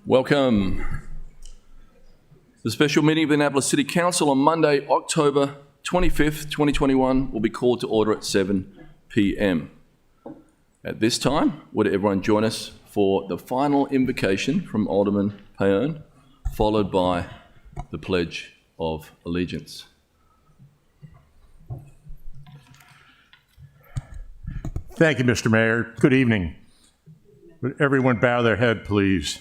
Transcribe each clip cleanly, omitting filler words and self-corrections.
Welcome. The special meeting of the Annapolis City Council on Monday, October 25th, 2021 will be called to order at 7 p.m. At this time, would everyone join us for the final invocation from Alderman Paone, followed by the Pledge of Allegiance. Thank you, Mr. Mayor. Good evening. Would everyone bow their head, please?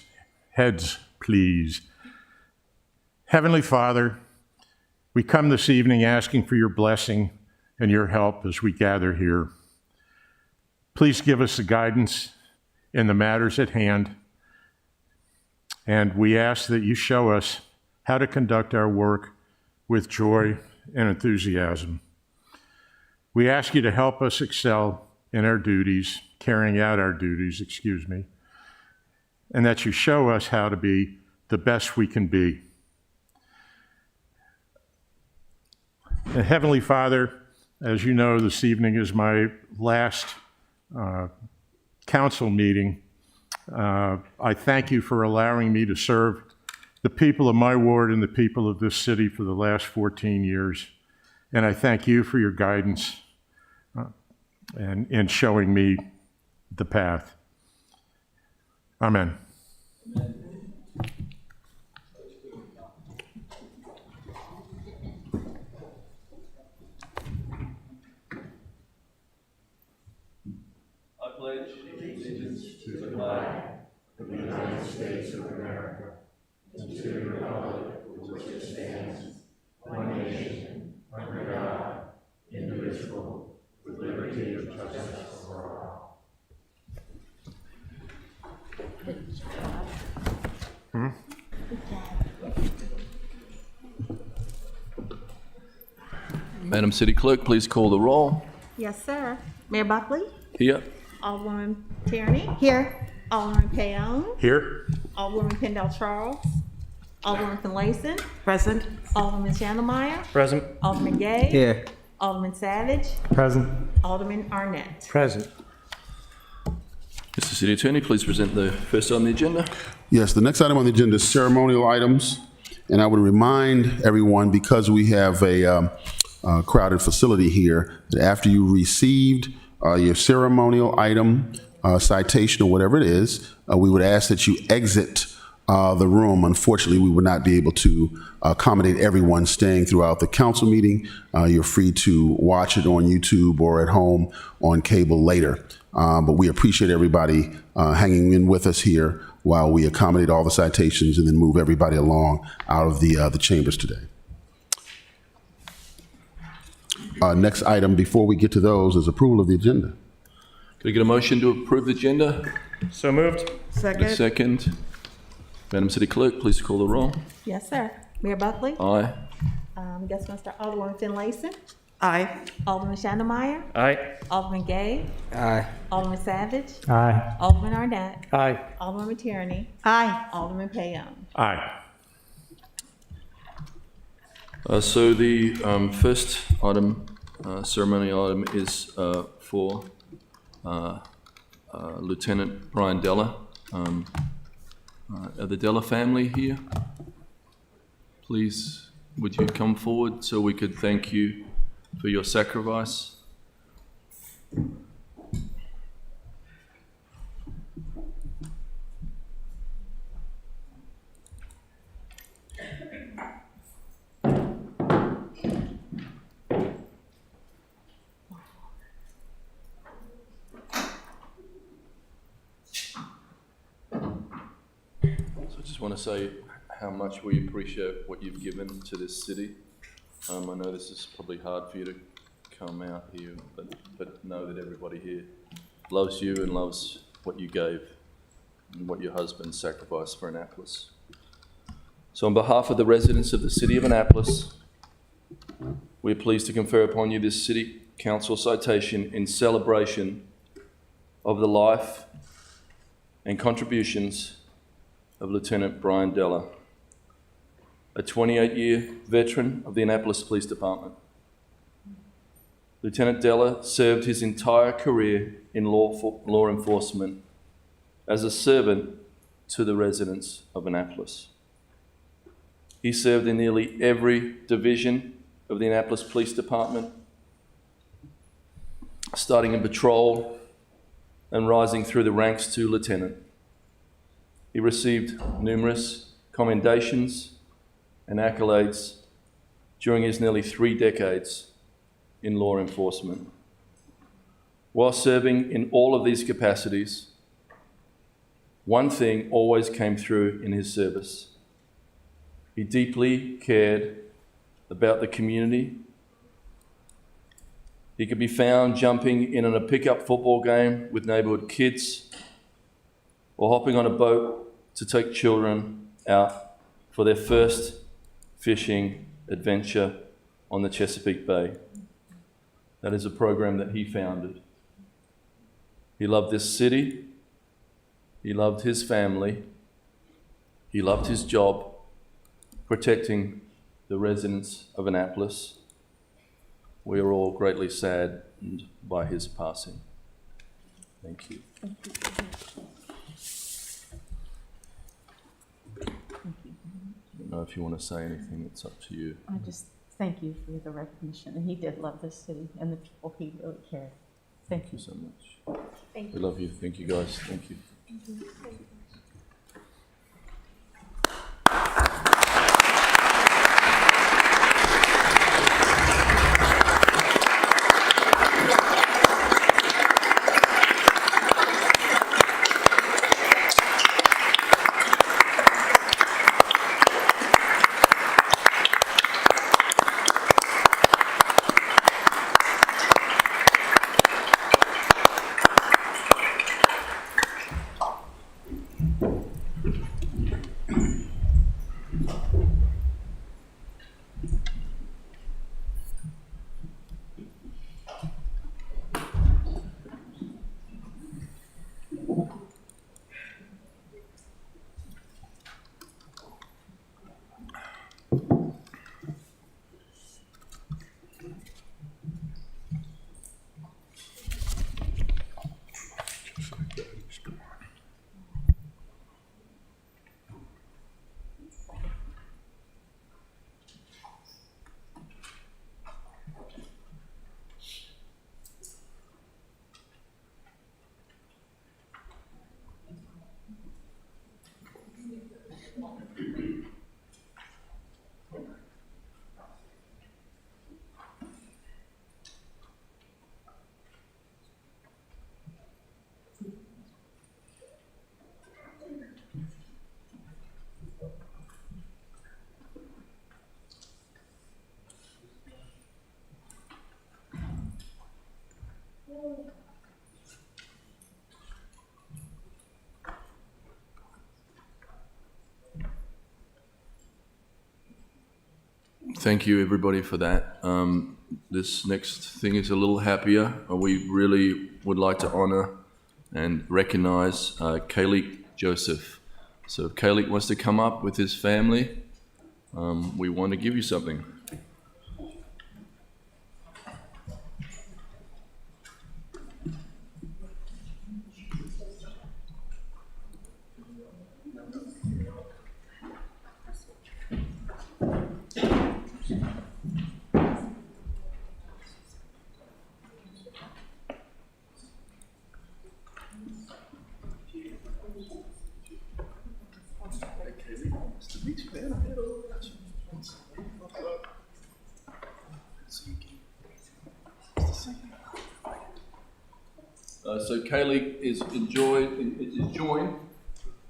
Heads, please. Heavenly Father, we come this evening asking for your blessing and your help as we gather here. Please give us the guidance in the matters at hand, and we ask that you show us how to conduct our work with joy and enthusiasm. We ask you to help us excel in our duties, carrying out our duties, and that you show us how to be the best we can be. And Heavenly Father, as you know, this evening is my last council meeting. I thank you for allowing me to serve the people of my ward and the people of this city for the last 14 years. And I thank you for your guidance and in showing me the path. Amen. I pledge allegiance to the flag of the United States of America and to the republic for which it stands, one nation, under God, indivisible, with liberty and justice for all. Madam City Clerk, please call the roll. Yes, sir. Mayor Buckley? Here. Alderwoman Tierney? Here. Alderman Paone? Here. Alderwoman Kendall-Charles? Alderman Finlayson? Present. Alderman Chandelmeyer? Present. Alderman Gay? Here. Alderman Savage? Present. Alderman Arnett? Present. Mr. City Attorney, please present the first item on the agenda. Yes, the next item on the agenda is ceremonial items. And I would remind everyone, because we have a crowded facility here, that after you received your ceremonial item, citation, or whatever it is, we would ask that you exit the room. Unfortunately, we would not be able to accommodate everyone staying throughout the council meeting. You're free to watch it on YouTube or at home on cable later. But we appreciate everybody hanging in with us here while we accommodate all the citations and then move everybody along out of the chambers today. Next item before we get to those is approval of the agenda. Could I get a motion to approve the agenda? So moved. Second. Second. Madam City Clerk, please call the roll. Yes, sir. Mayor Buckley? Aye. Guest Master Alderwoman Finlayson? Aye. Alderman Chandelmeyer? Aye. Alderman Gay? Aye. Alderman Savage? Aye. Alderman Arnett? Aye. Alderwoman Tierney? Aye. Alderman Paone? Aye. So the first item, ceremonial item, is for Lieutenant Brian Della. Are the Della family here? Please, would you come forward so we could thank you for your sacrifice? So I just want to say how much we appreciate what you've given to this city. I know this is probably hard for you to come out here, but know that everybody here loves you and loves what you gave and what your husband sacrificed for Annapolis. So on behalf of the residents of the city of Annapolis, we are pleased to confer upon you this City Council citation in celebration of the life and contributions of Lieutenant Brian Della, a 28-year veteran of the Annapolis Police Department. Lieutenant Della served his entire career in law enforcement as a servant to the residents of Annapolis. He served in nearly every division of the Annapolis Police Department, starting in patrol and rising through the ranks to lieutenant. He received numerous commendations and accolades during his nearly 3 decades in law enforcement. While serving in all of these capacities, one thing always came through in his service. He deeply cared about the community. He could be found jumping in on a pickup football game with neighbourhood kids, or hopping on a boat to take children out for their first fishing adventure on the Chesapeake Bay. That is a program that he founded. He loved this city. He loved his family. He loved his job, protecting the residents of Annapolis. We are all greatly saddened by his passing. Thank you. I don't know if you want to say anything, it's up to you. just thank you for the recognition. And he did love this city and the people. He really cared. Thank Thank you you. so much. We love you. Thank you, guys. Thank you. Thank you, everybody, for that. This next thing is a little happier. We really would like to honour and recognise Kayleigh Joseph. So if Kayleigh wants to come up with his family, we want to give you something. So Kayleigh is joined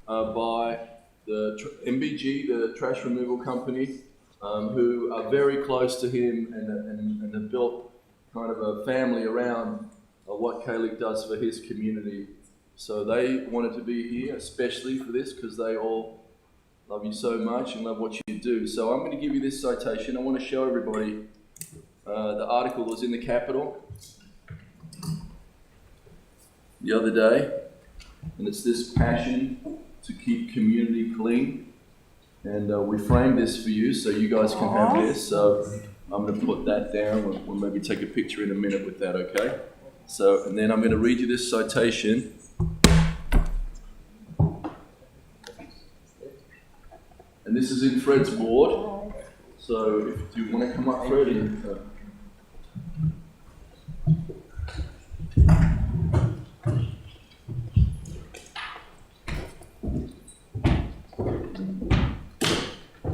by the MBG, the trash removal company, who are very close to him and have built kind of a family around what Kayleigh does for his community. So they wanted to be here, especially for this, because they all love you so much and love what you do. So I'm going to give you this citation. I want to show everybody the article that was in the Capitol the other day, and it's this passion to keep community clean. And we framed this for you so you guys can have this. So I'm going to put that down. We'll maybe take a picture in a minute with that, okay? So, and then I'm going to read you this citation. And this is in Fred's ward. So if you want to come up, Fred, and, I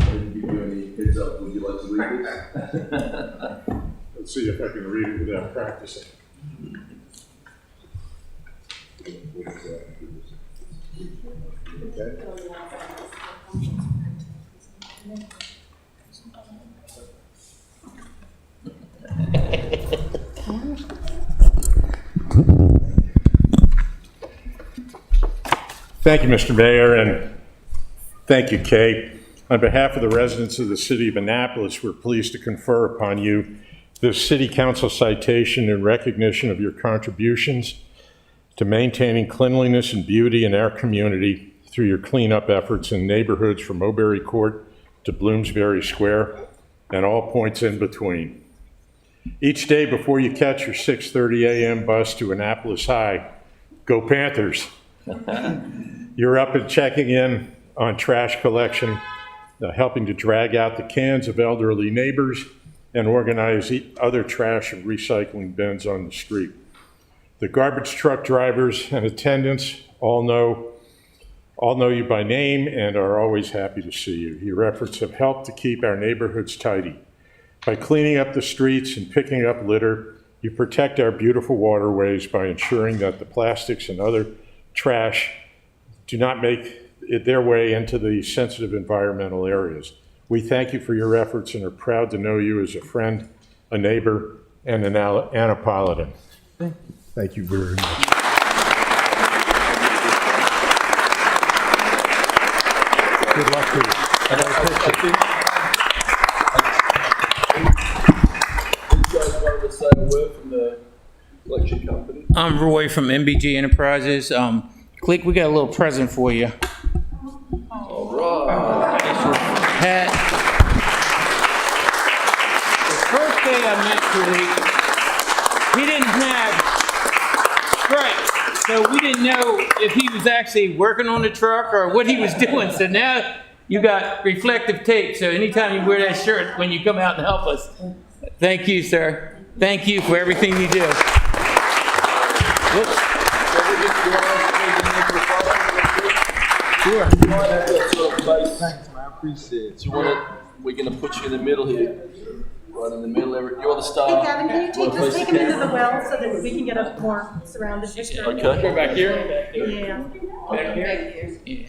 didn't give you any heads up. Would you like to read this? Let's see if I can read it without practicing. Okay. Thank you, Mr. Mayor, and thank you, Kay. On behalf of the residents of the city of Annapolis, we're pleased to confer upon you this City Council citation in recognition of your contributions to maintaining cleanliness and beauty in our community through your cleanup efforts in neighborhoods from O'Berry Court to Bloomsbury Square and all points in between. Each day before you catch your 6:30 a.m. bus to Annapolis High, go Panthers. You're up and checking in on trash collection, helping to drag out the cans of elderly neighbors and organize other trash and recycling bins on the street. The garbage truck drivers and attendants all know you by name and are always happy to see you. Your efforts have helped to keep our neighborhoods tidy. By cleaning up the streets and picking up litter, you protect our beautiful waterways by ensuring that the plastics and other trash do not make their way into the sensitive environmental areas. We thank you for your efforts and are proud to know you as a friend, a neighbor, and an Annapolitan. Thank you very much. Good luck to you. I think you guys wanted to say a word from the collection company. I'm Roy from MBG Enterprises. Click, we got a little present for you. All right. It's your hat. The first day I met Click, he didn't have stripes, so we didn't know if he was actually working on the truck or what he was doing. So now you got reflective tape, so anytime you wear that shirt when you come out and help us, thank you, sir. Thank you for everything you do. Whoops. Sure. Thanks, man. I appreciate it. You want to? We're gonna put you in the middle here, right in the middle. You're the star. Hey, Gavin, can you just take him into the well so that we can get a more surrounded picture? Okay. Go back here. Yeah. Back here. Yeah.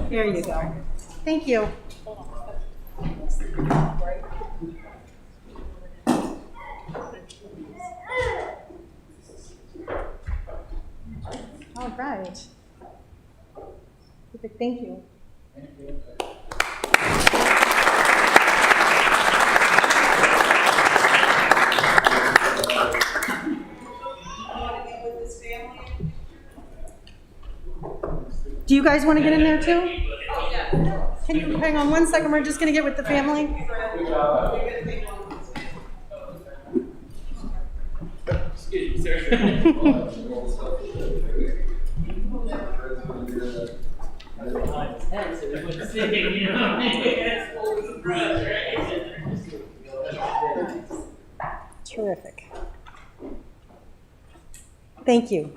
There you go. Thank you. All right. Perfect. Thank you. Do you guys want to get in there too? Can you hang on one second? We're just going to get with the family. Excuse me, sir. Terrific. Thank you.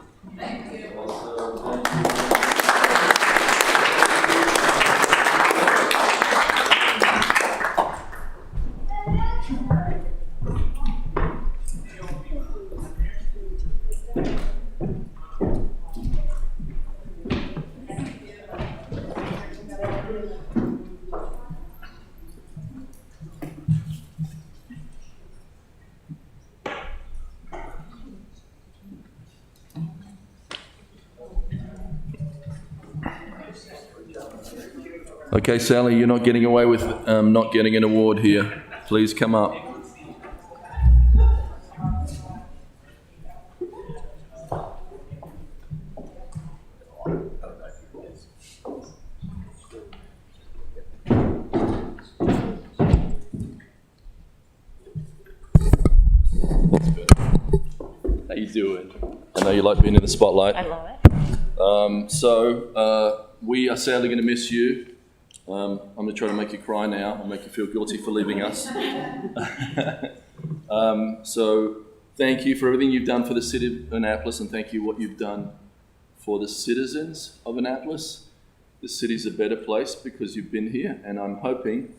Okay, Sally, you're not getting away with not getting an award here. Please come up. How you doing? I know you like being in the spotlight. I love it. We are sadly going to miss you. I'm going to try to make you cry now. I'll make you feel guilty for leaving us. So thank you for everything you've done for the city of Annapolis, and thank you what you've done for the citizens of Annapolis. The city's a better place because you've been here, and I'm hoping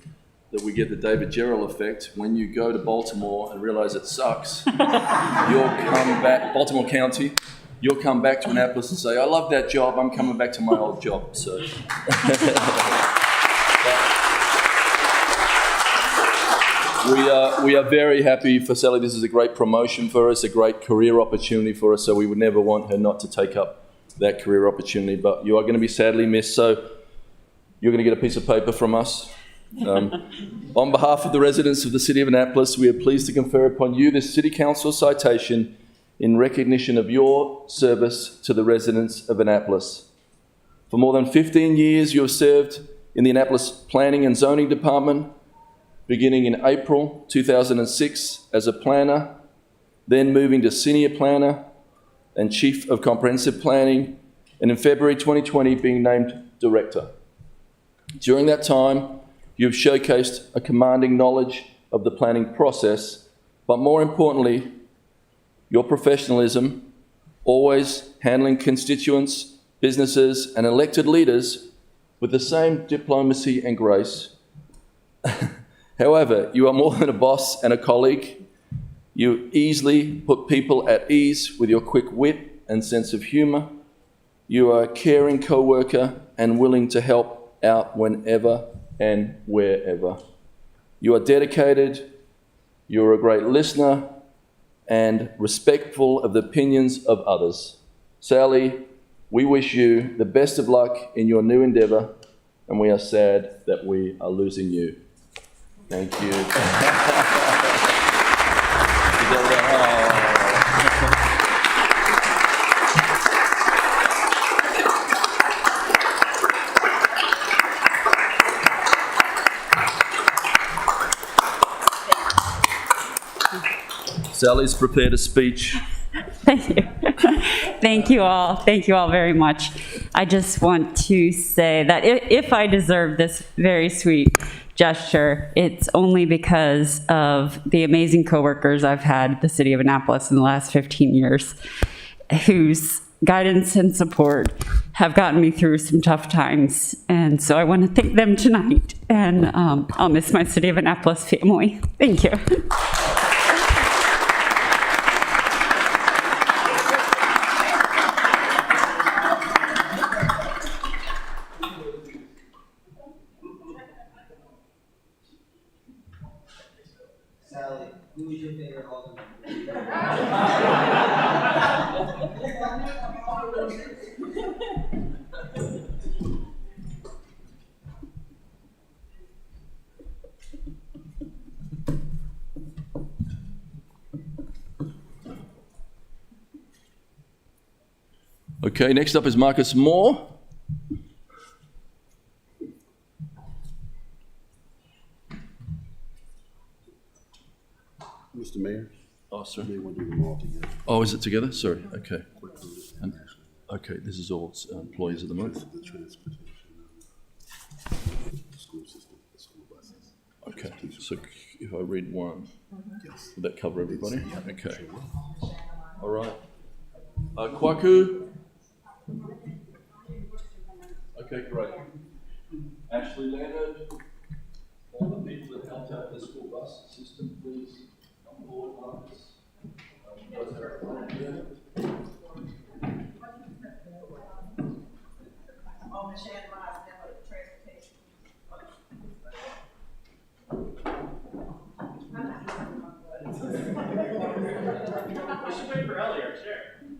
that we get the David Gerald effect. When you go to Baltimore and realize it sucks, you'll come back, Baltimore County, you'll come back to Annapolis and say, I love that job, I'm coming back to my old job. So. We are very happy for Sally. This is a great promotion for us, a great career opportunity for us, so we would never want her not to take up that career opportunity, but you are going to be sadly missed, so you're going to get a piece of paper from us. On behalf of the residents of the City of Annapolis, we are pleased to confer upon you this City Council citation in recognition of your service to the residents of Annapolis. For more than 15 years, you have served in the Annapolis Planning and Zoning Department, beginning in April 2006 as a planner, then moving to senior planner and chief of comprehensive planning, and in February 2020 being named director. During that time, you have showcased a commanding knowledge of the planning process, but more importantly, your professionalism, always handling constituents, businesses, and elected leaders with the same diplomacy and grace. However, you are more than a boss and a colleague. You easily put people at ease with your quick wit and sense of humor. You are a caring co-worker and willing to help out whenever and wherever. You are dedicated, you're a great listener, and respectful of the opinions of others. Sally, we wish you the best of luck in your new endeavor, and we are sad that we are losing you. Thank you. Sally's prepared a speech. Thank you. Thank you all. Thank you all very much. I just want to say that if I deserve this very sweet gesture, it's only because of the amazing coworkers I've had at the City of Annapolis in the last 15 years, whose guidance and support have gotten me through some tough times. And so I want to thank them tonight, and I'll miss my City of Annapolis family. Thank you. Sally, who is your favorite alderman? Okay, next up is Marcus Moore. Mr. Mayor, Oh, sorry. you may want to do them all together. Oh, is it together? Sorry, okay. Okay, this is all employees of the month. The transportation, the school system, the school buses. Okay, so if I read one, Yes. would that cover everybody? Okay. All right. Kwaku? Okay, great. Ashley Leonard, all the people that helped out the school bus system, please come forward, Marcus. Does have a plan here?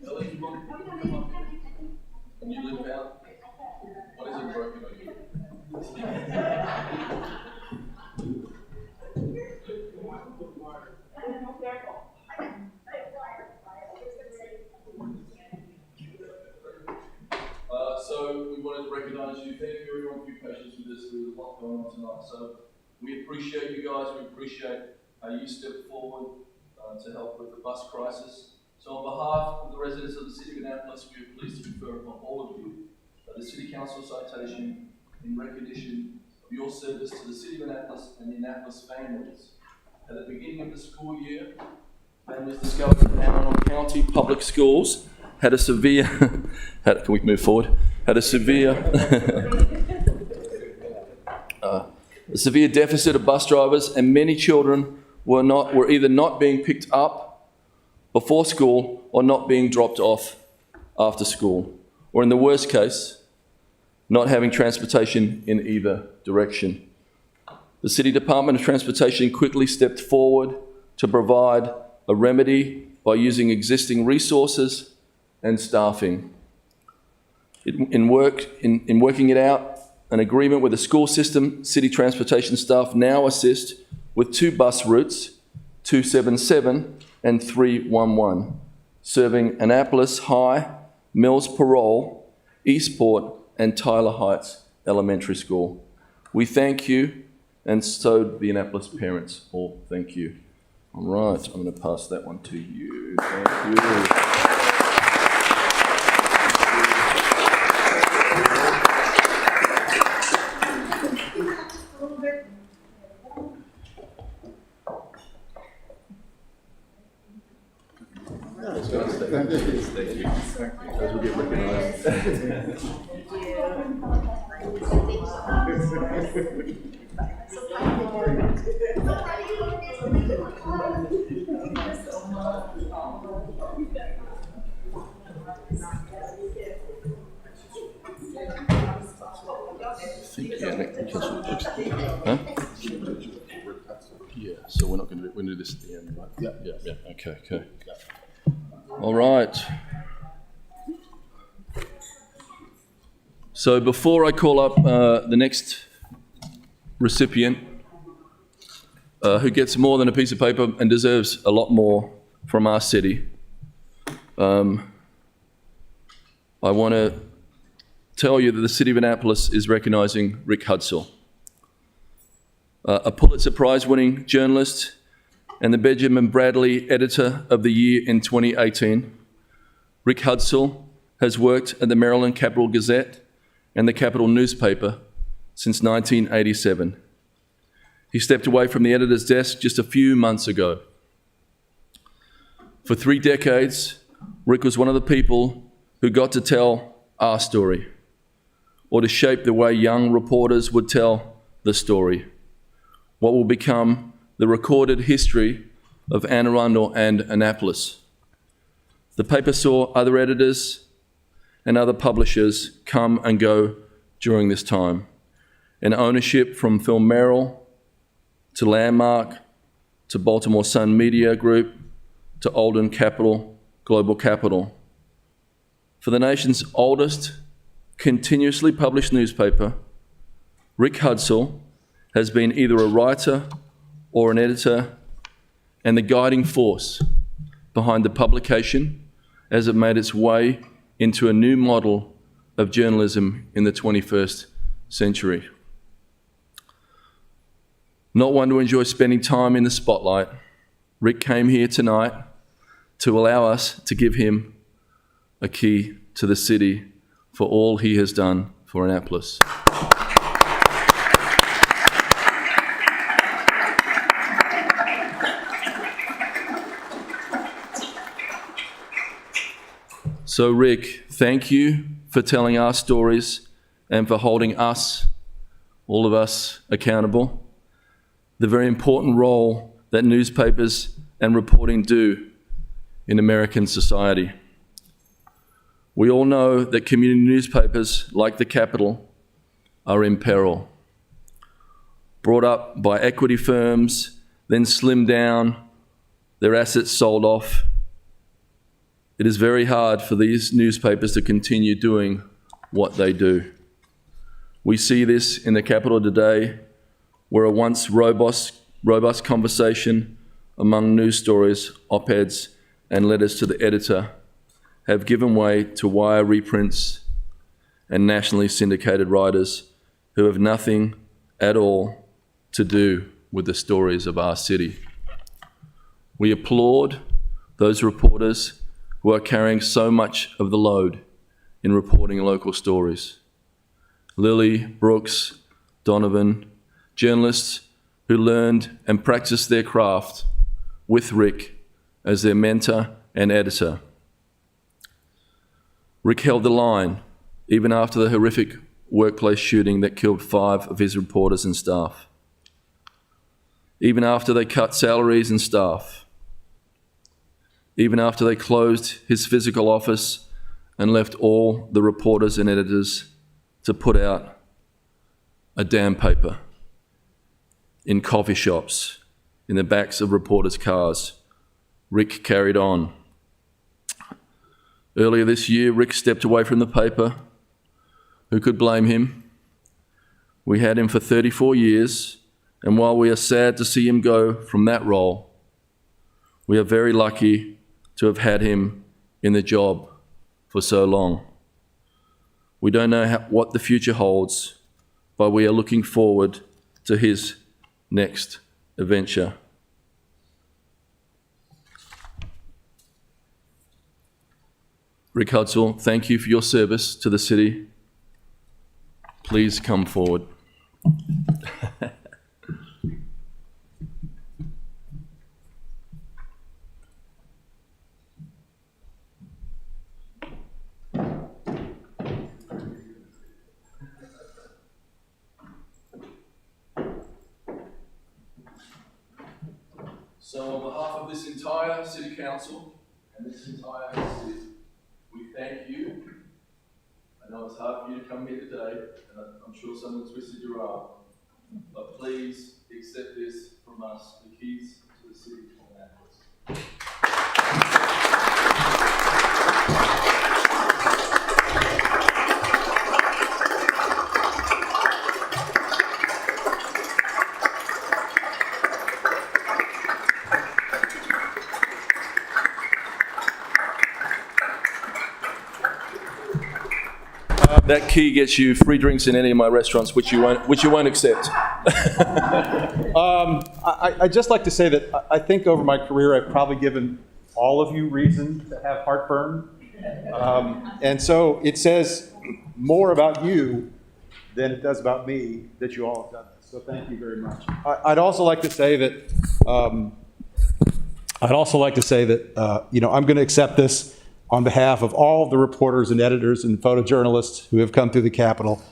Ellie, you want to come up? Can you live out? What is it broken on you? So we wanted to recognise you. Thank you everyone for your patience with us. There was a lot going on tonight. So we appreciate you guys. We appreciate how you stepped forward to help with the bus crisis. So So on behalf of the residents of the City of Annapolis, we are pleased to confer upon all of you the City Council citation in recognition of your service to the City of Annapolis and the Annapolis families. At the beginning of the school year, families discovered that Anne Arundel County Public Schools had a severe, can we move forward? Had a severe, a severe deficit of bus drivers, and many children were either not being picked up before school or not being dropped off after school, or in the worst case, not having transportation in either direction. The City Department of Transportation quickly stepped forward to provide a remedy by using existing resources and staffing. In working it out, an agreement with the school system, City Transportation staff now assist with 2 bus routes, 277 and 311, serving Annapolis High, Mills Parole, Eastport, and Tyler Heights Elementary School. We thank you, and so do the Annapolis parents all thank you. All right, I'm going to pass that one to you. Thank you. Yeah, so we're not going to do this at the end, right? Yeah. Okay. All right. So before I call up the next recipient, who gets more than a piece of paper and deserves a lot more from our city, I want to tell you that the City of Annapolis is recognising Rick Hudsell, a Pulitzer Prize-winning journalist and the Benjamin Bradley Editor of the Year in 2018. Rick Hudsell has worked at the Maryland Capital Gazette and the Capital newspaper since 1987. He stepped away from the editor's desk just a few months ago. For 3 decades, Rick was one of the people who got to tell our story, or to shape the way young reporters would tell the story, what will become the recorded history of Anne Arundel and Annapolis. The paper saw other editors and other publishers come and go during this time, and ownership from Phil Merrill to Landmark to Baltimore Sun Media Group to Alden Capital, Global Capital. For the nation's oldest continuously published newspaper, Rick Hudsell has been either a writer or an editor and the guiding force behind the publication as it made its way into a new model of journalism in the 21st century. Not one to enjoy spending time in the spotlight, Rick came here tonight to allow us to give him a key to the city for all he has done for Annapolis. So Rick, thank you for telling our stories and for holding us, all of us, accountable. The very important role that newspapers and reporting do in American society. We all know that community newspapers like the Capital are in peril. Brought up by equity firms, then slimmed down, their assets sold off. It is very hard for these newspapers to continue doing what they do. We see this in the Capital today, where a once robust conversation among news stories, op-eds, and letters to the editor have given way to wire reprints and nationally syndicated writers who have nothing at all to do with the stories of our city. We applaud those reporters who are carrying so much of the load in reporting local stories. Lily, Brooks, Donovan, journalists who learned and practiced their craft with Rick as their mentor and editor. Rick held the line even after the horrific workplace shooting that killed 5 of his reporters and staff. Even after they cut salaries and staff. Even after they closed his physical office and left all the reporters and editors to put out a damn paper in coffee shops, in the backs of reporters' cars, Rick carried on. Earlier this year, Rick stepped away from the paper. Who could blame him? We had him for 34 years, and while we are sad to see him go from that role, we are very lucky to have had him in the job for so long. We don't know what the future holds, but we are looking forward to his next adventure. Rick Hudsell, thank you for your service to the city. Please come forward. So on behalf of this entire City Council and this entire city, we thank you. I know it's hard for you to come here today, and I'm sure someone twisted your arm, but please accept this from us, the keys to the city of Annapolis. That key gets you free drinks in any of my restaurants, which you won't accept. I'd just like to say that I think over my career I've probably given all of you reason to have heartburn. And so it says more about you than it does about me that you all have done this. So thank you very much. I'd also like to say that I'm going to accept this on behalf of all of the reporters and editors and photojournalists who have come through the Capitol.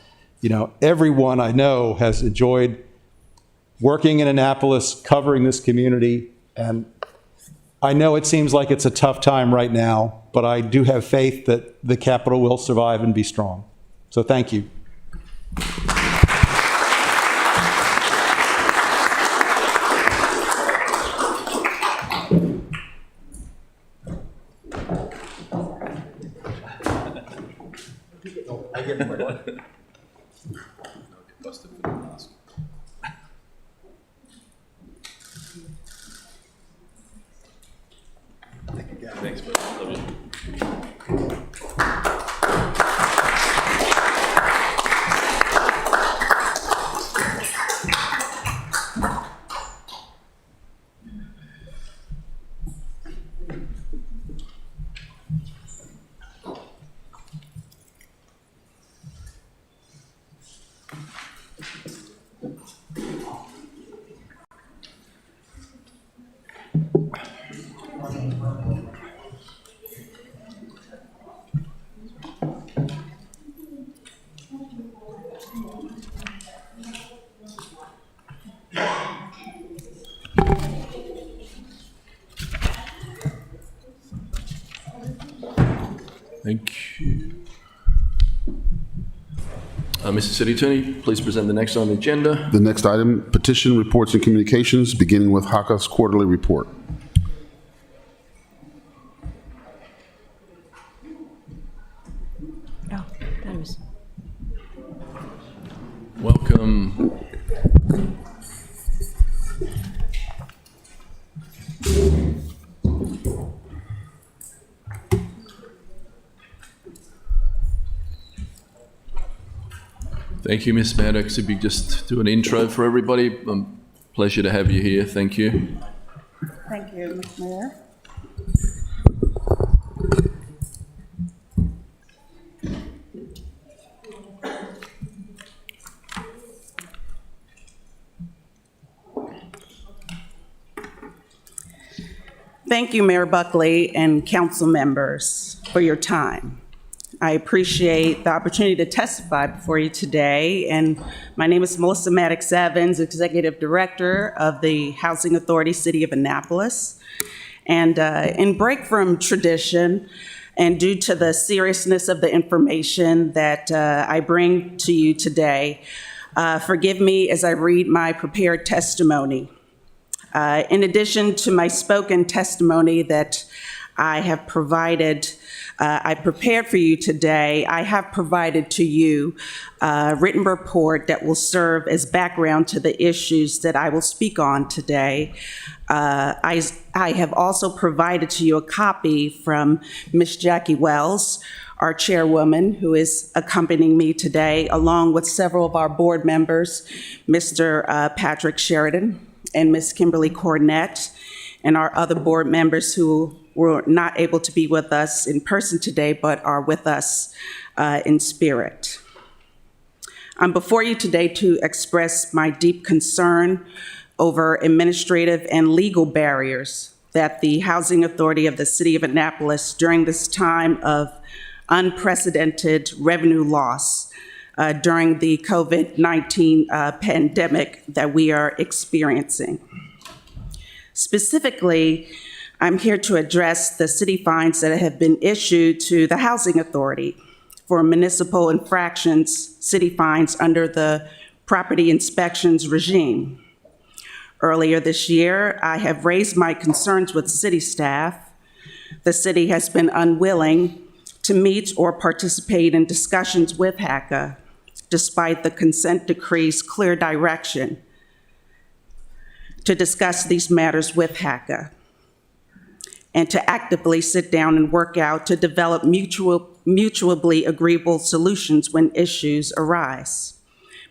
Everyone I know has enjoyed working in Annapolis, covering this community, and I know it seems like it's a tough time right now, but I do have faith that the Capitol will survive and be strong. So thank you. Thanks, bro. Love you. Thank you. Mr. City Attorney, please present the next on the agenda. The next item, petition, reports, and communications, beginning with HACA's quarterly report. Oh, that was. Welcome. Thank you, Ms. Maddox. If you just do an intro for everybody, pleasure to have you here. Thank you. Thank you, Mr. Mayor. Thank you, Mayor Buckley and council members, for your time. I appreciate the opportunity to testify before you today. And my name is Melissa Maddox Evans, Executive Director of the Housing Authority, City of Annapolis. And in break from tradition, and due to the seriousness of the information that I bring to you today, forgive me as I read my prepared testimony. In addition to my spoken testimony that I have provided, I prepared for you today, I have provided to you a written report that will serve as background to the issues that I will speak on today. I have also provided to you a copy from Ms. Jackie Wells, our chairwoman, who is accompanying me today, along with several of our board members, Mr. Patrick Sheridan and Ms. Kimberly Cornett, and our other board members who were not able to be with us in person today, but are with us in spirit. I'm before you today to express my deep concern over administrative and legal barriers that the Housing Authority of the City of Annapolis during this time of unprecedented revenue loss during the COVID-19 pandemic that we are experiencing. Specifically, I'm here to address the city fines that have been issued to the Housing Authority for municipal infractions, city fines under the property inspections regime. Earlier this year, I have raised my concerns with city staff. The city has been unwilling to meet or participate in discussions with HACA, despite the consent decree's clear direction to discuss these matters with HACA, and to actively sit down and work out to develop mutually agreeable solutions when issues arise.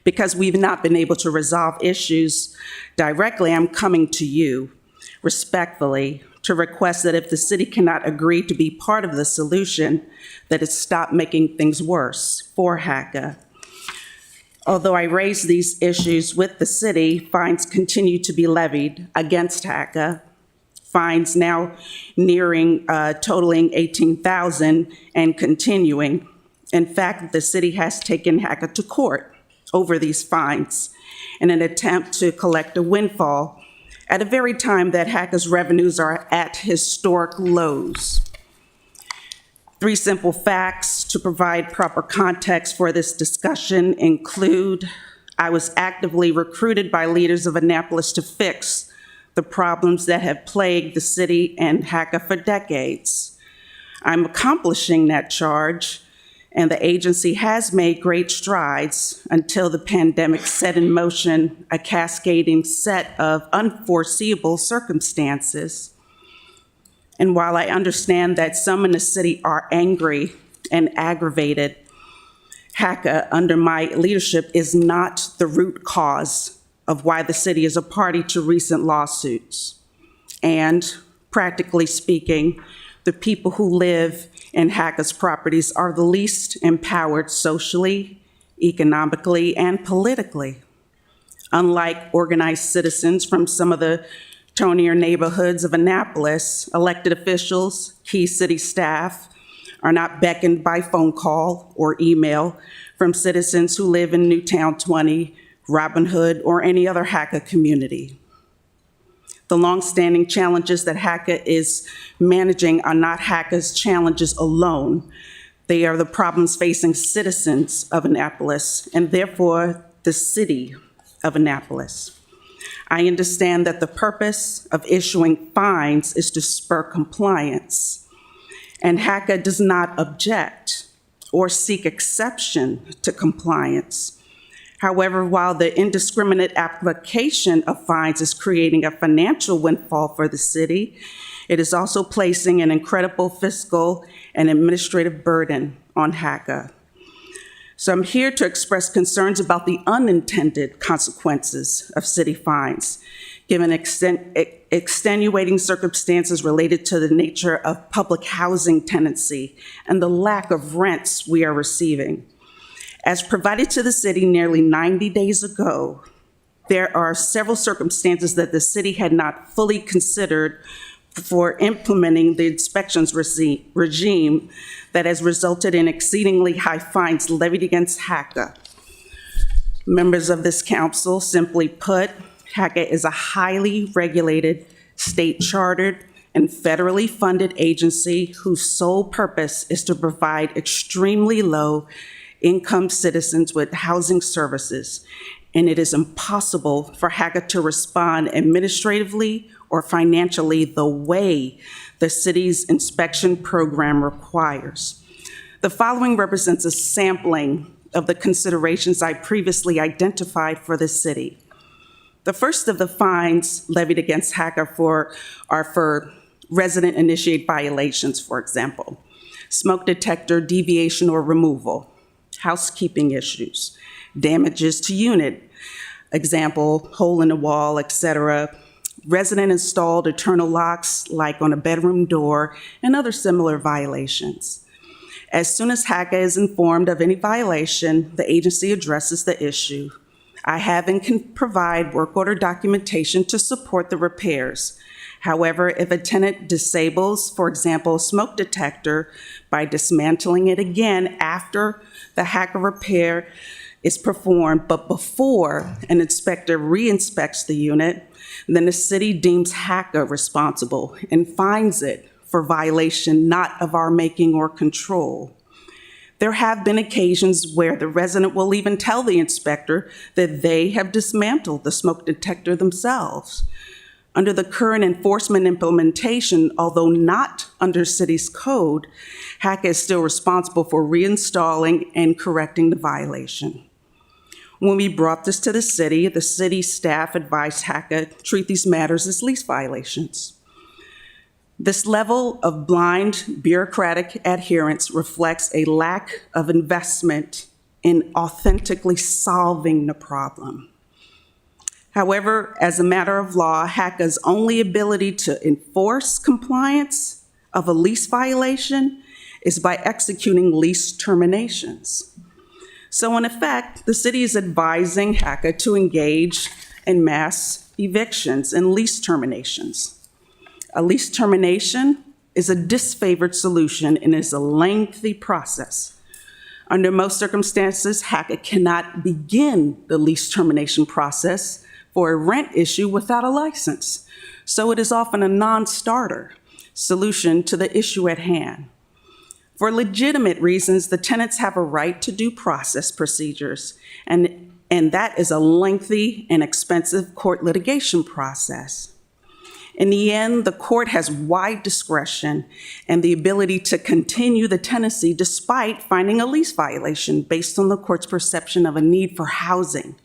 Because we've not been able to resolve issues directly, I'm coming to you respectfully to request that if the city cannot agree to be part of the solution, that it stop making things worse for HACA. Although I raised these issues with the city, fines continue to be levied against HACA. Fines now nearing, totaling $18,000 and continuing. In fact, the city has taken HACA to court over these fines in an attempt to collect a windfall at a very time that HACA's revenues are at historic lows. 3 simple facts to provide proper context for this discussion include: I was actively recruited by leaders of Annapolis to fix the problems that have plagued the city and HACA for decades. I'm accomplishing that charge, and the agency has made great strides until the pandemic set in motion a cascading set of unforeseeable circumstances. And while I understand that some in the city are angry and aggravated, HACA under my leadership is not the root cause of why the city is a party to recent lawsuits. And practically speaking, the people who live in HACA's properties are the least empowered socially, economically, and politically. Unlike organized citizens from some of the tonier neighborhoods of Annapolis, elected officials, key city staff are not beckoned by phone call or email from citizens who live in Newtown 20, Robin Hood, or any other HACA community. The longstanding challenges that HACA is managing are not HACA's challenges alone. They are the problems facing citizens of Annapolis and therefore the city of Annapolis. I understand that the purpose of issuing fines is to spur compliance, and HACA does not object or seek exception to compliance. However, while the indiscriminate application of fines is creating a financial windfall for the city, it is also placing an incredible fiscal and administrative burden on HACA. So I'm here to express concerns about the unintended consequences of city fines, given extenuating circumstances related to the nature of public housing tenancy and the lack of rents we are receiving. As provided to the city nearly 90 days ago, there are several circumstances that the city had not fully considered for implementing the inspections regime that has resulted in exceedingly high fines levied against HACA. Members of this council, simply put, HACA is a highly regulated, state-chartered, and federally funded agency whose sole purpose is to provide extremely low-income citizens with housing services, and it is impossible for HACA to respond administratively or financially the way the city's inspection program requires. The following represents a sampling of the considerations I previously identified for the city. The first of the fines levied against HACA are for resident-initiated violations, for example, smoke detector deviation or removal, housekeeping issues, damages to unit, example, hole in the wall, etc., resident-installed internal locks, like on a bedroom door, and other similar violations. As soon as HACA is informed of any violation, the agency addresses the issue. I have and can provide work order documentation to support the repairs. However, if a tenant disables, for example, a smoke detector by dismantling it again after the HACA repair is performed, but before an inspector re-inspects the unit, then the city deems HACA responsible and fines it for violation not of our making or control. There have been occasions where the resident will even tell the inspector that they have dismantled the smoke detector themselves. Under the current enforcement implementation, although not under city's code, HACA is still responsible for reinstalling and correcting the violation. When we brought this to the city staff advised HACA treat these matters as lease violations. This level of blind bureaucratic adherence reflects a lack of investment in authentically solving the problem. However, as a matter of law, HACA's only ability to enforce compliance of a lease violation is by executing lease terminations. So in effect, the city is advising HACA to engage in mass evictions and lease terminations. A lease termination is a disfavored solution and is a lengthy process. Under most circumstances, HACA cannot begin the lease termination process for a rent issue without a license. So it is often a non-starter solution to the issue at hand. For legitimate reasons, the tenants have a right to due process procedures, and that is a lengthy and expensive court litigation process. In the end, the court has wide discretion and the ability to continue the tenancy despite finding a lease violation based on the court's perception of a need for housing.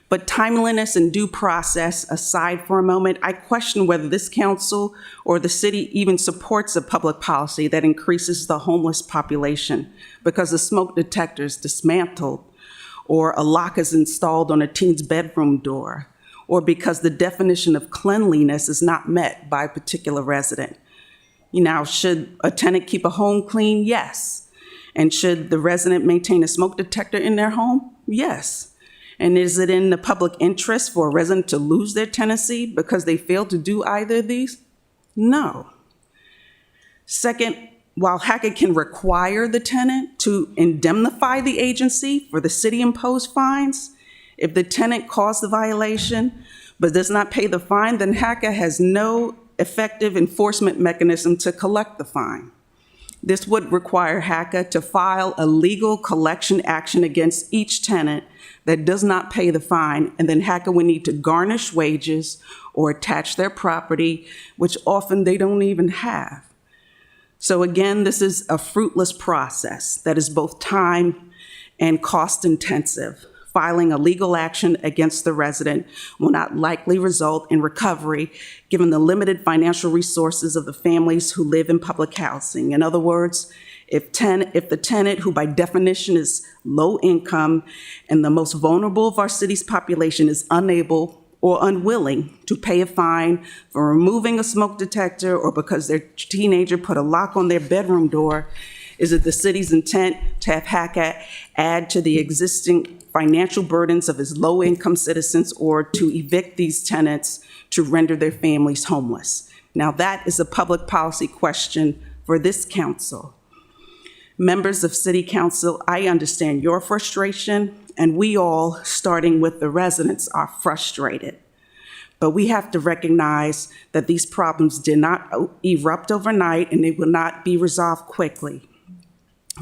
But timeliness and due process aside for a moment, I question whether this council or the city even supports a public policy that increases the homeless population because a smoke detector is dismantled, or a lock is installed on a teen's bedroom door, or because the definition of cleanliness is not met by a particular resident. Should a tenant keep a home clean? Yes. And should the resident maintain a smoke detector in their home? Yes. And is it in the public interest for a resident to lose their tenancy because they failed to do either of these? No. Second, while HACA can require the tenant to indemnify the agency for the city-imposed fines, if the tenant caused the violation but does not pay the fine, then HACA has no effective enforcement mechanism to collect the fine. This would require HACA to file a legal collection action against each tenant that does not pay the fine, and then HACA would need to garnish wages or attach their property, which often they don't even have. So again, this is a fruitless process that is both time and cost intensive. Filing a legal action against the resident will not likely result in recovery given the limited financial resources of the families who live in public housing. In other words, if the tenant, who by definition is low income and the most vulnerable of our city's population, is unable or unwilling to pay a fine for removing a smoke detector or because their teenager put a lock on their bedroom door, is it the city's intent to have HACA add to the existing financial burdens of its low-income citizens or to evict these tenants to render their families homeless? Now that is a public policy question for this council. Members of City Council, I understand your frustration, and we all, starting with the residents, are frustrated. But we have to recognize that these problems did not erupt overnight and they will not be resolved quickly.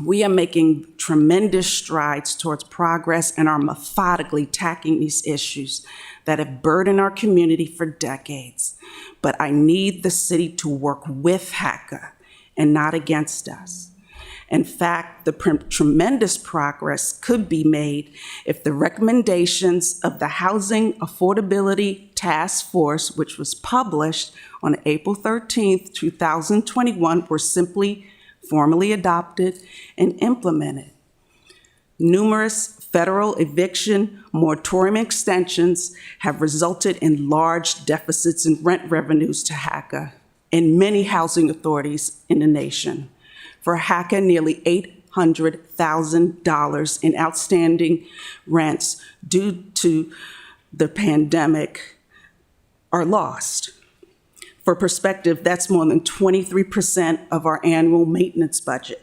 We are making tremendous strides towards progress and are methodically tackling these issues that have burdened our community for decades. But I need the city to work with HACA and not against us. In fact, the tremendous progress could be made if the recommendations of the Housing Affordability Task Force, which was published on April 13th, 2021, were simply formally adopted and implemented. Numerous federal eviction moratorium extensions have resulted in large deficits in rent revenues to HACA and many housing authorities in the nation. For HACA, nearly $800,000 in outstanding rents due to the pandemic are lost. For perspective, that's more than 23% of our annual maintenance budget.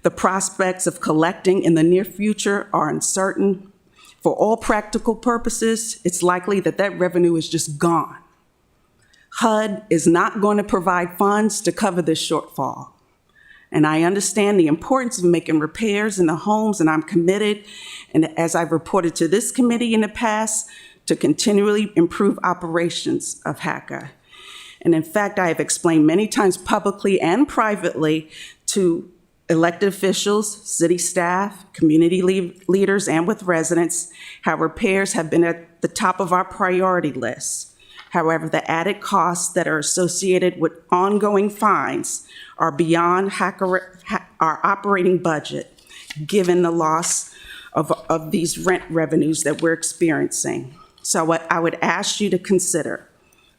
The prospects of collecting in the near future are uncertain. For all practical purposes, it's likely that that revenue is just gone. HUD is not going to provide funds to cover this shortfall. And I understand the importance of making repairs in the homes, and I'm committed, and as I've reported to this committee in the past, to continually improve operations of HACA. And in fact, I have explained many times publicly and privately to elected officials, city staff, community leaders, and with residents how repairs have been at the top of our priority list. However, the added costs that are associated with ongoing fines are beyond our operating budget, given the loss of these rent revenues that we're experiencing. So what I would ask you to consider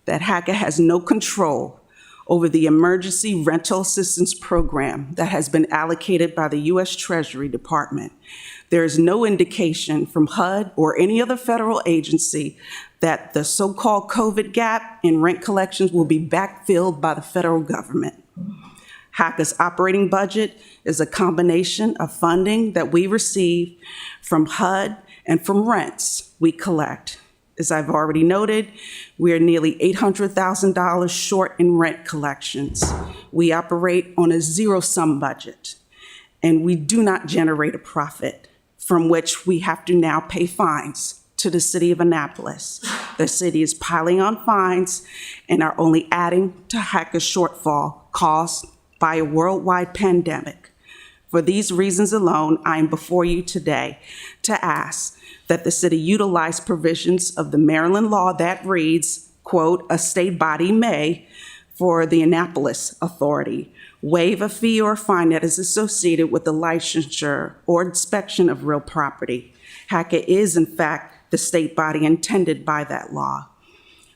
that HACA has no control over the emergency rental assistance program that has been allocated by the U.S. Treasury Department. There is no indication from HUD or any other federal agency that the so-called COVID gap in rent collections will be backfilled by the federal government. HACA's operating budget is a combination of funding that we receive from HUD and from rents we collect. As I've already noted, we are nearly $800,000 short in rent collections. We operate on a zero-sum budget, and we do not generate a profit from which we have to now pay fines to the city of Annapolis. The city is piling on fines and are only adding to HACA's shortfall caused by a worldwide pandemic. For these reasons alone, I am before you today to ask that the city utilize provisions of the Maryland law that reads, quote, a state body may, for the Annapolis Authority, waive a fee or fine that is associated with the licensure or inspection of real property. HACA is, in fact, the state body intended by that law.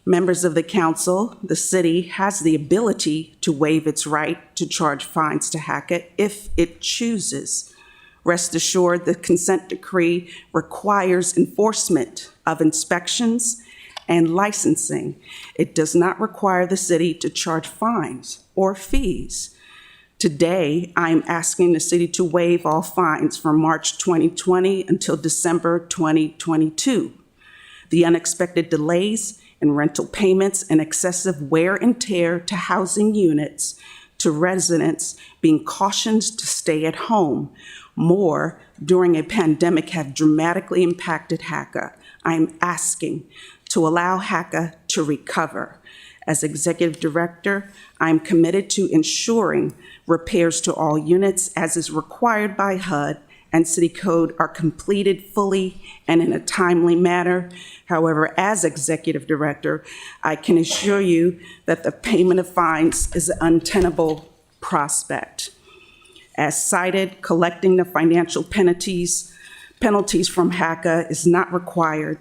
Members of the council, the city has the ability to waive its right to charge fines to HACA if it chooses. Rest assured, the consent decree requires enforcement of inspections and licensing. It does not require the city to charge fines or fees. Today, I'm asking the city to waive all fines from March 2020 until December 2022. The unexpected delays in rental payments and excessive wear and tear to housing units, to residents being cautioned to stay at home more during a pandemic have dramatically impacted HACA. I am asking to allow HACA to recover. As executive director, I am committed to ensuring repairs to all units as is required by HUD and City Code are completed fully and in a timely manner. However, as executive director, I can assure you that the payment of fines is an untenable prospect. As cited, collecting the financial penalties from HACA is not required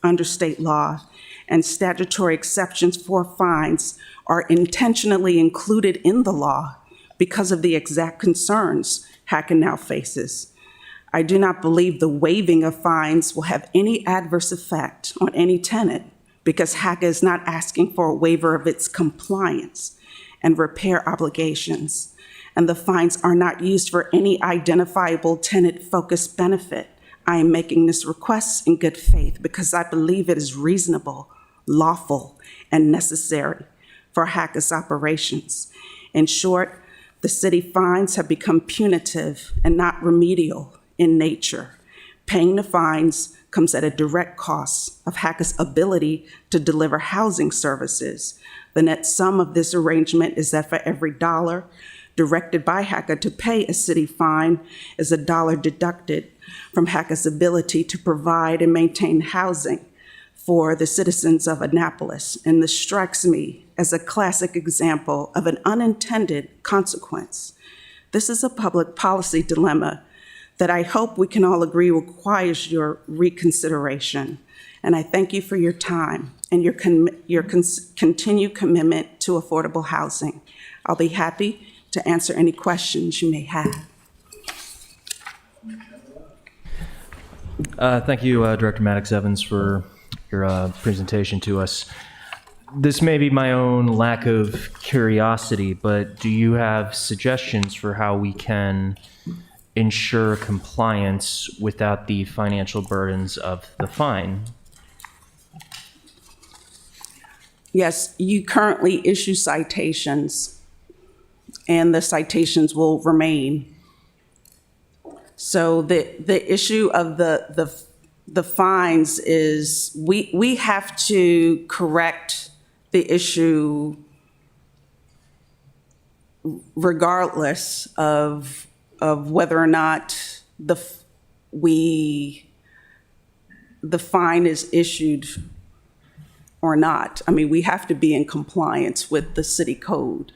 under state law, and statutory exceptions for fines are intentionally included in the law because of the exact concerns HACA now faces. I do not believe the waiving of fines will have any adverse effect on any tenant because HACA is not asking for a waiver of its compliance and repair obligations, and the fines are not used for any identifiable tenant-focused benefit. I am making this request in good faith because I believe it is reasonable, lawful, and necessary for HACA's operations. In short, the city fines have become punitive and not remedial in nature. Paying the fines comes at a direct cost of HACA's ability to deliver housing services. The net sum of this arrangement is that for every dollar directed by HACA to pay a city fine is a dollar deducted from HACA's ability to provide and maintain housing for the citizens of Annapolis. And this strikes me as a classic example of an unintended consequence. This is a public policy dilemma that I hope we can all agree requires your reconsideration. And I thank you for your time and your continued commitment to affordable housing. I'll be happy to answer any questions you may have. Thank you, Director Maddox Evans, for your presentation to us. This may be my own lack of curiosity, but do you have suggestions for how we can ensure compliance without the financial burdens of the fine? Yes, you currently issue citations, and the citations will remain. So the issue of the fines is we have to correct the issue regardless of whether or not the fine is issued or not. I mean, we have to be in compliance with the city code.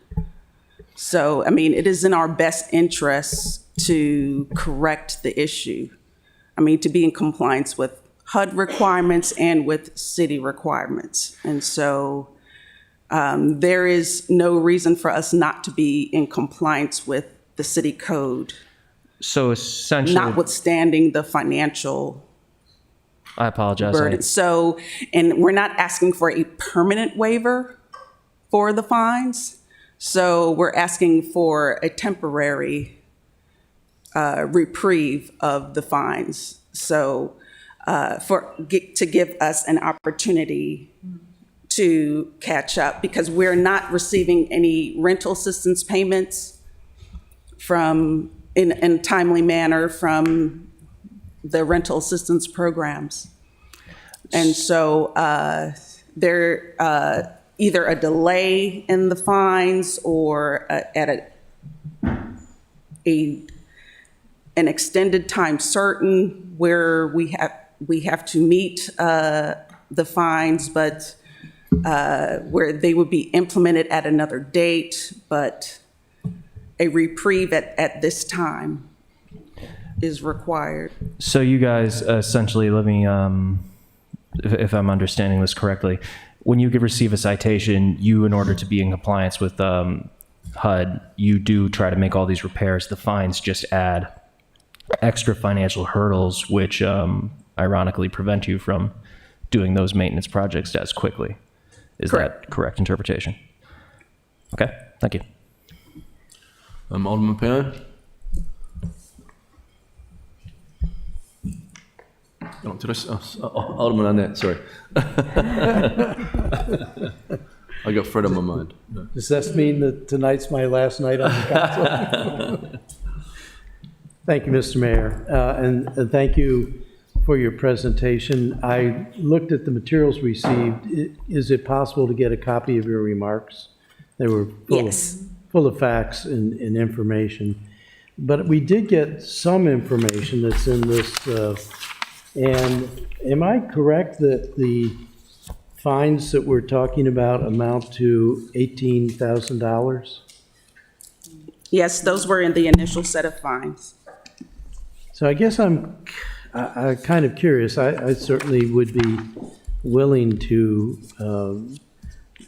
So, I mean, it is in our best interest to correct the issue. I mean, to be in compliance with HUD requirements and with city requirements. And so there is no reason for us not to be in compliance with the city code. So essentially, notwithstanding the financial I apologize. burden. So, and we're not asking for a permanent waiver for the fines. So we're asking for a temporary reprieve of the fines. So to give us an opportunity to catch up, because we're not receiving any rental assistance payments from in a timely manner from the rental assistance programs. And so there either a delay in the fines or at an extended time certain where we have to meet the fines, but where they would be implemented at another date, but a reprieve at this time is required. So you guys essentially, let me, if I'm understanding this correctly, when you receive a citation, you, in order to be in compliance with HUD, you do try to make all these repairs. The fines just add extra financial hurdles, which ironically prevent you from doing those maintenance projects as quickly. Is that correct interpretation? Okay, thank you. Alderman Perrin? Alderman Annette, sorry. I got Fred on my mind. Does this mean that tonight's my last night on the council? Thank you, Mr. Mayor, and thank you for your presentation. I looked at the materials received. Is it possible to get a copy of your remarks? They were full of facts and information. But we did get some information that's in this. And am I correct that the fines that we're talking about amount to $18,000? Yes, those were in the initial set of fines. So I guess I'm kind of curious. I certainly would be willing to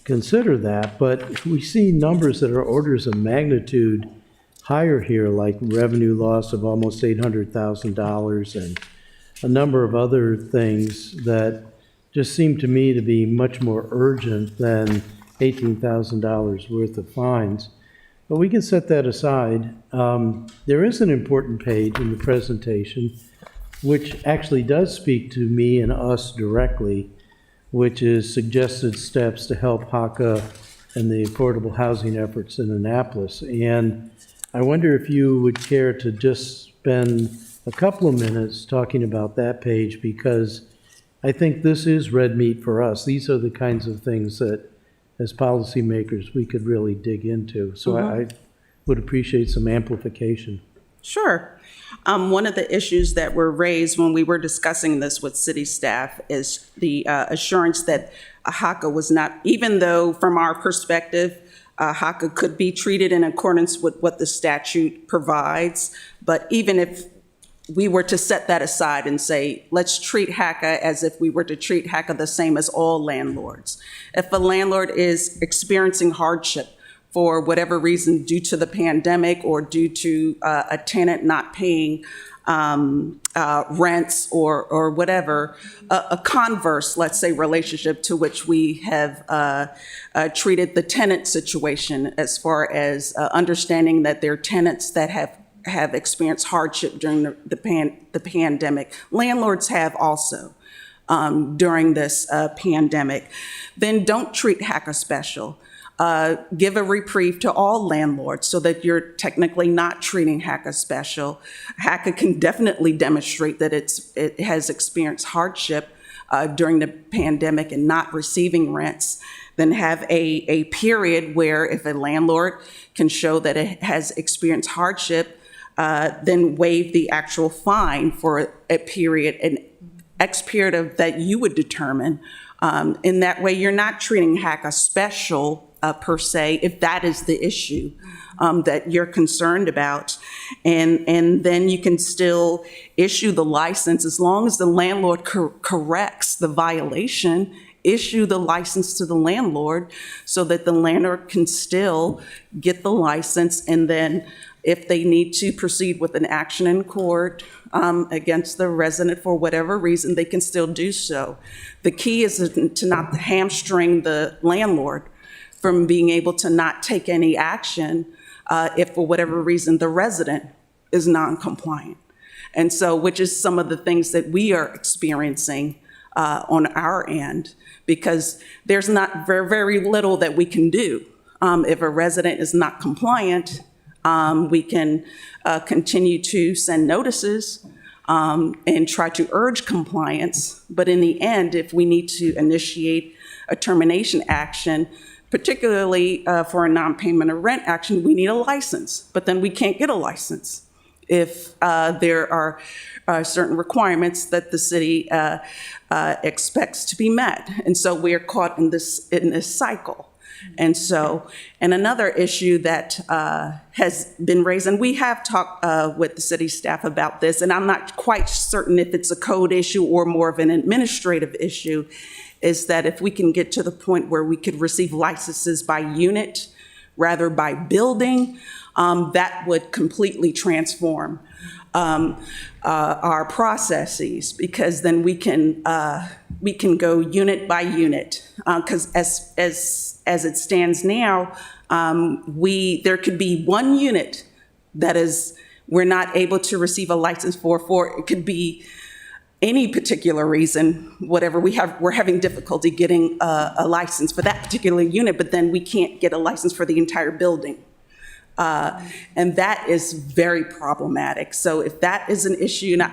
consider that, but we see numbers that are orders of magnitude higher here, like revenue loss of almost $800,000 and a number of other things that just seemed to me to be much more urgent than $18,000 worth of fines. But we can set that aside. There is an important page in the presentation which actually does speak to me and us directly, which is suggested steps to help HACA and the affordable housing efforts in Annapolis. And I wonder if you would care to just spend a couple of minutes talking about that page, because I think this is red meat for us. These are the kinds of things that, as policymakers, we could really dig into. So I would appreciate some amplification. Sure. One of the issues that were raised when we were discussing this with city staff is the assurance that HACA was not, even though from our perspective, HACA could be treated in accordance with what the statute provides. But even if we were to set that aside and say, let's treat HACA as if we were to treat HACA the same as all landlords. If a landlord is experiencing hardship for whatever reason due to the pandemic or due to a tenant not paying rents or whatever, a converse, let's say, relationship to which we have treated the tenant situation as far as understanding that there are tenants that have experienced hardship during the pandemic. Landlords have also during this pandemic. Then don't treat HACA special. Give a reprieve to all landlords so that you're technically not treating HACA special. HACA can definitely demonstrate that it has experienced hardship during the pandemic and not receiving rents. Then have a period where if a landlord can show that it has experienced hardship, then waive the actual fine for a period, an X period of that you would determine. In that way, you're not treating HACA special per se, if that is the issue that you're concerned about. And then you can still issue the license as long as the landlord corrects the violation. Issue the license to the landlord so that the landlord can still get the license, and then if they need to proceed with an action in court against the resident for whatever reason, they can still do so. The key is to not hamstring the landlord from being able to not take any action if for whatever reason the resident is non-compliant. And so, which is some of the things that we are experiencing on our end, because there's not very little that we can do. If a resident is not compliant, we can continue to send notices and try to urge compliance. But in the end, if we need to initiate a termination action, particularly for a non-payment of rent action, we need a license. But then we can't get a license if there are certain requirements that the city expects to be met. And so we're caught in this cycle. And so, and another issue that has been raised, and we have talked with the city staff about this, and I'm not quite certain if it's a code issue or more of an administrative issue, is that if we can get to the point where we could receive licenses by unit rather by building, that would completely transform our processes, because then we can go unit by unit. Because as it stands now, there could be one unit that we're not able to receive a license for. It could be any particular reason, whatever we're having difficulty getting a license for that particular unit, but then we can't get a license for the entire building. And that is very problematic. So if that is an issue, and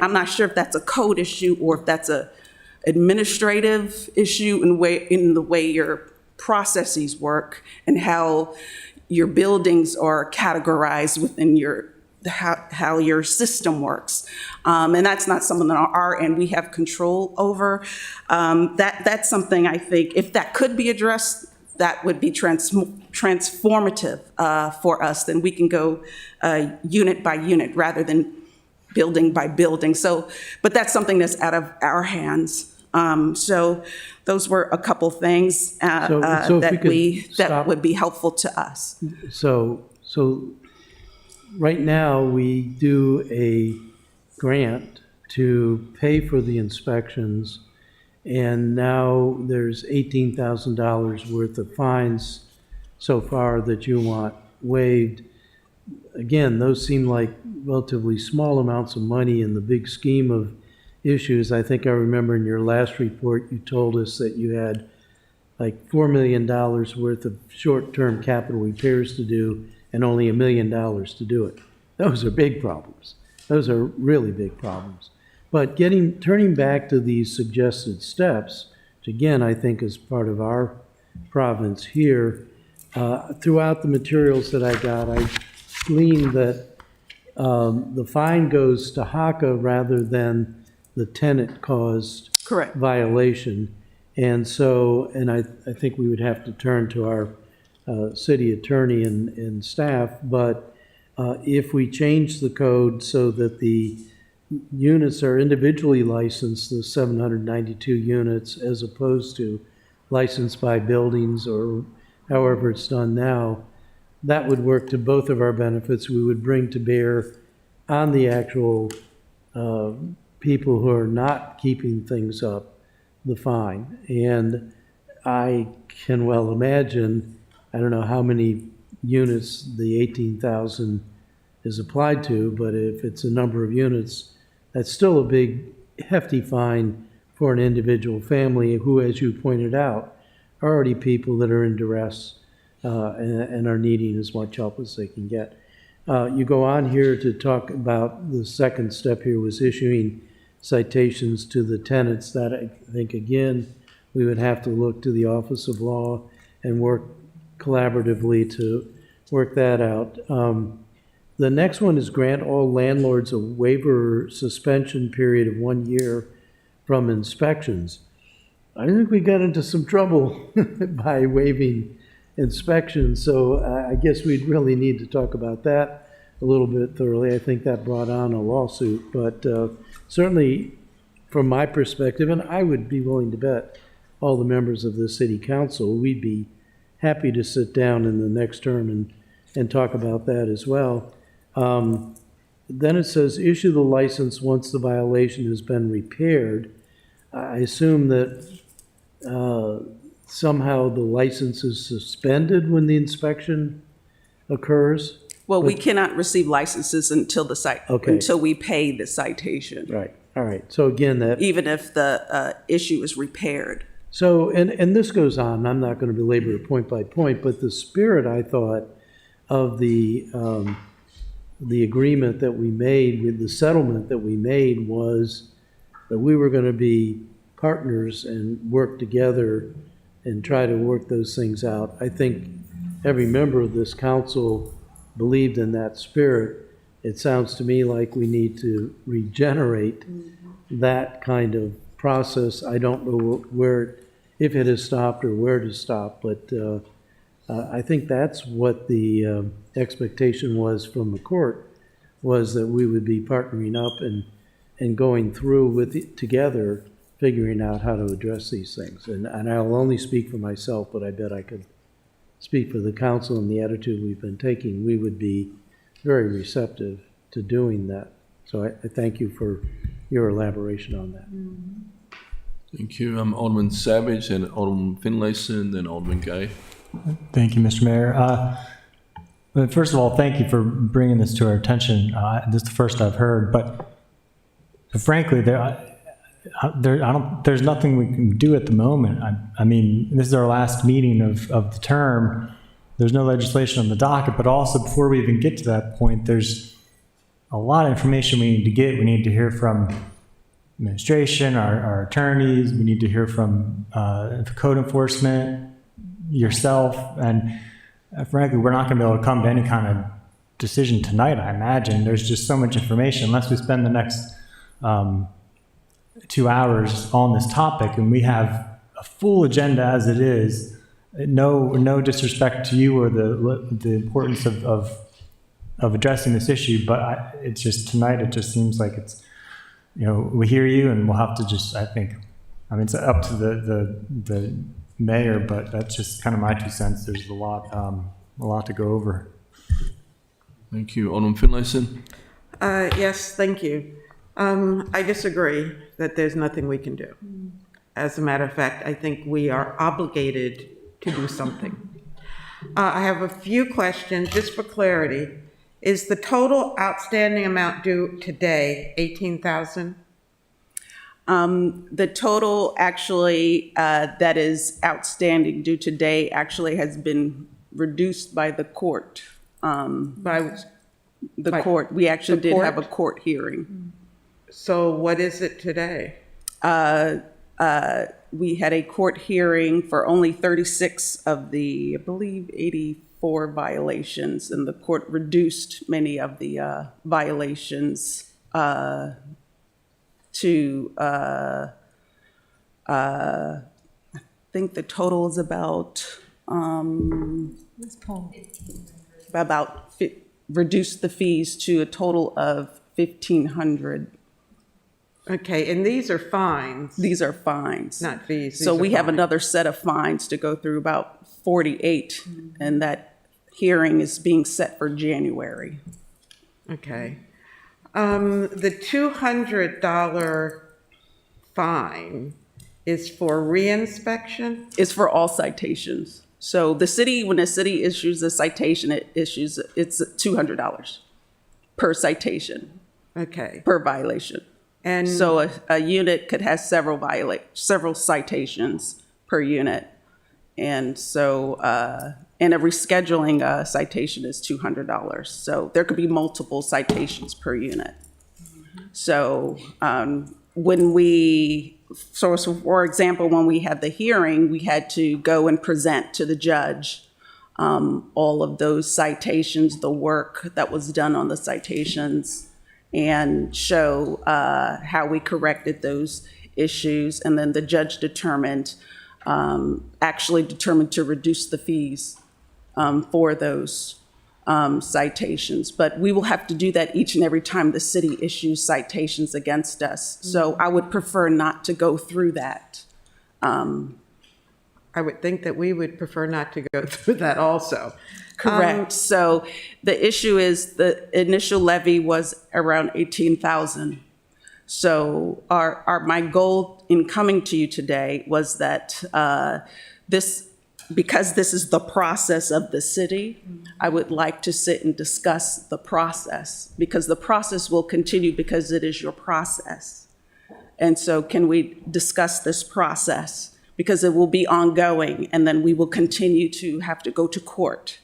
I'm not sure if that's a code issue or if that's a administrative issue in the way your processes work and how your buildings are categorized within how your system works. And that's not something on our end we have control over. That's something I think, if that could be addressed, that would be transformative for us. Then we can go unit by unit rather than building by building. So, but that's something that's out of our hands. So those were a couple things that would be helpful to us. So right now we do a grant to pay for the inspections, And now there's $18,000 worth of fines so far that you want waived. Again, those seem like relatively small amounts of money in the big scheme of issues. I think I remember in your last report, you told us that you had like $4 million worth of short-term capital repairs to do and only $1 million to do it. Those are big problems. Those are really big problems. But turning back to these suggested steps, which again, I think is part of our province here, throughout the materials that I got, I gleaned that the fine goes to HACA rather than the tenant-caused Correct. violation. And so, and I think we would have to turn to our city attorney and staff, but if we change the code so that the units are individually licensed, the 792 units, as opposed to licensed by buildings or however it's done now, that would work to both of our benefits. We would bring to bear on the actual people who are not keeping things up the fine. And I can well imagine, I don't know how many units the 18,000 is applied to, but if it's a number of units, that's still a big, hefty fine for an individual family who, as you pointed out, are already people that are in duress and are needing as much help as they can get. You go on here to talk about the second step here was issuing citations to the tenants. That I think, again, we would have to look to the Office of Law and work collaboratively to work that out. The next one is grant all landlords a waiver suspension period of 1 year from inspections. I think we got into some trouble by waiving inspections, so I guess we'd really need to talk about that a little bit thoroughly. I think that brought on a lawsuit, but certainly from my perspective, and I would be willing to bet all the members of the city council, we'd be happy to sit down in the next term and talk about that as well. Then it says issue the license once the violation has been repaired. I assume that somehow the license is suspended when the inspection occurs? Well, we cannot receive licenses until the Okay. until we pay the citation, Right, all right. So again, that, even if the issue is repaired. so, and this goes on, I'm not going to belabor it point by point, but the spirit, I thought, of the agreement that we made, with the settlement that we made, was that we were going to be partners and work together and try to work those things out. I think every member of this council believed in that spirit. It sounds to me like we need to regenerate that kind of process. I don't know where, if it has stopped or where to stop, but I think that's what the expectation was from the court, was that we would be partnering up and going through with it together, figuring out how to address these things. And I'll only speak for myself, but I bet I could speak for the council and the attitude we've been taking. We would be very receptive to doing that. So I thank you for your elaboration on that. Thank you. Alderman Savage and Alderman Finlayson, then Alderman Gay. Thank you, Mr. Mayor. But first of all, thank you for bringing this to our attention. This is the first I've heard, but frankly, there's nothing we can do at the moment. I mean, this is our last meeting of the term. There's no legislation on the docket, but also before we even get to that point, there's a lot of information we need to get. We need to hear from administration, our attorneys. We need to hear from the code enforcement, yourself, and frankly, we're not going to be able to come to any kind of decision tonight, I imagine. There's just so much information. Unless we spend the next 2 hours on this topic, and we have a full agenda as it is. No disrespect to you or the importance of addressing this issue, but it's just tonight. It just seems like it's, we hear you, and we'll have to just. I mean, it's up to the mayor, but that's just kind of my 2 cents. There's a lot to go over. Thank you. Alderman Finlayson? Yes, thank you. I disagree that there's nothing we can do. As a matter of fact, I think we are obligated to do something. I have a few questions, just for clarity. Is the total outstanding amount due today 18,000? The total actually that is outstanding due today actually has been reduced by the court. By Court. We actually the did have a court? court hearing. So what is it today? We had a court hearing for only 36 of the, I believe, 84 violations, and the court reduced many of the violations to, I think the total is about, reduced the fees to a total of 1,500. Okay, and these are fines, These are fines. not fees. So These are we have fines. another set of fines to go through, about 48, and that hearing is being set for January. Okay. The $200 fine is for reinspection? It's for all citations. So the city, when the city issues a citation, it's $200 per citation, Okay. per violation. And So a unit could have several citations per unit. And so, and a rescheduling citation is $200. So there could be multiple citations per unit. So so for example, when we had the hearing, we had to go and present to the judge all of those citations, the work that was done on the citations, and show how we corrected those issues. And then the judge actually determined to reduce the fees for those citations. But we will have to do that each and every time the city issues citations against us. So I would prefer not to go through that. I would think that we would prefer not to go through that also. Correct. So the issue is the initial levy was around 18,000. So my goal in coming to you today was that because this is the process of the city, I would like to sit and discuss the process, because the process will continue because it is your process. And so can we discuss this process? Because it will be ongoing, and then we will continue to have to go to court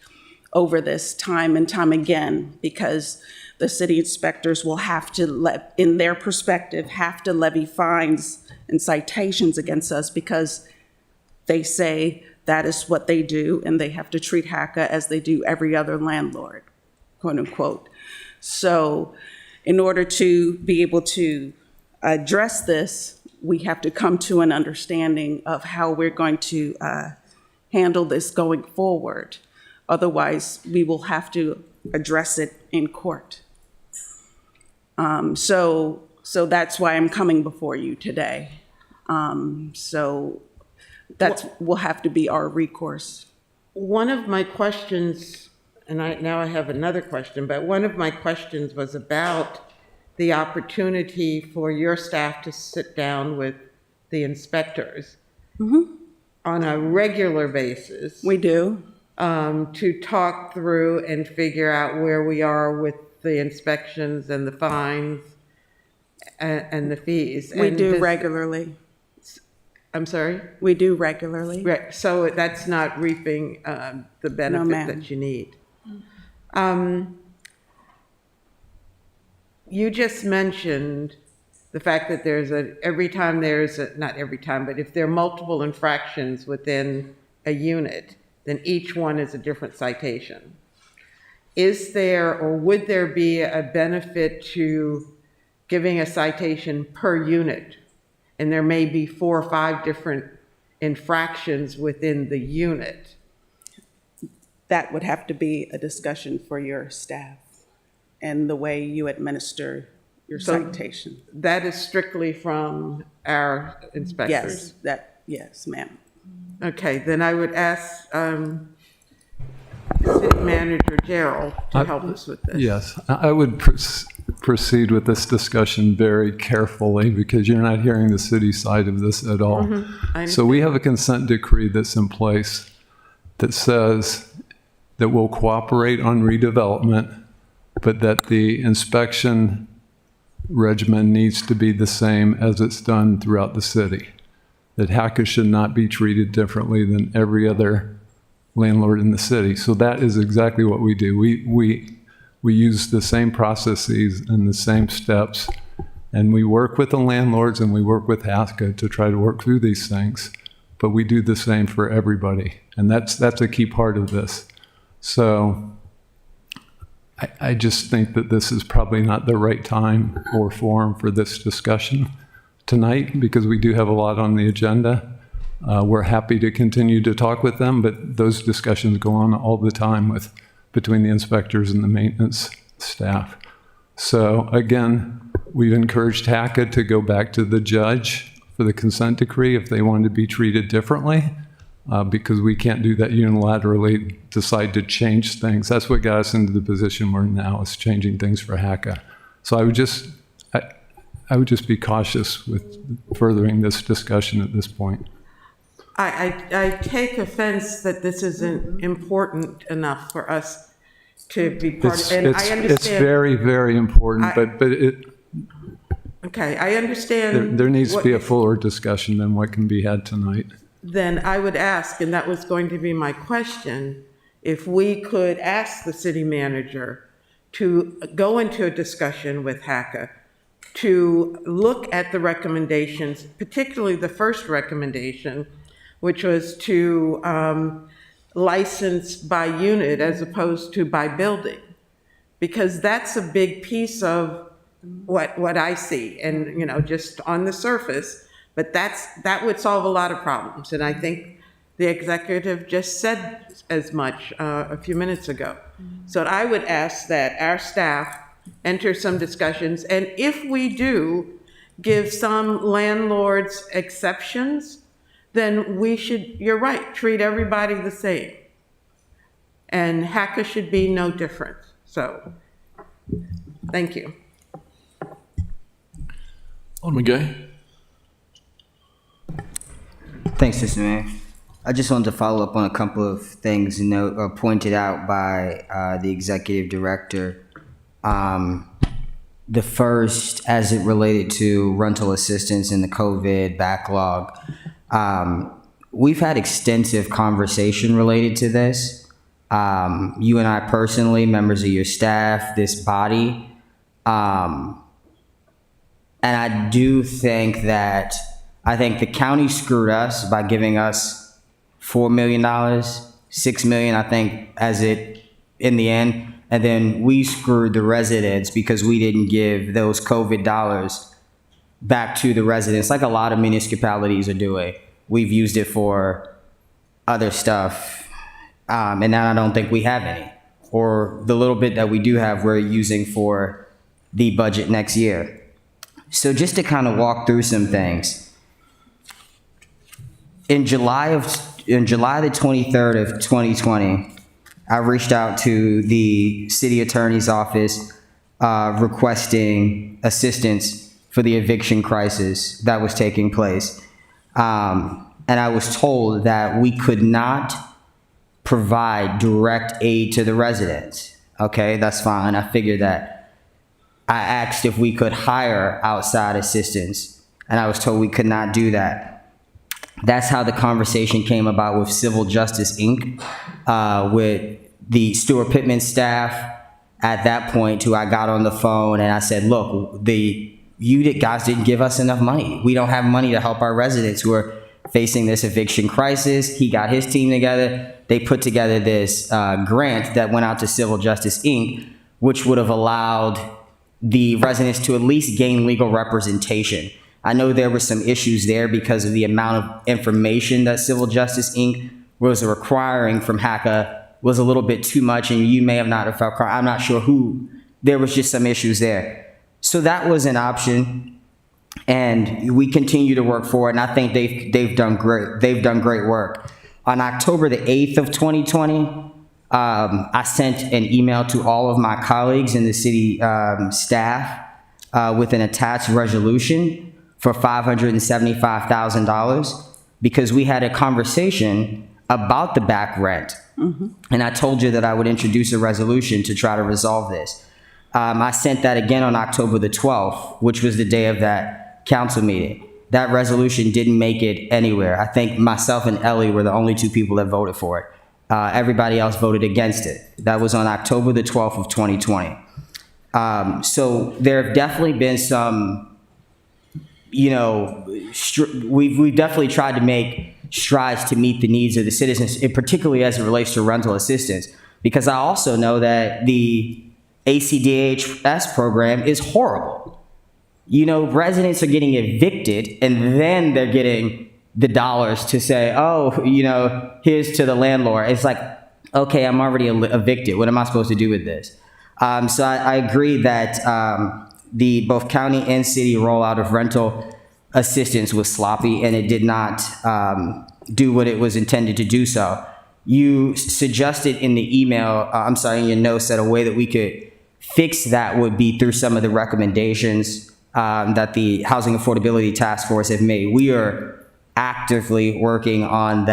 over this time and time again, because the city inspectors will have to, in their perspective, have to levy fines and citations against us because they say that is what they do, and they have to treat HACA as they do every other landlord, quote unquote. So in order to be able to address this, we have to come to an understanding of how we're going to handle this going forward. Otherwise, we will have to address it in court. So that's why I'm coming before you today. So that will have to be our recourse. One of my questions, and now I have another question, but one of my questions was about the opportunity for your staff to sit down with the inspectors on a regular basis. We do. To talk through and figure out where we are with the inspections and the fines and the fees. We And do does- regularly. I'm sorry? We do regularly. Right, so that's not reaping the benefit ma'am. that you need. You just mentioned the fact that not every time, but if there are multiple infractions within a unit, then each one is a different citation. Is there, or would there be a benefit to giving a citation per unit? And there may be 4 or 5 different infractions within the unit. That would have to be a discussion for your staff and the way you administer your citation. That is strictly from our inspectors? Yes, ma'am. Okay, then I would ask City Manager Gerald to help us with this. Yes, I would proceed with this discussion very carefully because you're not hearing the city side of this at all. So we have a consent decree that's in place that says that we'll cooperate on redevelopment, but that the inspection regimen needs to be the same as it's done throughout the city. That HACA should not be treated differently than every other landlord in the city. So that is exactly what we do. We use the same processes and the same steps, and we work with the landlords and we work with HACA to try to work through these things, but we do the same for everybody. And that's a key part of this. So I just think that this is probably not the right time or forum for this discussion tonight because we do have a lot on the agenda. We're happy to continue to talk with them, but those discussions go on all the time between the inspectors and the maintenance staff. So again, we've encouraged HACA to go back to the judge for the consent decree if they want to be treated differently. Because we can't do that unilaterally, decide to change things. That's what got us into the position we're in now, is changing things for HACA. So I would just be cautious with furthering this discussion at this point. I take offense that this isn't important enough for us to be part of, and I understand. It's very, very important, but it. Okay, I understand. There needs to be a fuller discussion than what can be had tonight. Then I would ask, and that was going to be my question, if we could ask the city manager to go into a discussion with HACA to look at the recommendations, particularly the first recommendation, which was to license by unit as opposed to by building, because that's a big piece of what I see, and just on the surface. But that would solve a lot of problems, and I think the executive just said as much a few minutes ago. So I would ask that our staff enter some discussions, and if we do give some landlords exceptions, then we should, you're right, treat everybody the same. And HACA should be no different. So, thank you. Alderman Gay. Thanks, Mr. Mayor. I just wanted to follow up on a couple of things pointed out by the executive director. The first, as it related to rental assistance and the COVID backlog, we've had extensive conversation related to this. You and I personally, members of your staff, this body, and I do think that the county screwed us by giving us $4 million, $6 million, I think, in the end. And then we screwed the residents because we didn't give those COVID dollars back to the residents, like a lot of municipalities are doing. We've used it for other stuff, and now I don't think we have any. Or the little bit that we do have, we're using for the budget next year. So just to kind of walk through some things. In July the 23rd of 2020, I reached out to the city attorney's office requesting assistance for the eviction crisis that was taking place. And I was told that we could not provide direct aid to the residents. Okay, that's fine. I figured that. I asked if we could hire outside assistance, and I was told we could not do that. That's how the conversation came about with Civil Justice Inc., with the Stuart Pittman staff at that point, who I got on the phone and I said, look, you guys didn't give us enough money. We don't have money to help our residents who are facing this eviction crisis. He got his team together. They put together this grant that went out to Civil Justice Inc., which would have allowed the residents to at least gain legal representation. I know there were some issues there because of the amount of information that Civil Justice Inc. was requiring from HACA was a little bit too much, and you may have not felt, I'm not sure who, there was just some issues there. So that was an option, and we continue to work for it, and I think they've done great. They've done great work. On October the 8th of 2020, I sent an email to all of my colleagues in the city staff with an attached resolution for $575,000 because we had a conversation about the back rent. And I told you that I would introduce a resolution to try to resolve this. I sent that again on October the 12th, which was the day of that council meeting. That resolution didn't make it anywhere. I think myself and Ellie were the only two people that voted for it. Everybody else voted against it. That was on October the 12th of 2020. So there have definitely been some, we've definitely tried to make strides to meet the needs of the citizens, particularly as it relates to rental assistance, because I also know that the ACDHS program is horrible. Residents are getting evicted and then they're getting the dollars to say, oh, here's to the landlord. It's like, okay, I'm already evicted. What am I supposed to do with this? So I agree that the both county and city rollout of rental assistance was sloppy and it did not do what it was intended to do so. You suggested in the email, in your notes, that a way that we could fix that would be through some of the recommendations that the Housing Affordability Task Force have made. We are actively working on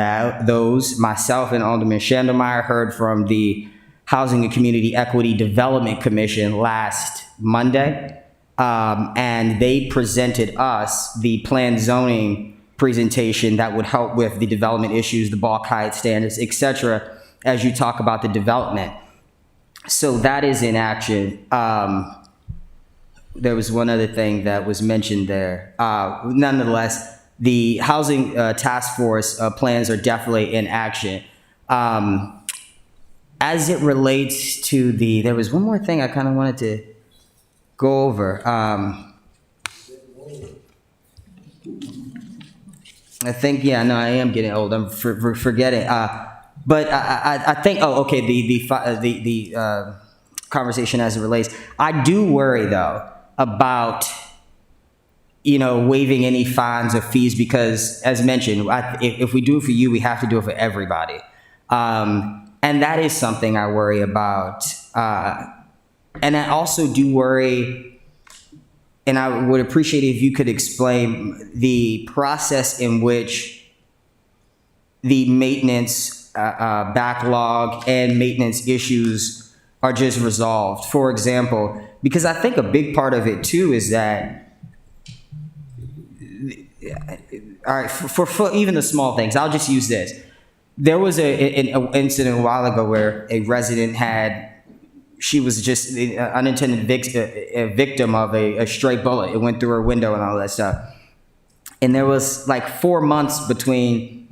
those. Myself and Alderman Schandelmeyer heard from the Housing and Community Equity Development Commission last Monday, and they presented us the planned zoning presentation that would help with the development issues, the bulk height standards, etc., as you talk about the development. So that is in action. There was one other thing that was mentioned there. Nonetheless, the Housing Task Force plans are definitely in action. As it relates to there was one more thing I kind of wanted to go over. I think, I am getting old. I'm forgetting. But I think, the conversation as it relates. I do worry, though, about, waiving any fines or fees because, as mentioned, if we do it for you, we have to do it for everybody. And that is something I worry about. And I also do worry, and I would appreciate if you could explain the process in which the maintenance backlog and maintenance issues are just resolved. For example, because I think a big part of it too is that, all right, for even the small things, I'll just use this. There was an incident a while ago where a resident she was just an unintended victim of a stray bullet. It went through her window and all that stuff. And there was like 4 months between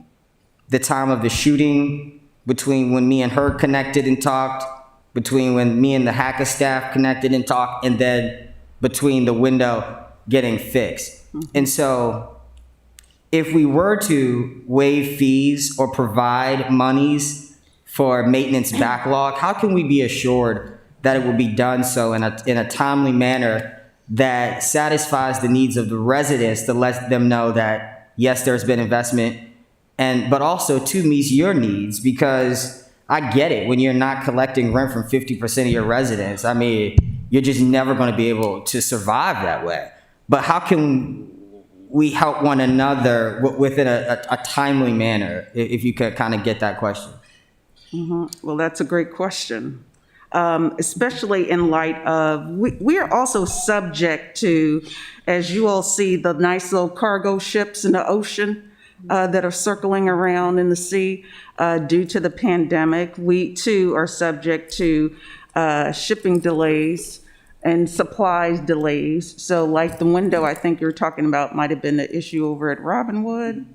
the time of the shooting, between when me and her connected and talked, between when me and the hacker staff connected and talked, and then between the window getting fixed. And so if we were to waive fees or provide monies for maintenance backlog, how can we be assured that it will be done so in a timely manner that satisfies the needs of the residents to let them know that, yes, there's been investment, but also too meets your needs? Because I get it, when you're not collecting rent from 50% of your residents, I mean, you're just never going to be able to survive that way. But how can we help one another within a timely manner, if you could kind of get that question? Well, that's a great question. Especially in light of, we are also subject to, as you all see, the nice little cargo ships in the ocean that are circling around in the sea due to the pandemic. We too are subject to shipping delays and supplies delays. So like the window I think you're talking about might have been the issue over at Robinwood.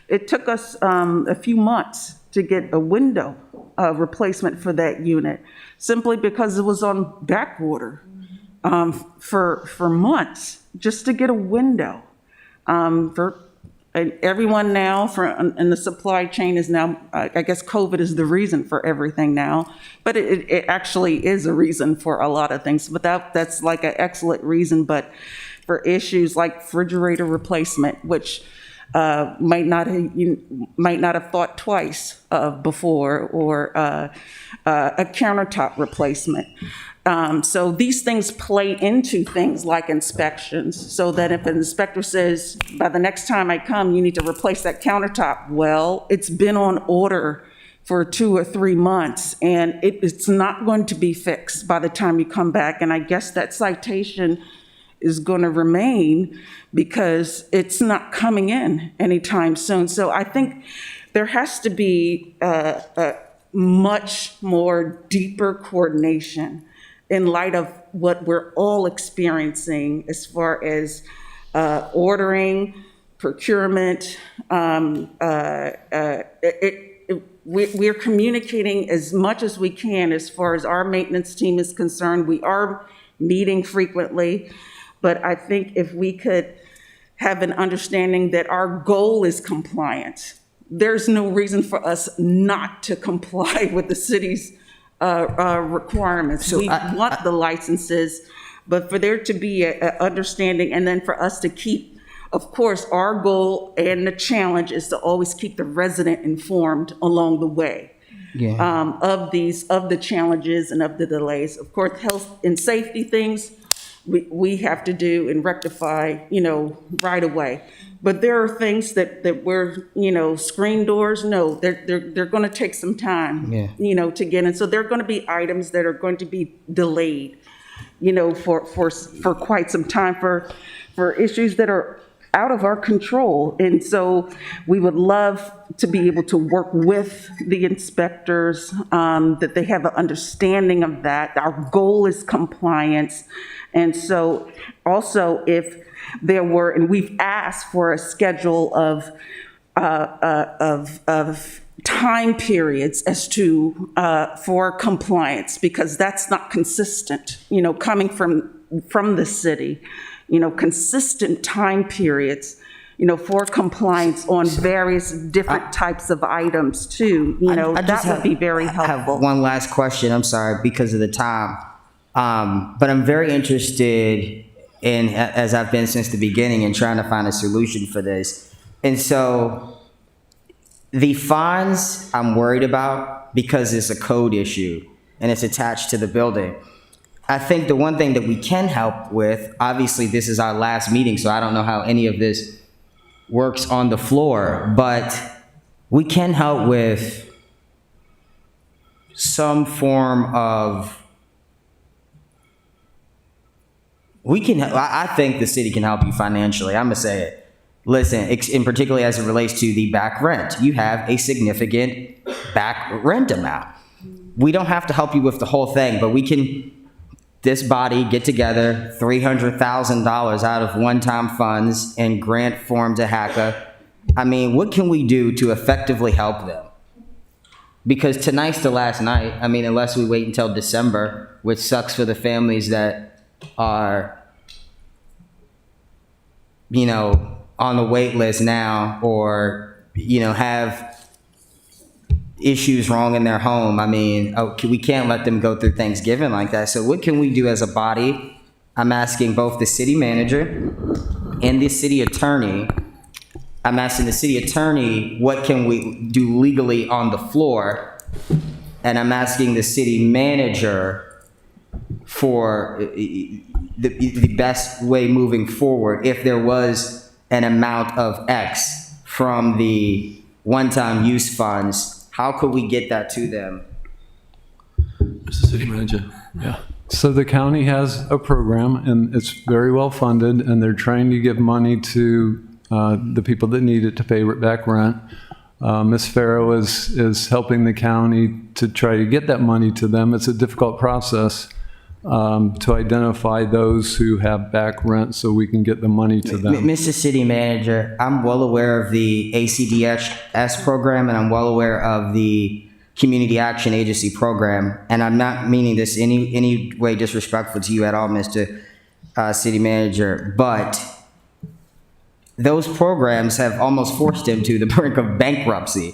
It took us a few months to get a window replacement for that unit, simply because it was on backwater for months just to get a window. And everyone now in the supply chain is now, I guess COVID is the reason for everything now, but it actually is a reason for a lot of things. But that's like an excellent reason. But for issues like refrigerator replacement, which might not have thought twice of before, or a countertop replacement. So these things play into things like inspections, so that if an inspector says, by the next time I come, you need to replace that countertop, well, it's been on order for 2 or 3 months, and it's not going to be fixed by the time you come back. And I guess that citation is going to remain because it's not coming in anytime soon. So I think there has to be a much more deeper coordination in light of what we're all experiencing as far as ordering, procurement. We're communicating as much as we can as far as our maintenance team is concerned. We are meeting frequently, but I think if we could have an understanding that our goal is compliance, there's no reason for us not to comply with the city's requirements. We want the licenses, but for there to be an understanding, and then for us to keep, of course, our goal and the challenge is to always keep the resident informed along the way. Yeah. Of the challenges and of the delays. Of course, health and safety things we have to do and rectify, right away. But there are things that we're, screen doors, no, they're going to take some time, to get in. So there are going to be items that are going to be delayed, for quite some time for issues that are out of our control. And so we would love to be able to work with the inspectors, that they have an understanding of that. Our goal is compliance. And so also if there were, and we've asked for a schedule of time periods as to, for compliance, because that's not consistent, coming from the city, consistent time periods, for compliance on various different types of items too, that would be very helpful. I have one last question, I'm sorry, because of the time. But I'm very interested in, as I've been since the beginning, in trying to find a solution for this. And so the fines I'm worried about because it's a code issue and it's attached to the building. I think the one thing that we can help with, obviously this is our last meeting, so I don't know how any of this works on the floor, but we can help with some form of, I think the city can help you financially. I'm gonna say it. Listen, in particularly as it relates to the back rent, you have a significant back rent amount. We don't have to help you with the whole thing, but we can, this body, get together $300,000 out of one-time funds and grant form to HACA. I mean, what can we do to effectively help them? Because tonight's the last night. I mean, unless we wait until December, which sucks for the families that are, on the wait list now, or, have issues wrong in their home. I mean, we can't let them go through Thanksgiving like that. So what can we do as a body? I'm asking both the city manager and the city attorney. I'm asking the city attorney, what can we do legally on the floor? And I'm asking the city manager for the best way moving forward. If there was an amount of X from the one-time use funds, how could we get that to them? Mr. City Manager. Yeah. So the county has a program, and it's very well funded, and they're trying to give money to the people that need it to pay back rent. Ms. Farrow is helping the county to try to get that money to them. It's a difficult process to identify those who have back rent so we can get the money to them. Mr. City Manager, I'm well aware of the ACDS program, and I'm well aware of the Community Action Agency program, and I'm not meaning this any way disrespectful to you at all, Mr. City Manager, but those programs have almost forced him to the brink of bankruptcy.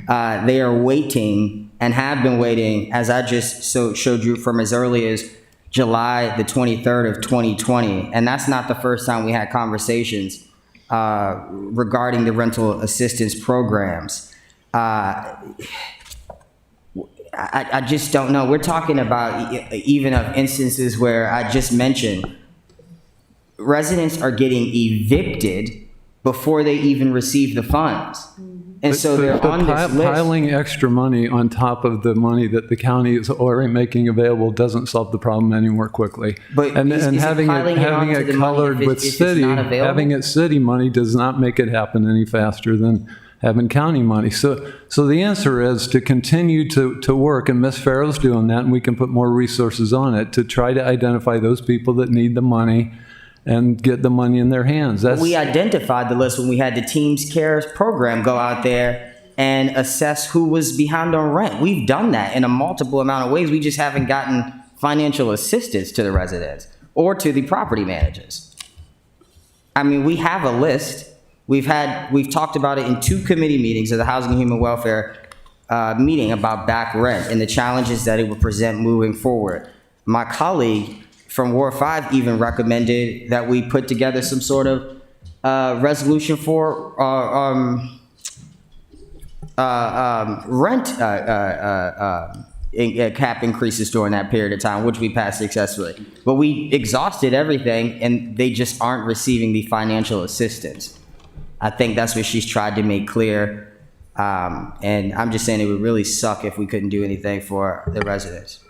They are waiting and have been waiting, as I just showed you, from as early as July the 23rd of 2020. And that's not the first time we had conversations regarding the rental assistance programs. I just don't know. We're talking about even of instances where I just mentioned residents are getting evicted before they even receive the funds. And so they're on this list. Piling extra money on top of the money that the county is already making available doesn't solve the problem any more quickly. But and is it having piling it it onto having the it money colored if with it's city, not available? having it city money does not make it happen any faster than having county money. So the answer is to continue to work, and Ms. Farrell's doing that, and we can put more resources on it to try to identify those people that need the money and get the money in their hands. We identified the list when we had the Teams Cares program go out there and assess who was behind on rent. We've done that in a multiple amount of ways. We just haven't gotten financial assistance to the residents or to the property managers. I mean, we have a list. We've talked about it in 2 committee meetings of the Housing and Human Welfare meeting about back rent and the challenges that it would present moving forward. My colleague from Ward 5 even recommended that we put together some sort of resolution for rent cap increases during that period of time, which we passed successfully. But we exhausted everything, and they just aren't receiving the financial assistance. I think that's what she's tried to make clear. And I'm just saying it would really suck if we couldn't do anything for the residents.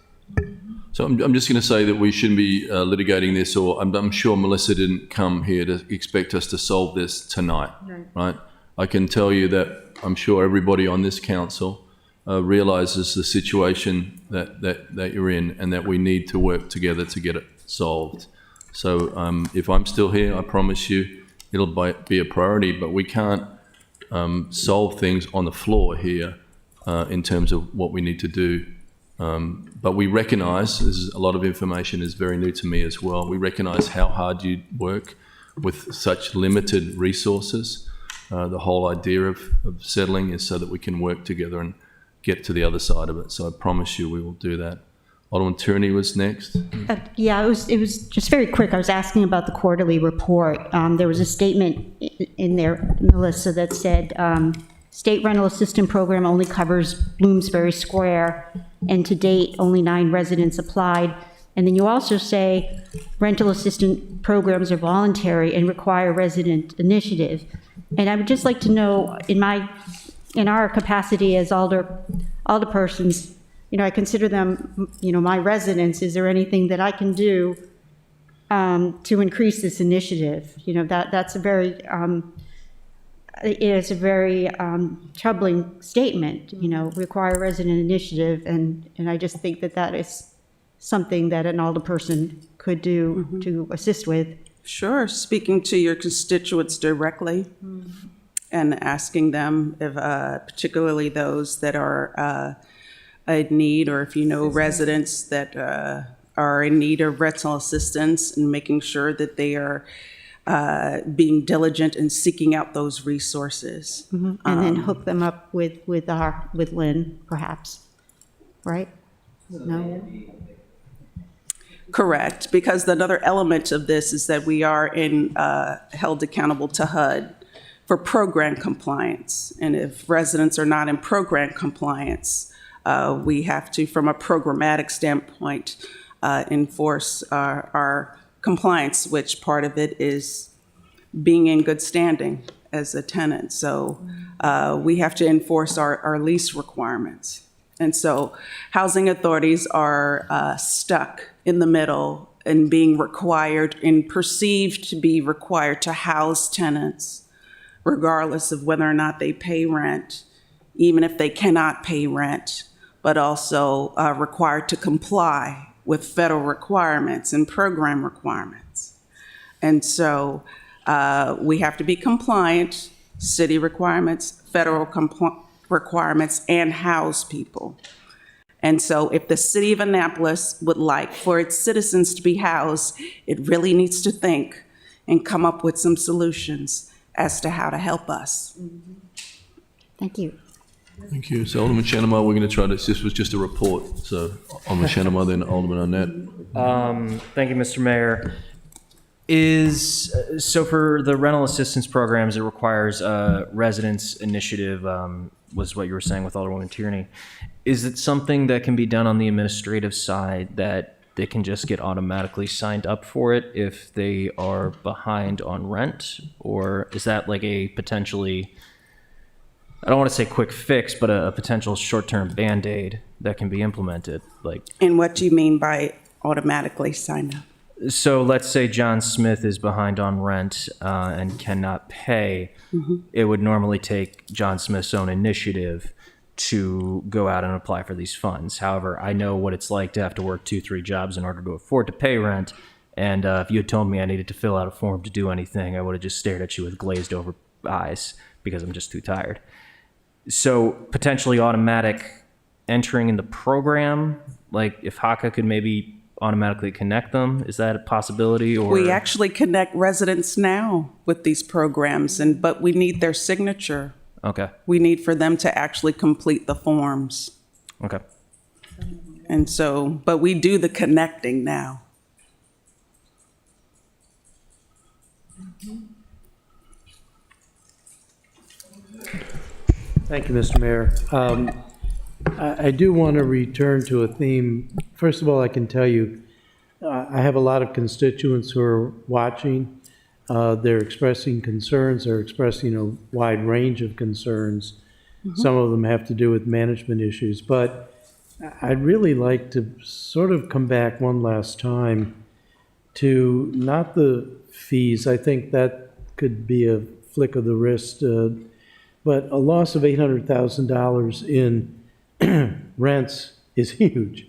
So I'm just going to say that we shouldn't be litigating this, or I'm sure Melissa didn't come here to expect us to solve this tonight, right? I can tell you that I'm sure everybody on this council realizes the situation that you're in, and that we need to work together to get it solved. So if I'm still here, I promise you it'll be a priority, but we can't solve things on the floor here in terms of what we need to do. But we recognize, a lot of information is very new to me as well, we recognize how hard you work with such limited resources. The whole idea of settling is so that we can work together and get to the other side of it. So I promise you we will do that. Alderman Tierney was next. Yeah, it was just very quick. I was asking about the quarterly report. There was a statement in there, Melissa, that said, state rental assistance program only covers Bloomsbury Square, and to date, only 9 residents applied. And then you also say rental assistance programs are voluntary and require resident initiative. And I would just like to know, in our capacity as alderpersons, I consider them, my residents. Is there anything that I can do to increase this initiative? That's a very, it is a very troubling statement. Require resident initiative, and I just think that is something that an alderperson could do to assist with. Sure, speaking to your constituents directly and asking them, if, particularly those that are in need, or if you know residents that are in need of rental assistance, and making sure that they are being diligent in seeking out those resources. And then hook them up with Lynn, perhaps, right? No? Correct, because another element of this is that we are held accountable to HUD for program compliance. And if residents are not in program compliance, we have to, from a programmatic standpoint, enforce our compliance, which part of it is being in good standing as a tenant. So we have to enforce our lease requirements. And so housing authorities are stuck in the middle and being required and perceived to be required to house tenants, regardless of whether or not they pay rent, even if they cannot pay rent, but also required to comply with federal requirements and program requirements. And so we have to be compliant, city requirements, federal requirements, and house people. And so if the city of Annapolis would like for its citizens to be housed, it really needs to think and come up with some solutions as to how to help us. Thank you. Thank you. So Alderman Shanamar, we're going to try this was just a report. So Alderman Shanamar, then Alderman Arnett. Thank you, Mr. Mayor. So for the rental assistance programs, it requires a residence initiative, was what you were saying with Alderwoman Tierney. Is it something that can be done on the administrative side that they can just get automatically signed up for it if they are behind on rent? Or is that like a potentially, I don't want to say quick fix, but a potential short-term Band-Aid that can be implemented? Like, And what do you mean by automatically sign up? so let's say John Smith is behind on rent and cannot pay. It would normally take John Smith's own initiative to go out and apply for these funds. However, I know what it's like to have to work 2-3 jobs in order to afford to pay rent. And if you had told me I needed to fill out a form to do anything, I would have just stared at you with glazed over eyes because I'm just too tired. So potentially automatic entering in the program, like if HACA could maybe automatically connect them, is that a possibility? Or We actually connect residents now with these programs, but we need their signature. Okay. We need for them to actually complete the forms. Okay. And so, but we do the connecting now. Thank you, Mr. Mayor. I do want to return to a theme. First of all, I can tell you, I have a lot of constituents who are watching. They're expressing concerns. They're expressing a wide range of concerns. Some of them have to do with management issues. But I'd really like to sort of come back one last time to not the fees. I think that could be a flick of the wrist. But a loss of $800,000 in rents is huge.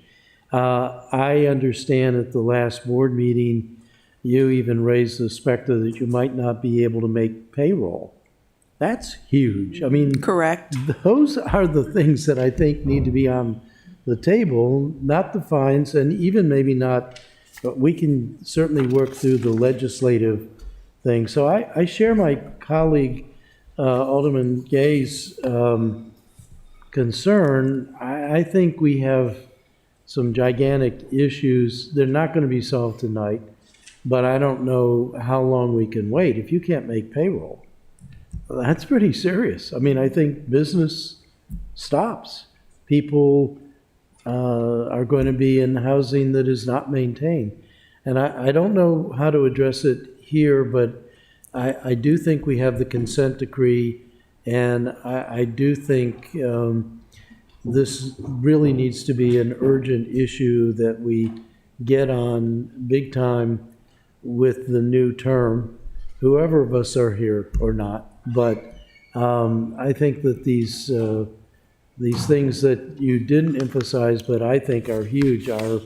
I understand at the last board meeting, you even raised the specter that you might not be able to make payroll. That's huge. I mean, correct. Those are the things that I think need to be on the table, not the fines, and even maybe not, but we can certainly work through the legislative thing. So I share my colleague, Alderman Gay's concern. I think we have some gigantic issues. They're not going to be solved tonight, but I don't know how long we can wait. If you can't make payroll, that's pretty serious. I mean, I think business stops. People are going to be in housing that is not maintained. And I don't know how to address it here, but I do think we have the consent decree, and I do think this really needs to be an urgent issue that we get on big time with the new term, whoever of us are here or not. But I think that these things that you didn't emphasize, but I think are huge, are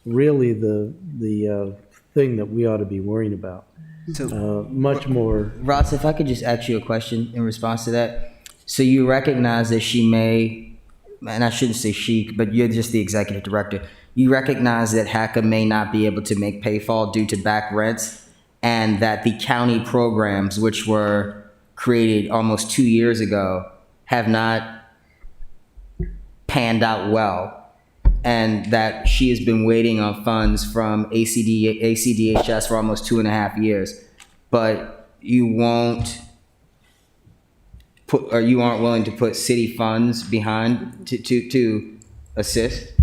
really the thing that we ought to be worrying about. So, much more. Ross, if I could just ask you a question in response to that. So you recognize that she may, and I shouldn't say she, but you're just the executive director. You recognize that HACA may not be able to make payfall due to back rents, and that the county programs, which were created almost 2 years ago, have not panned out well, and that she has been waiting on funds from ACDHS for almost 2.5 years, but you won't put, or you aren't willing to put city funds behind to assist?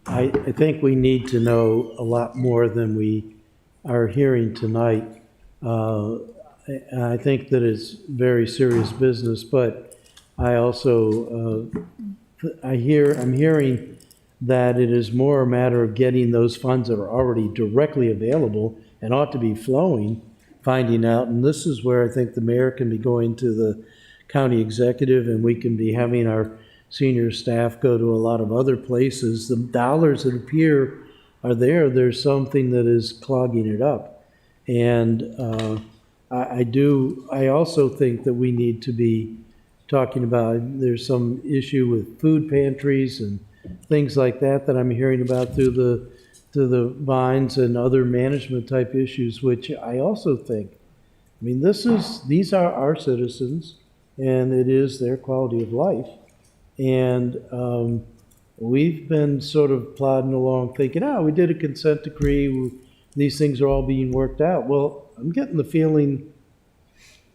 I think we need to know a lot more than we are hearing tonight. I think that it's very serious business, but I also I'm hearing that it is more a matter of getting those funds that are already directly available and ought to be flowing, finding out. And this is where I think the mayor can be going to the county executive, and we can be having our senior staff go to a lot of other places. The dollars that appear are there. There's something that is clogging it up. And I also think that we need to be talking about, there's some issue with food pantries and things like that that I'm hearing about through the vines and other management type issues, which I also think, I mean, these are our citizens, and it is their quality of life. And we've been sort of plodding along thinking, we did a consent decree, these things are all being worked out. Well, I'm getting the feeling,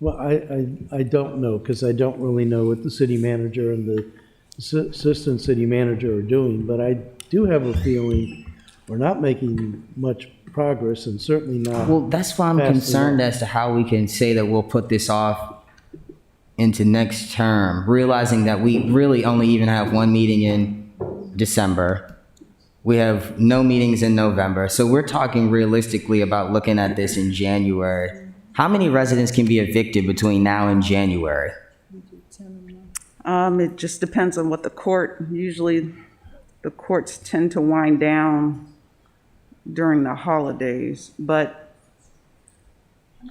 well, I don't know, because I don't really know what the city manager and the assistant city manager are doing, but I do have a feeling we're not making much progress, and certainly not. Well, that's why I'm fast concerned enough. as to how we can say that we'll put this off into next term, realizing that we really only even have one meeting in December. We have no meetings in November. So we're talking realistically about looking at this in January. How many residents can be evicted between now and January? It just depends on what the court, usually the courts tend to wind down during the holidays, but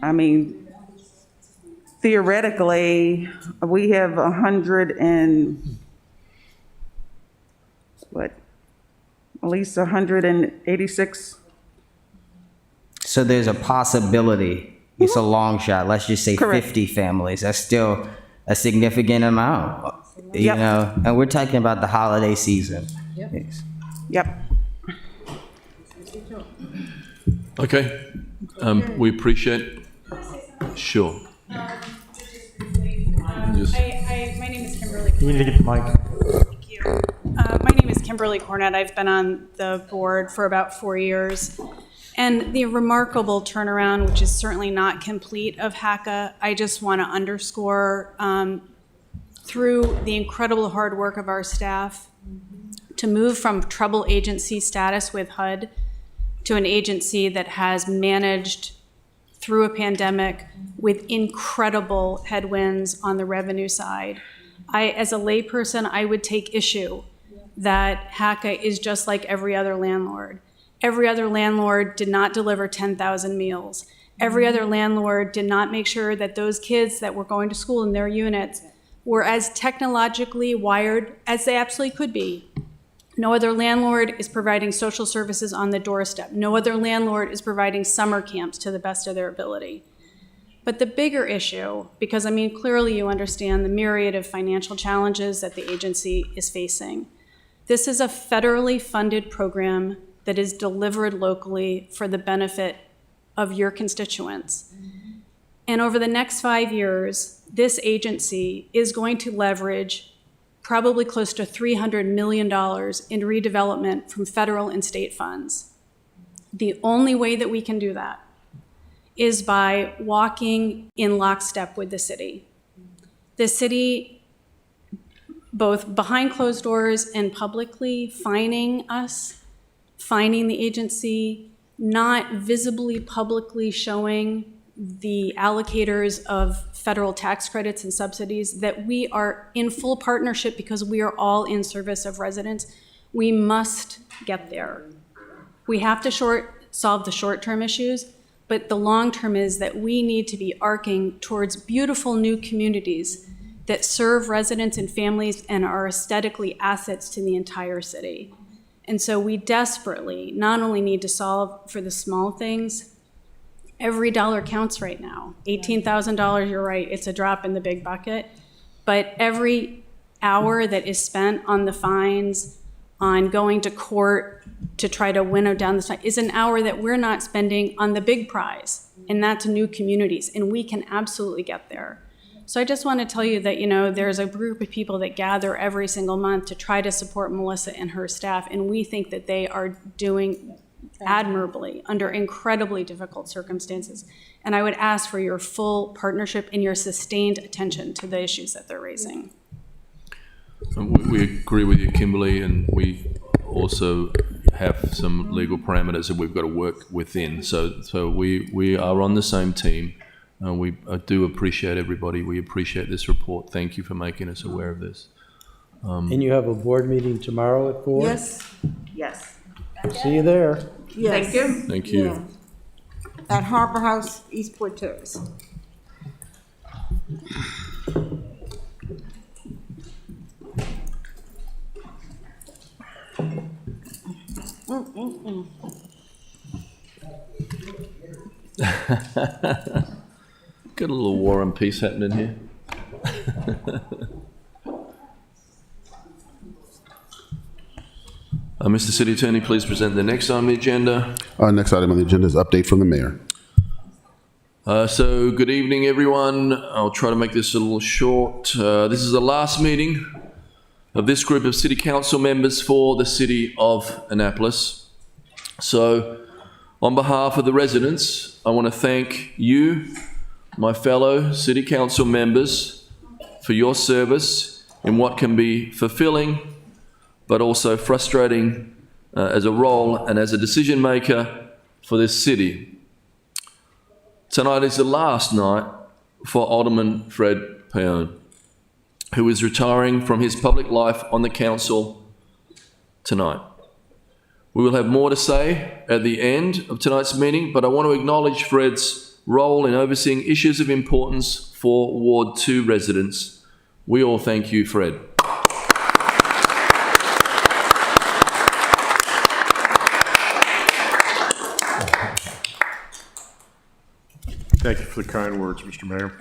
I mean, theoretically, we have 100 and what, at least 186. So there's a possibility, it's a long shot, let's just say Correct. 50 families. That's still a significant amount, you Yep. know, and we're talking about the holiday season. Yes. Yep. Okay, we appreciate, sure. Just- My name is Kimberly. You need to get the mic. Thank you. My name is Kimberly Cornett. I've been on the board for about 4 years. And the remarkable turnaround, which is certainly not complete, of HACA, I just want to underscore through the incredible hard work of our staff to move from trouble agency status with HUD to an agency that has managed through a pandemic with incredible headwinds on the revenue side. As a layperson, I would take issue that HACA is just like every other landlord. Every other landlord did not deliver 10,000 meals. Every other landlord did not make sure that those kids that were going to school in their units were as technologically wired as they absolutely could be. No other landlord is providing social services on the doorstep. No other landlord is providing summer camps to the best of their ability. But the bigger issue, because I mean, clearly you understand the myriad of financial challenges that the agency is facing. This is a federally funded program that is delivered locally for the benefit of your constituents. And over the next 5 years, this agency is going to leverage probably close to $300 million in redevelopment from federal and state funds. The only way that we can do that is by walking in lockstep with the city. The city, both behind closed doors and publicly, fining us, fining the agency, not visibly publicly showing the allocators of federal tax credits and subsidies that we are in full partnership because we are all in service of residents. We must get there. We have to solve the short-term issues, but the long-term is that we need to be arcing towards beautiful new communities that serve residents and families and are aesthetically assets to the entire city. And so we desperately not only need to solve for the small things. Every dollar counts right now. $18,000, you're right, it's a drop in the big bucket. But every hour that is spent on the fines, on going to court to try to winnow down this, is an hour that we're not spending on the big prize, and that's new communities, and we can absolutely get there. So I just want to tell you that, you know, there's a group of people that gather every single month to try to support Melissa and her staff, and we think that they are doing admirably under incredibly difficult circumstances. And I would ask for your full partnership and your sustained attention to the issues that they're raising. We agree with you, Kimberly, and we also have some legal parameters that we've got to work within. So we are on the same team. I do appreciate everybody. We appreciate this report. Thank you for making us aware of this. And you have a board meeting tomorrow at 4? Yes. Yes. See you there. Yes. Thank you. Thank you. At Harbor House, Eastport Terrace. Got a little war and peace happening here. Mr. City Attorney, please present the next item on the agenda. Next item on the agenda is update from the mayor. So good evening, everyone. I'll try to make this a little short. This is the last meeting of this group of city council members for the city of Annapolis. So on behalf of the residents, I want to thank you, my fellow city council members, for your service in what can be fulfilling but also frustrating as a role and as a decision maker for this city. Tonight is the last night for Alderman Fred Paone, who is retiring from his public life on the council tonight. We will have more to say at the end of tonight's meeting, but I want to acknowledge Fred's role in overseeing issues of importance for Ward 2 residents. We all thank you, Fred. Thank you for the kind words, Mr. Mayor.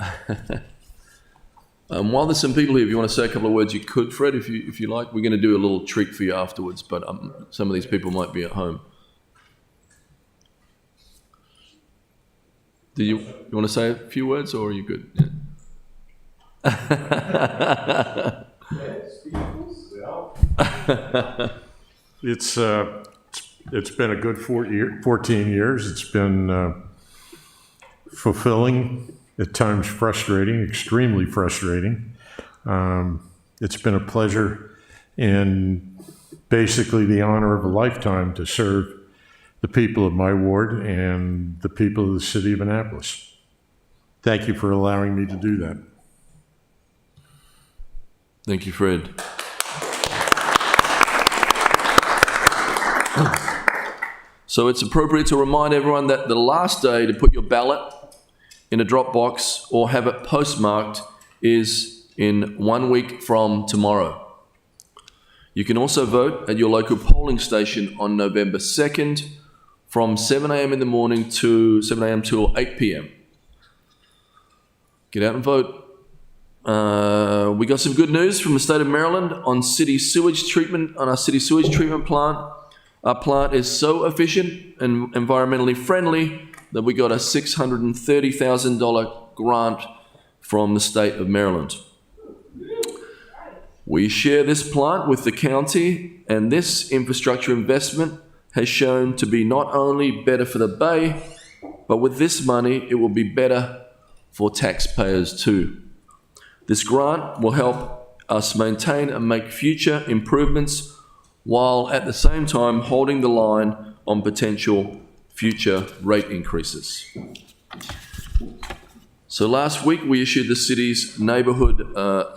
While there's some people here, if you want to say a couple of words, you could, Fred, if you like. We're going to do a little treat for you afterwards, but some of these people might be at home. Do you want to say a few words, or are you good? Yeah. It's been a good 14 years. It's been fulfilling, at times frustrating, extremely frustrating. It's been a pleasure and basically the honor of a lifetime to serve the people of my ward and the people of the city of Annapolis. Thank you for allowing me to do that. Thank you, Fred. So it's appropriate to remind everyone that the last day to put your ballot in a drop box or have it postmarked is in 1 week from tomorrow. You can also vote at your local polling station on November 2nd from 7 a.m. in the morning to 7 a.m. till 8 p.m. Get out and vote. We got some good news from the state of Maryland on our city sewage treatment plant. Our plant is so efficient and environmentally friendly that we got a $630,000 grant from the state of Maryland. We share this plant with the county, and this infrastructure investment has shown to be not only better for the Bay, but with this money, it will be better for taxpayers too. This grant will help us maintain and make future improvements while at the same time holding the line on potential future rate increases. So last week we issued the city's neighbourhood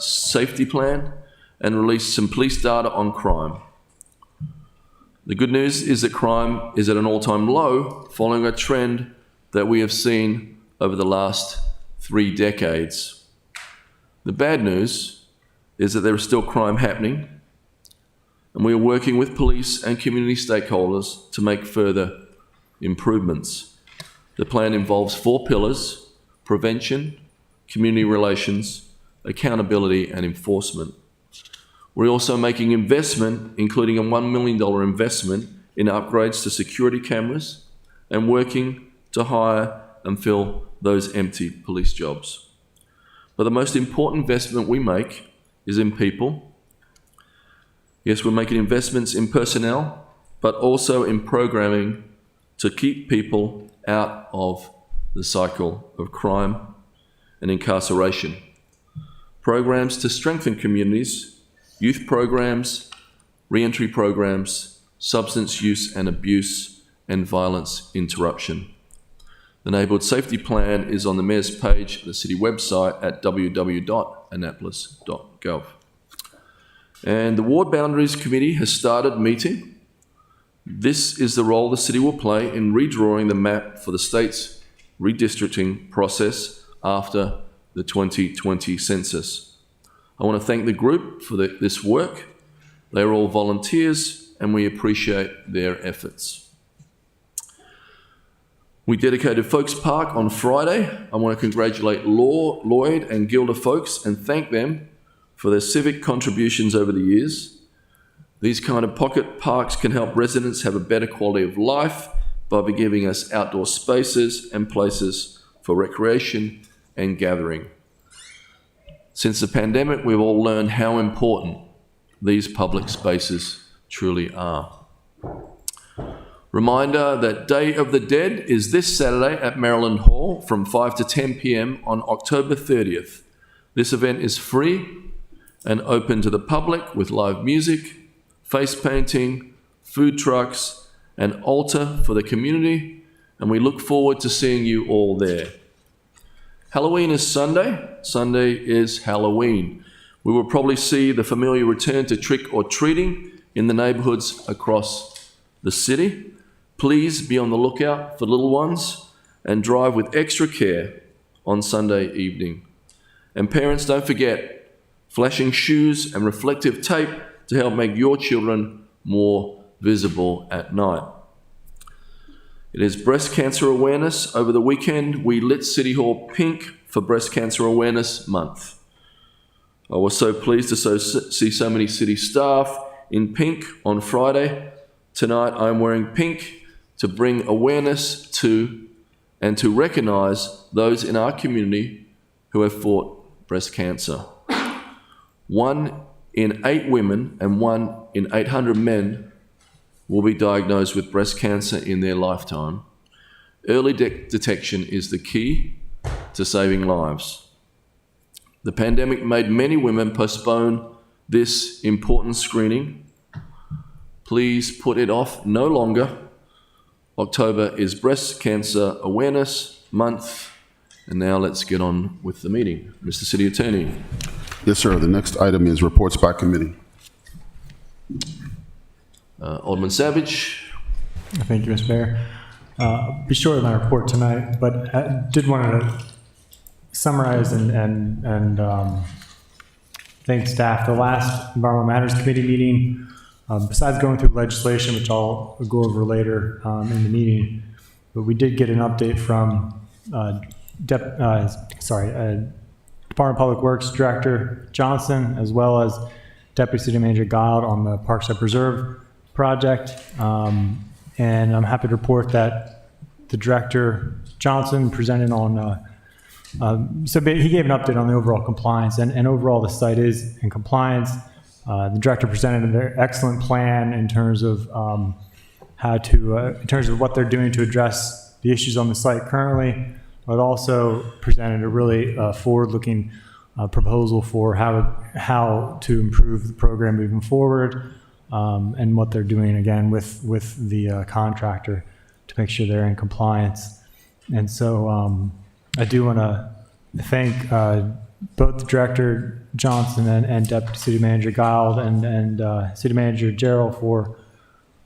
safety plan and released some police data on crime. The good news is that crime is at an all-time low following a trend that we have seen over the last 3 decades. The bad news is that there is still crime happening, and we are working with police and community stakeholders to make further improvements. The plan involves 4 pillars: prevention, community relations, accountability, and enforcement. We're also making investment, including a $1 million investment in upgrades to security cameras and working to hire and fill those empty police jobs. But the most important investment we make is in people. Yes, we're making investments in personnel, but also in programming to keep people out of the cycle of crime and incarceration. Programs to strengthen communities, youth programs, re-entry programs, substance use and abuse, and violence interruption. The Neighbourhood Safety Plan is on the Mayor's page of the city website at www.annapolis.gov. And the Ward Boundaries Committee has started meeting. This is the role the city will play in redrawing the map for the state's redistricting process after the 2020 census. I want to thank the group for this work. They are all volunteers and we appreciate their efforts. We dedicated Folks Park on Friday. I want to congratulate Lloyd and Gilda Folks and thank them for their civic contributions over the years. These kind of pocket parks can help residents have a better quality of life by giving us outdoor spaces and places for recreation and gathering. Since the pandemic, we've all learned how important these public spaces truly are. Reminder that Day of the Dead is this Saturday at Maryland Hall from 5 to 10 p.m. on October 30th. This event is free and open to the public with live music, face painting, food trucks, an altar for the community, and we look forward to seeing you all there. Halloween is Sunday. Sunday is Halloween. We will probably see the familiar return to trick or treating in the neighborhoods across the city. Please be on the lookout for little ones and drive with extra care on Sunday evening. And parents, don't forget flashing shoes and reflective tape to help make your children more visible at night. It is Breast Cancer Awareness. Over the weekend, we lit City Hall pink for Breast Cancer Awareness Month. I was so pleased to see so many city staff in pink on Friday. Tonight, I'm wearing pink to bring awareness to and to recognise those in our community who have fought breast cancer. 1 in 8 women and 1 in 800 men will be diagnosed with breast cancer in their lifetime. Early detection is the key to saving lives. The pandemic made many women postpone this important screening. Please put it off no longer. October is Breast Cancer Awareness Month. And now let's get on with the meeting. Mr. City Attorney. Yes, sir. The next item is reports by committee. Alderman Savage. Thank you, Mr. Mayor. Be short of my report tonight, but I did want to summarize and thank staff. The last Environmental Matters Committee meeting, besides going through legislation, which I'll go over later in the meeting, but we did get an update from Department of Public Works Director Johnson, as well as Deputy City Manager Guild on the Parkside Preserve project. And I'm happy to report that the Director Johnson presented on, so he gave an update on the overall compliance, and overall the site is in compliance. The Director presented a very excellent plan in terms of how to, in terms of what they're doing to address the issues on the site currently, but also presented a really forward-looking proposal for how to improve the program moving forward, and what they're doing again with the contractor to make sure they're in compliance. And so I do want to thank both the Director Johnson and Deputy City Manager Guild and City Manager Gerald for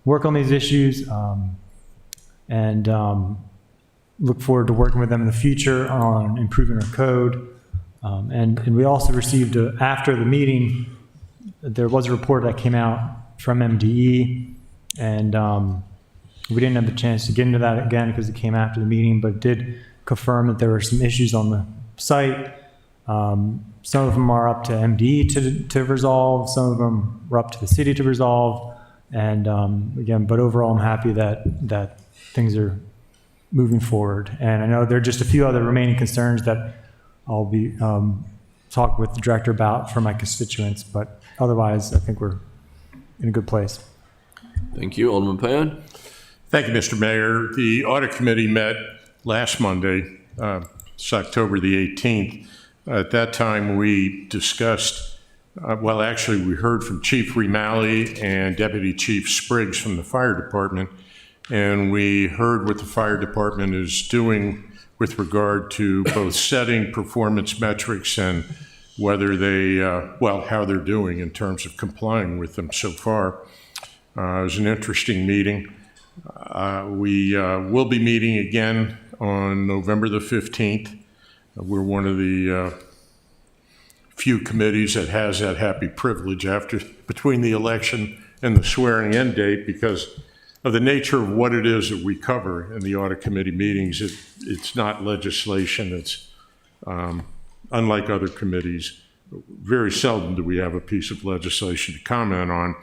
work on these issues, and look forward to working with them in the future on improving our code. And we also received, after the meeting, there was a report that came out from MDE, and we didn't have the chance to get into that again because it came after the meeting, but it did confirm that there were some issues on the site. Some of them are up to MDE to resolve, some of them are up to the city to resolve, and again, but overall I'm happy that things are moving forward. And I know there are just a few other remaining concerns that I'll be talking with the Director about for my constituents, but otherwise I think we're in a good place. Thank you. Alderman Payne. Thank you, Mr. Mayor. The Audit Committee met last Monday, it's October the 18th. At that time, we discussed, well, actually, we heard from Chief Remalley and Deputy Chief Spriggs from the Fire Department, and we heard what the Fire Department is doing with regard to both setting performance metrics and whether they, well, how they're doing in terms of complying with them so far. It was an interesting meeting. We will be meeting again on November the 15th. We're one of the few committees that has that happy privilege between the election and the swearing in date, because of the nature of what it is that we cover in the audit committee meetings. It's not legislation. It's unlike other committees. Very seldom do we have a piece of legislation to comment on.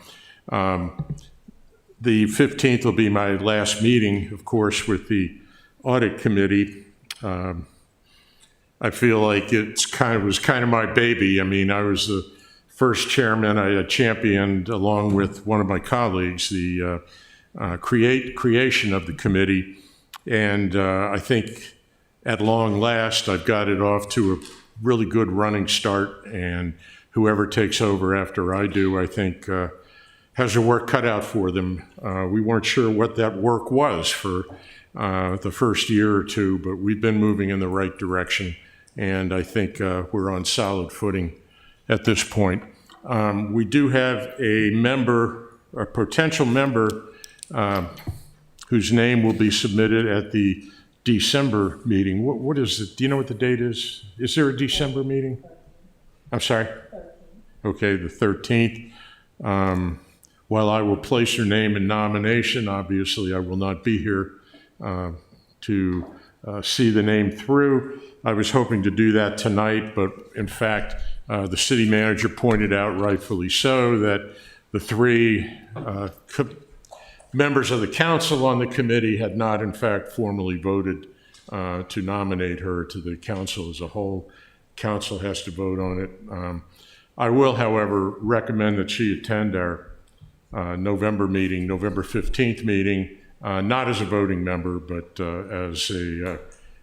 The 15th will be my last meeting, of course, with the Audit Committee. I feel like was kind of my baby. I mean, I was the first chairman. I championed, along with one of my colleagues, the creation of the committee. And I think at long last, I've got it off to a really good running start. And whoever takes over after I do, I think, has their work cut out for them. We weren't sure what that work was for the first year or two, but we've been moving in the right direction. And I think we're on solid footing at this point. We do have a potential member, whose name will be submitted at the December meeting. What is it? Do you know what the date is? Is there a December meeting? I'm sorry? Okay, the 13th. While I will place your name in nomination, obviously I will not be here to see the name through. I was hoping to do that tonight, but in fact, the city manager pointed out, rightfully so, that the three members of the council on the committee had not, in fact, formally voted to nominate her to the council as a whole. Council has to vote on it. I will, however, recommend that she attend our November meeting, November 15th meeting, not as a voting member, but as a,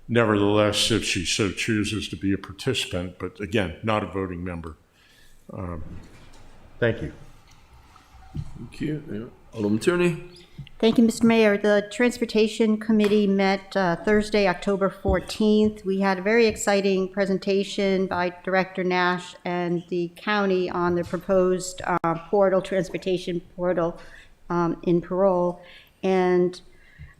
nevertheless, if she so chooses to be a participant, but again, not a voting member. Thank you. Thank you. Alderman Tierney. Thank you, Mr. Mayor. The Transportation Committee met Thursday, October 14th. We had a very exciting presentation by Director Nash and the county on the proposed transportation portal in Parole. And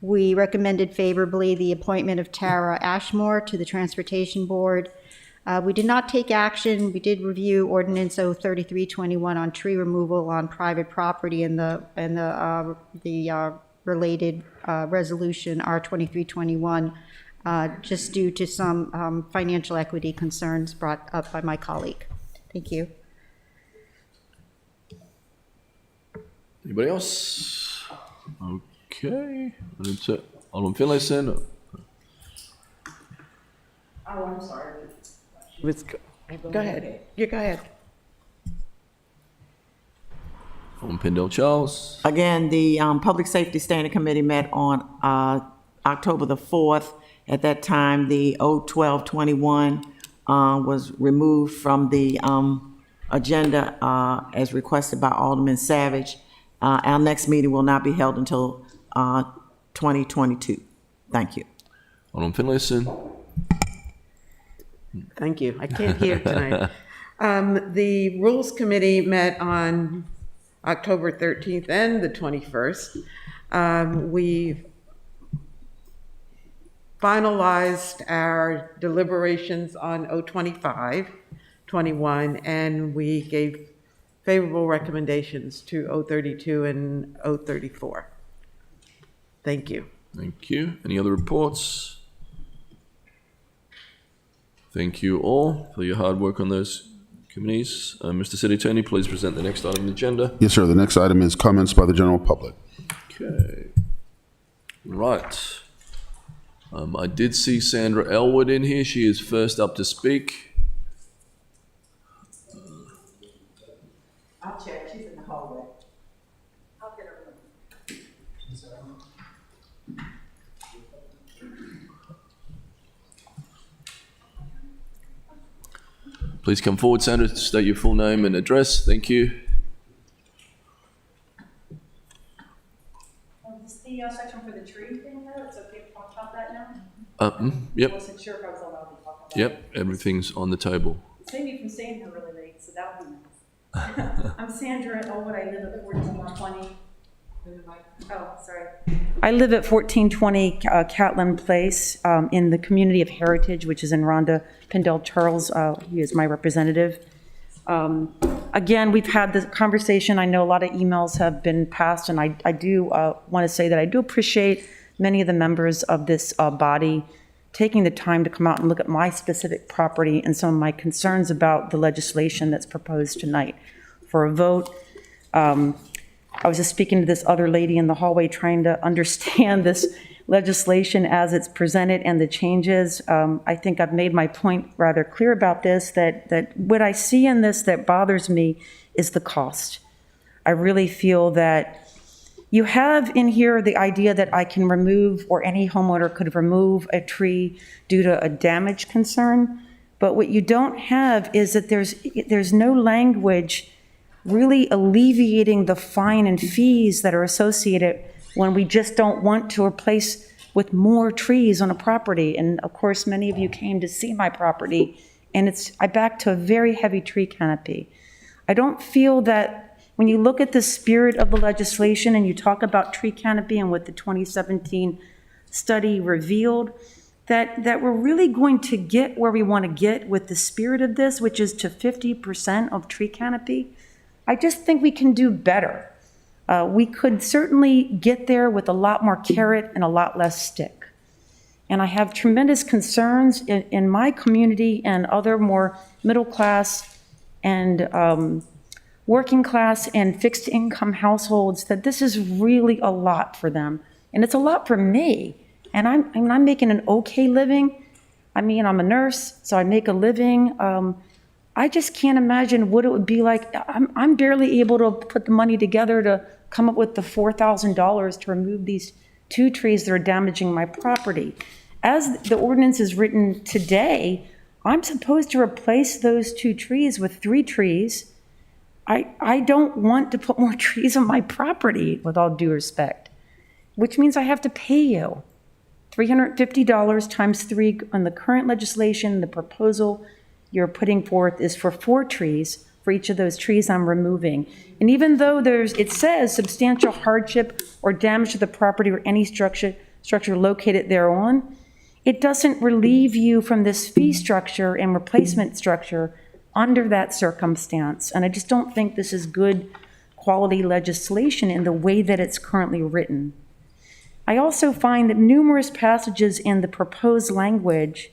we recommended favorably the appointment of Tara Ashmore to the Transportation Board. We did not take action. We did review Ordinance 03321 on tree removal on private property and the related resolution R2321, just due to some financial equity concerns brought up by my colleague. Thank you. Anybody else? Okay. Alderman Finlayson. Oh, I'm sorry. Go ahead. You go ahead. Alderman Pendell Charles. Again, the Public Safety Standing Committee met on October the 4th. At that time, the 01221 was removed from the agenda as requested by Alderman Savage. Our next meeting will not be held until 2022. Thank you. Alderman Finlayson. Thank you. I can't hear tonight. The Rules Committee met on October 13th and the 21st. We finalized our deliberations on 025-21, and we gave favorable recommendations to 032 and 034. Thank you. Thank you. Any other reports? Thank you all for your hard work on those committees. Mr. City Attorney, please present the next item on the agenda. Yes, sir. The next item is comments by the general public. Okay. Right. I did see Sandra Elwood in here. She is first up to speak. I'll check. She's in the hallway. I'll get her. Please come forward, Sandra, to state your full name and address. Thank you. Is the section for the tree thing though? It's okay to talk about that now? Yep. I wasn't sure if I was allowed to talk about it. Yep, everything's on the table. Save me from staying here really late, so that would be nice. I'm Sandra Elwood. I live at 1420. Oh, sorry. I live at 1420 Catlin Place in the community of Heritage, which is in Rhonda Pendell Charles. He is my representative. Again, we've had this conversation. I know a lot of emails have been passed, and I do want to say that I do appreciate many of the members of this body taking the time to come out and look at my specific property and some of my concerns about the legislation that's proposed tonight for a vote. I was just speaking to this other lady in the hallway trying to understand this legislation as it's presented and the changes. I think I've made my point rather clear about this, that what I see in this that bothers me is the cost. I really feel that you have in here the idea that I can remove, or any homeowner could remove, a tree due to a damage concern. But what you don't have is that there's no language really alleviating the fine and fees that are associated when we just don't want to replace with more trees on a property. And of course, many of you came to see my property, and I back to a very heavy tree canopy. I don't feel that when you look at the spirit of the legislation and you talk about tree canopy and what the 2017 study revealed, that we're really going to get where we want to get with the spirit of this, which is to 50% of tree canopy. I just think we can do better. We could certainly get there with a lot more carrot and a lot less stick. And I have tremendous concerns in my community and other more middle class and working class and fixed income households, that this is really a lot for them. And it's a lot for me. And I'm making an okay living. I mean, I'm a nurse, so I make a living. I just can't imagine what it would be like. I'm barely able to put the money together to come up with the $4,000 to remove these 2 trees that are damaging my property. As the ordinance is written today, I'm supposed to replace those 2 trees with 3 trees. I don't want to put more trees on my property, with all due respect, which means I have to pay you $350 times 3 on the current legislation. The proposal you're putting forth is for 4 trees for each of those trees I'm removing. And even though it says substantial hardship or damage to the property or any structure located thereon, it doesn't relieve you from this fee structure and replacement structure under that circumstance. And I just don't think this is good quality legislation in the way that it's currently written. I also find that numerous passages in the proposed language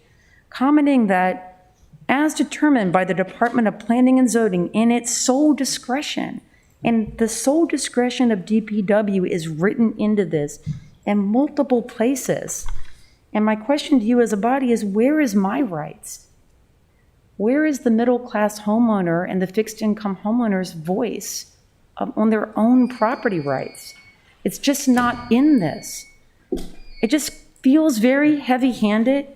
commenting that as determined by the Department of Planning and Zoning in its sole discretion, and the sole discretion of DPW is written into this in multiple places. And my question to you as a body is, where is my rights? Where is the middle-class homeowner and the fixed-income homeowner's voice on their own property rights? It's just not in this. It just feels very heavy-handed.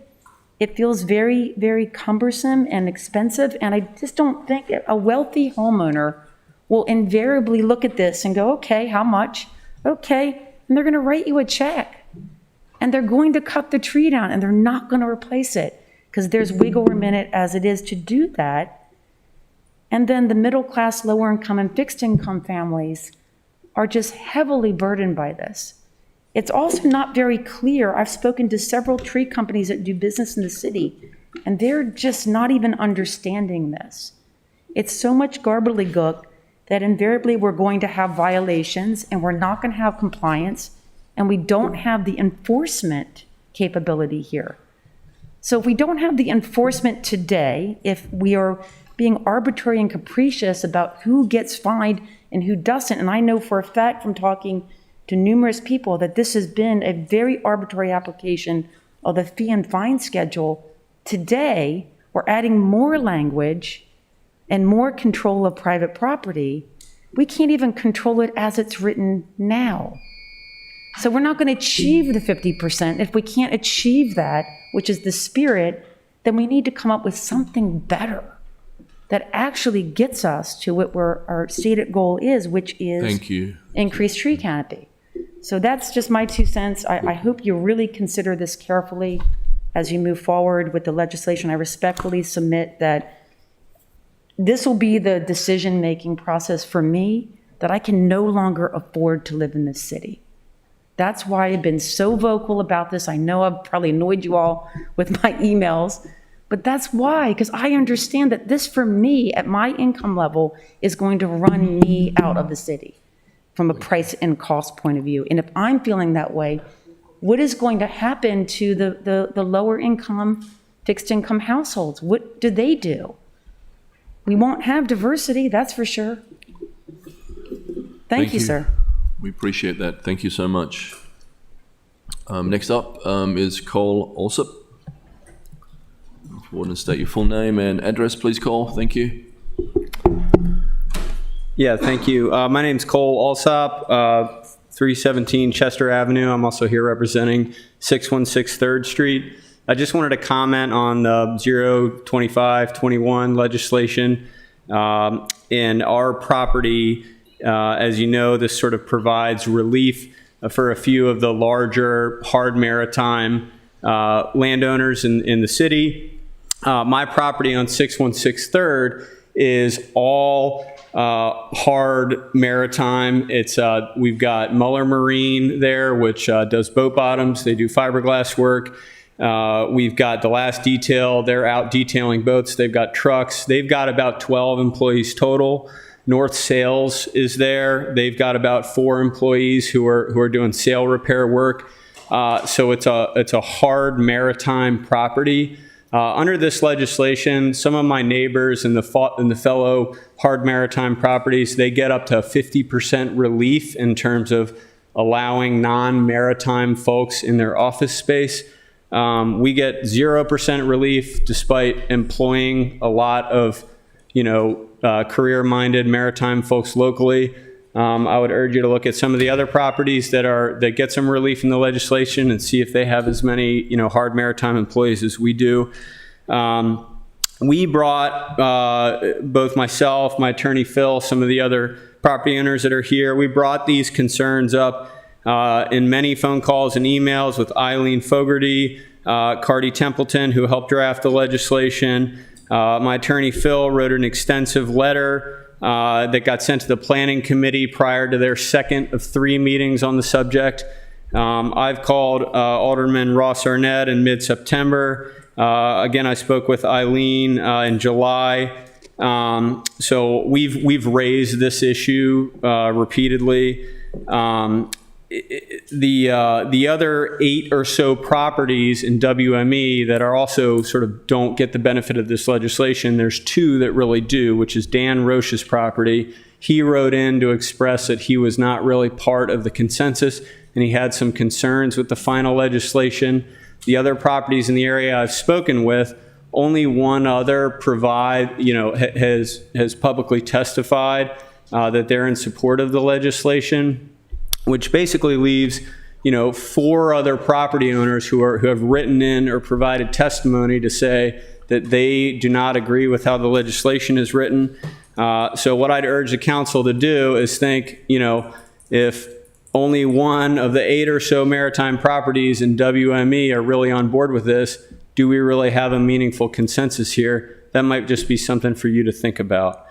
It feels very, very cumbersome and expensive, and I just don't think a wealthy homeowner will invariably look at this and go, okay, how much? Okay, and they're going to write you a check, and they're going to cut the tree down, and they're not going to replace it, because there's wiggle room in it as it is to do that. And then the middle class, lower income, and fixed income families are just heavily burdened by this. It's also not very clear. I've spoken to several tree companies that do business in the city, and they're just not even understanding this. It's so much gobbledygook that invariably we're going to have violations, and we're not going to have compliance, and we don't have the enforcement capability here. So if we don't have the enforcement today, if we are being arbitrary and capricious about who gets fined and who doesn't, and I know for a fact from talking to numerous people that this has been a very arbitrary application of the fee and fine schedule, today we're adding more language and more control of private property. We can't even control it as it's written now. So we're not going to achieve the 50%. If we can't achieve that, which is the spirit, then we need to come up with something better that actually gets us to what our stated goal is, which is Thank you. Increased tree canopy. So that's just my 2 cents. I hope you really consider this carefully as you move forward with the legislation. I respectfully submit that this will be the decision-making process for me, that I can no longer afford to live in this city. That's why I've been so vocal about this. I know I've probably annoyed you all with my emails, but that's why, because I understand that this, for me, at my income level, is going to run me out of the city from a price and cost point of view. And if I'm feeling that way, what is going to happen to the lower income, fixed income households? What do they do? We won't have diversity, that's for sure. Thank you, sir. We appreciate that. Thank you so much. Next up is Cole Alsop. Forward and state your full name and address, please, Cole. Thank you. Yeah, thank you. My name's Cole Alsop, 317 Chester Avenue. I'm also here representing 616 3rd Street. I just wanted to comment on the 02521 legislation. In our property, as you know, this sort of provides relief for a few of the larger hard maritime landowners in the city. My property on 616 3rd is all hard maritime. It's we've got Muller Marine there, which does boat bottoms. They do fiberglass work. We've got The Last Detail. They're out detailing boats. They've got trucks. They've got about 12 employees total. North Sales is there. They've got about 4 employees who are doing sail repair work. So it's a hard maritime property. Under this legislation, some of my neighbors in the fellow hard maritime properties, they get up to 50% relief in terms of allowing non-maritime folks in their office space. We get 0% relief despite employing a lot of, career-minded maritime folks locally. I would urge you to look at some of the other properties that get some relief in the legislation and see if they have as many, hard maritime employees as we do. We brought, both myself, my attorney Phil, some of the other property owners that are here, we brought these concerns up in many phone calls and emails with Eileen Fogarty, Cardi Templeton, who helped draft the legislation. My attorney Phil wrote an extensive letter that got sent to the planning committee prior to their second of 3 meetings on the subject. I've called Alderman Ross Arnett in mid-September. Again, I spoke with Eileen in July. So we've raised this issue repeatedly. The other 8 or so properties in WME that are also sort of don't get the benefit of this legislation, there's 2 that really do, which is Dan Roche's property. He wrote in to express that he was not really part of the consensus and he had some concerns with the final legislation. The other properties in the area I've spoken with, only one other has publicly testified that they're in support of the legislation, which basically leaves, 4 other property owners who have written in or provided testimony to say that they do not agree with how the legislation is written. So what I'd urge the council to do is think, if only one of the 8 or so maritime properties in WME are really on board with this, do we really have a meaningful consensus here? That might just be something for you to think about.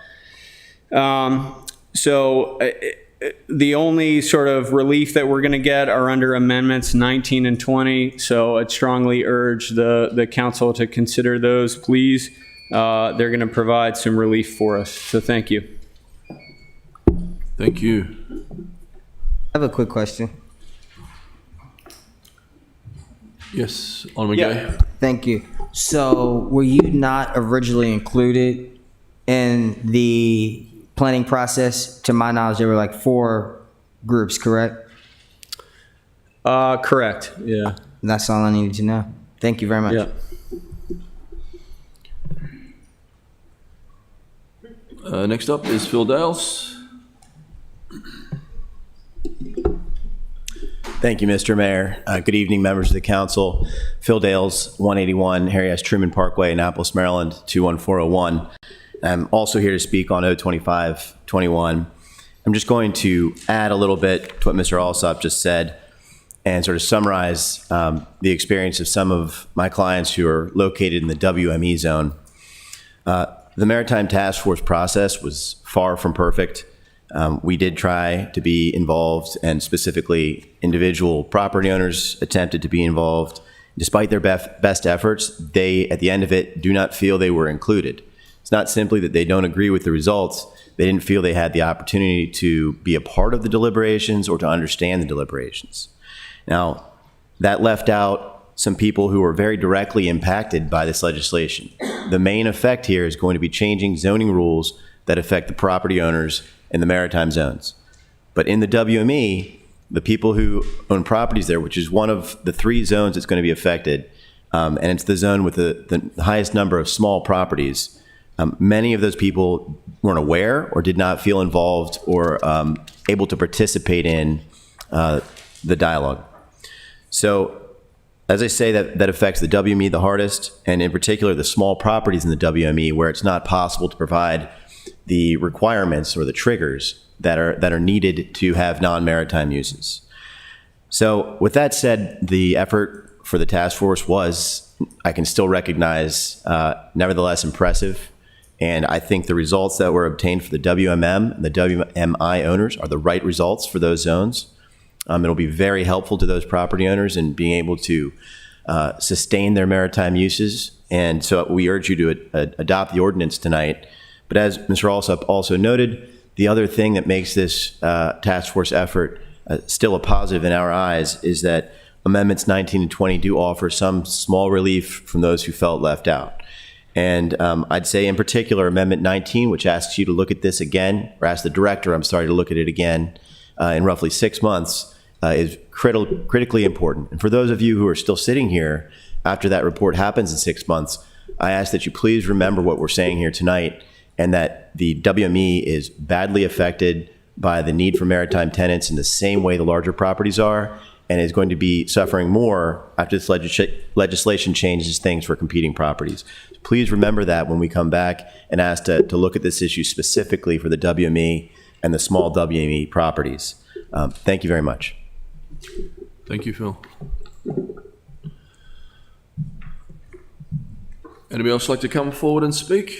The only sort of relief that we're going to get are under amendments 19 and 20. So I'd strongly urge the council to consider those, please. They're going to provide some relief for us. So thank you. Thank you. I have a quick question. Yes, on we go. Thank you. So were you not originally included in the planning process? To my knowledge, there were like 4 groups, correct? Correct, yeah. That's all I needed to know. Thank you very much. Yeah. Next up is Phil Dales. Thank you, Mr. Mayor. Good evening, members of the council. Phil Dales, 181 Harry S. Truman Parkway, Annapolis, Maryland, 21401. I'm also here to speak on 02521. I'm just going to add a little bit to what Mr. Alsop just said and sort of summarize the experience of some of my clients who are located in the WME zone. The Maritime Task Force process was far from perfect. We did try to be involved, and specifically individual property owners attempted to be involved. Despite their best efforts, they, at the end of it, do not feel they were included. It's not simply that they don't agree with the results. They didn't feel they had the opportunity to be a part of the deliberations or to understand the deliberations. Now, that left out some people who were very directly impacted by this legislation. The main effect here is going to be changing zoning rules that affect the property owners in the maritime zones. But in the WME, the people who own properties there, which is one of the 3 zones that's going to be affected, and it's the zone with the highest number of small properties, many of those people weren't aware or did not feel involved or able to participate in the dialogue. So, as I say, that affects the WME the hardest, and in particular the small properties in the WME where it's not possible to provide the requirements or the triggers that are needed to have non-maritime uses. So with that said, the effort for the task force was, I can still recognize, nevertheless impressive. And I think the results that were obtained for the WMM and the WMI owners are the right results for those zones. It'll be very helpful to those property owners in being able to sustain their maritime uses. And so we urge you to adopt the ordinance tonight. But as Mr. Alsop also noted, the other thing that makes this task force effort still a positive in our eyes is that Amendments 19 and 20 do offer some small relief from those who felt left out. And I'd say in particular, Amendment 19, which asks you to look at this again, or ask the director, to look at it again in roughly 6 months, is critically important. And for those of you who are still sitting here after that report happens in 6 months, I ask that you please remember what we're saying here tonight, and that the WME is badly affected by the need for maritime tenants in the same way the larger properties are, and is going to be suffering more after this legislation changes things for competing properties. Please remember that when we come back and ask to look at this issue specifically for the WME and the small WME properties. Thank you very much. Thank you, Phil. Anybody else like to come forward and speak?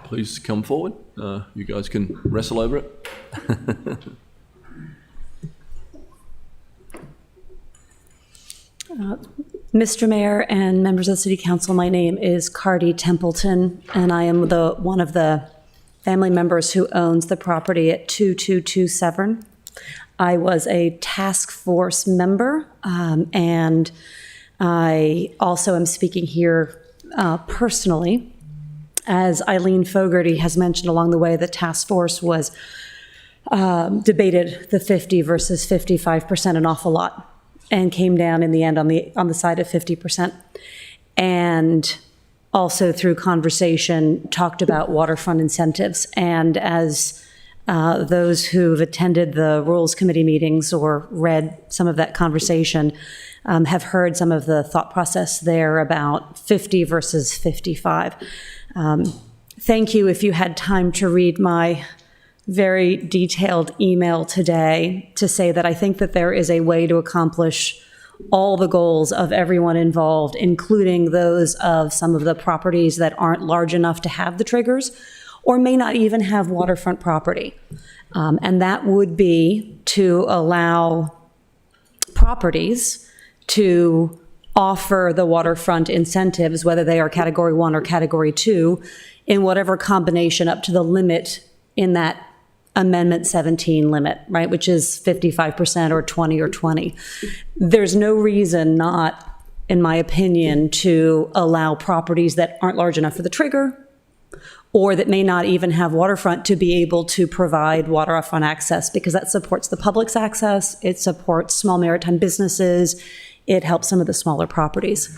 Please come forward. You guys can wrestle over it. Mr. Mayor and members of the City Council, my name is Cardi Templeton, and I am one of the family members who owns the property at 2227. I was a task force member, and I also am speaking here personally. As Eileen Fogarty has mentioned along the way, the task force was debated the 50 versus 55% an awful lot, and came down in the end on the side of 50%. And also through conversation talked about waterfront incentives. And as those who've attended the Rules Committee meetings or read some of that conversation have heard some of the thought process there about 50 versus 55. Thank you if you had time to read my very detailed email today to say that I think that there is a way to accomplish all the goals of everyone involved, including those of some of the properties that aren't large enough to have the triggers or may not even have waterfront property. And that would be to allow properties to offer the waterfront incentives, whether they are Category 1 or Category 2, in whatever combination up to the limit in that Amendment 17 limit, right, which is 55% or 20 or 20. There's no reason not, in my opinion, to allow properties that aren't large enough for the trigger or that may not even have waterfront to be able to provide waterfront access, because that supports the public's access, it supports small maritime businesses, it helps some of the smaller properties.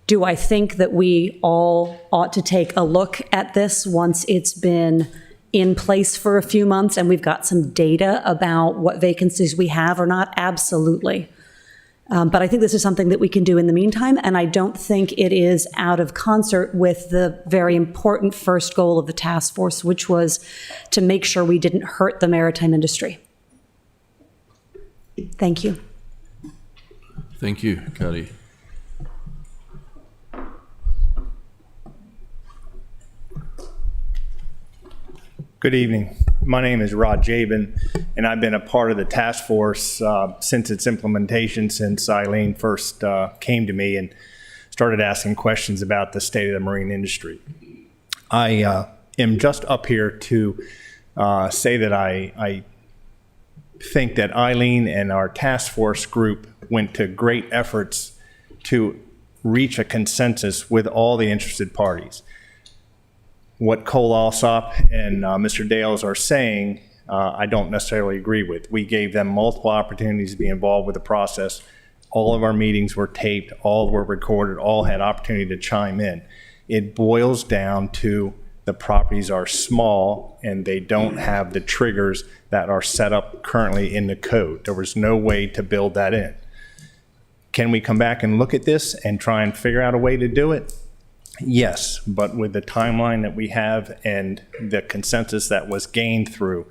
Do I think that we all ought to take a look at this once it's been in place for a few months and we've got some data about what vacancies we have or not? Absolutely. But I think this is something that we can do in the meantime, and I don't think it is out of concert with the very important first goal of the task force, which was to make sure we didn't hurt the maritime industry. Thank you. Thank you, Cody. Good evening. My name is Rod Jabin, and I've been a part of the task force since its implementation, since Eileen first came to me and started asking questions about the state of the marine industry. I am just up here to say that I think that Eileen and our task force group went to great efforts to reach a consensus with all the interested parties. What Cole Alsop and Mr. Dales are saying, I don't necessarily agree with. We gave them multiple opportunities to be involved with the process. All of our meetings were taped, all were recorded, all had opportunity to chime in. It boils down to the properties are small and they don't have the triggers that are set up currently in the code. There was no way to build that in. Can we come back and look at this and try and figure out a way to do it? Yes, but with the timeline that we have and the consensus that was gained through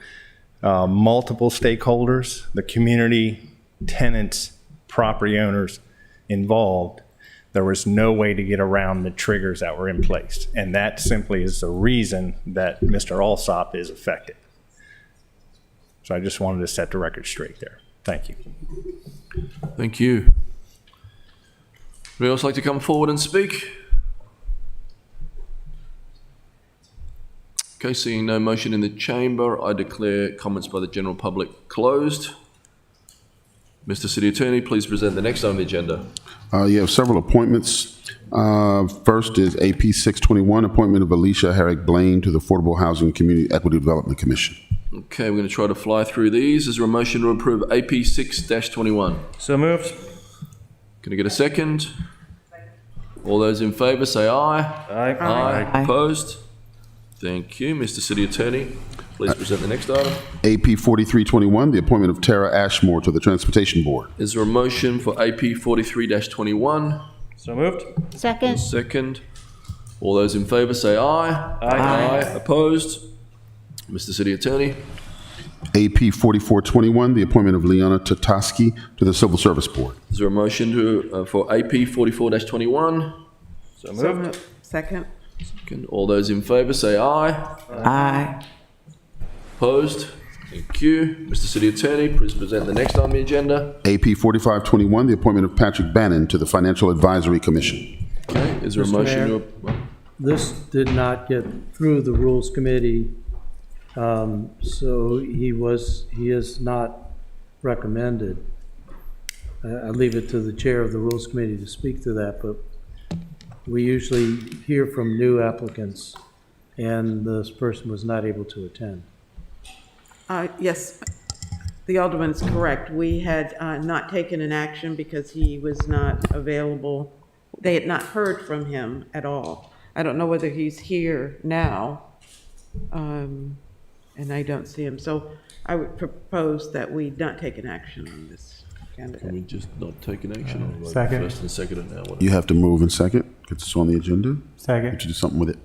multiple stakeholders, the community, tenants, property owners involved, there was no way to get around the triggers that were in place. And that simply is the reason that Mr. Alsop is affected. So I just wanted to set the record straight there. Thank you. Thank you. Would anyone else like to come forward and speak? Okay, seeing no motion in the chamber, I declare comments by the general public closed. Mr. City Attorney, please present the next on the agenda. You have several appointments. First is AP 621, appointment of Alicia Herrick Blaine to the Affordable Housing and Community Equity Development Commission. Okay, we're going to try to fly through these. Is there a motion to approve AP 6-21? So moved. Can I get a second? All those in favour say aye. Aye. Aye. Opposed? Thank you. Mr. City Attorney, please present the next item. AP 4321, the appointment of Tara Ashmore to the Transportation Board. Is there a motion for AP 43-21? So moved. Second. Second. All those in favour say aye. Aye. Opposed? Mr. City Attorney. AP 4421, the appointment of Liana Tataski to the Civil Service Board. Is there a motion to for AP 44-21? So moved. Second. Second. All those in favour say aye. Aye. Opposed? Thank you. Mr. City Attorney, please present the next on the agenda. AP 4521, the appointment of Patrick Bannon to the Financial Advisory Commission. Okay, is there a Mr. motion Mayor, to... This did not get through the Rules Committee, so he is not recommended. I leave it to the chair of the Rules Committee to speak to that, but we usually hear from new applicants, and this person was not able to attend. Yes, the Alderman's correct. We had not taken an action because he was not available. They had not heard from him at all. I don't know whether he's here now, and I don't see him. So I would propose that we not take an action on this candidate. Can we just not take an action on like Second. first and second and now? Whatever. You have to move in second, because it's on the agenda. Second. Would you do something with it?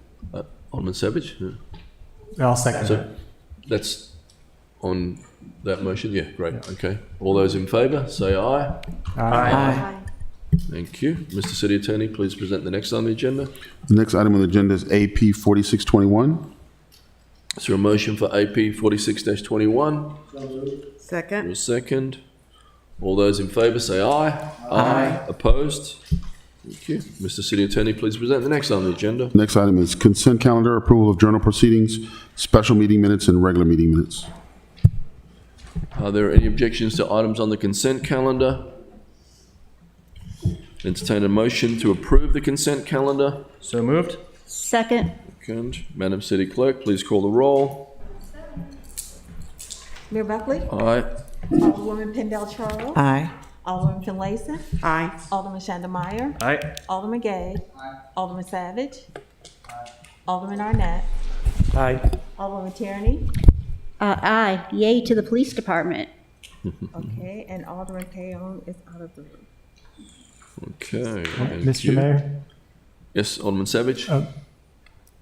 Alderman Savage? Yeah. I'll second So that. that's on that motion? Yeah, great. Okay. All those in favour, say aye. Aye. Thank you. Mr. City Attorney, please present the next on the agenda. The next item on the agenda is AP 4621. Is there a motion for AP 46-21? Second. A second. All those in favour say aye. Aye. Opposed? Thank you. Mr. City Attorney, please present the next on the agenda. Next item is consent calendar, approval of journal proceedings, special meeting minutes, and regular meeting minutes. Are there any objections to items on the consent calendar? Entertain a motion to approve the consent calendar. So moved. Second. Second. Madam City Clerk, please call the roll. Mayor Buckley? Aye. Alderwoman Pendel Charles? Aye. Alderman Finlayson? Aye. Alderman Shonda Meyer? Aye. Alderman Gay? Alderman Savage? Alderman Arnett? Aye. Alderwoman Tierney? Aye. Yay to the police department. Okay, and Alderman Payon is out of the room. Okay. Thank Mr. you. Mayor? Yes, Alderman Savage?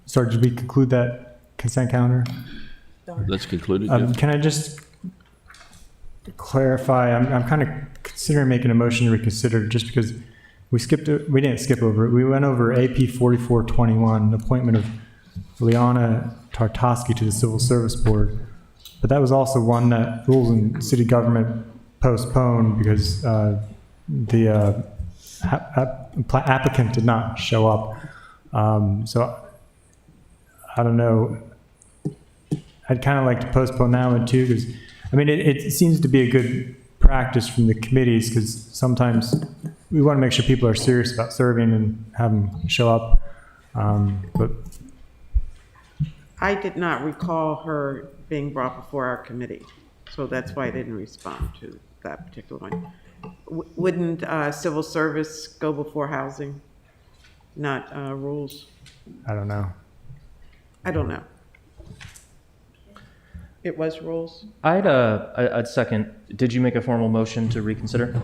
Sorry, did we conclude that consent calendar? That's concluded, yeah. Can I just clarify? I'm kind of considering making a motion to reconsider just because we didn't skip over it. We went over AP 4421, appointment of Liana Tartoski to the Civil Service Board. But that was also one that Rules and City Government postponed because the applicant did not show up. So I don't know. I'd kind of like to postpone that one too, because I mean, it seems to be a good practice from the committees, because sometimes we want to make sure people are serious about serving and have them show up. But I did not recall her being brought before our committee, so that's why I didn't respond to that particular one. Wouldn't civil service go before housing, not rules? I don't know. I don't know. It was rules? I'd second. Did you make a formal motion to reconsider?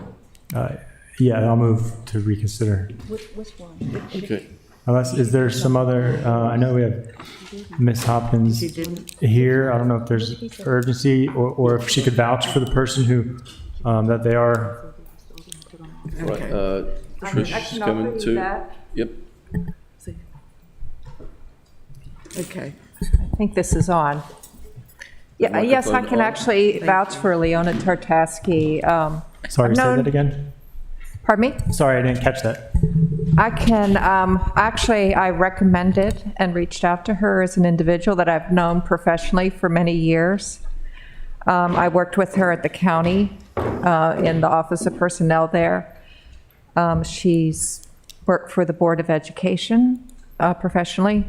Yeah, I'll move to reconsider. Which one? Okay. Unless, is there some other, I know we have Ms. Hopkins here. I don't know if there's urgency or if she could vouch for the person who, that they are. Right, Trish is coming too. Yep. Okay. I think this is on. Yeah, yes, I can actually vouch for Leona Tartaski. Sorry, say that again? Pardon me? Sorry, I didn't catch that. I can, actually, I recommended and reached out to her as an individual that I've known professionally for many years. I worked with her at the county in the Office of Personnel there. She's worked for the Board of Education professionally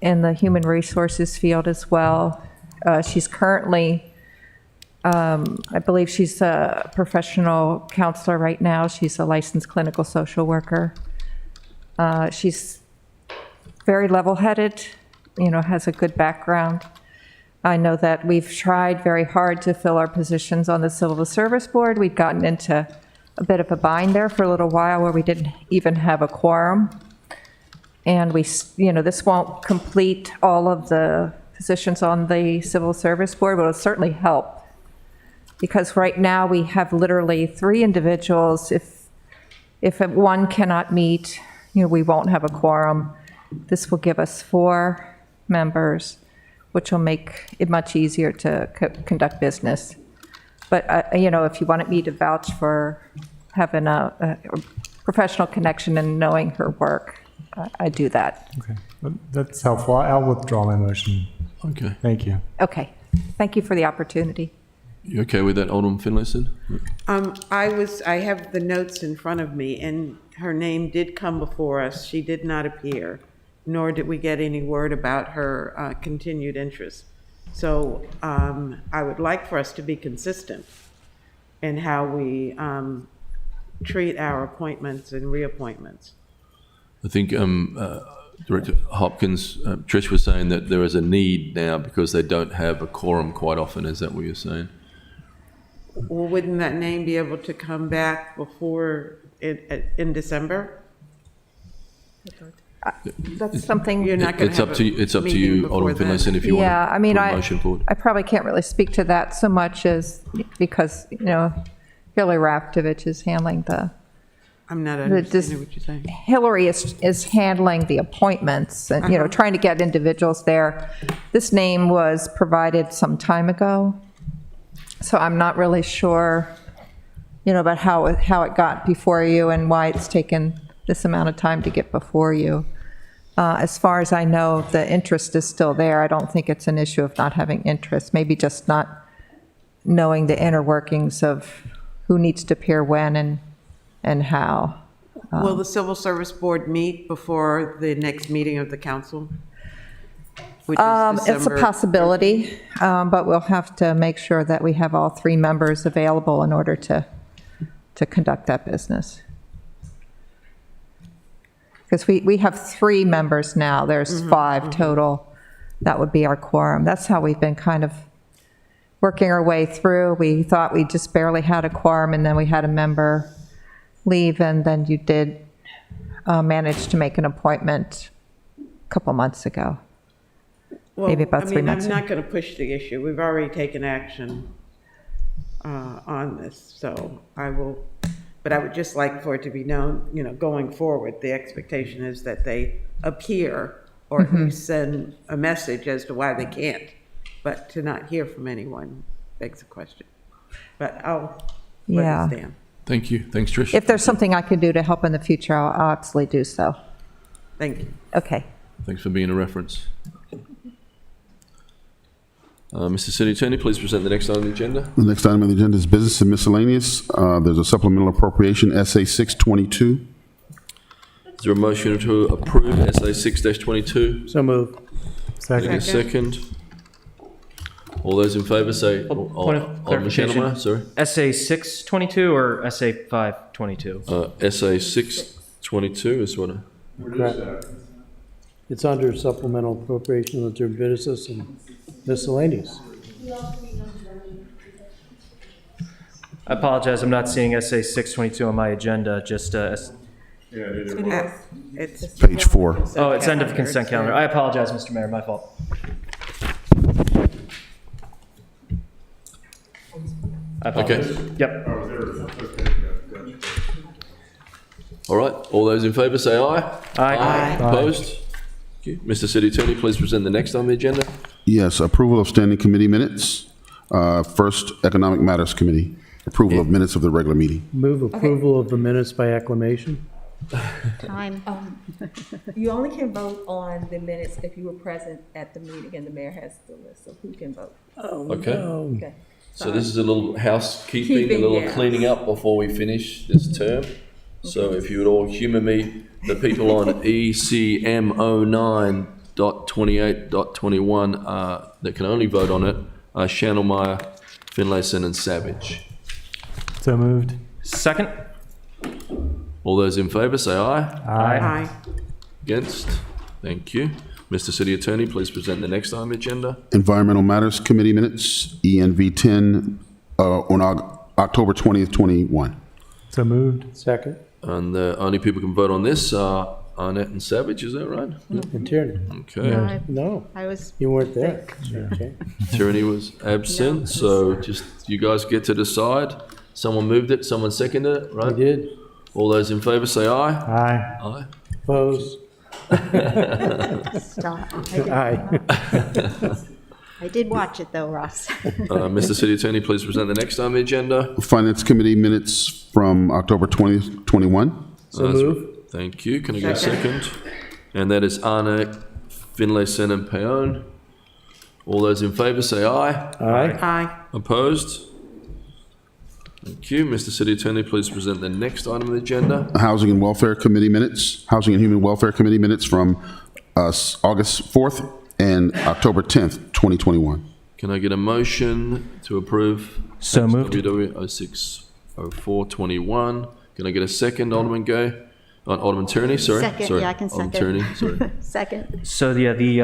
in the human resources field as well. She's currently, I believe she's a professional counselor right now. She's a licensed clinical social worker. She's very level-headed, you know, has a good background. I know that we've tried very hard to fill our positions on the Civil Service Board. We've gotten into a bit of a bind there for a little while where we didn't even have a quorum. And we, you know, this won't complete all of the positions on the Civil Service Board, but it'll certainly help. Because right now we have literally 3 individuals. If one cannot meet, you know, we won't have a quorum. This will give us 4 members, which will make it much easier to conduct business. But, you know, if you wanted me to vouch for having a professional connection and knowing her work, I do that. Okay, that's helpful. I'll withdraw my motion. Okay. Thank you. Okay. Thank you for the opportunity. You okay with that, Alderman Finlayson? I have the notes in front of me, and her name did come before us. She did not appear, nor did we get any word about her continued interest. So I would like for us to be consistent in how we treat our appointments and reappointments. I think Director Hopkins, Trish was saying that there is a need now because they don't have a quorum quite often. Is that what you're saying? Well, wouldn't that name be able to come back before in December? That's something you're not going to have. It's up to you, Alderman Finlayson, if you want to put a motion forward. I probably can't really speak to that so much as because, you know, Hillary Raftovich is handling the. I'm not understanding what you're saying. Hillary is handling the appointments and, you know, trying to get individuals there. This name was provided some time ago, so I'm not really sure, you know, about how it got before you and why it's taken this amount of time to get before you. As far as I know, the interest is still there. I don't think it's an issue of not having interest, maybe just not knowing the inner workings of who needs to appear when and how. Will the Civil Service Board meet before the next meeting of the council? Which is it's a December. possibility, but we'll have to make sure that we have all 3 members available in order to conduct that business. Because we have 3 members now, there's 5 total. That would be our quorum. That's how we've been kind of working our way through. We thought we just barely had a quorum, and then we had a member leave, and then you did manage to make an appointment a couple months ago. Well, maybe about 3 months I'm ago. not going to push the issue. We've already taken action on this, so I will. But I would just like for it to be known, you know, going forward, the expectation is that they appear or at least send a message as to why they can't. But to not hear from anyone begs a question. But I'll let it stand. Thank you. Thanks, Trish. If there's something I can do to help in the future, I'll absolutely do so. Thank you. Okay. Thanks for being a reference. Mr. City Attorney, please present the next item on the agenda. The next item on the agenda is business and miscellaneous. There's a supplemental appropriation, SA 622. Is there a motion to approve SA 6-22? So moved. Second. Can I get a second? All those in favor say, Point of Alderman Shannon, clarification. sorry. SA 622 or SA 522? SA 622 is what Correct. It's under supplemental appropriation of the business and miscellaneous. I apologize, I'm not seeing SA 622 on my agenda, just, It's Page 4. oh, it's end of consent calendar. I apologize, Mr. Mayor, my fault. I apologize. Okay. Yep. All right, all those in favor say aye. Aye. Opposed? Okay. Mr. City Attorney, please present the next on the agenda. Yes, approval of standing committee minutes. First, Economic Matters Committee, approval of minutes of the regular meeting. Move approval of the minutes by acclamation. Time. You only can vote on the minutes if you were present at the meeting and the mayor has the list, so who can vote? Okay. Okay. So this is a little housekeeping, a Keeping, little yes. cleaning up before we finish this term. So if you would all humour me, the people on ECM 09.28.21 that can only vote on it are Schnellmeyer, Finlayson and Savage. So moved. Second? All those in favour say aye. Aye. Against? Thank you. Mr. City Attorney, please present the next item agenda. Environmental Matters Committee minutes, ENV 10, on October 20th, 21. So moved. Second. And the only people who can vote on this are Arnett and Savage, is that right? And Tierney. Okay. No, I was. you weren't there. Okay. Tyranny was absent, so just you guys get to decide. Someone moved it, someone seconded it, I right? did. All those in favour say aye. Aye. Aye. Opposed? Stop. Aye. I did watch it though, Ross. Mr. City Attorney, please present the next on the agenda. Finance Committee minutes from October 20th, 21. So move. Thank you. Can I get a second? And that is Arnett, Finlayson and Paone. All those in favour say aye. Aye. Aye. Opposed? Thank you. Mr. City Attorney, please present the next item on the agenda. Housing and Welfare Committee minutes, Housing and Human Welfare Committee minutes from August 4th and October 10th, 2021. Can I get a motion to approve? So moved. WW 060421. Can I get a second, Alderman Gay? Alderman Tierney, sorry. Second, Sorry. yeah, I can Alderman second. Tierney, sorry. Second. So yeah, the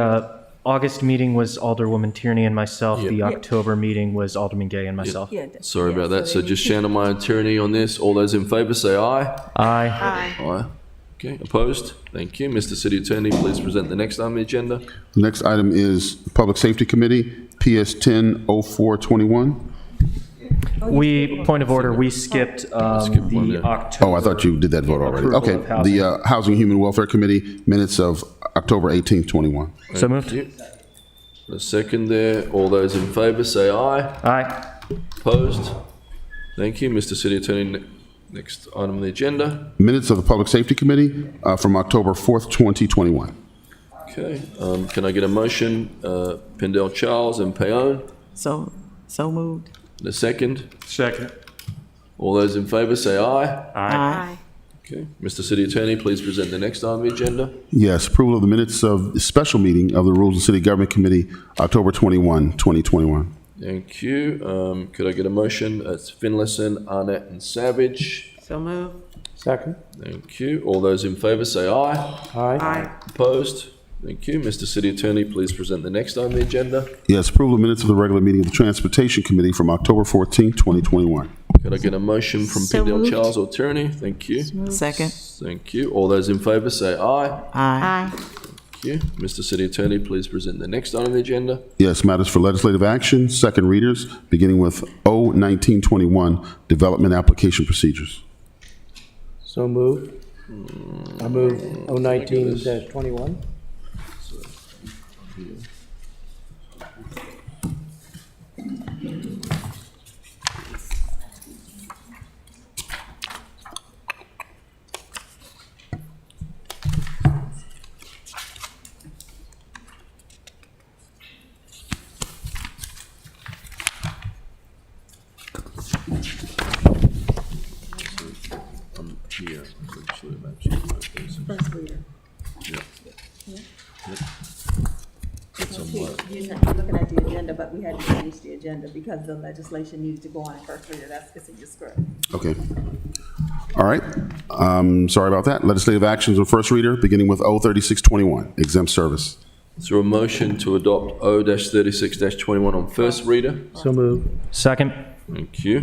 August meeting was Alderwoman Tierney and myself. Yep. The October meeting was Alderman Gay and myself. Sorry about that. So just Shannon and Tierney on this. All those in favour say aye. Aye. Aye. Okay, opposed? Thank you. Mr. City Attorney, please present the next item on the agenda. The next item is Public Safety Committee, PS 10-0421. Point of order, we skipped the October. Oh, I thought you did that vote already. approval Okay, of housing. the Housing and Human Welfare Committee minutes of October 18th, 21. So moved. Thank you. A second there. All those in favour say aye. Aye. Opposed? Thank you. Mr. City Attorney, next item on the agenda. Minutes of the Public Safety Committee from October 4th, 2021. Okay, can I get a motion, Pendell Charles and Paone? So moved. And a second? Second. All those in favour say aye. Aye. Okay, Mr. City Attorney, please present the next item on the agenda. Yes, approval of the minutes of the special meeting of the Rules and City Government Committee, October 21, 2021. Thank you. Could I get a motion? It's Finlayson, Arnett and Savage. So moved. Second. Thank you. All those in favour say aye. Aye. Opposed? Thank you. Mr. City Attorney, please present the next item on the agenda. Yes, approval of minutes of the regular meeting of the Transportation Committee from October 14, 2021. Could I get a motion from So Pendell moved. Charles or Tierney? Thank you. Second. Thank you. All those in favour say aye. Aye. Thank you. Mr. City Attorney, please present the next item on the agenda. Yes, matters for legislative action, second readers, beginning with O-1921, Development Application Procedures. So moved. I move 019-21. Here, legislative action. First reader. Yeah. Yep. That's You're looking at the agenda, but we had to change the agenda because the legislation needs to go on in first reader. It's in your script. Okay. All right. Sorry about that. Legislative actions on first reader, beginning with O-3621, exempt service. Is there a motion to adopt O-36-21 on first reader? So moved. Second. Thank you.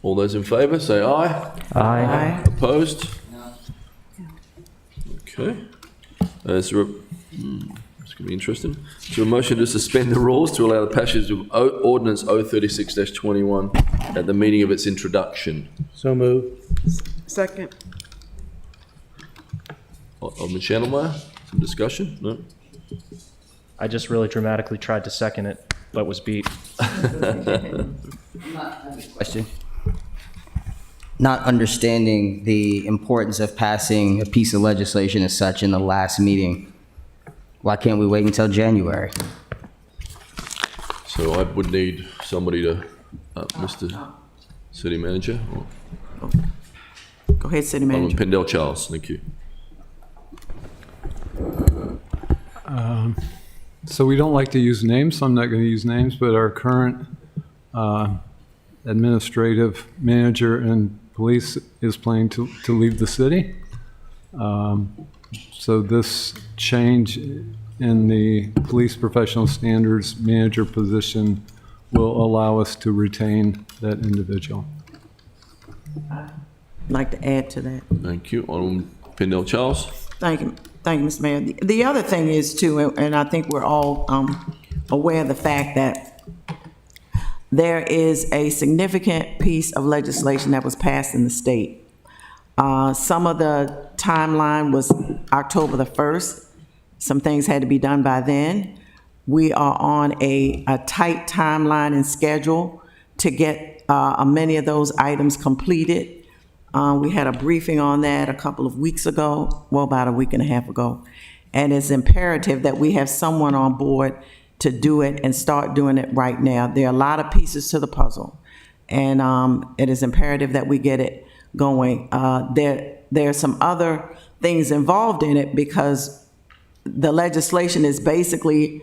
All those in favour, say aye. Aye. Opposed? Okay. Is there a, it's going to be interesting. Is there a motion to suspend the rules to allow the passage of Ordinance O-36-21 at the meeting of its introduction? So moved. Second. Alderman Chandler, some discussion? No? I just really dramatically tried to second it, but was beat. Question. Not understanding the importance of passing a piece of legislation as such in the last meeting, why can't we wait until January? So I would need somebody to, Mr. City Manager. Or Go ahead, City Manager. Pendell Charles, thank you. So we don't like to use names, so I'm not going to use names, but our current administrative manager and police is planning to leave the city. So this change in the police professional standards manager position will allow us to retain that individual. I'd like to add to that. Thank you. Alderman Pendell Charles. Thank you, Mr. Mayor. The other thing is too, and I think we're all aware of the fact that there is a significant piece of legislation that was passed in the state. Some of the timeline was October the 1st. Some things had to be done by then. We are on a tight timeline and schedule to get many of those items completed. We had a briefing on that a couple of weeks ago, well, about a week and a half ago. And it's imperative that we have someone on board to do it and start doing it right now. There are a lot of pieces to the puzzle, and it is imperative that we get it going. There are some other things involved in it because the legislation is basically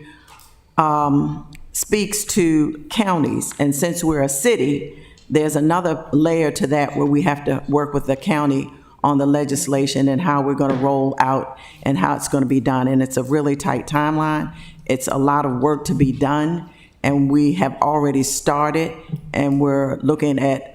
speaks to counties, and since we're a city, there's another layer to that where we have to work with the county on the legislation and how we're going to roll out and how it's going to be done. And it's a really tight timeline. It's a lot of work to be done, and we have already started, and we're looking at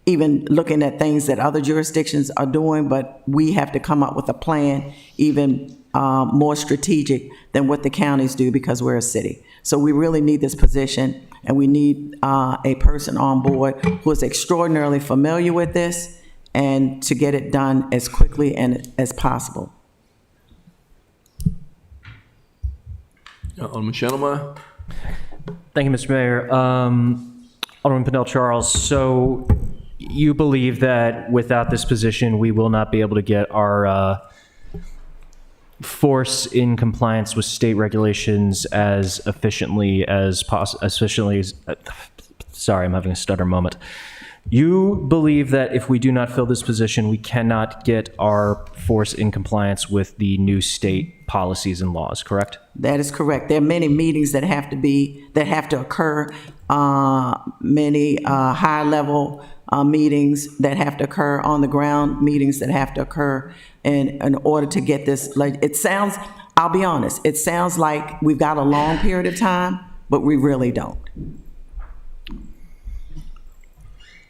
even looking at things that other jurisdictions are doing, but we have to come up with a plan even more strategic than what the counties do because we're a city. So we really need this position, and we need a person on board who is extraordinarily familiar with this and to get it done as quickly and as possible. Alderman Chandler. Thank you, Mr. Mayor. Alderman Pendell Charles, so you believe that without this position, we will not be able to get our force in compliance with state regulations as efficiently as possible, sorry, I'm having a stutter moment. You believe that if we do not fill this position, we cannot get our force in compliance with the new state policies and laws, correct? That is correct. There are many meetings that have to occur, many high-level meetings that have to occur, on the ground meetings that have to occur in order to get this. It sounds, I'll be honest, it sounds like we've got a long period of time, but we really don't.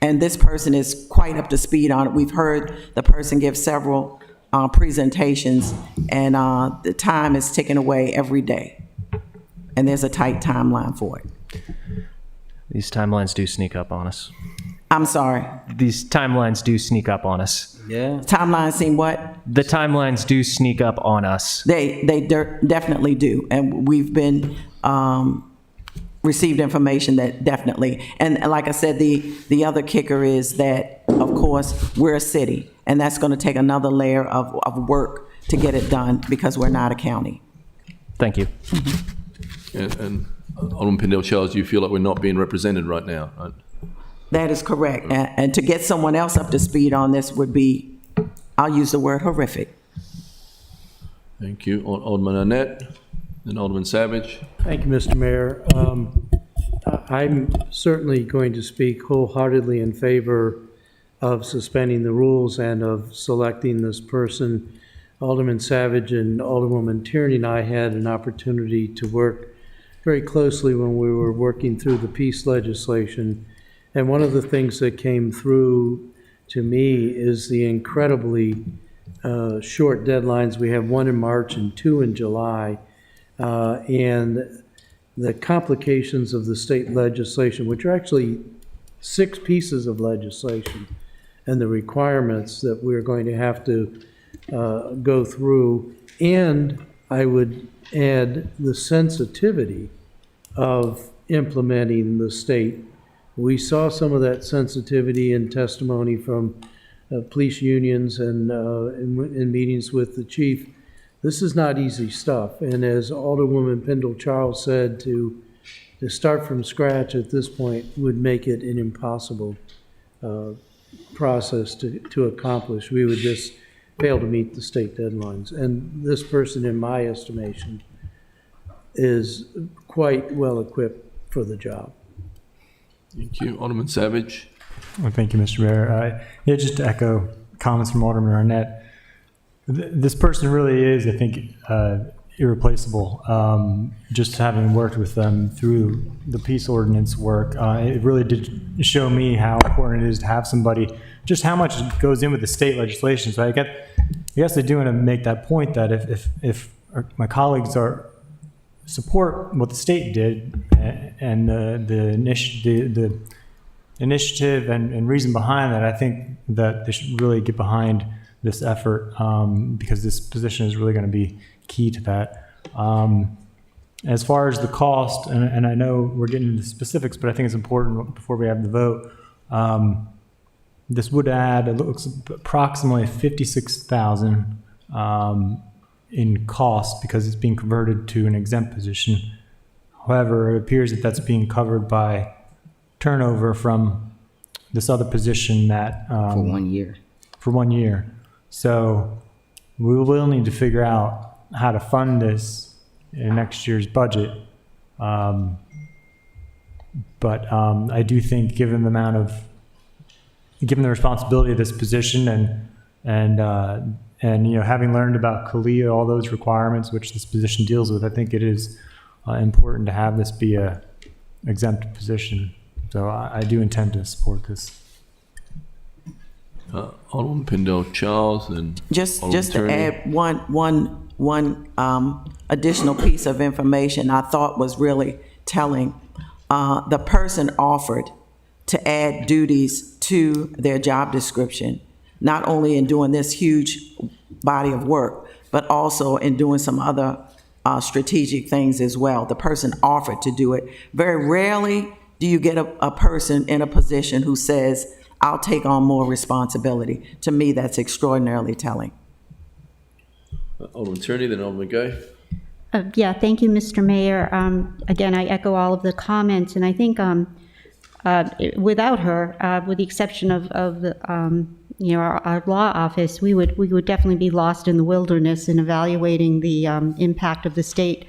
And this person is quite up to speed on it. We've heard the person give several presentations, and the time is ticking away every day. And there's a tight timeline for it. These timelines do sneak up on us. I'm sorry? These timelines do sneak up on us. Yeah. Timelines seem what? The timelines do sneak up on us. They definitely do. And we've been received information that definitely, and like I said, the other kicker is that, of course, we're a city, and that's going to take another layer of work to get it done because we're not a county. Thank you. And Alderman Pendell Charles, do you feel like we're not being represented right now? Right? That is correct. And to get someone else up to speed on this would be, I'll use the word horrific. Thank you. Alderman Annette, then Alderman Savage. Thank you, Mr. Mayor. I'm certainly going to speak wholeheartedly in favor of suspending the rules and of selecting this person. Alderman Savage and Alderwoman Tierney and I had an opportunity to work very closely when we were working through the peace legislation. And one of the things that came through to me is the incredibly short deadlines. We have one in March and two in July. And the complications of the state legislation, which are actually 6 pieces of legislation, and the requirements that we're going to have to go through. And I would add the sensitivity of implementing the state. We saw some of that sensitivity in testimony from police unions and in meetings with the chief. This is not easy stuff. And as Alderwoman Pendle-Charles said, to start from scratch at this point would make it an impossible process to accomplish. We would just fail to meet the state deadlines. And this person, in my estimation, is quite well equipped for the job. Thank you. Alderman Savage. Well, thank you, Mr. Mayor. Yeah, just to echo comments from Alderman Arnett, this person really is, I think, irreplaceable. Just having worked with them through the peace ordinance work, it really did show me how important it is to have somebody, just how much goes in with the state legislation. So I guess I do want to make that point that if my colleagues support what the state did and the initiative and reason behind that, I think that they should really get behind this effort because this position is really going to be key to that. As far as the cost, and I know we're getting into specifics, but I think it's important before we have the vote. This would add, it looks approximately $56,000 in cost because it's being converted to an exempt position. However, it appears that that's being covered by turnover from this other position that For 1 year. For 1 year. So we will need to figure out how to fund this in next year's budget. But I do think given the responsibility of this position and having learned about CALEA, all those requirements which this position deals with, I think it is important to have this be a exempt position. So I do intend to support this. Alderman Pendle-Charles and Just Alderman to Tierney. add one additional piece of information I thought was really telling. The person offered to add duties to their job description, not only in doing this huge body of work, but also in doing some other strategic things as well. The person offered to do it. Very rarely do you get a person in a position who says, I'll take on more responsibility. To me, that's extraordinarily telling. Alderman Tierney, then Alderman Gay. Yeah, thank you, Mr. Mayor. Again, I echo all of the comments, and I think without her, with the exception of the, our law office, we would definitely be lost in the wilderness in evaluating the impact of the state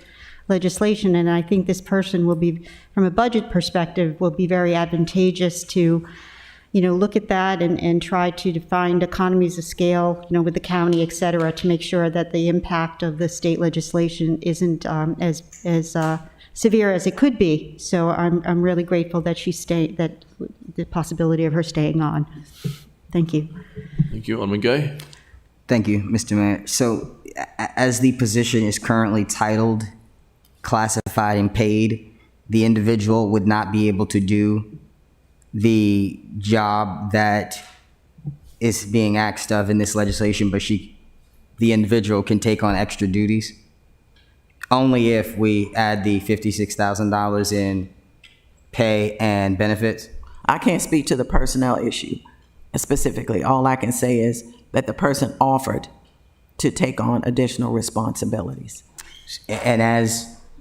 legislation. And I think this person will be, from a budget perspective, will be very advantageous to look at that and try to find economies of scale, with the county, et cetera, to make sure that the impact of the state legislation isn't as severe as it could be. So I'm really grateful that that the possibility of her staying on. Thank you. Thank you. Alderman Gay. Thank you, Mr. Mayor. So as the position is currently titled, classified, and paid, the individual would not be able to do the job that is being asked of in this legislation, but the individual can take on extra duties only if we add the $56,000 in pay and benefits. I can't speak to the personnel issue specifically. All I can say is that the person offered to take on additional responsibilities. And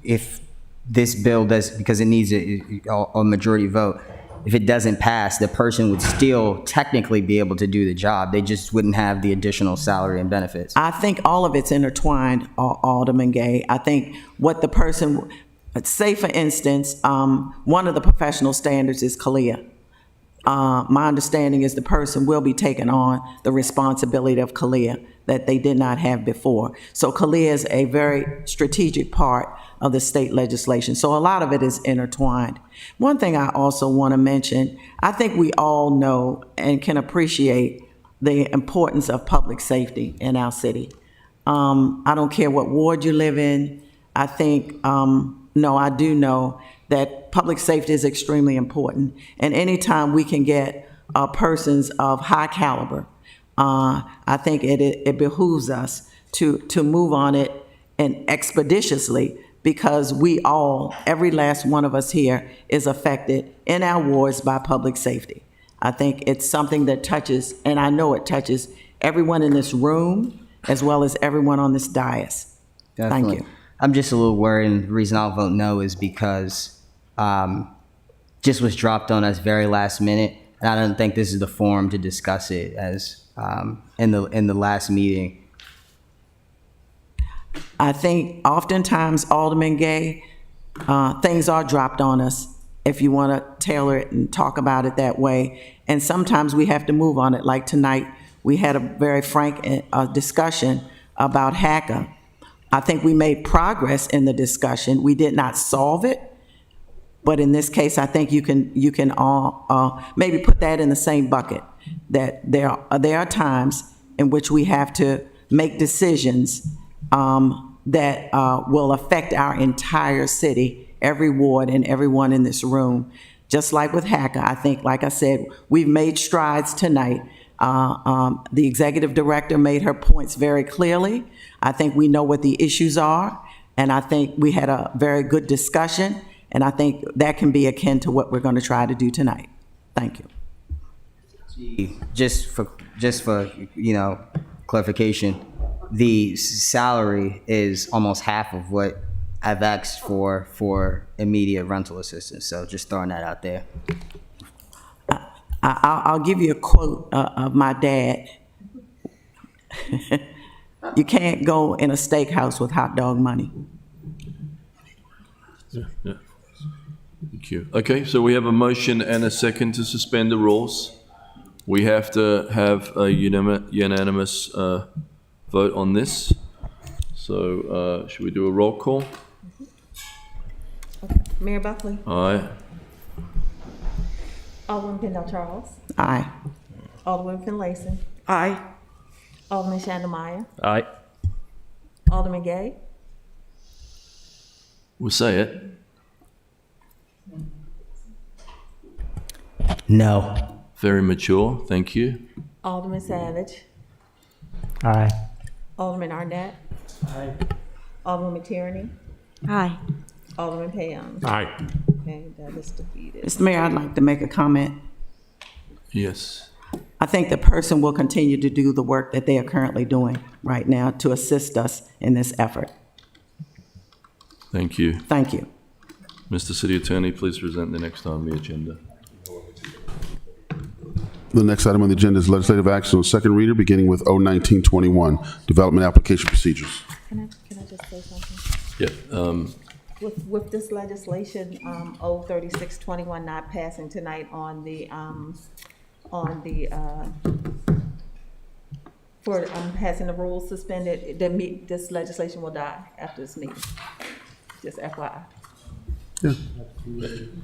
if this bill does, because it needs a majority vote, if it doesn't pass, the person would still technically be able to do the job. They just wouldn't have the additional salary and benefits. I think all of it's intertwined, Alderman Gay. I think what the person, say for instance, one of the professional standards is CALEA. My understanding is the person will be taking on the responsibility of CALEA that they did not have before. So CALEA is a very strategic part of the state legislation. So a lot of it is intertwined. One thing I also want to mention, I think we all know and can appreciate the importance of public safety in our city. I don't care what ward you live in. I think, I do know that public safety is extremely important. And anytime we can get persons of high caliber, I think it behooves us to move on it and expeditiously, because we all, every last one of us here, is affected in our wards by public safety. I think it's something that touches, and I know it touches everyone in this room as well as everyone on this dais. Definitely. Thank you. I'm just a little worried, and the reason I'll vote no is because just was dropped on us very last minute, and I don't think this is the forum to discuss it as in the last meeting. I think oftentimes, Alderman Gay, things are dropped on us, if you want to tailor it and talk about it that way. And sometimes we have to move on it. Like tonight, we had a very frank discussion about HACA. I think we made progress in the discussion. We did not solve it, but in this case, I think you can all maybe put that in the same bucket, that there are times in which we have to make decisions that will affect our entire city, every ward and everyone in this room. Just like with HACA, I think, like I said, we've made strides tonight. The executive director made her points very clearly. I think we know what the issues are, and I think we had a very good discussion, and I think that can be akin to what we're going to try to do tonight. Thank you. Just for clarification, the salary is almost half of what I've asked for immediate rental assistance. So just throwing that out there. I'll give you a quote of my dad. You can't go in a steakhouse with hot dog money. Yeah. Thank you. Okay, so we have a motion and a second to suspend the rules. We have to have a unanimous vote on this. So should we do a roll call? Okay. Mayor Buckley? Aye. Alderman Kendall Charles? Aye. Alderman Finlayson? Aye. Alderman Shandemeyer? Aye. Alderman Gay? We'll say it. No. Very mature, thank you. Alderman Savage? Aye. Alderman Arnett? Aye. Alderman McTierney? Aye. Alderman Payons? Aye. Okay, that is defeated. Mr. Mayor, I'd like to make a comment. Yes. I think the person will continue to do the work that they are currently doing right now to assist us in this effort. Thank you. Thank you. Mr. City Attorney, please present the next item on the agenda. The next item on the agenda is legislative action on second reader, beginning with O-1921, Development Application Procedures. Can I just say something? Yeah. With this legislation, O-3621 not passing tonight on the for passing the rules suspended, this legislation will die after this meeting. Just FYI. Yeah.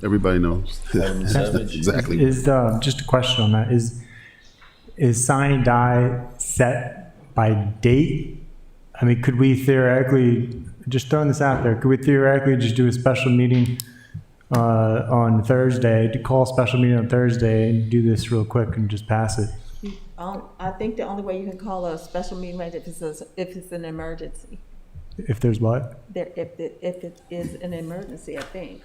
Everybody knows. Alderman Savage. Exactly. Is just a question on that. Is sine die set by date? I mean, could we theoretically, just throwing this out there, could we theoretically just do a special meeting on Thursday, to call a special meeting on Thursday and do this real quick and just pass it? I think the only way you can call a special meeting is if it's an emergency. If there's what? If it is an emergency, I think.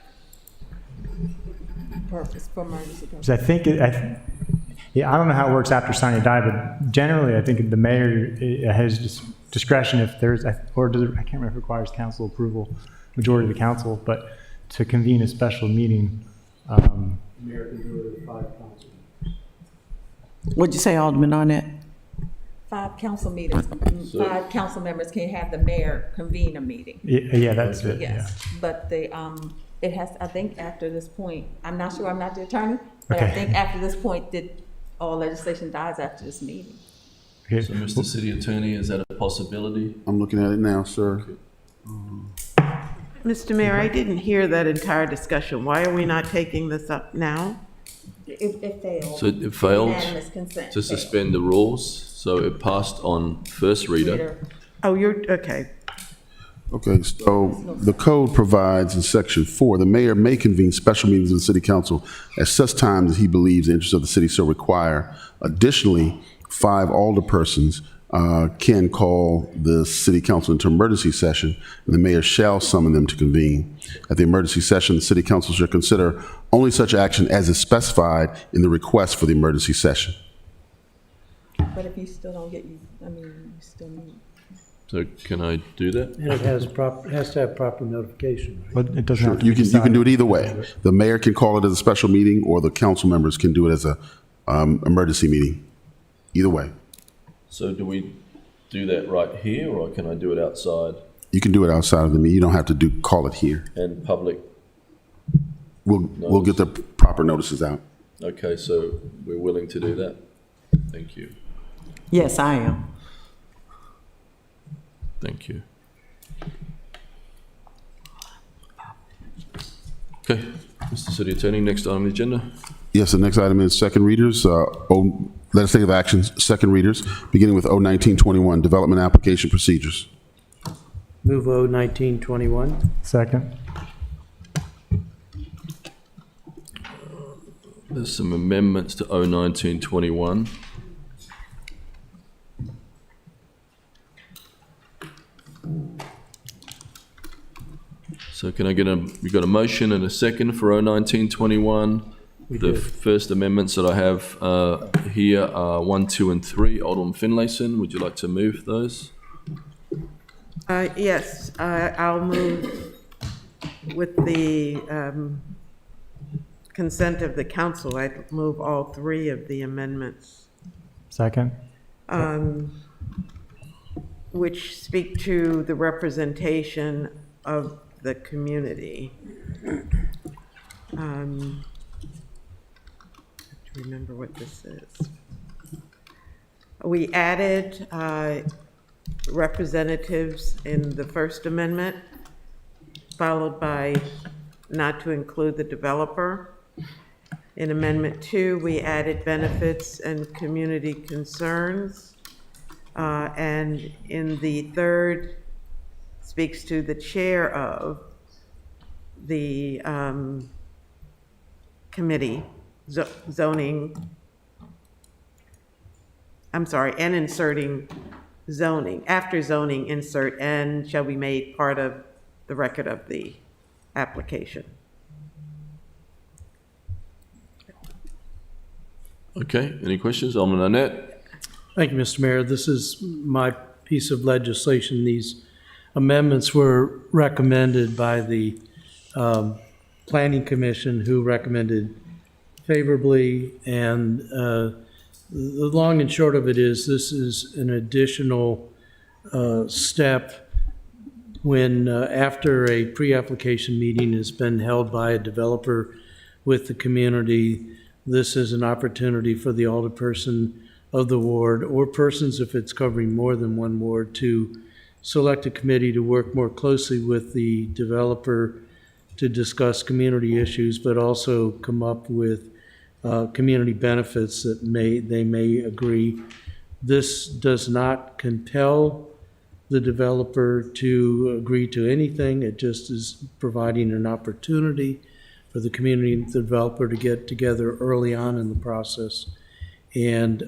For emergency purposes. Because I think, I don't know how it works after sine die, but generally I think the mayor has discretion if there's, or does it, I can't remember if it requires council approval, majority of the council, but to convene a special meeting Mayor can do it with 5 council. What'd you say, Alderman Arnett? 5 council meetings, 5 council members can have the mayor convene a meeting. Yeah, that's it. Yes, but it has, I think after this point, I'm not sure, I'm not the attorney, but I Okay. think after this point, all legislation dies after this meeting. Okay. So, Mr. City Attorney, is that a possibility? I'm looking at it now, sir. Mr. Mayor, I didn't hear that entire discussion. Why are we not taking this up now? It failed. So it failed Unanimous consent to failed. suspend the rules, so it passed on first reader. Oh, okay. Okay, so the code provides in section 4, the mayor may convene special meetings of the city council at such times as he believes the interests of the city so require. Additionally, 5 alderpersons can call the city council into emergency session, and the mayor shall summon them to convene. At the emergency session, the city council shall consider only such action as is specified in the request for the emergency session. But if you still don't get, you still need. So can I do that? And it has to have proper notification, right? But it doesn't Sure, have to you be can do it decided. either way. The mayor can call it as a special meeting, or the council members can do it as a emergency meeting. Either way. So do we do that right here, or can I do it outside You can do it outside of the meeting. You don't have to call it here. and public? We'll get the proper notices out. Okay, so we're willing to do that? Thank you. Yes, I am. Thank you. Okay, Mr. City Attorney, next item on the agenda. Yes, the next item is second readers, legislative actions, second readers, beginning with O-1921, development application procedures. Move O-1921. Second. There's some amendments to O-1921. So can I get we got a motion and a second for O-1921? The first amendments that I have here are 1, 2, and 3. Alderman Finlayson, would you like to move those? Yes, I'll move with the consent of the council. I'd move all 3 of the amendments, Second. which speak to the representation of the community. I have to remember what this is. We added representatives in the First Amendment, followed by not to include the developer. In Amendment 2, we added benefits and community concerns. And in the third, speaks to the chair of the committee, zoning, and inserting zoning. After zoning, insert "and shall be made part of the record of the application." Okay, any questions? Alderman Arnett? Thank you, Mr. Mayor. This is my piece of legislation. These amendments were recommended by the Planning Commission, who recommended favorably, and the long and short of it is this is an additional step when after a pre-application meeting has been held by a developer with the community. This is an opportunity for the alderperson of the ward, or persons if it's covering more than one ward, to select a committee to work more closely with the developer to discuss community issues, but also come up with community benefits that they may agree. This does not compel the developer to agree to anything. It just is providing an opportunity for the community and the developer to get together early on in the process. And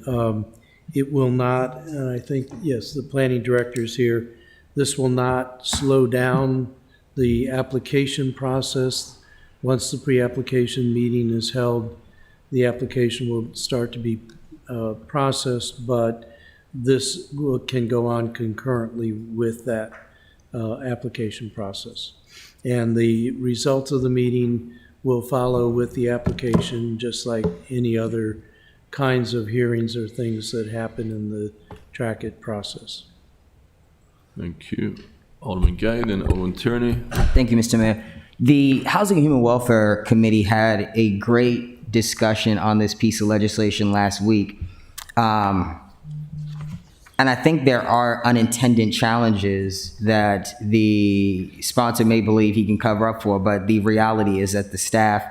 it will not, and I think, yes, the planning director is here, this will not slow down the application process. Once the pre-application meeting is held, the application will start to be processed, but this can go on concurrently with that application process. And the results of the meeting will follow with the application, just like any other kinds of hearings or things that happen in the track it process. Thank you. Alderman Gay, then Alderman Tierney. Thank you, Mr. Mayor. The Housing and Human Welfare Committee had a great discussion on this piece of legislation last week. And I think there are unintended challenges that the sponsor may believe he can cover up for, but the reality is that the staff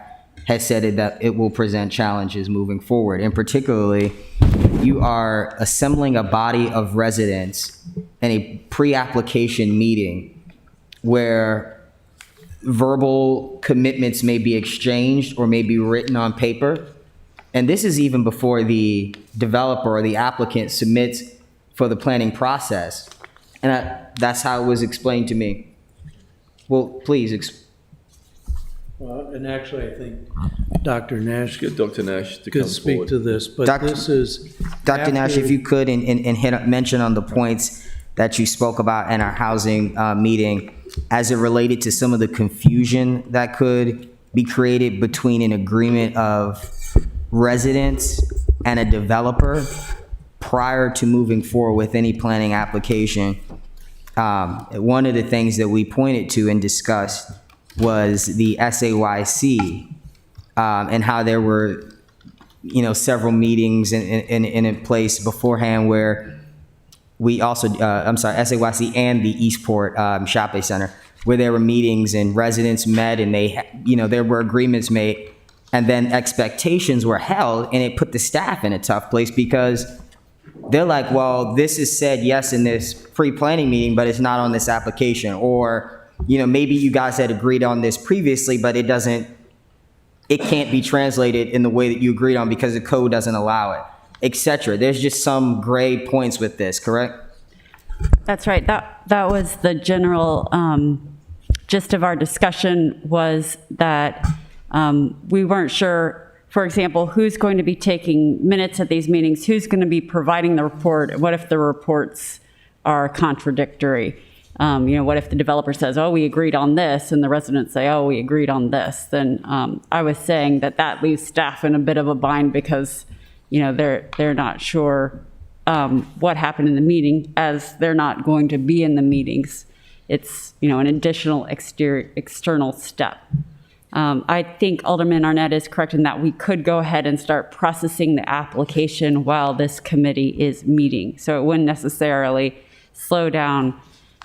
has said that it will present challenges moving forward. And particularly, you are assembling a body of residents in a pre-application meeting where verbal commitments may be exchanged or may be written on paper. And this is even before the developer or the applicant submits for the planning process. And that's how it was explained to me. Well, please. And actually, I think Dr. Nash Get Dr. Nash to come could speak forward. to this, but this is. Dr. Nash, after- if you could, mention on the points that you spoke about in our housing meeting as it related to some of the confusion that could be created between an agreement of residents and a developer prior to moving forward with any planning application. One of the things that we pointed to and discussed was the SAYC and how there were, several meetings in place beforehand where we also, SAYC and the Eastport Shopping Center, where there were meetings and residents met and there were agreements made, and then expectations were held, and it put the staff in a tough place because they're like, well, this is said yes in this pre-planning meeting, but it's not on this application. Or, maybe you guys had agreed on this previously, but it can't be translated in the way that you agreed on because the code doesn't allow it, etc. There's just some gray points with this, correct? That's right. That was the general gist of our discussion, was that we weren't sure, for example, who's going to be taking minutes at these meetings, who's going to be providing the report, what if the reports are contradictory? What if the developer says, oh, we agreed on this, and the residents say, oh, we agreed on this? Then I was saying that leaves staff in a bit of a bind because, they're not sure what happened in the meeting, as they're not going to be in the meetings. It's, an additional external step. I think Alderman Arnett is correct in that we could go ahead and start processing the application while this committee is meeting. So it wouldn't necessarily slow down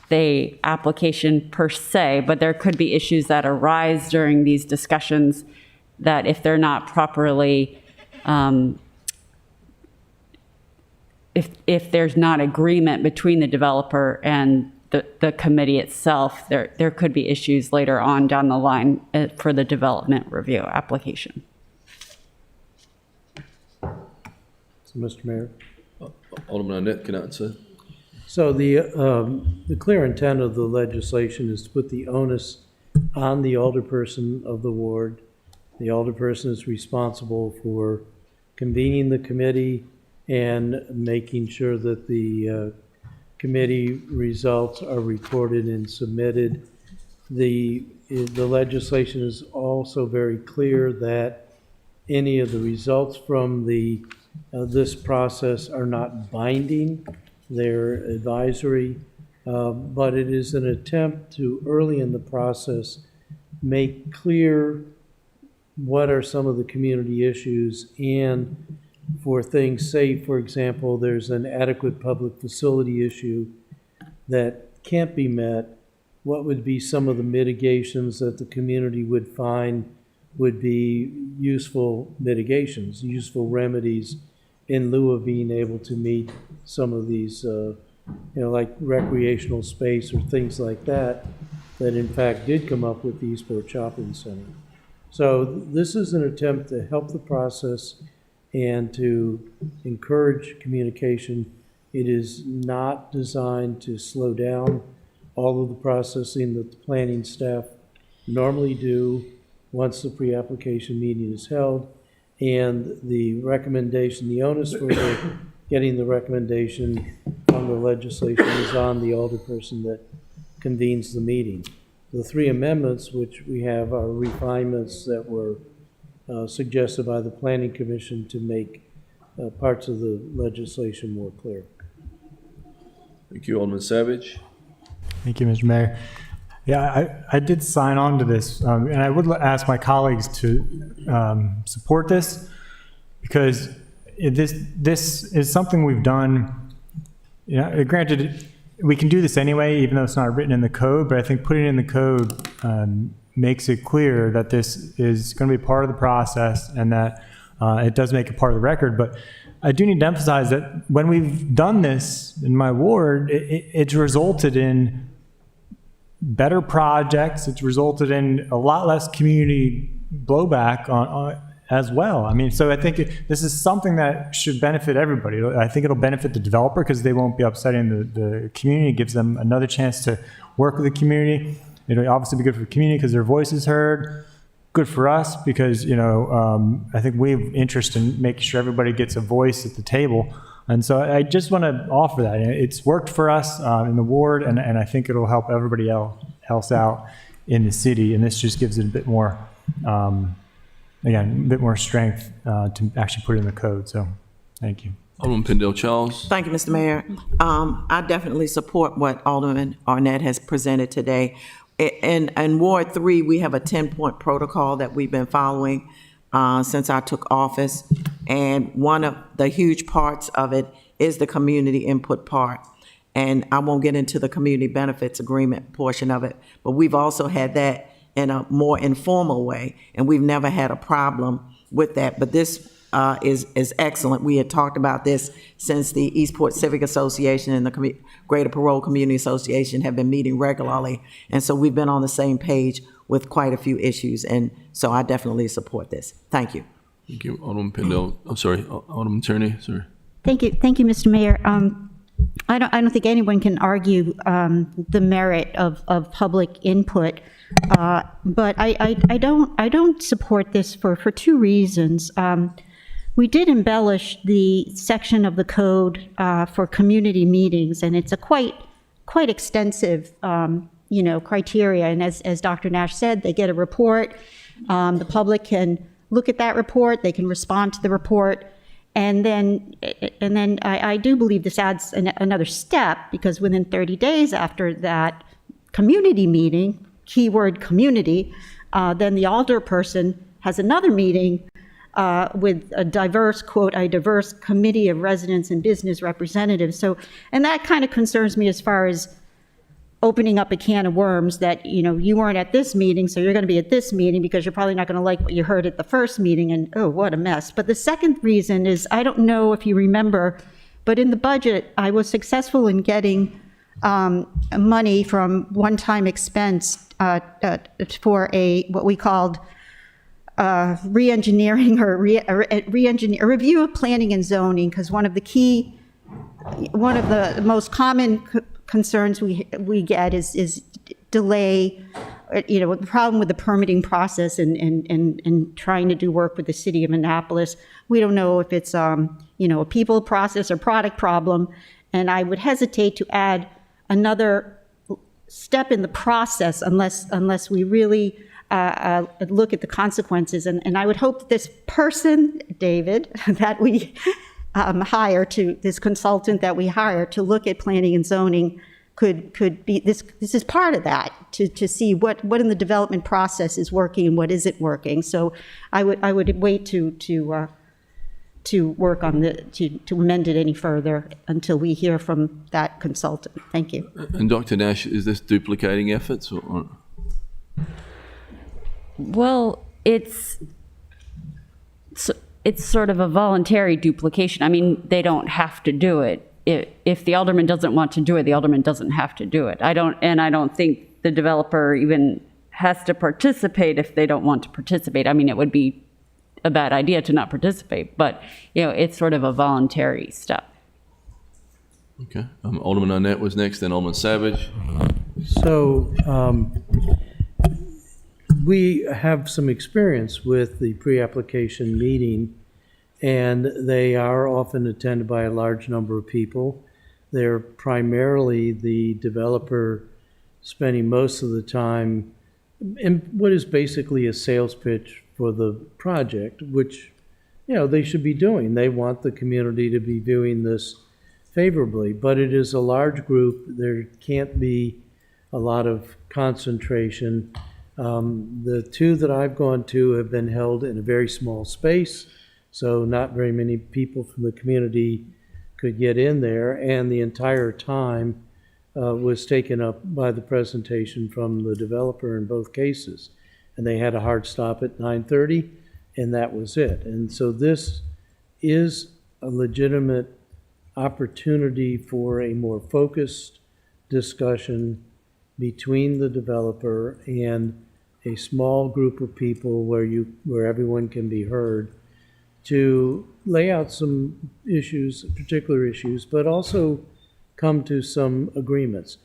the application per se, but there could be issues that arise during these discussions that if they're not properly, if there's not agreement between the developer and the committee itself, there could be issues later on down the line for the development review application. So, Mr. Mayor. Alderman Arnett can answer. So the clear intent of the legislation is to put the onus on the alderperson of the ward. The alderperson is responsible for convening the committee and making sure that the committee results are recorded and submitted. The legislation is also very clear that any of the results from this process are not binding. They're advisory, but it is an attempt to, early in the process, make clear what are some of the community issues, and for things, say, for example, there's an adequate public facility issue that can't be met, what would be some of the mitigations that the community would find would be useful mitigations, useful remedies in lieu of being able to meet some of these, like recreational space or things like that, that in fact did come up with the Eastport Shopping Center. So this is an attempt to help the process and to encourage communication. It is not designed to slow down all of the processing that the planning staff normally do once the pre-application meeting is held. And the recommendation, the onus for getting the recommendation on the legislation is on the alderperson that convenes the meeting. the three amendments, which we have are refinements that were suggested by the Planning Commission to make parts of the legislation more clear. Thank you, Alderman Savage. Thank you, Mr. Mayor. Yeah, I did sign on to this, and I would ask my colleagues to support this, because this is something we've done. You know, granted, we can do this anyway, even though it's not written in the code, but I think putting it in the code makes it clear that this is going to be part of the process, and that it does make it part of the record. But I do need to emphasize that when we've done this in my ward, it's resulted in better projects. It's resulted in a lot less community blowback on as well. I mean, so I think this is something that should benefit everybody. I think it'll benefit the developer because they won't be upsetting the community. It gives them another chance to work with the community. It'll obviously be good for the community because their voice is heard. Good for us because, you know, I think we have interest in making sure everybody gets a voice at the table. And so I just want to offer that. It's worked for us in the ward, and I think it'll help everybody else out in the city. And this just gives it a bit more, again, a bit more strength to actually put it in the code. So thank you. Alderman Pendle Charles. Thank you, Mr. Mayor. I definitely support what Alderman Arnett has presented today. In Ward 3, we have a 10-point protocol that we've been following since I took office. And one of the huge parts of it is the community input part. And I won't get into the community benefits agreement portion of it, but we've also had that in a more informal way, and we've never had a problem with that. But this is excellent. We had talked about this since the Eastport Civic Association and the Greater Parole Community Association have been meeting regularly. And so we've been on the same page with quite a few issues. And so I definitely support this. Thank you. Thank you, Alderman Pendle. I'm sorry, Alderman Tierney, sorry. Thank you, Mr. Mayor. I don't think anyone can argue the merit of public input, but I don't support this for two reasons. We did embellish the section of the code for community meetings, and it's a quite extensive, criteria. And as Dr. Nash said, they get a report. The public can look at that report. They can respond to the report. And then I do believe this adds another step, because within 30 days after that community meeting, keyword community, then the alderperson has another meeting with a diverse, quote, a diverse committee of residents and business representatives. So, and that kind of concerns me as far as opening up a can of worms that, you weren't at this meeting, so you're going to be at this meeting because you're probably not going to like what you heard at the first meeting, and oh, what a mess. But the second reason is, I don't know if you remember, but in the budget, I was successful in getting money from one-time expense for what we called re-engineering or a review of planning and zoning, because one of the most common concerns we get is delay, the problem with the permitting process and trying to do work with the city of Annapolis. We don't know if it's a people, process, or product problem, and I would hesitate to add another step in the process unless we really look at the consequences. And I would hope that this person, David, that we this consultant that we hire to look at planning and zoning could be, this is part of that, to see what in the development process is working and what isn't working. So I would wait to work on to amend it any further until we hear from that consultant. Thank you. And Dr. Nash, is this duplicating efforts or? Well, it's sort of a voluntary duplication. I mean, they don't have to do it. If the alderman doesn't want to do it, the alderman doesn't have to do it. I don't think the developer even has to participate if they don't want to participate. I mean, it would be a bad idea to not participate, but it's sort of a voluntary step. Okay, Alderman Arnett was next, then Alderman Savage. So we have some experience with the pre-application meeting, and they are often attended by a large number of people. They're primarily the developer spending most of the time in what is basically a sales pitch for the project, which, you know, they should be doing. They want the community to be viewing this favorably, but it is a large group. There can't be a lot of concentration. The two that I've gone to have been held in a very small space, so not very many people from the community could get in there, and the entire time was taken up by the presentation from the developer in both cases. And they had a hard stop at 9:30, and that was it. And so this is a legitimate opportunity for a more focused discussion between the developer and a small group of people where everyone can be heard, to lay out some issues, particular issues, but also come to some agreements.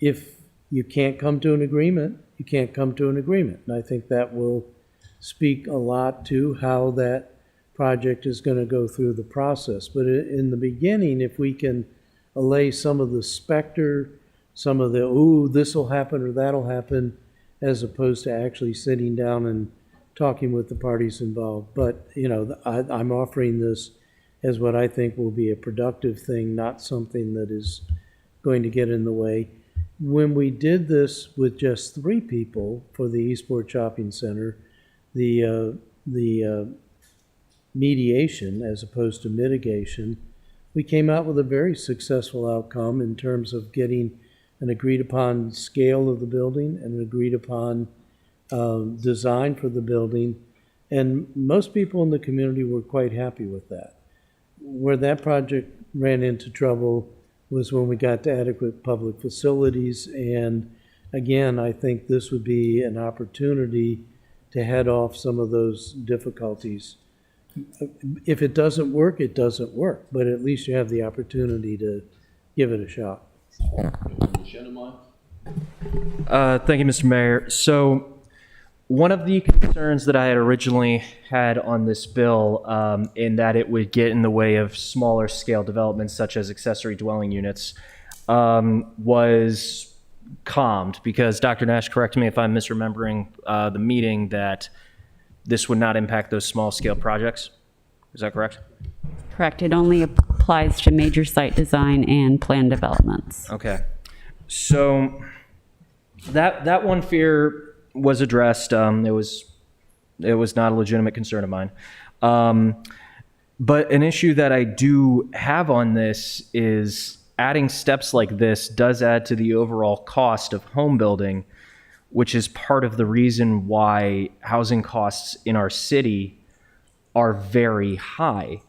If you can't come to an agreement, you can't come to an agreement. And I think that will speak a lot to how that project is going to go through the process. But in the beginning, if we can allay some of the specter, some of the, ooh, this will happen or that'll happen, as opposed to actually sitting down and talking with the parties involved. But, you know, I'm offering this as what I think will be a productive thing, not something that is going to get in the way. When we did this with just 3 people for the Eastport Shopping Center, the mediation as opposed to mitigation, we came out with a very successful outcome in terms of getting an agreed upon scale of the building and an agreed upon design for the building. And most people in the community were quite happy with that. Where that project ran into trouble was when we got to adequate public facilities. And again, I think this would be an opportunity to head off some of those difficulties. If it doesn't work, it doesn't work, but at least you have the opportunity to give it a shot. Thank you, Mr. Mayor. So one of the concerns that I had originally had on this bill, in that it would get in the way of smaller scale developments such as accessory dwelling units, was calmed because Dr. Nash, correct me if I'm misremembering the meeting, that this would not impact those small scale projects. Is that correct? Correct. It only applies to major site design and plan developments. Okay. So that one fear was addressed. It was not a legitimate concern of mine. But an issue that I do have on this is adding steps like this does add to the overall cost of home building, which is part of the reason why housing costs in our city are very high,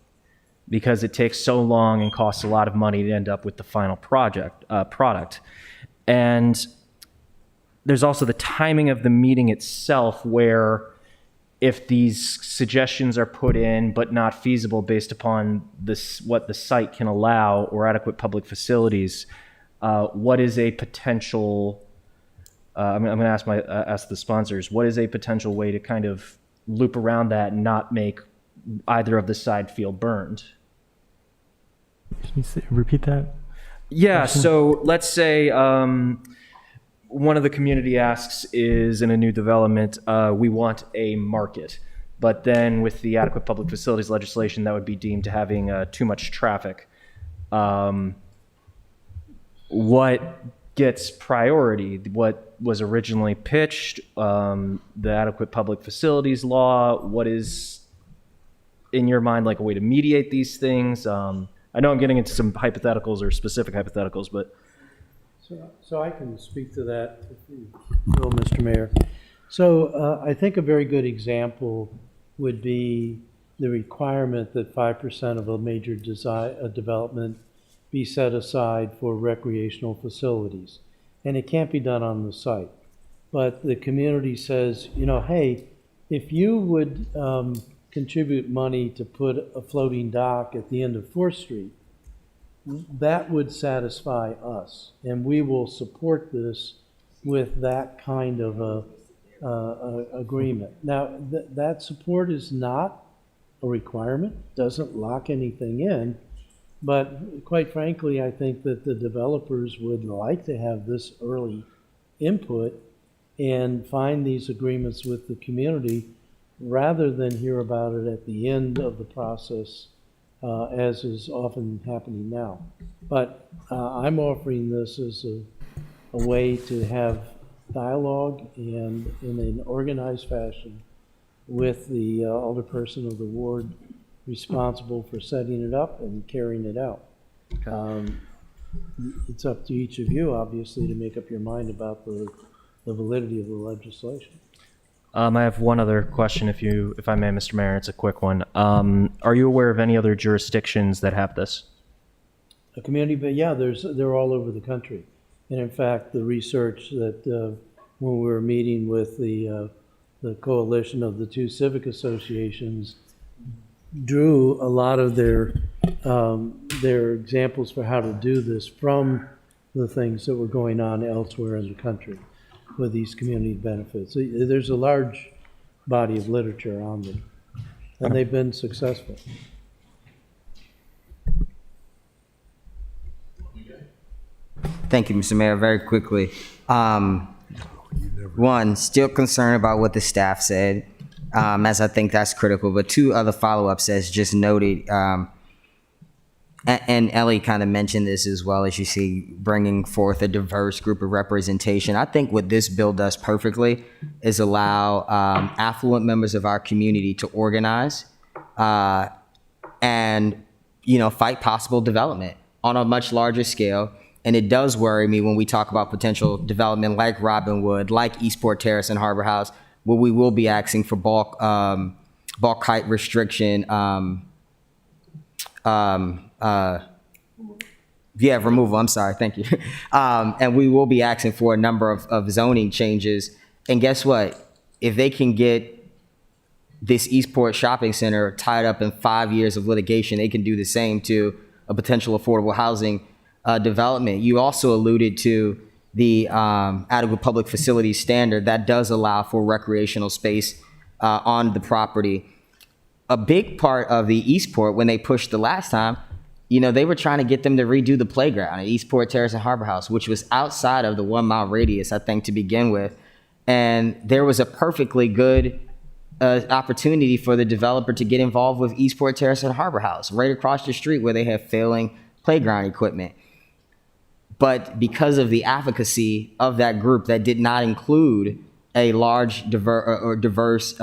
because it takes so long and costs a lot of money to end up with the final product. And there's also the timing of the meeting itself, where if these suggestions are put in but not feasible based upon what the site can allow or adequate public facilities, what is a potential, I'm going to ask the sponsors, what is a potential way to kind of loop around that and not make either of the side feel burned? Can you repeat that? Yeah, so let's say one of the community asks is, in a new development, we want a market. But then with the adequate public facilities legislation, that would be deemed to having too much traffic. What gets priority? What was originally pitched, the adequate public facilities law? What is, in your mind, like a way to mediate these things? I know I'm getting into some hypotheticals or specific hypotheticals, but... So I can speak to that, if you will, Mr. Mayor. So I think a very good example would be the requirement that 5% of a major development be set aside for recreational facilities. And it can't be done on the site. But the community says, you know, hey, if you would contribute money to put a floating dock at the end of 4th Street, that would satisfy us, and we will support this with that kind of a agreement. Now, that support is not a requirement, doesn't lock anything in, but quite frankly, I think that the developers would like to have this early input and find these agreements with the community rather than hear about it at the end of the process, as is often happening now. But I'm offering this as a way to have dialogue and in an organized fashion with the alderperson of the ward responsible for setting it up and carrying it out. It's up to each of you, obviously, to make up your mind about the validity of the legislation. I have one other question, if I may, Mr. Mayor. It's a quick one. Are you aware of any other jurisdictions that have this? A community, but yeah, they're all over the country. And in fact, the research that when we were meeting with the coalition of the two civic associations drew a lot of their examples for how to do this from the things that were going on elsewhere in the country with these community benefits. There's a large body of literature on them, and they've been successful. Thank you, Mr. Mayor. Very quickly. One, still concerned about what the staff said, as I think that's critical. But two other follow-ups, as just noted, and Ellie kind of mentioned this as well, as you see, bringing forth a diverse group of representation. I think what this bill does perfectly is allow affluent members of our community to organize and, fight possible development on a much larger scale. And it does worry me when we talk about potential development like Robinwood, like Eastport Terrace and Harbor House, where we will be asking for bulk height restriction, removal, I'm sorry, thank you. And we will be asking for a number of zoning changes. And guess what? If they can get this Eastport Shopping Center tied up in 5 years of litigation, they can do the same to a potential affordable housing development. You also alluded to the adequate public facilities standard that does allow for recreational space on the property. A big part of the Eastport, when they pushed the last time, they were trying to get them to redo the playground at Eastport Terrace and Harbor House, which was outside of the 1 mile radius, I think, to begin with. And there was a perfectly good opportunity for the developer to get involved with Eastport Terrace and Harbor House, right across the street where they have failing playground equipment. But because of the advocacy of that group that did not include a large diverse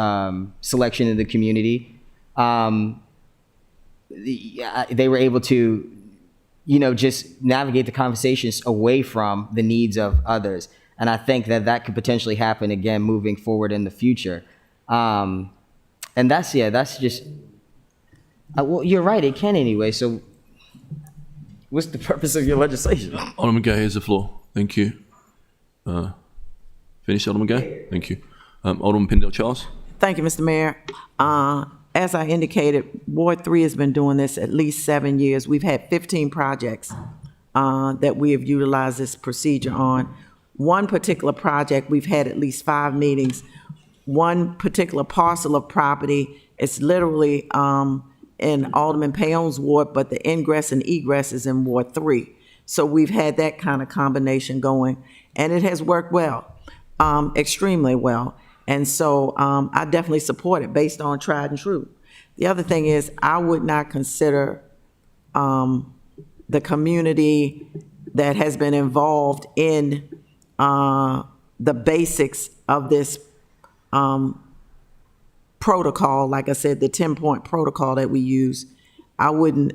selection of the community, they were able to, just navigate the conversations away from the needs of others. And I think that could potentially happen again moving forward in the future. And that's just, well, you're right, it can anyway. So what's the purpose of your legislation? Alderman Gay has the floor. Thank you. Finish, Alderman Gay? Thank you. Alderman Pendle Charles? Thank you, Mr. Mayor. As I indicated, Ward 3 has been doing this at least 7 years. We've had 15 projects that we have utilized this procedure on. One particular project, we've had at least 5 meetings. One particular parcel of property, it's literally in Alderman Payone's ward, but the ingress and egress is in Ward 3. So we've had that kind of combination going, and it has worked well, extremely well. And so I definitely support it based on tried and true. The other thing is I would not consider the community that has been involved in the basics of this protocol, like I said, the 10-point protocol that we use, I wouldn't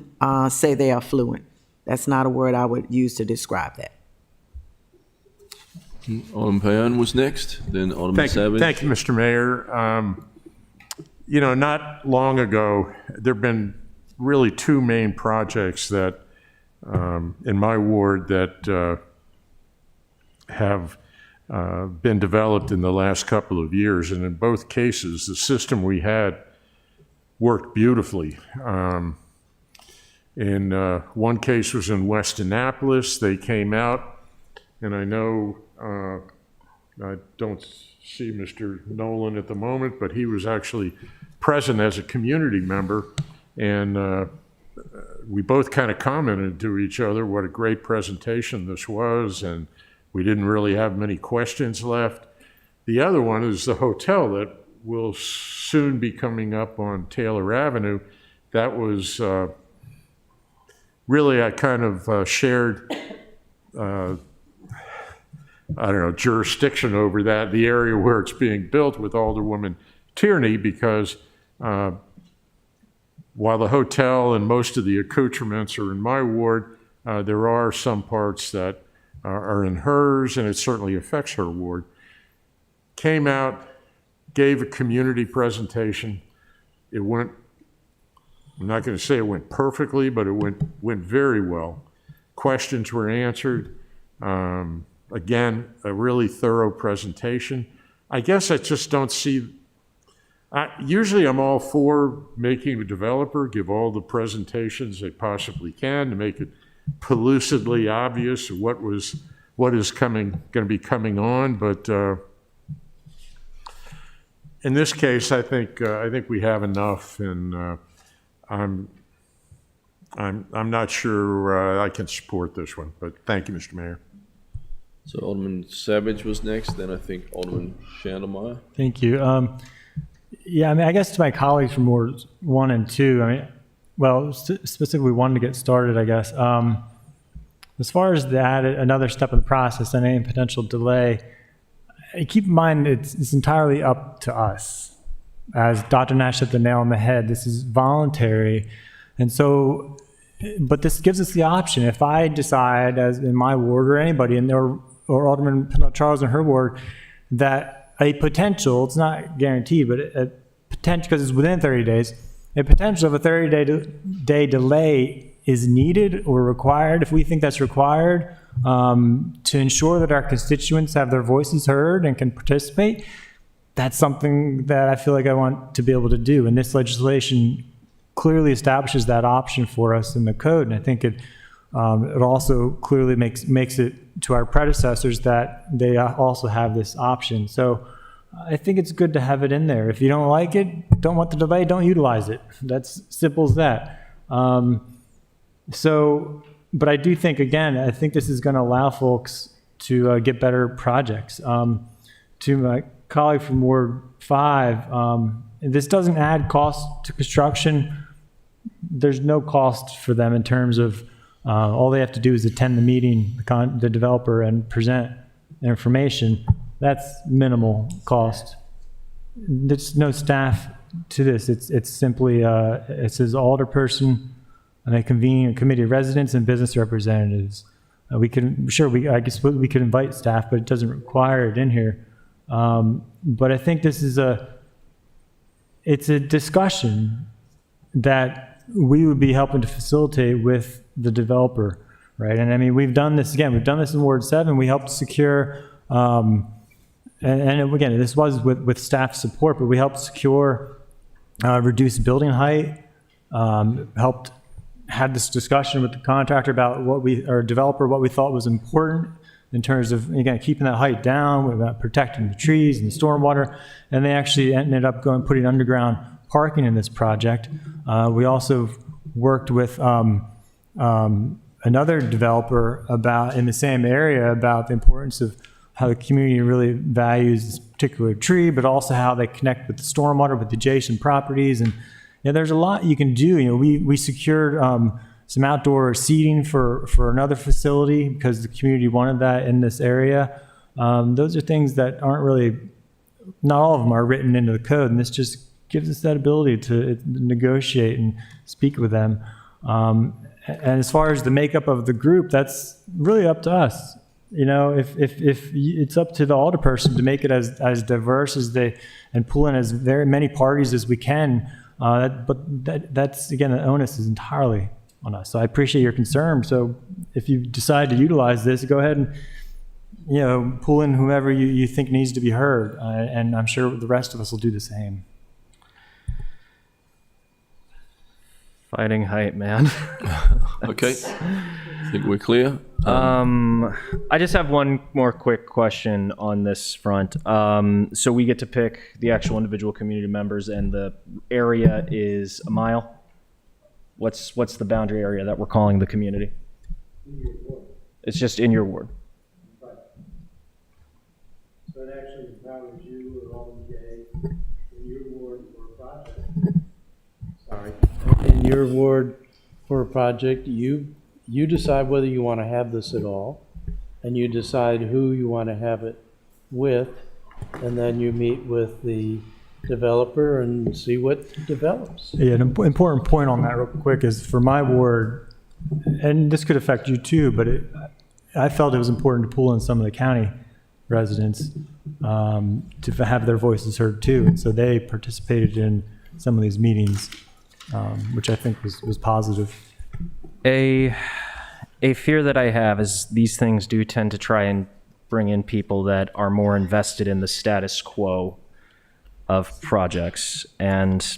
say they are fluent. That's not a word I would use to describe that. Alderman Payne was next, then Alderman Savage. Thank you, Mr. Mayor. Not long ago, there have been really 2 main projects that, in my ward, that have been developed in the last couple of years. And in both cases, the system we had worked beautifully. In one case was in West Annapolis. They came out, and I know I don't see Mr. Nolan at the moment, but he was actually present as a community member, and we both kind of commented to each other what a great presentation this was, and we didn't really have many questions left. The other one is the hotel that will soon be coming up on Taylor Avenue. That was really, I kind of shared, jurisdiction over that, the area where it's being built with Alderwoman Tierney, because while the hotel and most of the accoutrements are in my ward, there are some parts that are in hers, and it certainly affects her ward. Came out, gave a community presentation. It went, I'm not going to say it went perfectly, but it went very well. Questions were answered. Again, a really thorough presentation. I guess I just don't see, usually I'm all for making a developer give all the presentations they possibly can to make it pellucidly obvious what is going to be coming on, but in this case, I think we have enough, and I'm not sure I can support this one, but thank you, Mr. Mayor. So Alderman Savage was next, then I think Alderman Schandelmeyer. Thank you. Yeah, I mean, I guess to my colleagues from Wards 1 and 2, I mean, well, specifically 1 to get started, I guess. As far as that, another step in the process and any potential delay, keep in mind it's entirely up to us. As Dr. Nash hit the nail on the head, this is voluntary. And so, but this gives us the option. If I decide, as in my ward or anybody, or Alderman Charles in her ward, that a potential, it's not guaranteed, but a potential, because it's within 30 days, a potential of a 30-day delay is needed or required, if we think that's required, to ensure that our constituents have their voices heard and can participate, that's something that I feel like I want to be able to do. And this legislation clearly establishes that option for us in the code. And I think it also clearly makes it to our predecessors that they also have this option. So I think it's good to have it in there. If you don't like it, don't want the delay, don't utilize it. That's simple as that. But I do think, again, I think this is going to allow folks to get better projects. To my colleague from Ward 5, this doesn't add cost to construction. There's no cost for them in terms of all they have to do is attend the meeting, the developer, and present information. That's minimal cost. There's no staff to this. It's simply, it says alderperson, and they convene a committee of residents and business representatives. I guess we could invite staff, but it doesn't require it in here. But I think this is it's a discussion that we would be helping to facilitate with the developer, right? And I mean, we've done this in Ward 7. We helped secure, and again, this was with staff support, but we helped secure reduced building height, had this discussion with the contractor about what we thought was important in terms of, again, keeping that height down, about protecting the trees and the stormwater, and they actually ended up putting underground parking in this project. We also worked with another developer in the same area about the importance of how the community really values this particular tree, but also how they connect with the stormwater, with adjacent properties. And there's a lot you can do. We secured some outdoor seating for another facility because the community wanted that in this area. Those are things that aren't really, not all of them are written into the code, and this just gives us that ability to negotiate and speak with them. And as far as the makeup of the group, that's really up to us. If it's up to the alderperson to make it as diverse as and pull in as very many parties as we can. That's again, the onus is entirely on us. So I appreciate your concern. So if you decide to utilize this, go ahead and pull in whomever you think needs to be heard, and I'm sure the rest of us will do the same. Fighting height, man. Okay, I think we're clear. I just have one more quick question on this front. So we get to pick the actual individual community members, and the area is a mile. What's the boundary area that we're calling the community? It's just in your ward. in your ward for a project, you decide whether you want to have this at all, and you decide who you want to have it with, and then you meet with the developer and see what develops. Yeah, an important point on that real quick is for my ward, and this could affect you too, but I felt it was important to pull in some of the county residents to have their voices heard too. And so they participated in some of these meetings, which I think was positive. A fear that I have is these things do tend to try and bring in people that are more invested in the status quo of projects. And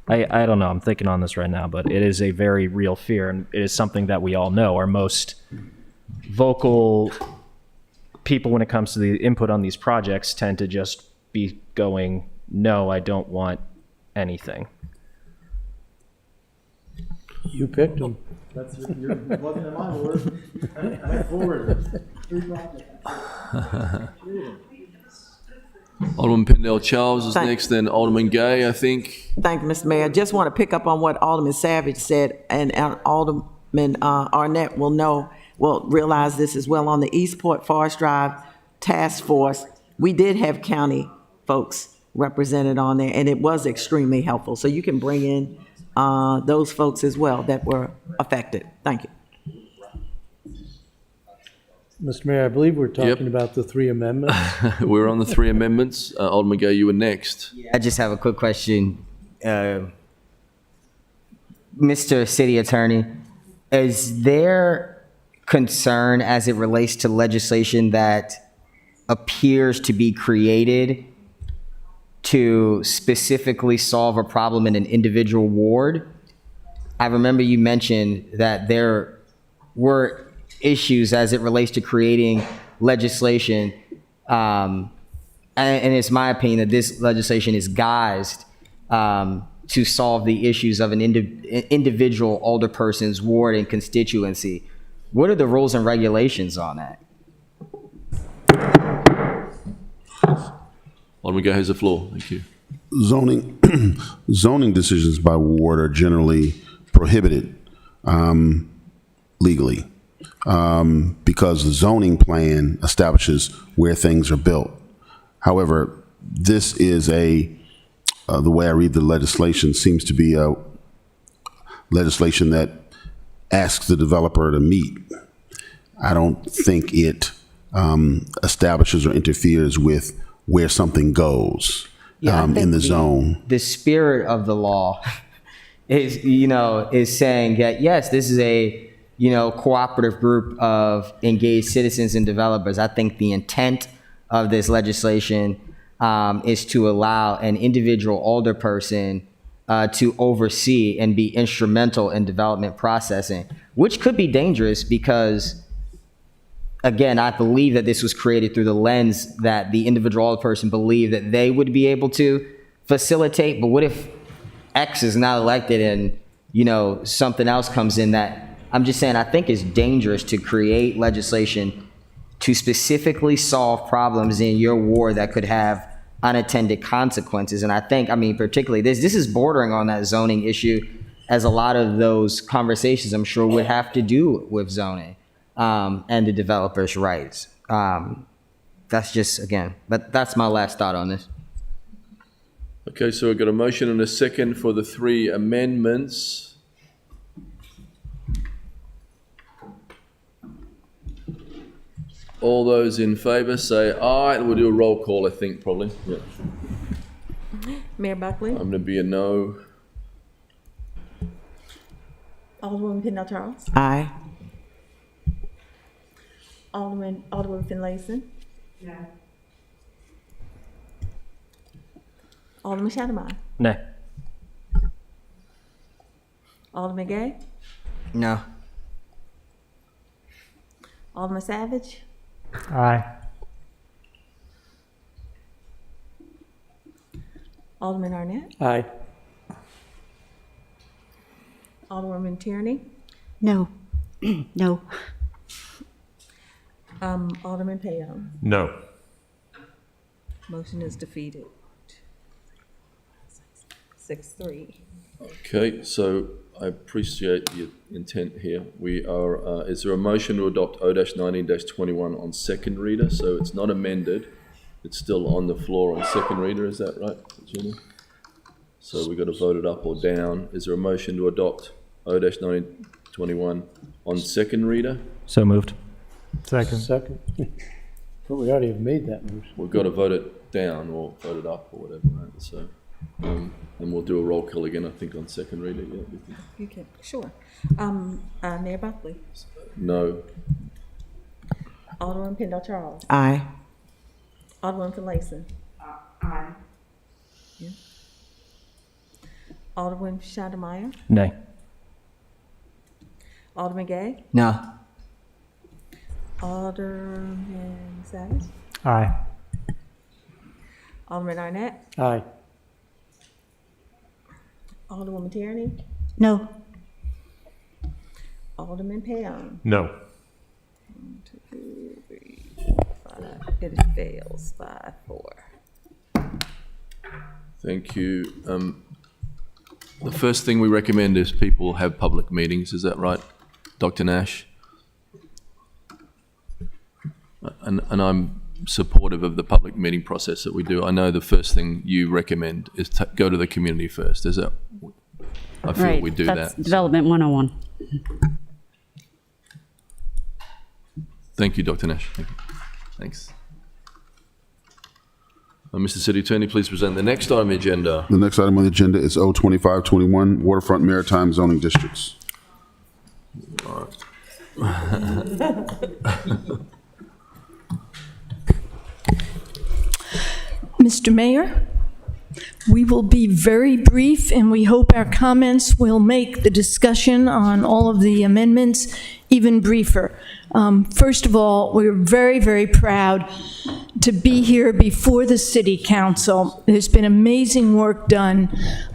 I don't know, I'm thinking on this right now, but it is a very real fear, and it is something that we all know. Our most vocal people when it comes to the input on these projects tend to just be going, no, I don't want anything. You picked them. That's your wasn't in my word. I went forward. Alderman Pendell Charles is Thank- next, then Alderman Gay, I think. Thank you, Mr. Mayor. Just want to pick up on what Alderman Savage said, and Alderman Arnett will realize this as well. On the Eastport Forest Drive Task Force, we did have county folks represented on there, and it was extremely helpful. So you can bring in those folks as well that were affected. Thank you. Mr. Mayor, I believe we're talking about the 3 amendments. We're on the 3 amendments. Alderman Gay, you were next. I just have a quick question. Mr. City Attorney, is there concern as it relates to legislation that appears to be created to specifically solve a problem in an individual ward? I remember you mentioned that there were issues as it relates to creating legislation, and it's my opinion that this legislation is guised to solve the issues of an individual alderperson's ward and constituency. What are the rules and regulations on that? Alderman Gay has the floor. Thank you. Zoning decisions by ward are generally prohibited legally because the zoning plan establishes where things are built. However, this is the way I read the legislation seems to be a legislation that asks the developer to meet. I don't think it establishes or interferes with where something goes in the zone. The spirit of the law is saying that, yes, this is a, cooperative group of engaged citizens and developers. I think the intent of this legislation is to allow an individual alderperson to oversee and be instrumental in development processing, which could be dangerous because, again, I believe that this was created through the lens that the individual alderperson believed that they would be able to facilitate. But what if X is not elected and, something else comes in that, I'm just saying, I think it's dangerous to create legislation to specifically solve problems in your ward that could have unintended consequences. And I think, particularly this is bordering on that zoning issue, as a lot of those conversations, I'm sure, would have to do with zoning and the developer's rights. That's just, again, but that's my last thought on this. Okay, so I've got a motion and a second for the 3 amendments. All those in favour say aye, and we'll do a roll call, I think, probably. Yeah. Mayor Buckley? I'm going to be a no. Alderwoman Pendell Charles? Aye. Alderman Finlayson? No. Alderman Shattlemeyer? Nay. Alderman Gay? No. Alderman Savage? Aye. Alderman Arnett? Aye. Alderwoman Tierney? No. No. Alderman Payon? No. Motion is defeated. 6-3. Okay, so I appreciate the intent here. We are, is there a motion to adopt O-19-21 on second reader? So it's not amended, it's still on the floor on second reader, is that right, Virginia? So we've got to vote it up or down. Is there a motion to adopt O-19-21 on second reader? So moved. Second. But we already have made that motion. We've got to vote it down or vote it up or whatever, right? So, and we'll do a roll call again, I think, on second reader, yeah? You can, sure. Mayor Buckley? No. Alderman Pendle Charles? Aye. Alderman Finlayson? Aye. Yeah. Alderman Shonda Meyer? Nay. Alderman Gay? No. Alderman Savage? Aye. Alderman Arnett? Aye. Alderwoman Tierney? No. Alderman Payne? No. 1, 2, 3, 4, 5. It fails 5-4. Thank you. The first thing we recommend is people have public meetings, is that right, Dr. Nash? And I'm supportive of the public meeting process that we do. I know the first thing you recommend is to go to the community first. Is that? I feel Right, we do that's that. Development 101. Thank you, Dr. Nash. Thank you. Thanks. Mr. City Attorney, please present the next item on the agenda. The next item on the agenda is O-2521, Waterfront Maritime Zoning Districts. All right. Mr. Mayor, we will be very brief, and we hope our comments will make the discussion on all of the amendments even briefer. First of all, we're very, very proud to be here before the City Council. There's been amazing work done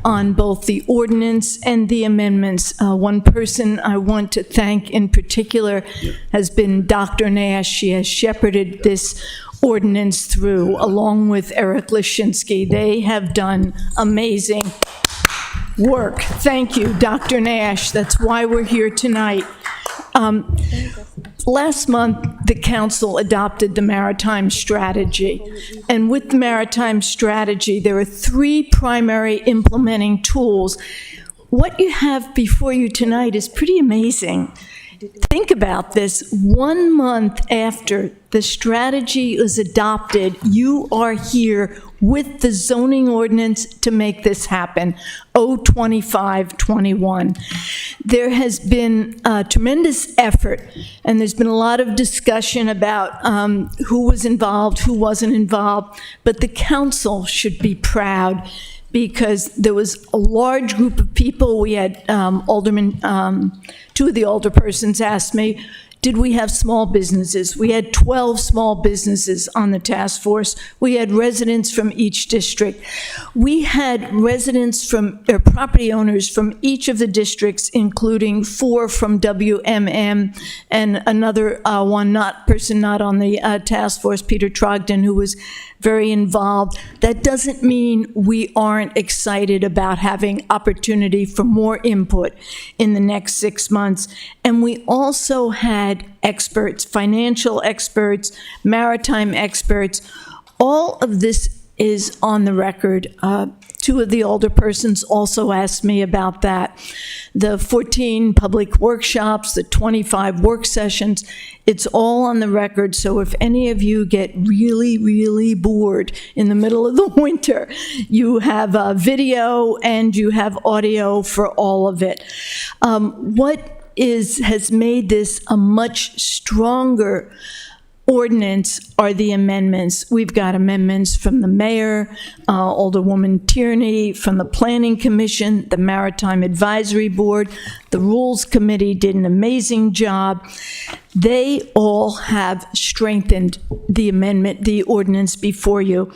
on both the ordinance and the amendments. One person I want to thank in particular has been Dr. Nash. She has shepherded this ordinance through, along with Eric Lashinsky. They have done amazing work. Thank you, Dr. Nash. That's why we're here tonight. Last month, the council adopted the maritime strategy. And with the maritime strategy, there are 3 primary implementing tools. What you have before you tonight is pretty amazing. Think about this. 1 month after the strategy was adopted, you are here with the zoning ordinance to make this happen, O-2521. There has been a tremendous effort, and there's been a lot of discussion about who was involved, who wasn't involved, but the council should be proud because there was a large group of people. We had aldermen, 2 of the older persons asked me, did we have small businesses? We had 12 small businesses on the task force. We had residents from each district. We had residents from, or property owners from each of the districts, including 4 from WMM and another person not on the task force, Peter Trogdon, who was very involved. That doesn't mean we aren't excited about having opportunity for more input in the next 6 months. And we also had experts, financial experts, maritime experts. All of this is on the record. 2 of the older persons also asked me about that. The 14 public workshops, the 25 work sessions, it's all on the record. So if any of you get really, really bored in the middle of the winter, you have video and you have audio for all of it. What has made this a much stronger ordinance are the amendments. We've got amendments from the mayor, Alderwoman Tierney, from the Planning Commission, the Maritime Advisory Board. The Rules Committee did an amazing job. They all have strengthened the amendment, the ordinance before you.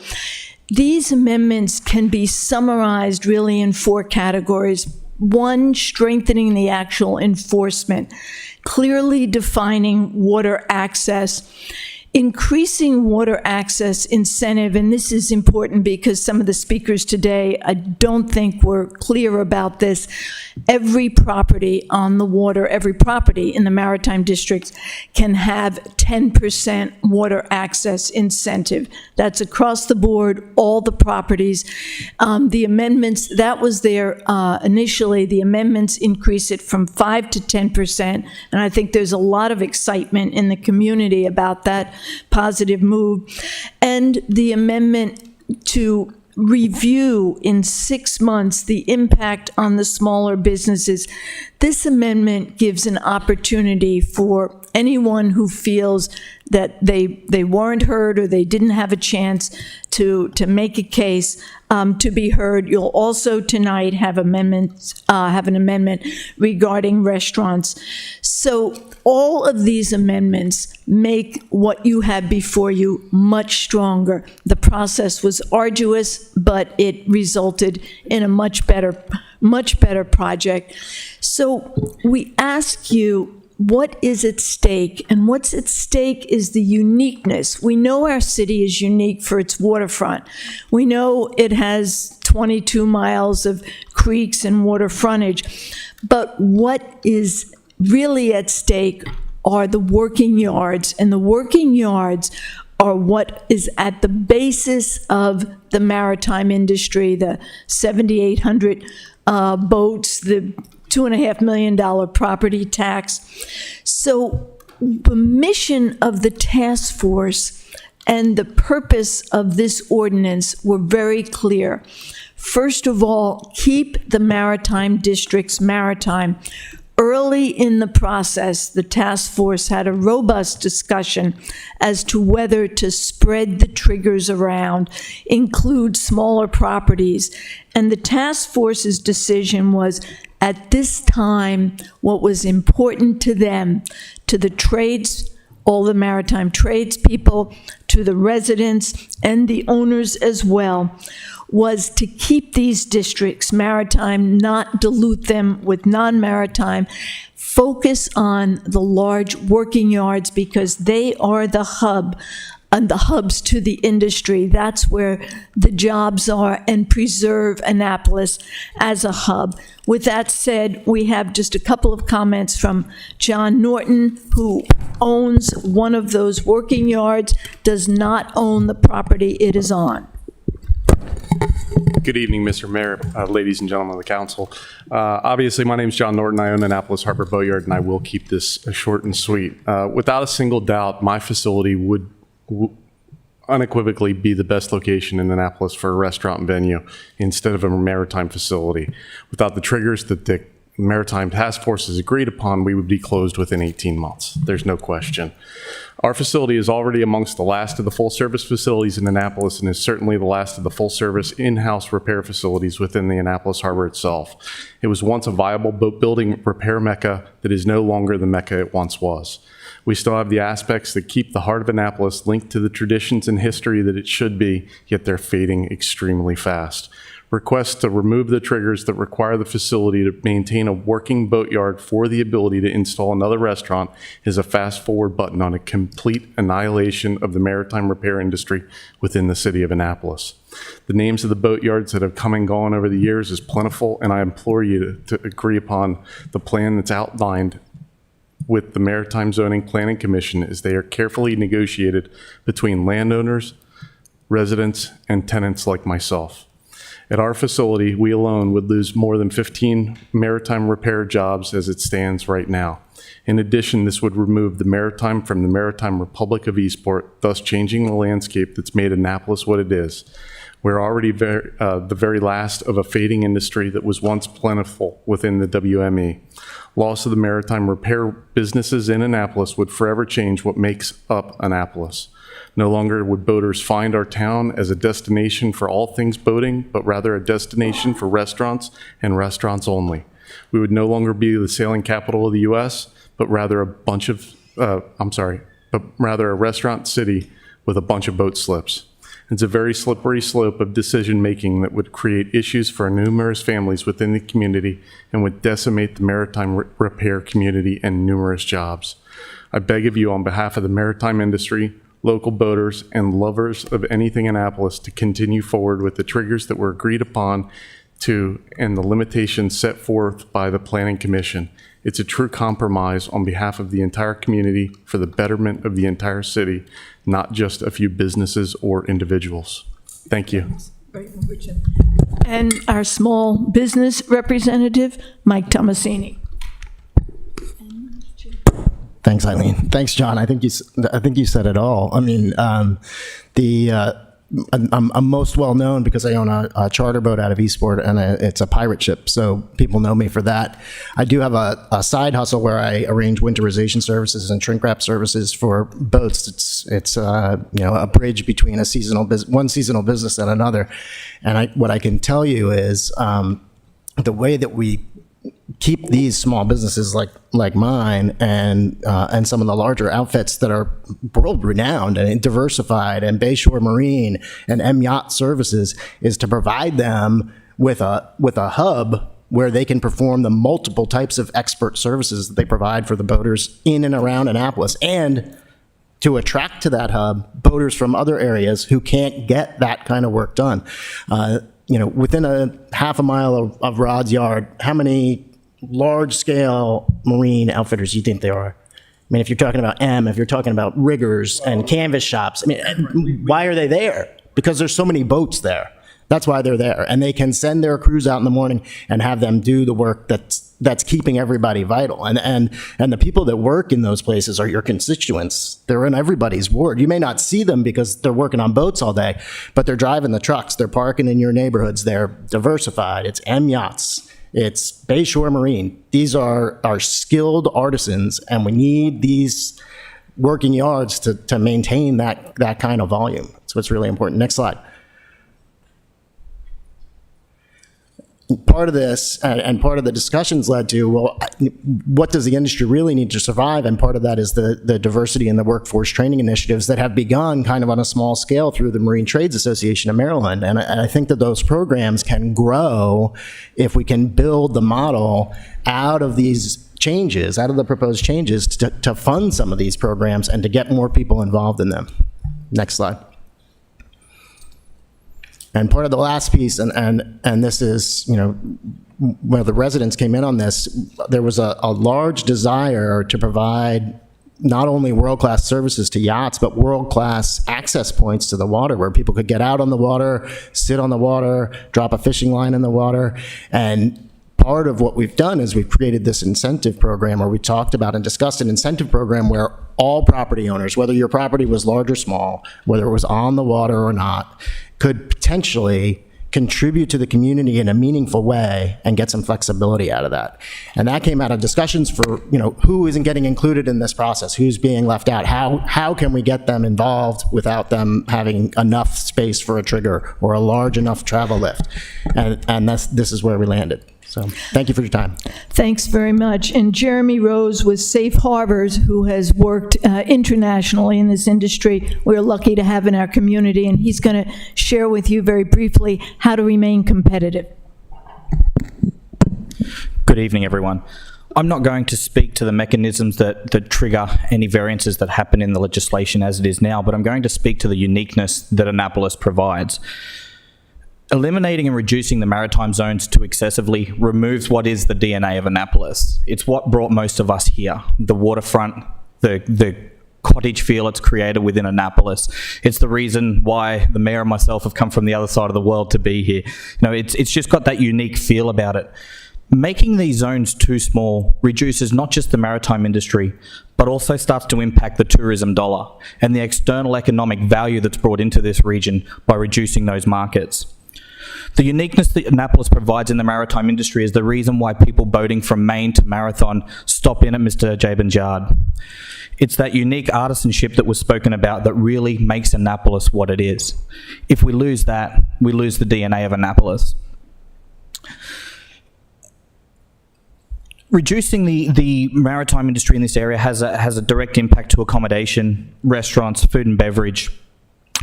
These amendments can be summarized really in 4 categories. 1, strengthening the actual enforcement, clearly defining water access. increasing water access incentive, and this is important because some of the speakers today, I don't think were clear about this. Every property on the water, every property in the maritime districts can have 10% water access incentive. That's across the board, all the properties. The amendments, that was there initially, the amendments increase it from 5 to 10%, and I think there's a lot of excitement in the community about that positive move. And the amendment to review in 6 months the impact on the smaller businesses. This amendment gives an opportunity for anyone who feels that they weren't heard or they didn't have a chance to make a case to be heard. You'll also tonight have an amendment regarding restaurants. So all of these amendments make what you have before you much stronger. The process was arduous, but it resulted in a much better project. So we ask you, what is at stake? And what's at stake is the uniqueness. We know our city is unique for its waterfront. We know it has 22 miles of creeks and water frontage. But what is really at stake are the working yards. And the working yards are what is at the basis of the maritime industry, the 7,800 boats, the $2.5 million property tax. So the mission of the task force and the purpose of this ordinance were very clear. First of all, keep the maritime districts maritime. Early in the process, the task force had a robust discussion as to whether to spread the triggers around, include smaller properties, and the task force's decision was, at this time, what was important to them, to the trades, all the maritime tradespeople, to the residents and the owners as well, was to keep these districts maritime, not dilute them with non-maritime, focus on the large working yards because they are the hub and the hubs to the industry. That's where the jobs are, and preserve Annapolis as a hub. With that said, we have just a couple of comments from John Norton, who owns one of those working yards, does not own the property it is on. Good evening, Mr. Mayor, ladies and gentlemen of the council. Obviously, my name is John Norton. I own Annapolis Harbor Boatyard, and I will keep this short and sweet. Without a single doubt, my facility would unequivocally be the best location in Annapolis for a restaurant venue instead of a maritime facility. Without the triggers that the Maritime Task Force has agreed upon, we would be closed within 18 months. There's no question. Our facility is already amongst the last of the full-service facilities in Annapolis and is certainly the last of the full-service in-house repair facilities within the Annapolis Harbor itself. It was once a viable boat building repair mecca that is no longer the mecca it once was. We still have the aspects that keep the heart of Annapolis linked to the traditions and history that it should be, yet they're fading extremely fast. Requests to remove the triggers that require the facility to maintain a working boatyard for the ability to install another restaurant is a fast-forward button on a complete annihilation of the maritime repair industry within the city of Annapolis. The names of the boatyards that have come and gone over the years is plentiful, and I implore you to agree upon the plan that's outlined with the Maritime Zoning Planning Commission as they are carefully negotiated between landowners, residents, and tenants like myself. At our facility, we alone would lose more than 15 maritime repair jobs as it stands right now. In addition, this would remove the maritime from the Maritime Republic of Eastport, thus changing the landscape that's made Annapolis what it is. We're already the very last of a fading industry that was once plentiful within the WME. Loss of the maritime repair businesses in Annapolis would forever change what makes up Annapolis. No longer would boaters find our town as a destination for all things boating, but rather a destination for restaurants and restaurants only. We would no longer be the sailing capital of the U.S., but rather a restaurant city with a bunch of boat slips. It's a very slippery slope of decision-making that would create issues for numerous families within the community and would decimate the maritime repair community and numerous jobs. I beg of you, on behalf of the maritime industry, local boaters, and lovers of anything Annapolis to continue forward with the triggers that were agreed upon and the limitations set forth by the Planning Commission. It's a true compromise on behalf of the entire community for the betterment of the entire city, not just a few businesses or individuals. Thank you. And our small business representative, Mike Tomasini. Thanks, Eileen. Thanks, John. I think you said it all. I mean, I'm most well known because I own a charter boat out of Eastport, and it's a pirate ship, so people know me for that. I do have a side hustle where I arrange winterization services and shrink wrap services for boats. It's a bridge between one seasonal business and another. And what I can tell you is the way that we keep these small businesses like mine and some of the larger outfits that are world renowned and diversified and Bayshore Marine and M Yacht Services is to provide them with a hub where they can perform the multiple types of expert services that they provide for the boaters in and around Annapolis, and to attract to that hub boaters from other areas who can't get that kind of work done. Within a half a mile of Rod's Yard, how many large-scale marine outfitters do you think there are? I mean, if you're talking about if you're talking about riggers and canvas shops, I mean, why are they there? Because there's so many boats there. That's why they're there. And they can send their crews out in the morning and have them do the work that's keeping everybody vital. And the people that work in those places are your constituents. They're in everybody's ward. You may not see them because they're working on boats all day, but they're driving the trucks. They're parking in your neighborhoods. They're diversified. It's M Yachts. It's Bayshore Marine. These are our skilled artisans, and we need these working yards to maintain that kind of volume. So it's really important. Next slide. Part of this and part of the discussions led to, well, what does the industry really need to survive? And part of that is the diversity in the workforce training initiatives that have begun kind of on a small scale through the Marine Trades Association of Maryland. And I think that those programs can grow if we can build the model out of these changes, out of the proposed changes, to fund some of these programs and to get more people involved in them. Next slide. And part of the last piece, and this is, when the residents came in on this, there was a large desire to provide not only world-class services to yachts, but world-class access points to the water where people could get out on the water, sit on the water, drop a fishing line in the water. And part of what we've done is we've created this incentive program, or we talked about and discussed an incentive program where all property owners, whether your property was large or small, whether it was on the water or not, could potentially contribute to the community in a meaningful way and get some flexibility out of that. And that came out of discussions for, who isn't getting included in this process, who's being left out, how can we get them involved without them having enough space for a trigger or a large enough travel lift. And this is where we landed. So thank you for your time. Thanks very much. And Jeremy Rose with Safe Harbors, who has worked internationally in this industry, we're lucky to have in our community, and he's going to share with you very briefly how to remain competitive. Good evening, everyone. I'm not going to speak to the mechanisms that trigger any variances that happen in the legislation as it is now, but I'm going to speak to the uniqueness that Annapolis provides. Eliminating and reducing the maritime zones too excessively removes what is the DNA of Annapolis. It's what brought most of us here. The waterfront, the cottage feel it's created within Annapolis. It's the reason why the mayor and myself have come from the other side of the world to be here. It's just got that unique feel about it. Making these zones too small reduces not just the maritime industry, but also starts to impact the tourism dollar and the external economic value that's brought into this region by reducing those markets. The uniqueness that Annapolis provides in the maritime industry is the reason why people boating from Maine to Marathon stop in at Mr. Jabin's yard. It's that unique artisanship that was spoken about that really makes Annapolis what it is. If we lose that, we lose the DNA of Annapolis. Reducing the maritime industry in this area has a direct impact to accommodation, restaurants, food and beverage.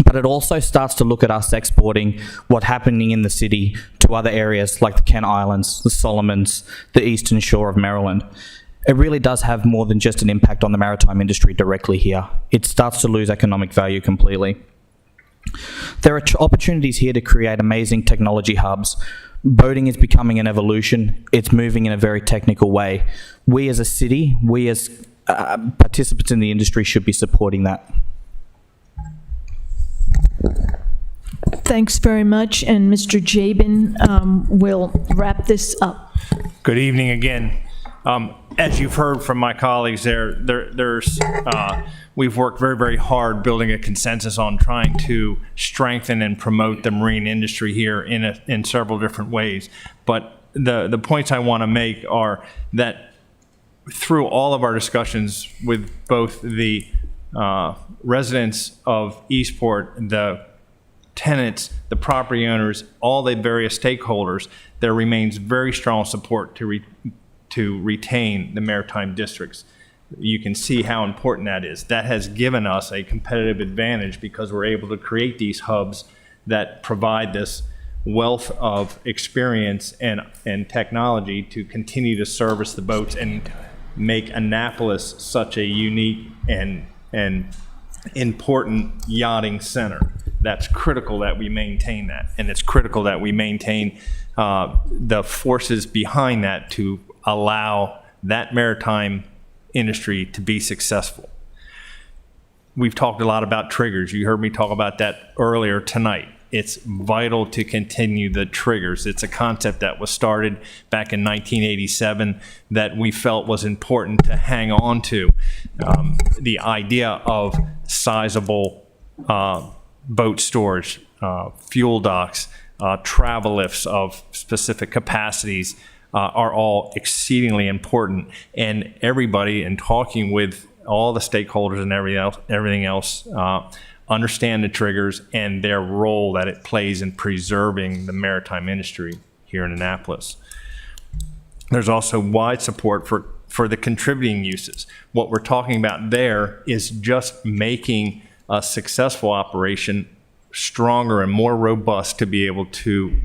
But it also starts to look at us exporting what's happening in the city to other areas like the Kent Islands, the Solomons, the eastern shore of Maryland. it really does have more than just an impact on the maritime industry directly here. It starts to lose economic value completely. There are opportunities here to create amazing technology hubs. Boating is becoming an evolution. It's moving in a very technical way. We as a city, we as participants in the industry should be supporting that. Thanks very much, and Mr. Jabin will wrap this up. Good evening again. As you've heard from my colleagues we've worked very, very hard building a consensus on trying to strengthen and promote the marine industry here in several different ways. But the points I want to make are that through all of our discussions with both the residents of Eastport, the tenants, the property owners, all the various stakeholders, there remains very strong support to retain the maritime districts. You can see how important that is. That has given us a competitive advantage because we're able to create these hubs that provide this wealth of experience and technology to continue to service the boats and make Annapolis such a unique and important yachting center. That's critical that we maintain that, and it's critical that we maintain the forces behind that to allow that maritime industry to be successful. We've talked a lot about triggers. You heard me talk about that earlier tonight. It's vital to continue the triggers. It's a concept that was started back in 1987 that we felt was important to hang on to. The idea of sizable boat storage, fuel docks, travel lifts of specific capacities are all exceedingly important. And everybody, in talking with all the stakeholders and everything else understand the triggers and their role that it plays in preserving the maritime industry here in Annapolis. There's also wide support for the contributing uses. What we're talking about there is just making a successful operation stronger and more robust to be able to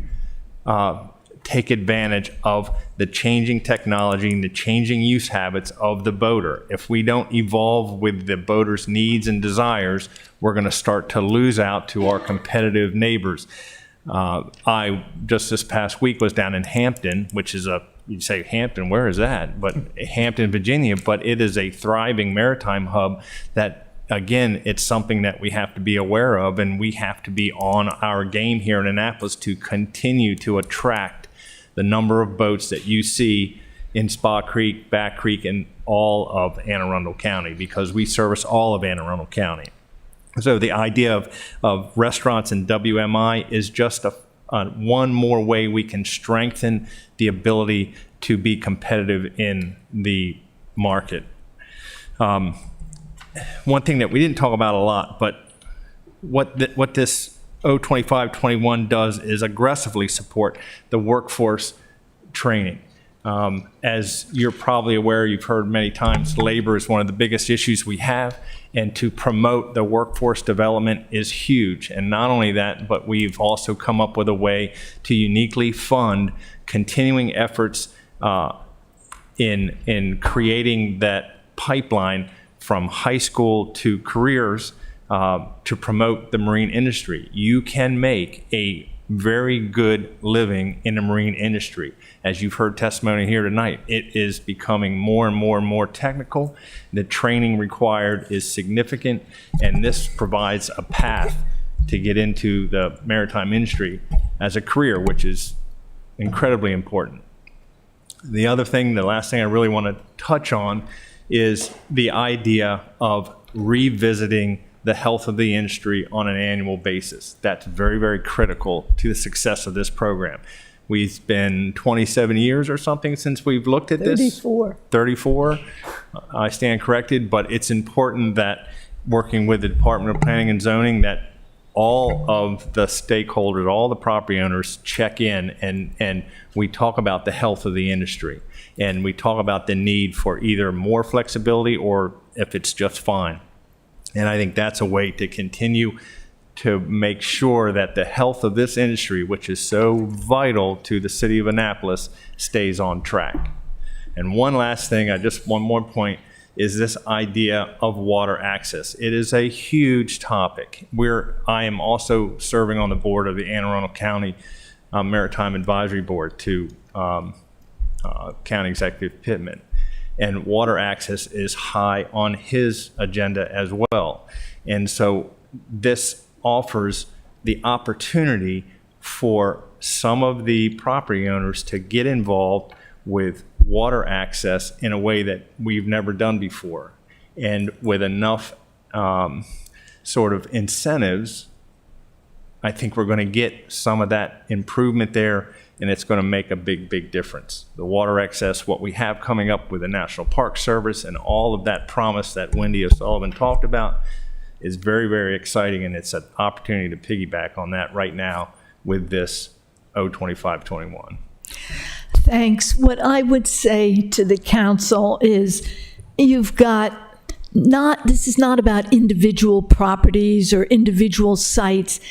take advantage of the changing technology and the changing use habits of the boater. If we don't evolve with the boater's needs and desires, we're going to start to lose out to our competitive neighbors. I just this past week was down in Hampton, which is you say Hampton, where is that? But Hampton, Virginia, but it is a thriving maritime hub that, again, it's something that we have to be aware of, and we have to be on our game here in Annapolis to continue to attract the number of boats that you see in Spa Creek, Back Creek, and all of Anne Arundel County, because we service all of Anne Arundel County. So the idea of restaurants and WMI is just one more way we can strengthen the ability to be competitive in the market. One thing that we didn't talk about a lot, but what this O2521 does is aggressively support the workforce training. As you're probably aware, you've heard many times, labor is one of the biggest issues we have, and to promote the workforce development is huge. And not only that, but we've also come up with a way to uniquely fund continuing efforts in creating that pipeline from high school to careers to promote the marine industry. You can make a very good living in the marine industry. As you've heard testimony here tonight, it is becoming more and more and more technical. The training required is significant, and this provides a path to get into the maritime industry as a career, which is incredibly important. The other thing, the last thing I really want to touch on is the idea of revisiting the health of the industry on an annual basis. That's very, very critical to the success of this program. We've been 27 years or something since we've looked at this. 34. I stand corrected, but it's important that working with the Department of Planning and Zoning, that all of the stakeholders, all the property owners check in and we talk about the health of the industry. And we talk about the need for either more flexibility or if it's just fine. And I think that's a way to continue to make sure that the health of this industry, which is so vital to the city of Annapolis, stays on track. And one last thing, one more point, is this idea of water access. It is a huge topic. I am also serving on the board of the Anne Arundel County Maritime Advisory Board to County Executive Pittman. And water access is high on his agenda as well. And so this offers the opportunity for some of the property owners to get involved with water access in a way that we've never done before. And with enough sort of incentives, I think we're going to get some of that improvement there, and it's going to make a big, big difference. The water access, what we have coming up with the National Park Service and all of that promise that Wendy O'Sullivan talked about is very, very exciting, and it's an opportunity to piggyback on that right now with this O2521. Thanks. What I would say to the council is this is not about individual properties or individual sites.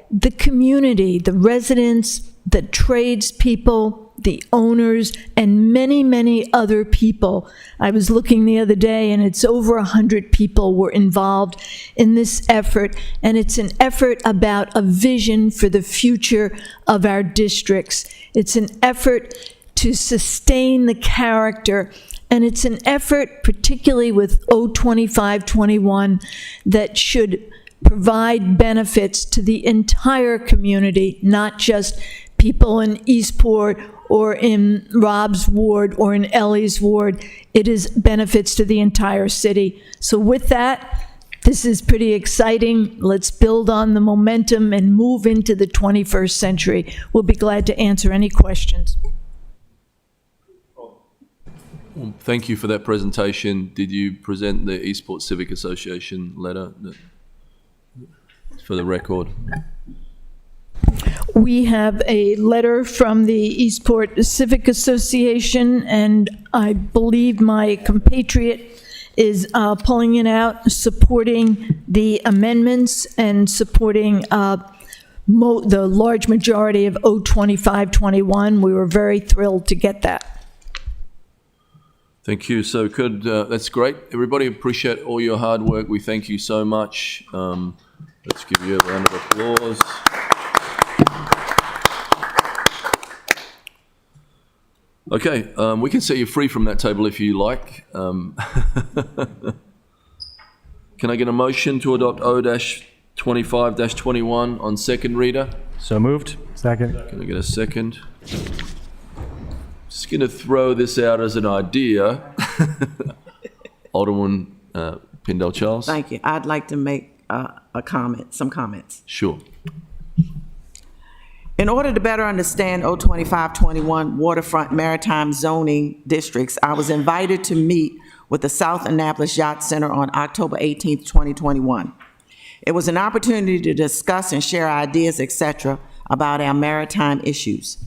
The community, the residents, the tradespeople, the owners, and many, many other people. I was looking the other day, and it's over 100 people were involved in this effort, and it's an effort about a vision for the future of our districts. It's an effort to sustain the character, and it's an effort, particularly with O2521, that should provide benefits to the entire community, not just people in Eastport or in Rob's ward or in Ellie's ward. It is benefits to the entire city. So with that, this is pretty exciting. Let's build on the momentum and move into the 21st century. We'll be glad to answer any questions. Well, thank you for that presentation. Did you present the Eastport Civic Association letter for the record? We have a letter from the Eastport Civic Association, and I believe my compatriot is pulling it out, supporting the amendments and supporting the large majority of O2521. We were very thrilled to get that. Thank you. So that's great. Everybody, appreciate all your hard work. We thank you so much. Let's give you a round of applause. Okay, we can set you free from that table if you like. Can I get a motion to adopt O-25-21 on second reader? So moved. Second. Can I get a second? Just going to throw this out as an idea. Alderman Pindell Charles. Thank you. I'd like to make some comments. Sure. In order to better understand O2521 waterfront maritime zoning districts, I was invited to meet with the South Annapolis Yacht Center on October 18th, 2021. It was an opportunity to discuss and share ideas, etc., about our maritime issues.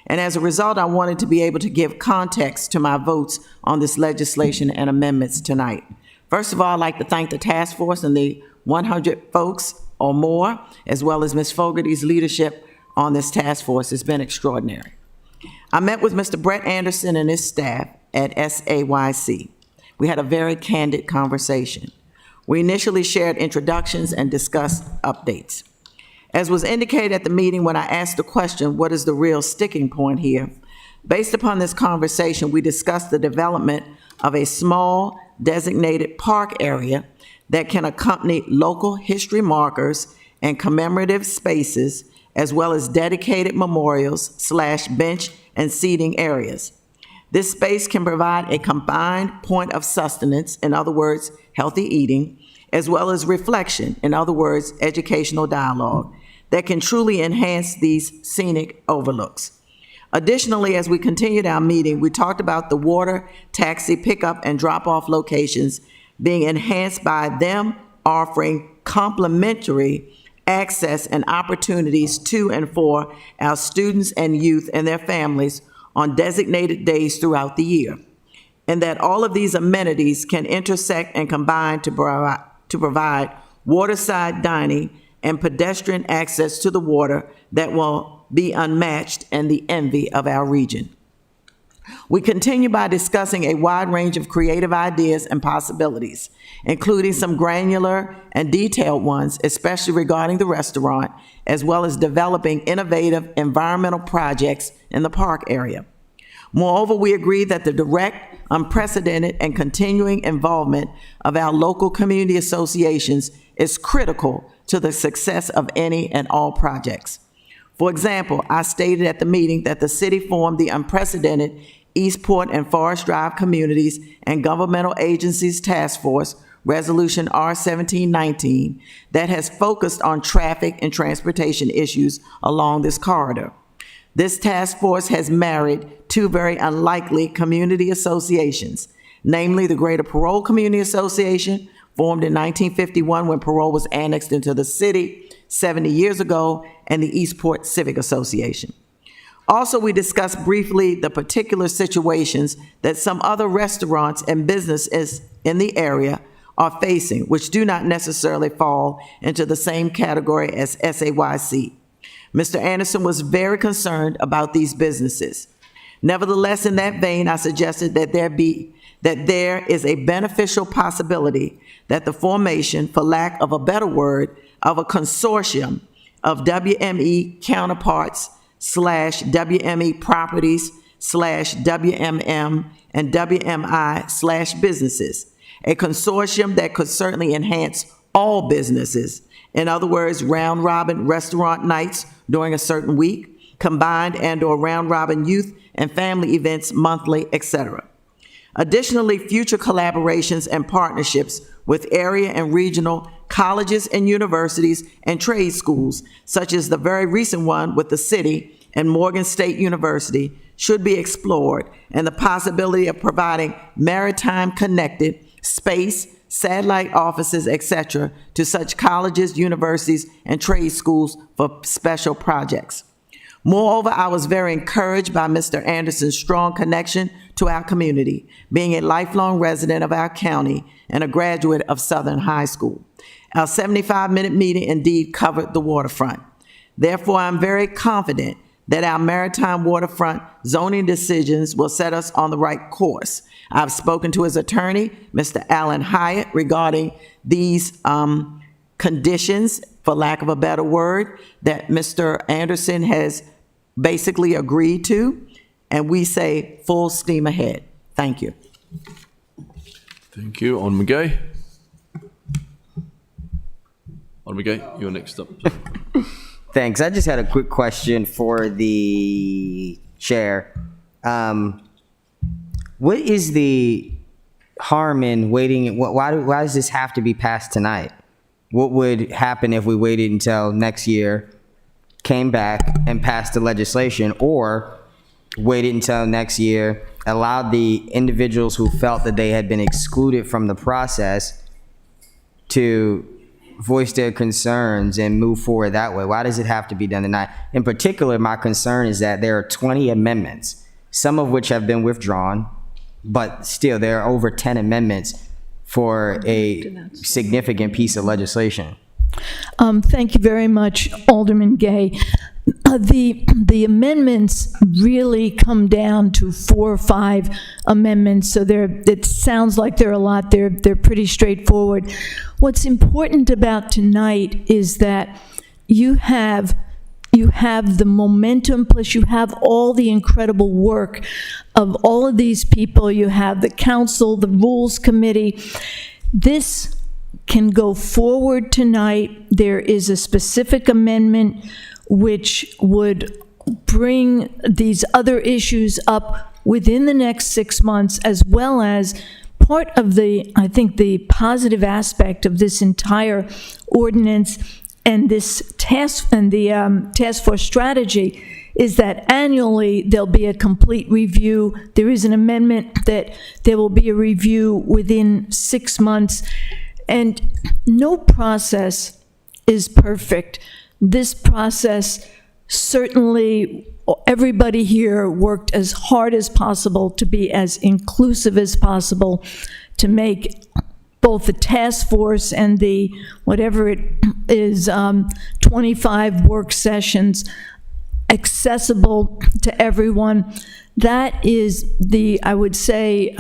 And as a result, I wanted to be able to give context to my votes on this legislation and amendments tonight. First of all, I'd like to thank the task force and the 100 folks or more, as well as Ms. Fogarty's leadership on this task force. Has been extraordinary. I met with Mr. Brett Anderson and his staff at SAYC. We had a very candid conversation. We initially shared introductions and discussed updates. As was indicated at the meeting when I asked the question, what is the real sticking point here? Based upon this conversation, we discussed the development of a small designated park area that can accompany local history markers and commemorative spaces, as well as dedicated memorials / bench and seating areas. This space can provide a combined point of sustenance, in other words, healthy eating, as well as reflection, in other words, educational dialogue, that can truly enhance these scenic overlooks. Additionally, as we continued our meeting, we talked about the water taxi pickup and drop-off locations being enhanced by them offering complimentary access and opportunities to and for our students and youth and their families on designated days throughout the year, and that all of these amenities can intersect and combine to provide waterside dining and pedestrian access to the water that will be unmatched and the envy of our region. We continue by discussing a wide range of creative ideas and possibilities, including some granular and detailed ones, especially regarding the restaurant, as well as developing innovative environmental projects in the park area. Moreover, we agree that the direct, unprecedented, and continuing involvement of our local community associations is critical to the success of any and all projects. For example, I stated at the meeting that the city formed the unprecedented Eastport and Forest Drive Communities and Governmental Agencies Task Force, Resolution R-1719, that has focused on traffic and transportation issues along this corridor. This task force has married two very unlikely community associations, namely the Greater Parole Community Association, formed in 1951 when parole was annexed into the city 70 years ago, and the Eastport Civic Association. Also, we discussed briefly the particular situations that some other restaurants and businesses in the area are facing, which do not necessarily fall into the same category as SAYC. Mr. Anderson was very concerned about these businesses. Nevertheless, in that vein, I suggested that there is a beneficial possibility that the formation, for lack of a better word, of a consortium of WME counterparts / WME properties / WMM and WMI / businesses, a consortium that could certainly enhance all businesses. In other words, round-robin restaurant nights during a certain week, combined and/or round-robin youth and family events monthly, etc. Additionally, future collaborations and partnerships with area and regional colleges and universities and trade schools, such as the very recent one with the city and Morgan State University, should be explored, and the possibility of providing maritime-connected space, satellite offices, etc., to such colleges, universities, and trade schools for special projects. Moreover, I was very encouraged by Mr. Anderson's strong connection to our community, being a lifelong resident of our county and a graduate of Southern High School. Our 75-minute meeting indeed covered the waterfront. Therefore, I'm very confident that our maritime waterfront zoning decisions will set us on the right course. I've spoken to his attorney, Mr. Alan Hyatt, regarding these conditions, for lack of a better word, that Mr. Anderson has basically agreed to, and we say full steam ahead. Thank you. Thank you. On McGay. On McGay, you're next up. Thanks. I just had a quick question for the chair. What is the harm in waiting? Why does this have to be passed tonight? What would happen if we waited until next year, came back and passed the legislation, or waited until next year, allowed the individuals who felt that they had been excluded from the process to voice their concerns and move forward that way? Why does it have to be done tonight? In particular, my concern is that there are 20 amendments, some of which have been withdrawn, but still there are over 10 amendments for a significant piece of legislation. Thank you very much, Alderman Gay. The amendments really come down to 4 or 5 amendments, so it sounds like there are a lot. They're pretty straightforward. What's important about tonight is that you have the momentum, plus you have all the incredible work of all of these people. You have the council, the rules committee. This can go forward tonight. There is a specific amendment which would bring these other issues up within the next 6 months, as well as part of I think the positive aspect of this entire ordinance and this task force strategy is that annually there'll be a complete review. There is an amendment that there will be a review within 6 months, and no process is perfect. This process, certainly everybody here worked as hard as possible to be as inclusive as possible to make both the task force and the, whatever it is, 25 work sessions accessible to everyone. That is I would say,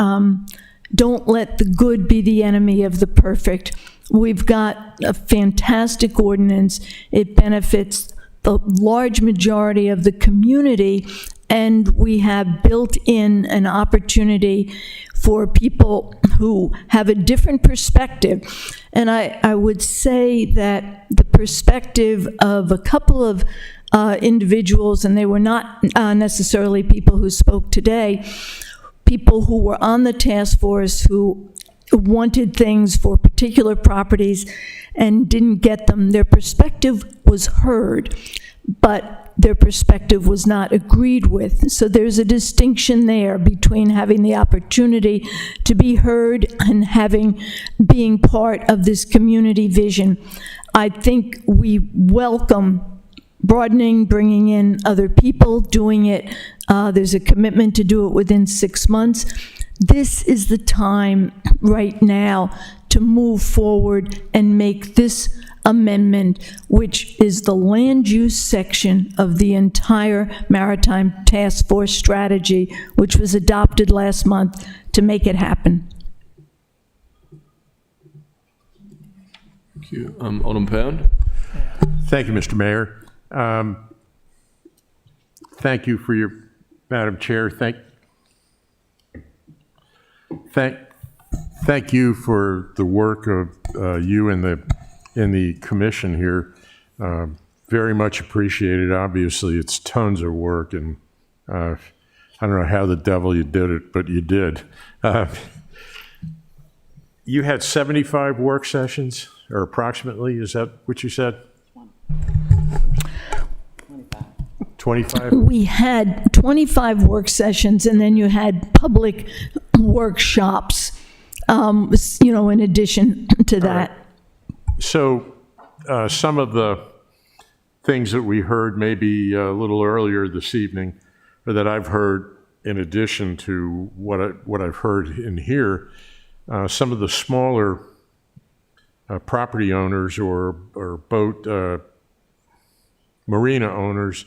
don't let the good be the enemy of the perfect. We've got a fantastic ordinance. It benefits the large majority of the community, and we have built in an opportunity for people who have a different perspective. And I would say that the perspective of a couple of individuals, and they were not necessarily people who spoke today, people who were on the task force who wanted things for particular properties and didn't get them. Their perspective was heard, but their perspective was not agreed with. So there's a distinction there between having the opportunity to be heard and being part of this community vision. I think we welcome broadening, bringing in other people, doing it. There's a commitment to do it within 6 months. This is the time right now to move forward and make this amendment, which is the land use section of the entire Maritime Task Force strategy, which was adopted last month, to make it happen. Thank you. Alderman Pound? Thank you, Mr. Mayor. Thank you for your, Madam Chair. Thank you for the work of you in the commission here. Very much appreciated. Obviously, it's tons of work, and I don't know how the devil you did it, but you did. You had 75 work sessions, or approximately, is that what you said? 25? We had 25 work sessions, and then you had public workshops, in addition to that. So some of the things that we heard maybe a little earlier this evening, or that I've heard in addition to what I've heard in here, some of the smaller property owners or boat marina owners,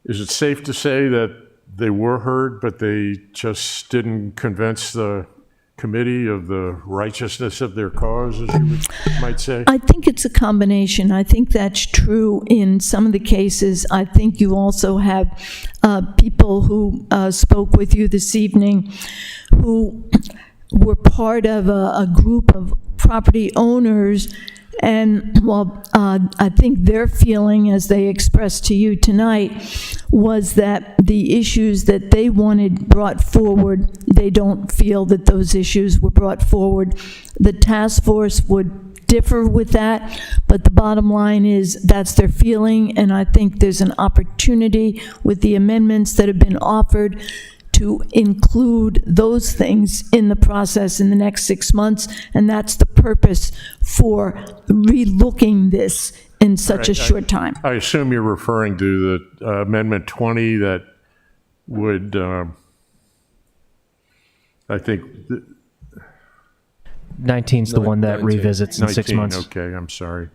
is it safe to say that they were heard, but they just didn't convince the committee of the righteousness of their cause, as you might say? I think it's a combination. I think that's true in some of the cases. I think you also have people who spoke with you this evening who were part of a group of property owners. And I think their feeling, as they expressed to you tonight, was that the issues that they wanted brought forward, they don't feel that those issues were brought forward. The task force would differ with that, but the bottom line is that's their feeling, and I think there's an opportunity with the amendments that have been offered to include those things in the process in the next 6 months, and that's the purpose for relooking this in such a short time. I assume you're referring to the Amendment 20 that would, I think... 19's the one that revisits in 6 months. Okay, I'm sorry.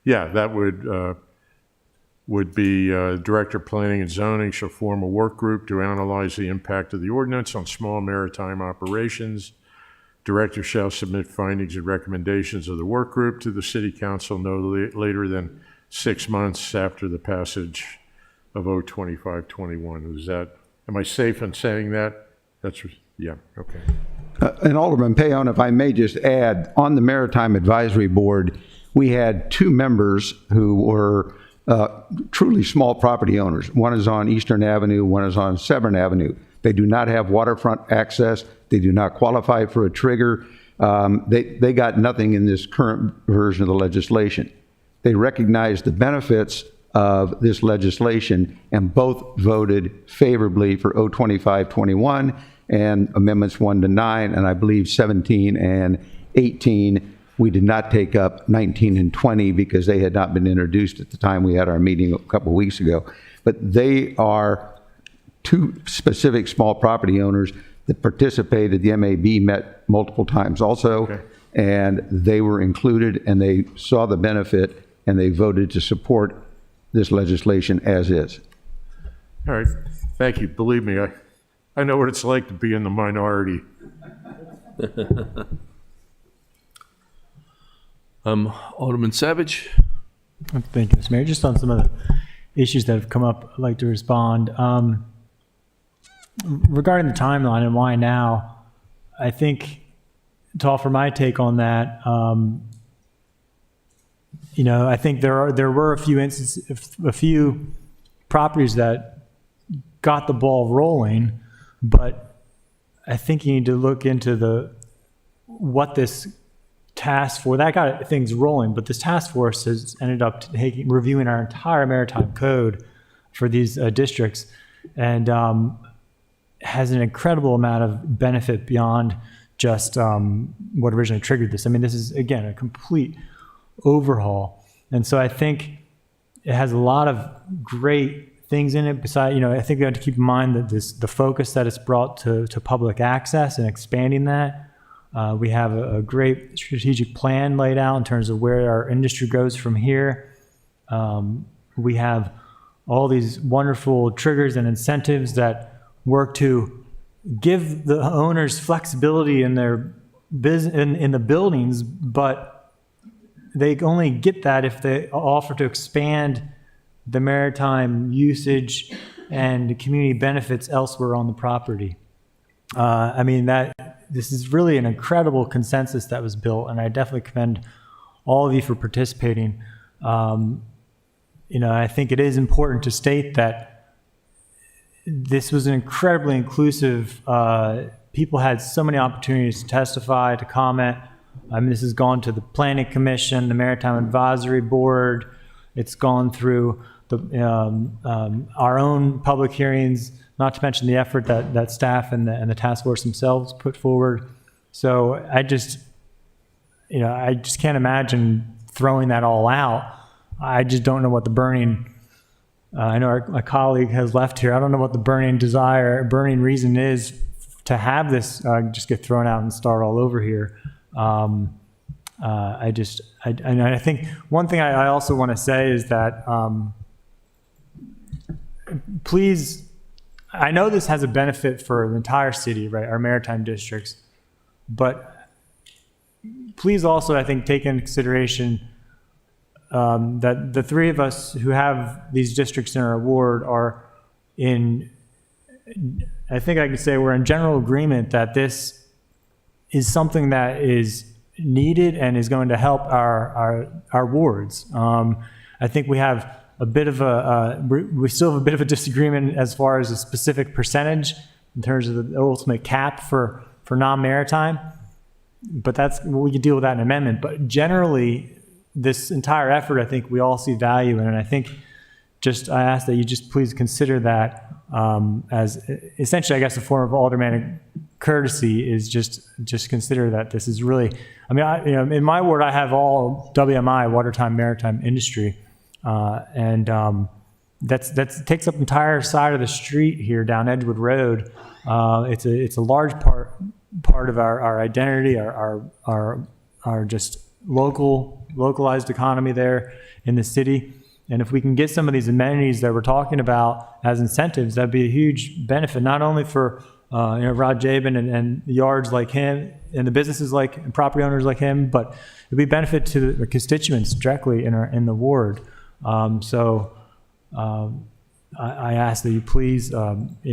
Yeah, that would be Director of Planning and Zoning shall form a work group to analyze the impact of the ordinance on small maritime operations. Director shall submit findings and recommendations of the work group to the City Council no later than 6 months after the passage of O2521. Is that, am I safe in saying that? Yeah, okay. And Alderman Payon, if I may just add, on the Maritime Advisory Board, we had 2 members who were truly small property owners. One is on Eastern Avenue, one is on Severn Avenue. They do not have waterfront access. They do not qualify for a trigger. They got nothing in this current version of the legislation. They recognize the benefits of this legislation and both voted favorably for O2521 and amendments 1 to 9, and I believe 17 and 18. We did not take up 19 and 20 because they had not been introduced at the time we had our meeting a couple of weeks ago. But they are 2 specific small property owners that participated. The MAB met multiple times also. Okay. and they were included, and they saw the benefit, and they voted to support this legislation as is. All right, thank you. Believe me, I know what it's like to be in the minority. Alderman Savage? Thank you, Mr. Mayor. Just on some of the issues that have come up, I'd like to respond. Regarding the timeline and why now, I think to offer my take on that, I think there were a few instances, a few properties that got the ball rolling, but I think you need to look into what this task force, that got things rolling, but this task force has ended up reviewing our entire maritime code for these districts, and has an incredible amount of benefit beyond just what originally triggered this. I mean, this is, again, a complete overhaul. And so I think it has a lot of great things in it. Besides, I think we have to keep in mind that the focus that it's brought to public access and expanding that. We have a great strategic plan laid out in terms of where our industry goes from here. We have all these wonderful triggers and incentives that work to give the owners flexibility in their in the buildings, but they only get that if they offer to expand the maritime usage and community benefits elsewhere on the property. This is really an incredible consensus that was built, and I definitely commend all of you for participating. I think it is important to state that this was an incredibly inclusive, people had so many opportunities to testify, to comment. This has gone to the Planning Commission, the Maritime Advisory Board. It's gone through our own public hearings, not to mention the effort that staff and the task force themselves put forward. So I just can't imagine throwing that all out. I just don't know what the burning, I know my colleague has left here. I don't know what the burning reason is to have this just get thrown out and start all over here. I think one thing I also want to say is that please, I know this has a benefit for the entire city, right, our maritime districts, but please also, I think, take into consideration that the three of us who have these districts in our ward are I think I can say we're in general agreement that this is something that is needed and is going to help our wards. I think we have we still have a bit of a disagreement as far as a specific percentage in terms of the ultimate cap for non-maritime, but we can deal with that in an amendment. But generally, this entire effort, I think we all see value in, and I think I ask that you just please consider that as essentially, I guess, a form of aldermanic courtesy is just consider that this is really, in my ward, I have all WMI, watertime maritime industry, and that takes up the entire side of the street here down Edgewood Road. It's a large part of our identity, our just localized economy there in the city. And if we can get some of these amenities that we're talking about as incentives, that'd be a huge benefit, not only for Rod Jabin and the yards like him and the businesses and property owners like him, but it'd be a benefit to the constituents directly in the ward. I ask that you please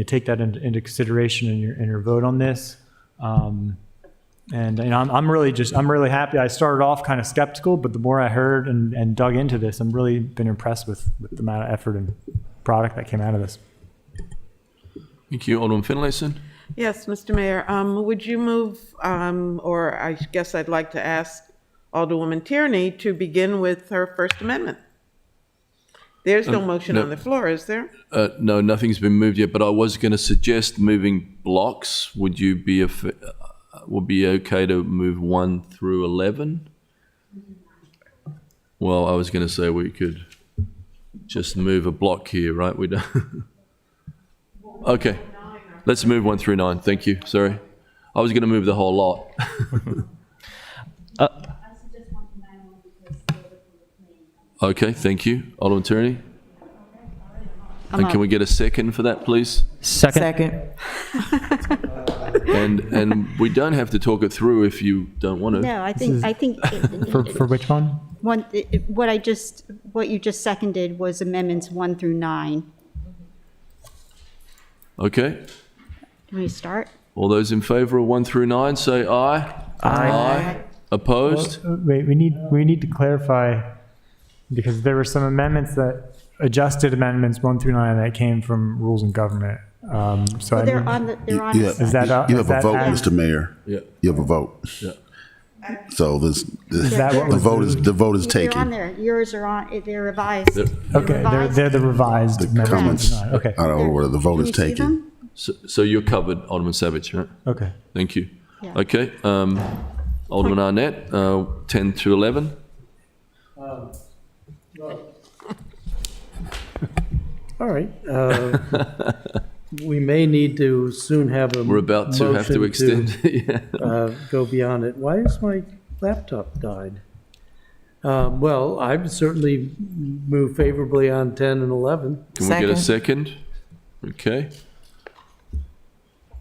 take that into consideration in your vote on this. I'm really happy. I started off kind of skeptical, but the more I heard and dug into this, I'm really been impressed with the amount of effort and product that came out of this. Thank you. Alderman Finlayson? Yes, Mr. Mayor. Would you move, or I guess I'd like to ask Alderwoman Tierney to begin with her First Amendment. There's no motion on the floor, is there? No, nothing's been moved yet, but I was going to suggest moving blocks. Would you be okay to move 1 through 11? Well, I was going to say we could just move a block here, right? We don't. Okay, let's move 1 through 9. Thank you. Sorry, I was going to move the whole lot. Okay, thank you. Alderman Tierney? And can we get a second for that, please? Second. And we don't have to talk it through if you don't want to. No, I think. For which one? What you just seconded was amendments 1 through 9. Okay. Can we start? All those in favor of 1 through 9, say aye. Aye. Opposed? Wait, we need to clarify, because there were some amendments adjusted amendments 1 through 9 that came from Rules and Government. So Well, I they're mean, on the, they're on You the have, Is that you have a that vote, add- Mr. Mayor. Yeah. You have a vote. Yeah. So that what the was vote is They're on taken. there. Yours are on, they're revised. okay, they're the revised The amendments 1 comments through 9. Okay. out of order. The vote Can is you see taken. them? So you're covered, Alderman Savage, right? Okay. Thank you. Yeah. Okay, Alderman Arnett, 10 to 11. All right. We may need to soon have a We're about to have to motion extend. Yeah. go beyond it. Why is my laptop died? Well, I would certainly move favorably on 10 and 11. Can we get a second? Okay.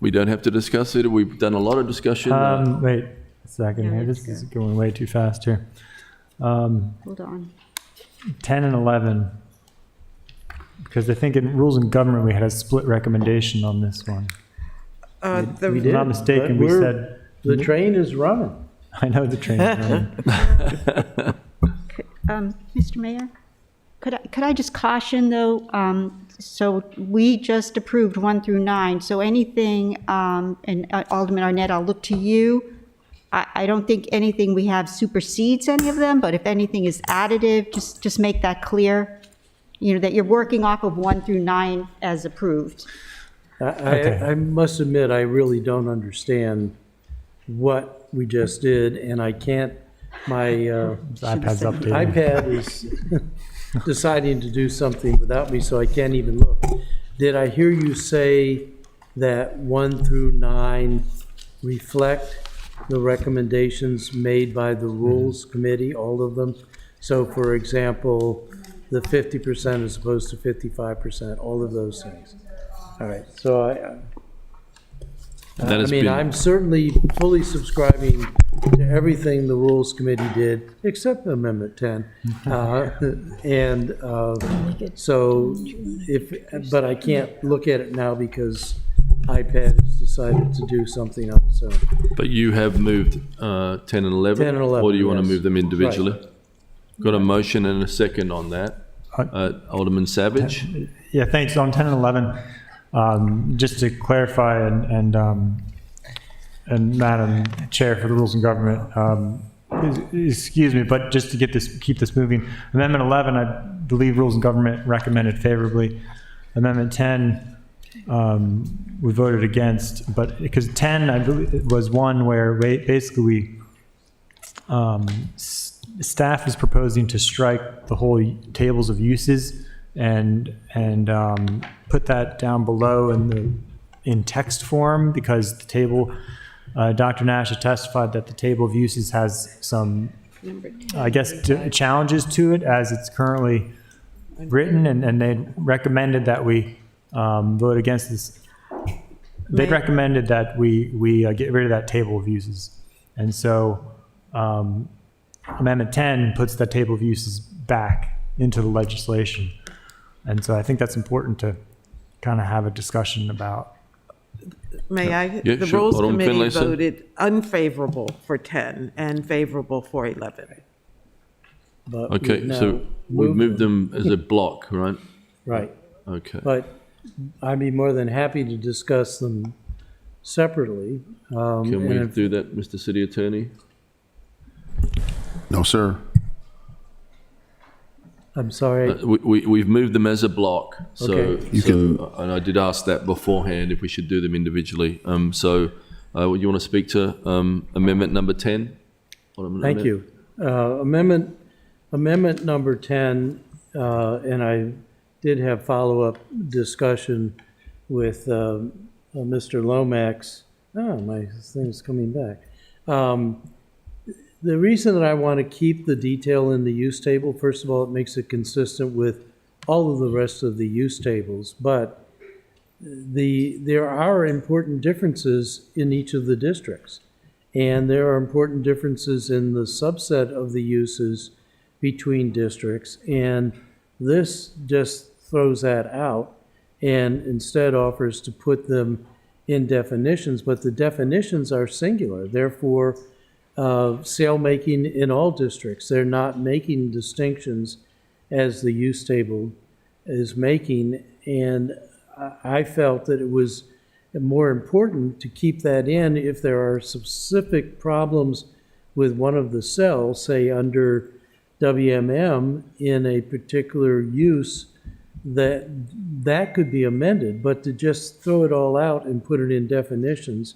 We don't have to discuss it. We've done a lot of discussion. Wait a second here. This is going way too fast here. Hold on. 10 and 11. Because I think in Rules and Government, we had a split recommendation on this one. We If I'm did, not mistaken, but we said. the train is running. I know the train is running. Mr. Mayor, could I just caution though, so we just approved 1 through 9, so anything, and Alderman Arnett, I'll look to you. I don't think anything we have supersedes any of them, but if anything is additive, just make that clear, you know, that you're working off of 1 through 9 as approved. I must admit, I really don't understand what we just did, and I can't, my iPad's updating. iPad is deciding to do something without me, so I can't even look. Did I hear you say that 1 through 9 reflect the recommendations made by the Rules Committee, all of them? So for example, the 50% as opposed to 55%, all of those things. All right, so That has been- I'm certainly fully subscribing to everything the Rules Committee did, except Amendment 10. So but I can't look at it now because iPad has decided to do something on its own. But you have moved 10 and 11? 10 and 11, Or do you want to yes. move them individually? Right. Got a motion and a second on that. Alderman Savage? Yeah, thanks. On 10 and 11, just to clarify, and Madam Chair for the Rules and Government, excuse me, but just to keep this moving, Amendment 11, I believe Rules and Government recommended favorably. Amendment 10, we voted against, but because 10, I believe, was one where basically staff is proposing to strike the whole tables of uses and put that down below in text form, because the table, Dr. Nash has testified that the table of uses has some, I guess, challenges to it as it's currently written, and they recommended that we vote against this. They recommended that we get rid of that table of uses, and so Amendment 10 puts that table of uses back into the legislation. And so I think that's important to kind of have a discussion about. May I? Yeah, The sure. Rules Alderman Committee Finlayson. voted unfavorable for 10 and favorable for 11. But Okay, we've so now we've moved them as a block, right? Right. Okay. But I'd be more than happy to discuss them separately. Can we do that, Mr. City Attorney? No, sir. I'm sorry. We've moved them as a block, so, Okay. and I did ask that beforehand if we should do them individually. You want to speak to amendment number 10? Thank you. Amendment number 10, and I did have follow-up discussion with Mr. Lomax. Oh, my thing's coming back. The reason that I want to keep the detail in the use table, first of all, it makes it consistent with all of the rest of the use tables, but there are important differences in each of the districts. And there are important differences in the subset of the uses between districts. And this just throws that out and instead offers to put them in definitions, but the definitions are singular. Therefore, sale making in all districts, they're not making distinctions as the use table is making. And I felt that it was more important to keep that in if there are specific problems with one of the cells, say under WMM in a particular use, that could be amended. But to just throw it all out and put it in definitions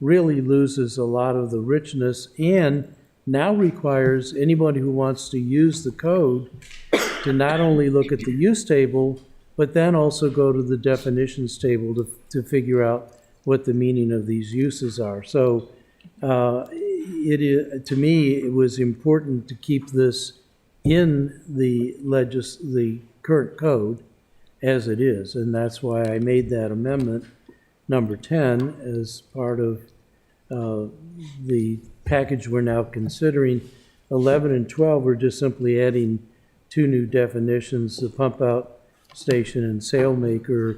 really loses a lot of the richness and now requires anybody who wants to use the code to not only look at the use table, but then also go to the definitions table to figure out what the meaning of these uses are. So to me, it was important to keep this in the current code as it is, and that's why I made that amendment, number 10, as part of the package we're now considering. 11 and 12, we're just simply adding two new definitions, the pump out station and sale maker,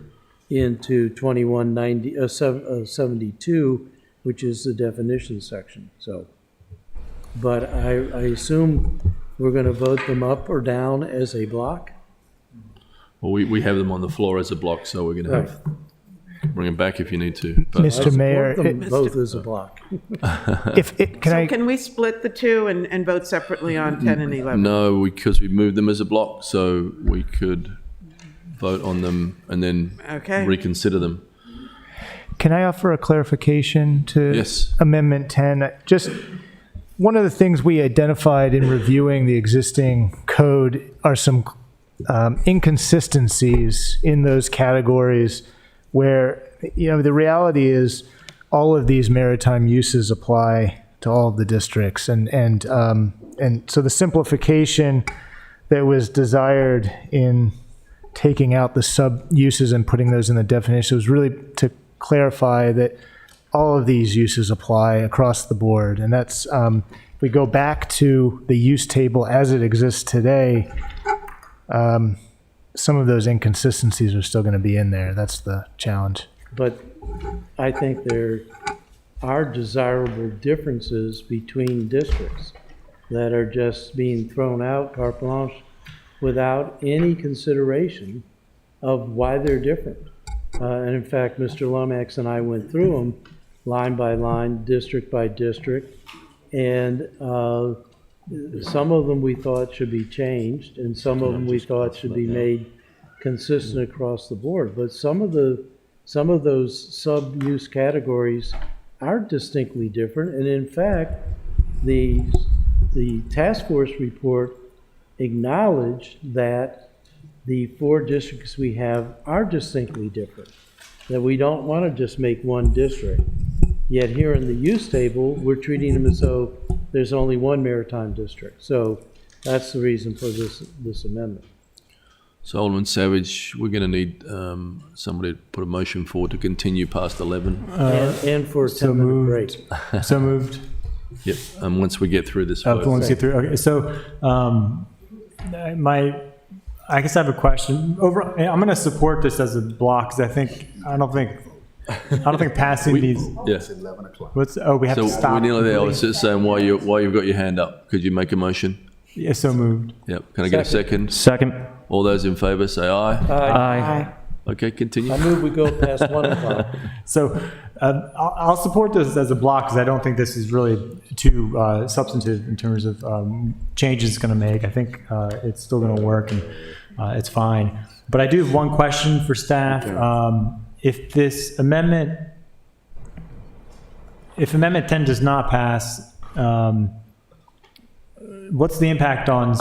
into 2172, which is the definition section. So, but I assume we're going to vote them up or down as a block. Well, we have them on the floor as a block, so we're going to have bring them back if you need to. But Mr. Mayor, both as a block. Can we split the two and vote separately on 10 and 11? No, because we moved them as a block, so we could vote on them and then reconsider them. Can I offer a clarification to Yes. Amendment 10? Just one of the things we identified in reviewing the existing code are some inconsistencies in those categories where, the reality is all of these maritime uses apply to all of the districts. And so the simplification that was desired in taking out the sub-uses and putting those in the definition was really to clarify that all of these uses apply across the board. And that's, if we go back to the use table as it exists today, some of those inconsistencies are still going to be in there. That's the challenge. But I think there are desirable differences between districts that are just being thrown out carte blanche without any consideration of why they're different. And in fact, Mr. Lomax and I went through them line by line, district by district, and some of them we thought should be changed, and some of them we thought should be made consistent across the board. But some of those sub-use categories are distinctly different, and in fact, the task force report acknowledged that the 4 districts we have are distinctly different, that we don't want to just make one district. Yet here in the use table, we're treating them as though there's only one maritime district. So that's the reason for this amendment. So Alderman Savage, we're going to need somebody to put a motion forward to continue past 11. And for a 10-minute break. So moved. Yep, once we get through this vote. Once we get through, okay. So I guess I have a question. I'm going to support this as a block because I don't think passing these. Yeah. We have to stop. So we're nearly there. I was just saying why you've got your hand up. Could you make a motion? Yeah, so moved. Yep. Can I get a second? Second. All those in favour say aye. Aye. Okay, continue. I move we go past 1 o'clock. So I'll support this as a block because I don't think this is really too substantive in terms of changes it's going to make. I think it's still going to work and it's fine. But I do have one question for staff. If Amendment 10 does not pass, what's the impact on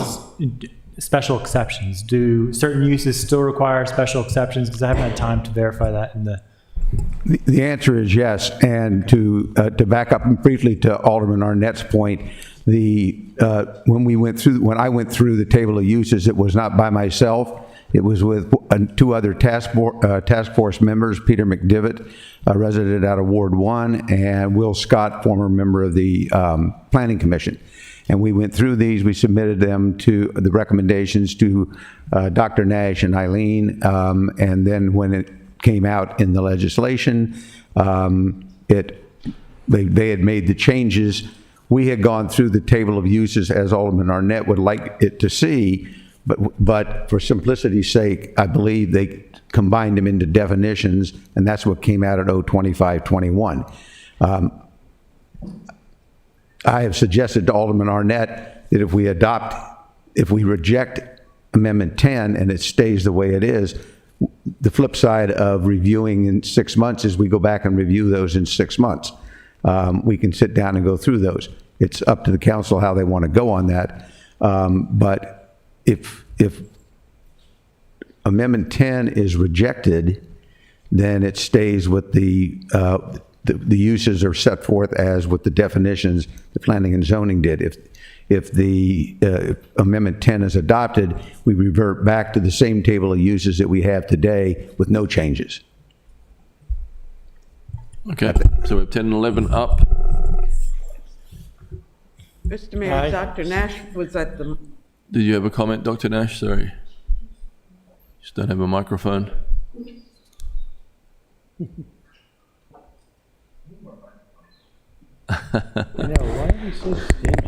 special exceptions? Do certain uses still require special exceptions? Because I haven't had time to verify that in the The answer is yes, and to back up briefly to Alderman Arnett's point, when I went through the table of uses, it was not by myself. It was with two other task force members, Peter McDivitt, a resident out of Ward 1, and Will Scott, former member of the Planning Commission. And we went through these, we submitted them to the recommendations to Dr. Nash and Eileen, and then when it came out in the legislation, they had made the changes. We had gone through the table of uses as Alderman Arnett would like it to see, but for simplicity's sake, I believe they combined them into definitions, and that's what came out at 02521. I have suggested to Alderman Arnett that if we reject Amendment 10 and it stays the way it is, the flip side of reviewing in 6 months is we go back and review those in 6 months. We can sit down and go through those. It's up to the council how they want to go on that. But if Amendment 10 is rejected, then it stays with the uses are set forth as with the definitions the planning and zoning did. If Amendment 10 is adopted, we revert back to the same table of uses that we have today with no changes. Okay, so we have 10 and 11 up. Mr. Mayor, Aye. Dr. Nash was at the, Did you have a comment, Dr. Nash? Sorry. Just don't have a microphone.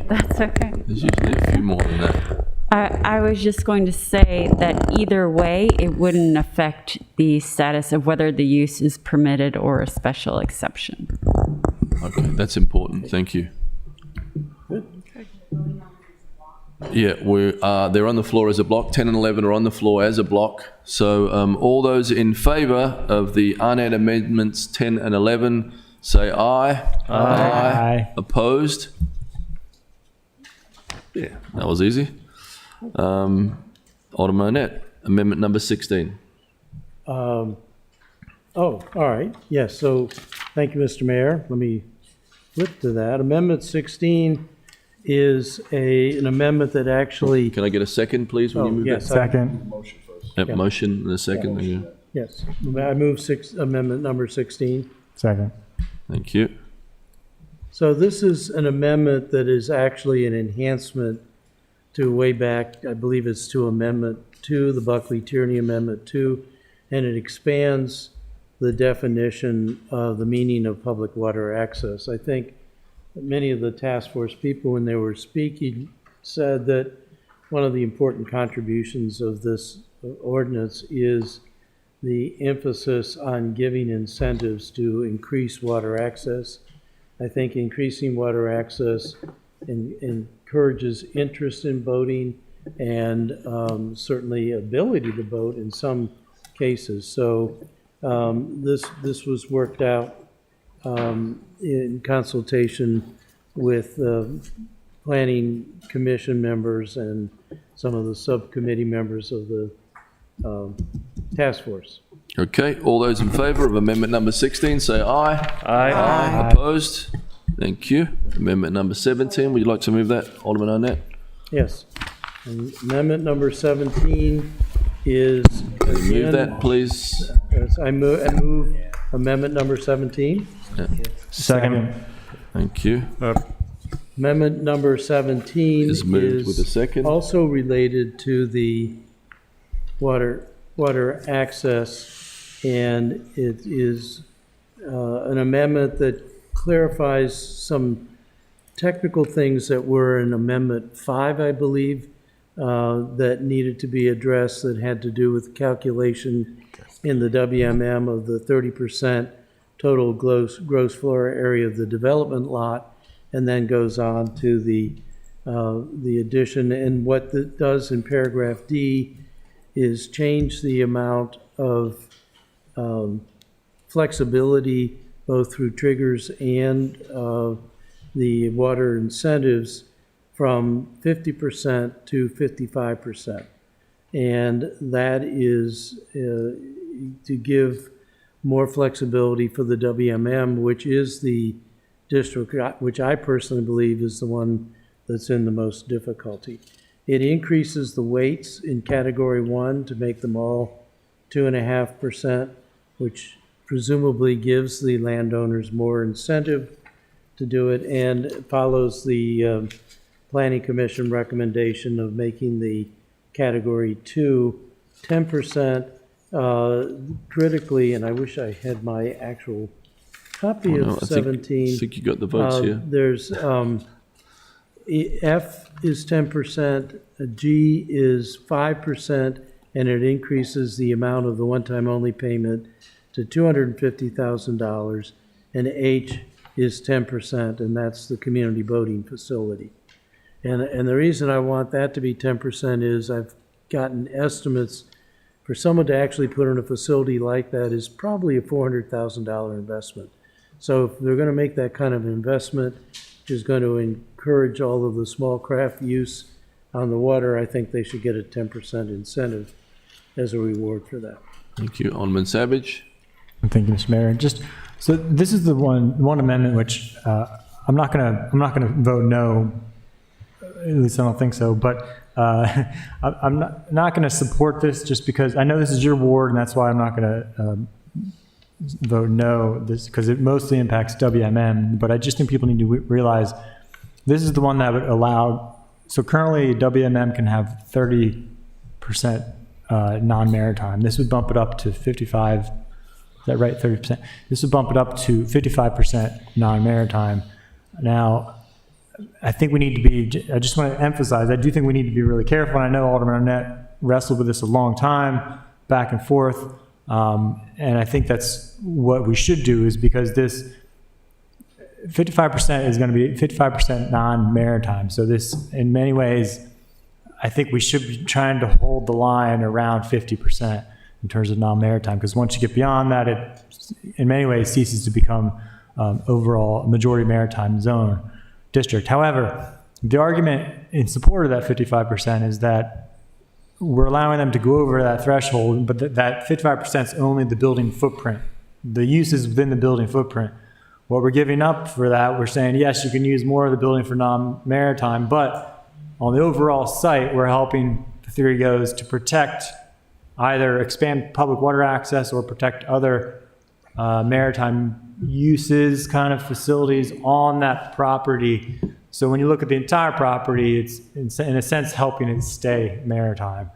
That's okay. There's usually a few more than that. I was just going to say that either way, it wouldn't affect the status of whether the use is permitted or a special exception. Okay, that's important. Thank you. Yeah, they're on the floor as a block. 10 and 11 are on the floor as a block. So all those in favor of the Arnett amendments 10 and 11, say aye. Aye. Opposed? Yeah, that was easy. Alderman Arnett, amendment number 16. Oh, all right. Yes, so thank you, Mr. Mayor. Let me flip to that. Amendment 16 is an amendment that actually... Can I get a second, please, when you move yes, that? Second. Yep, motion and a second. Thank you. Yes, I move amendment number 16. Second. Thank you. So this is an amendment that is actually an enhancement to way back, I believe it's to Amendment 2, the Buckley-Tierney Amendment 2, and it expands the definition of the meaning of public water access. I think many of the task force people, when they were speaking, said that one of the important contributions of this ordinance is the emphasis on giving incentives to increase water access. I think increasing water access encourages interest in boating and certainly ability to boat in some cases. So this was worked out in consultation with planning commission members and some of the subcommittee members of the task force. Okay, all those in favor of amendment number 16, say aye. Aye. Aye. Opposed? Thank you. Amendment number 17, would you like to move that, Alderman Arnett? Yes. And amendment number 17 is... Can you move that, please? Yes, I move amendment number 17. Yeah. Second. Thank you. Amendment number 17 Is moved with a second. also related to the water access, and it is an amendment that clarifies some technical things that were in Amendment 5, I believe, that needed to be addressed, that had to do with calculation in the WMM of the 30% total gross floor area of the development lot, and then goes on to the addition. And what it does in paragraph D is change the amount of flexibility both through triggers and the water incentives from 50% to 55%. And that is to give more flexibility for the WMM, which is the district, which I personally believe is the one that's in the most difficulty. It increases the weights in category 1 to make them all 2.5%, which presumably gives the landowners more incentive to do it, and follows the Planning Commission recommendation of making the category 2 10%. Critically, and I wish I had my actual copy of 17. I think you got the votes here. There's F is 10%, G is 5%, and it increases the amount of the one-time only payment to $250,000, and H is 10%, and that's the community boating facility. And the reason I want that to be 10% is I've gotten estimates for someone to actually put in a facility like that is probably a $400,000 investment. So if they're going to make that kind of investment, which is going to encourage all of the small craft use on the water, I think they should get a 10% incentive as a reward for that. Thank you. Alderman Savage. Thank you, Mr. Mayor. Just so this is the one amendment which I'm not gonna vote no. At least I don't think so. But I'm not going to support this just because I know this is your ward, and that's why I'm not going to vote no. This because it mostly impacts WMM. But I just think people need to realize this is the one that would allow. So currently, WMM can have 30% non-maritime. This would bump it up to 55. Is that right? 30%. This would bump it up to 55% non-maritime. Now, I think we need to be, I just want to emphasize, I do think we need to be really careful. And I know Alderman Arnett wrestled with this a long time, back and forth. And I think that's what we should do, is because this 55% is going to be 55% non-maritime. So this, in many ways, I think we should be trying to hold the line around 50% in terms of non-maritime, because once you get beyond that, it in many ways ceases to become overall majority maritime zone district. However, the argument in support of that 55% is that we're allowing them to go over that threshold, but that 55% is only the building footprint. The use is within the building footprint. What we're giving up for that, we're saying, yes, you can use more of the building for non-maritime, but on the overall site, we're helping, the theory goes, to protect, either expand public water access or protect other maritime uses, kind of facilities on that property. So when you look at the entire property, it's in a sense helping it stay maritime.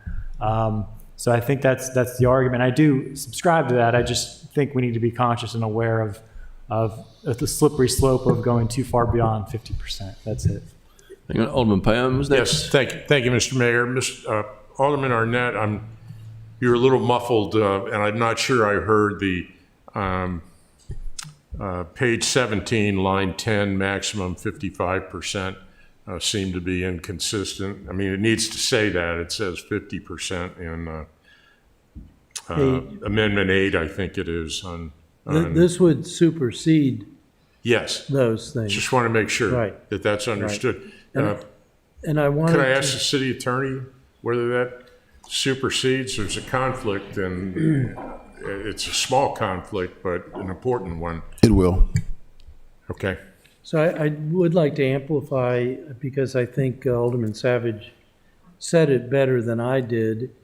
So I think that's the argument. I do subscribe to that. I just think we need to be conscious and aware of the slippery slope of going too far beyond 50%. That's it. Hang on, Alderman Payam was next. Yes, thank you, Mr. Mayor. Alderman Arnett, you're a little muffled, and I'm not sure I heard the page 17, line 10, maximum 55% seem to be inconsistent. I mean, it needs to say that. It says 50% in Amendment 8, I think it is. This would supersede yes, those things. Just want to make sure right. that that's understood. Right. And I wanted could I ask the city attorney whether that supersedes? There's a conflict, and it's a small conflict, but an important one. It will. Okay. So I would like to amplify, because I think Alderman Savage said it better than I did.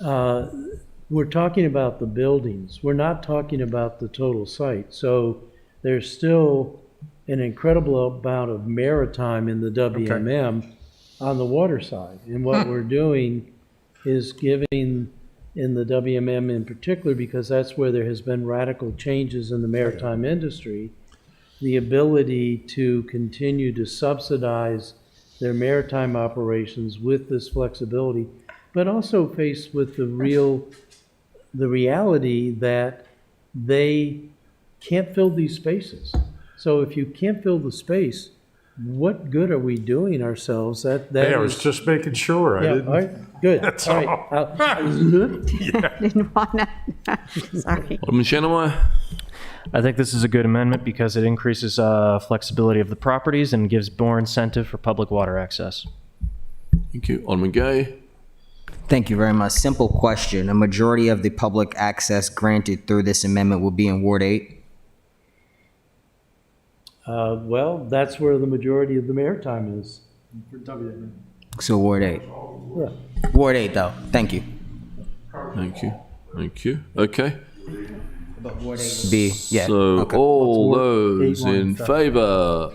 We're talking about the buildings. We're not talking about the total site. So there's still an incredible amount of maritime in the WMM on the water side. And what we're doing is giving, in the WMM in particular, because that's where there has been radical changes in the maritime industry, the ability to continue to subsidize their maritime operations with this flexibility, but also faced with the reality that they can't fill these spaces. So if you can't fill the space, what good are we doing ourselves? Hey, I was just making sure. Yeah, I didn't. all right, good. That's all all. right. Didn't want to. Sorry. Alderman Shanaway. I think this is a good amendment because it increases flexibility of the properties and gives more incentive for public water access. Thank you. Alderman Gay. Thank you very much. Simple question. A majority of the public access granted through this amendment will be in Ward 8? Well, that's where the majority of the maritime is. So Ward 8. Yeah. Ward 8, though. Thank you. Thank you. Thank you. Okay. B, yeah. So okay. all those in favour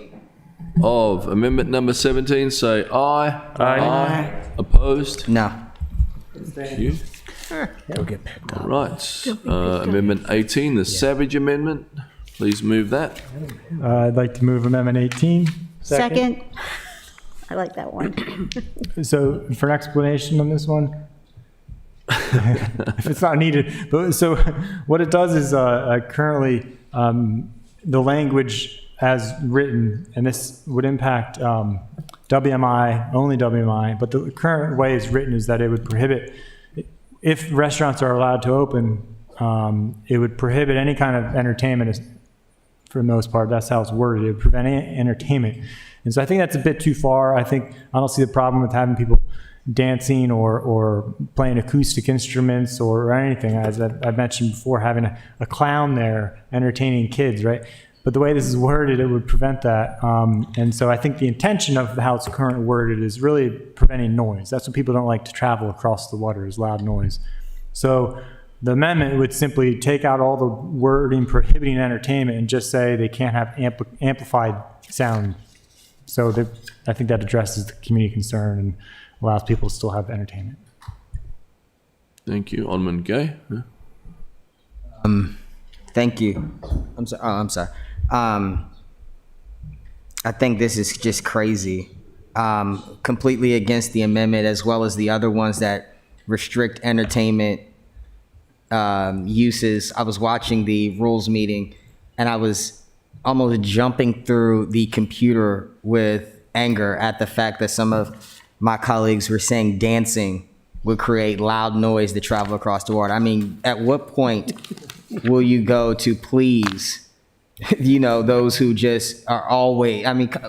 of amendment number 17, say aye. Aye. Opposed? No. Thank you. Go get picked up. All right. Amendment 18, the Savage Amendment. Please move that. I'd like to move Amendment 18. Second. I like that one. So for an explanation on this one, if it's not needed, but so what it does is currently the language as written, and this would impact WMI, only WMI, but the current way it's written is that it would prohibit, if restaurants are allowed to open, it would prohibit any kind of entertainment for the most part. That's how it's worded. It would prevent any entertainment. And so I think that's a bit too far. I don't see the problem with having people dancing or playing acoustic instruments or anything. As I've mentioned before, having a clown there entertaining kids, right? But the way this is worded, it would prevent that. And so I think the intention of how it's currently worded is really preventing noise. That's what people don't like to travel across the water, is loud noise. So the amendment would simply take out all the wording prohibiting entertainment and just say they can't have amplified sound. So I think that addresses the community concern and allows people to still have entertainment. Thank you. Alderman Gay. Yeah. Thank you. I'm sorry. Oh, I'm sorry. I think this is just crazy. Completely against the amendment, as well as the other ones that restrict entertainment uses. I was watching the rules meeting, and I was almost jumping through the computer with anger at the fact that some of my colleagues were saying dancing would create loud noise to travel across the water. I mean, at what point will you go to please, those who just are always,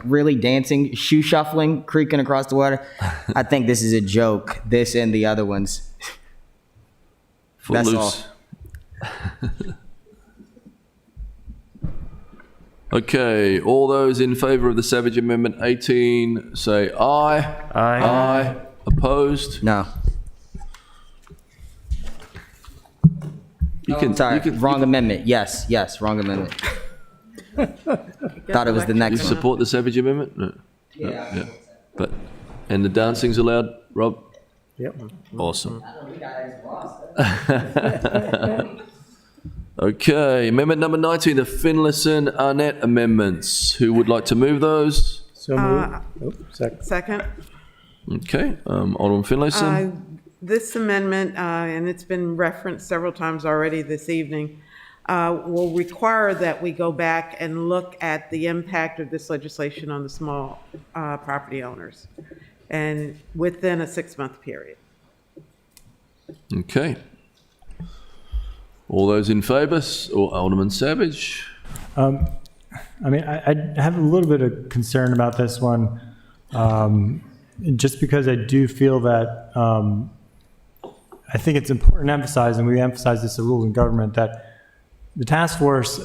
really dancing, shoe shuffling, creaking across the water? I think this is a joke, this and the other ones. That's all. Okay, all those in favour of the Savage Amendment 18, say aye. Aye. Aye. Opposed? No. Wrong amendment. Yes, wrong amendment. Thought it was the next You one. support the Savage Amendment? No. Yeah. And the dancing's allowed, Rob? Yep. Awesome. Okay, amendment number 19, the Finlayson Arnett amendments. Who would like to move those? So moved. Second. Okay, Alderman Finlayson. This amendment, and it's been referenced several times already this evening, will require that we go back and look at the impact of this legislation on the small property owners, and within a 6-month period. Okay. All those in favour, or Alderman Savage? I have a little bit of concern about this one, just because I do feel that I think it's important to emphasize, and we emphasize this in rules in government, that the task force,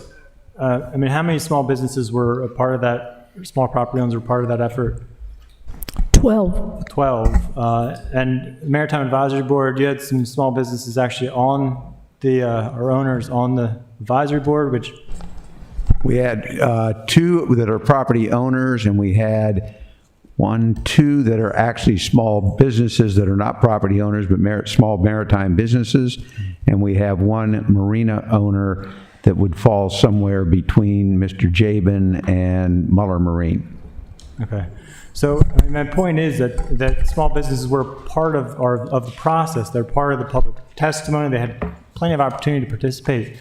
how many small businesses were a part of that, small property owners were part of that effort? 12. 12. And Maritime Advisory Board, you had some small businesses actually on or owners on the advisory board, which we had 2 that are property owners, and we had 2 that are actually small businesses that are not property owners, but small maritime businesses. And we have 1 marina owner that would fall somewhere between Mr. Jabin and Muller Marine. Okay. So my point is that small businesses were part of the process. They're part of the public testimony. They had plenty of opportunity to participate.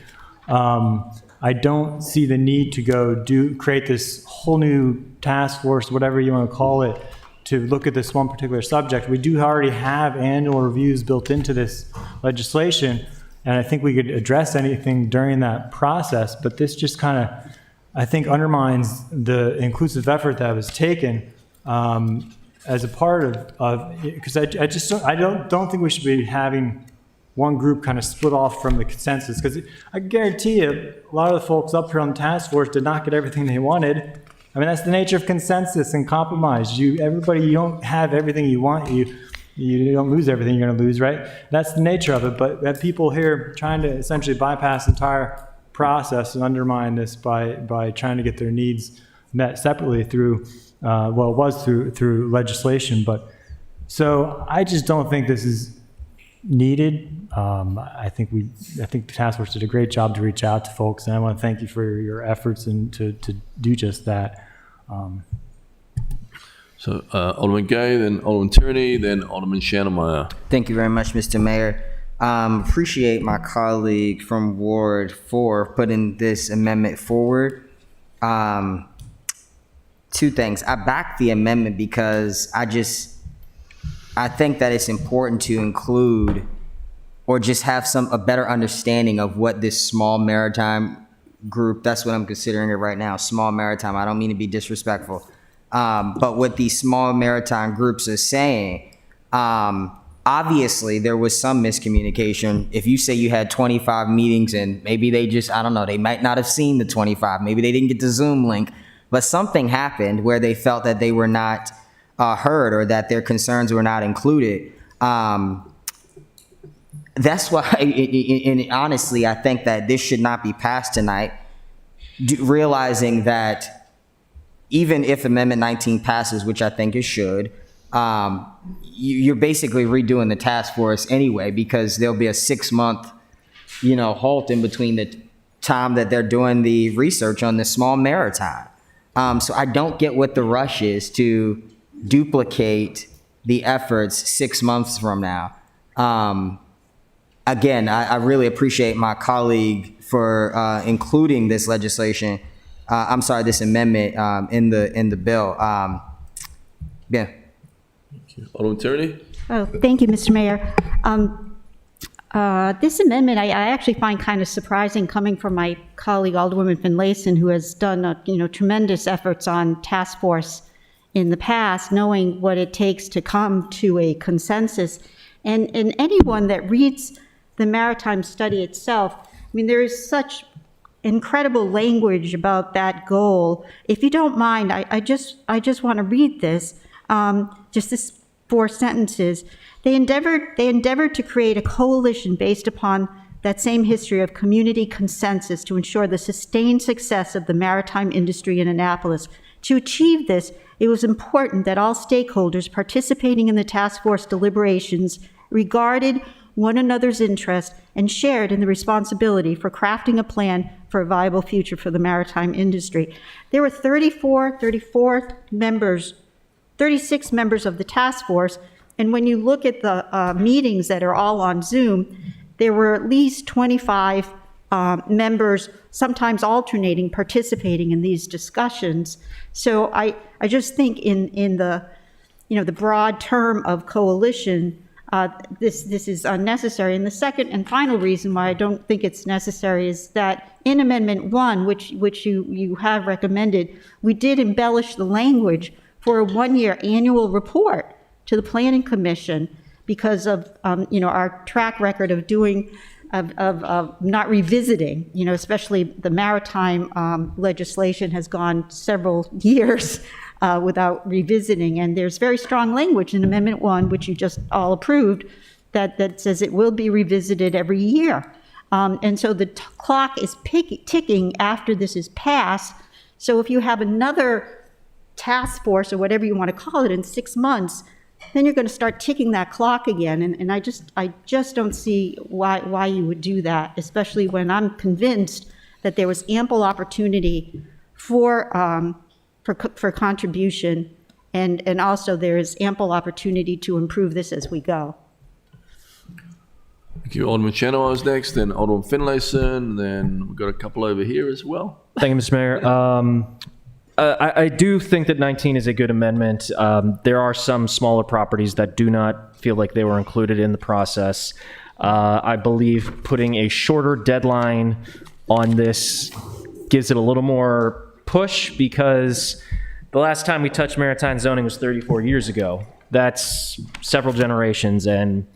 I don't see the need to create this whole new task force, whatever you want to call it, to look at this one particular subject. We do already have annual reviews built into this legislation, and I think we could address anything during that process, but this just kind of, I think, undermines the inclusive effort that was taken. as a part of because I just don't think we should be having one group kind of split off from the consensus, because I guarantee you a lot of the folks up here on the task force did not get everything they wanted. I mean, that's the nature of consensus and compromise. You don't have everything you want. You don't lose everything you're going to lose, right? That's the nature of it. But we have people here trying to essentially bypass the entire process and undermine this by trying to get their needs met separately through, through legislation. But so I just don't think this is needed. I think the task force did a great job to reach out to folks, and I want to thank you for your efforts and to do just that. So Alderman Gay, then Alderman Tierney, then Alderman Shannemeyer. Thank you very much, Mr. Mayor. Appreciate my colleague from Ward 4 putting this amendment forward. Two things. I back the amendment because I think that it's important to include or just have a better understanding of what this small maritime group, that's what I'm considering it right now, small maritime. I don't mean to be disrespectful. But what these small maritime groups are saying, obviously there was some miscommunication. If you say you had 25 meetings and maybe they just, I don't know, they might not have seen the 25, maybe they didn't get the Zoom link, but something happened where they felt that they were not heard or that their concerns were not included. That's why, and honestly, I think that this should not be passed tonight, realizing that even if Amendment 19 passes, which I think it should, you're basically redoing the task force anyway, because there'll be a 6-month, halt in between the time that they're doing the research on the small maritime. So I don't get what the rush is to duplicate the efforts 6 months from now. Again, I really appreciate my colleague for including this legislation. This amendment in the bill. Yeah. Alderman Tierney? Oh, thank you, Mr. Mayor. This amendment I actually find kind of surprising, coming from my colleague Alderwoman Finlayson, who has done tremendous efforts on task force in the past, knowing what it takes to come to a consensus. And anyone that reads the maritime study itself, I mean, there is such incredible language about that goal. If you don't mind, I just want to read this, just this 4 sentences. They endeavored to create a coalition based upon that same history of community consensus to ensure the sustained success of the maritime industry in Annapolis. To achieve this, it was important that all stakeholders participating in the task force deliberations regarded one another's interest and shared in the responsibility for crafting a plan for a viable future for the maritime industry. There were 36 members of the task force, and when you look at the meetings that are all on Zoom, there were at least 25 members, sometimes alternating, participating in these discussions. So I just think in the the broad term of coalition, this is unnecessary. And the second and final reason why I don't think it's necessary is that in Amendment 1, which you have recommended, we did embellish the language for a 1-year annual report to the Planning Commission because of our track record of not revisiting, especially the maritime legislation has gone several years without revisiting. And there's very strong language in Amendment 1, which you just all approved, that says it will be revisited every year. And so the clock is ticking after this is passed. So if you have another task force or whatever you want to call it in 6 months, then you're going to start ticking that clock again. And I just don't see why you would do that, especially when I'm convinced that there was ample opportunity for contribution, and also there is ample opportunity to improve this as we go. Thank you. Alderman Shannon was next, then Alderman Finlayson, then we've got a couple over here as well. Thank you, Mr. Mayor. I do think that 19 is a good amendment. There are some smaller properties that do not feel like they were included in the process. I believe putting a shorter deadline on this gives it a little more push, because The last time we touched maritime zoning was 34 years ago. That's several generations, and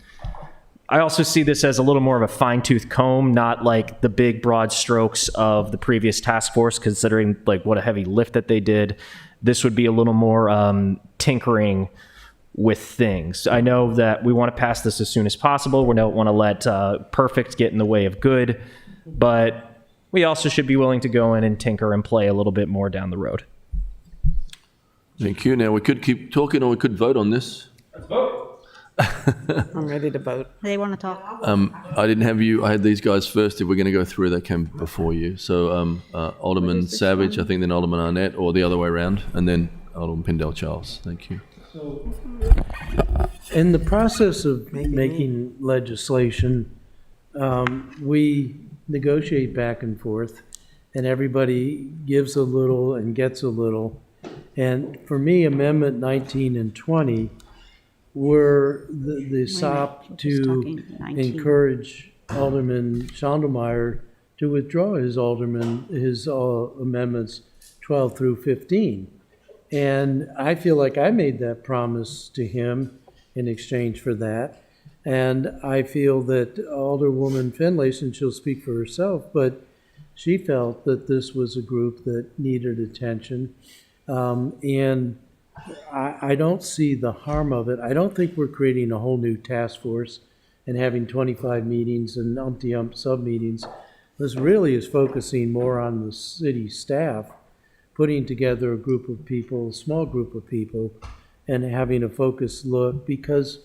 I also see this as a little more of a fine-tooth comb, not like the big broad strokes of the previous task force, considering like what a heavy lift that they did. This would be a little more tinkering with things. I know that we want to pass this as soon as possible. We don't want to let perfect get in the way of good, but we also should be willing to go in and tinker and play a little bit more down the road. Thank you. Now, we could keep talking or we could vote on this. Let's vote. I'm ready to vote. They want to talk. I didn't have you, I had these guys first. If we're going to go through, they came before you. So Alderman Savage, I think then Alderman Arnett, or the other way around, and then Alderman Pindell-Charles. Thank you. In the process of making legislation, we negotiate back and forth, and everybody gives a little and gets a little. And for me, Amendment 19 and 20 were the sop to encourage Alderman Schnondelmeyer to withdraw his amendments 12 through 15. And I feel like I made that promise to him in exchange for that. And I feel that Alderwoman Finlayson, she'll speak for herself, but she felt that this was a group that needed attention. And I don't see the harm of it. I don't think we're creating a whole new task force and having 25 meetings and umpty-ump sub-meetings. This really is focusing more on the city staff, putting together a group of people, a small group of people, and having a focused look, because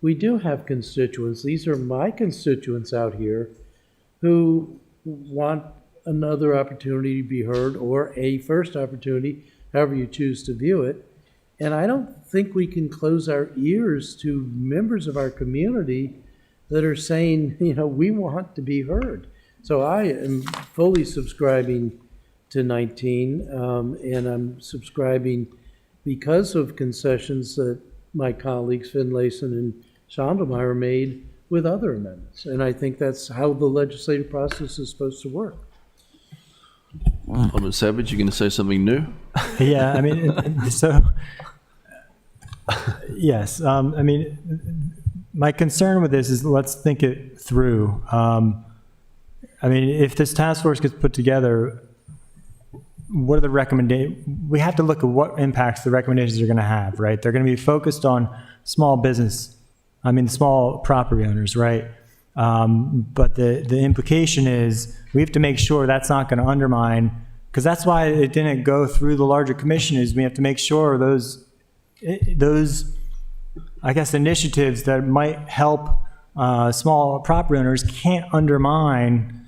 we do have constituents. These are my constituents out here who want another opportunity to be heard, or a first opportunity, however you choose to view it. And I don't think we can close our ears to members of our community that are saying, we want to be heard. So I am fully subscribing to 19, and I'm subscribing because of concessions that my colleagues Finlayson and Schnondelmeyer made with other amendments. And I think that's how the legislative process is supposed to work. Alderman Savage, you're going to say something new? Yeah, I mean, so, yes. I mean, my concern with this is, let's think it through. I mean, if this task force gets put together, what are the recommendations? We have to look at what impacts the recommendations are going to have, right? They're going to be focused on small business, small property owners, right? But the implication is we have to make sure that's not going to undermine, because that's why it didn't go through the larger commission, is we have to make sure those I guess, initiatives that might help small property owners can't undermine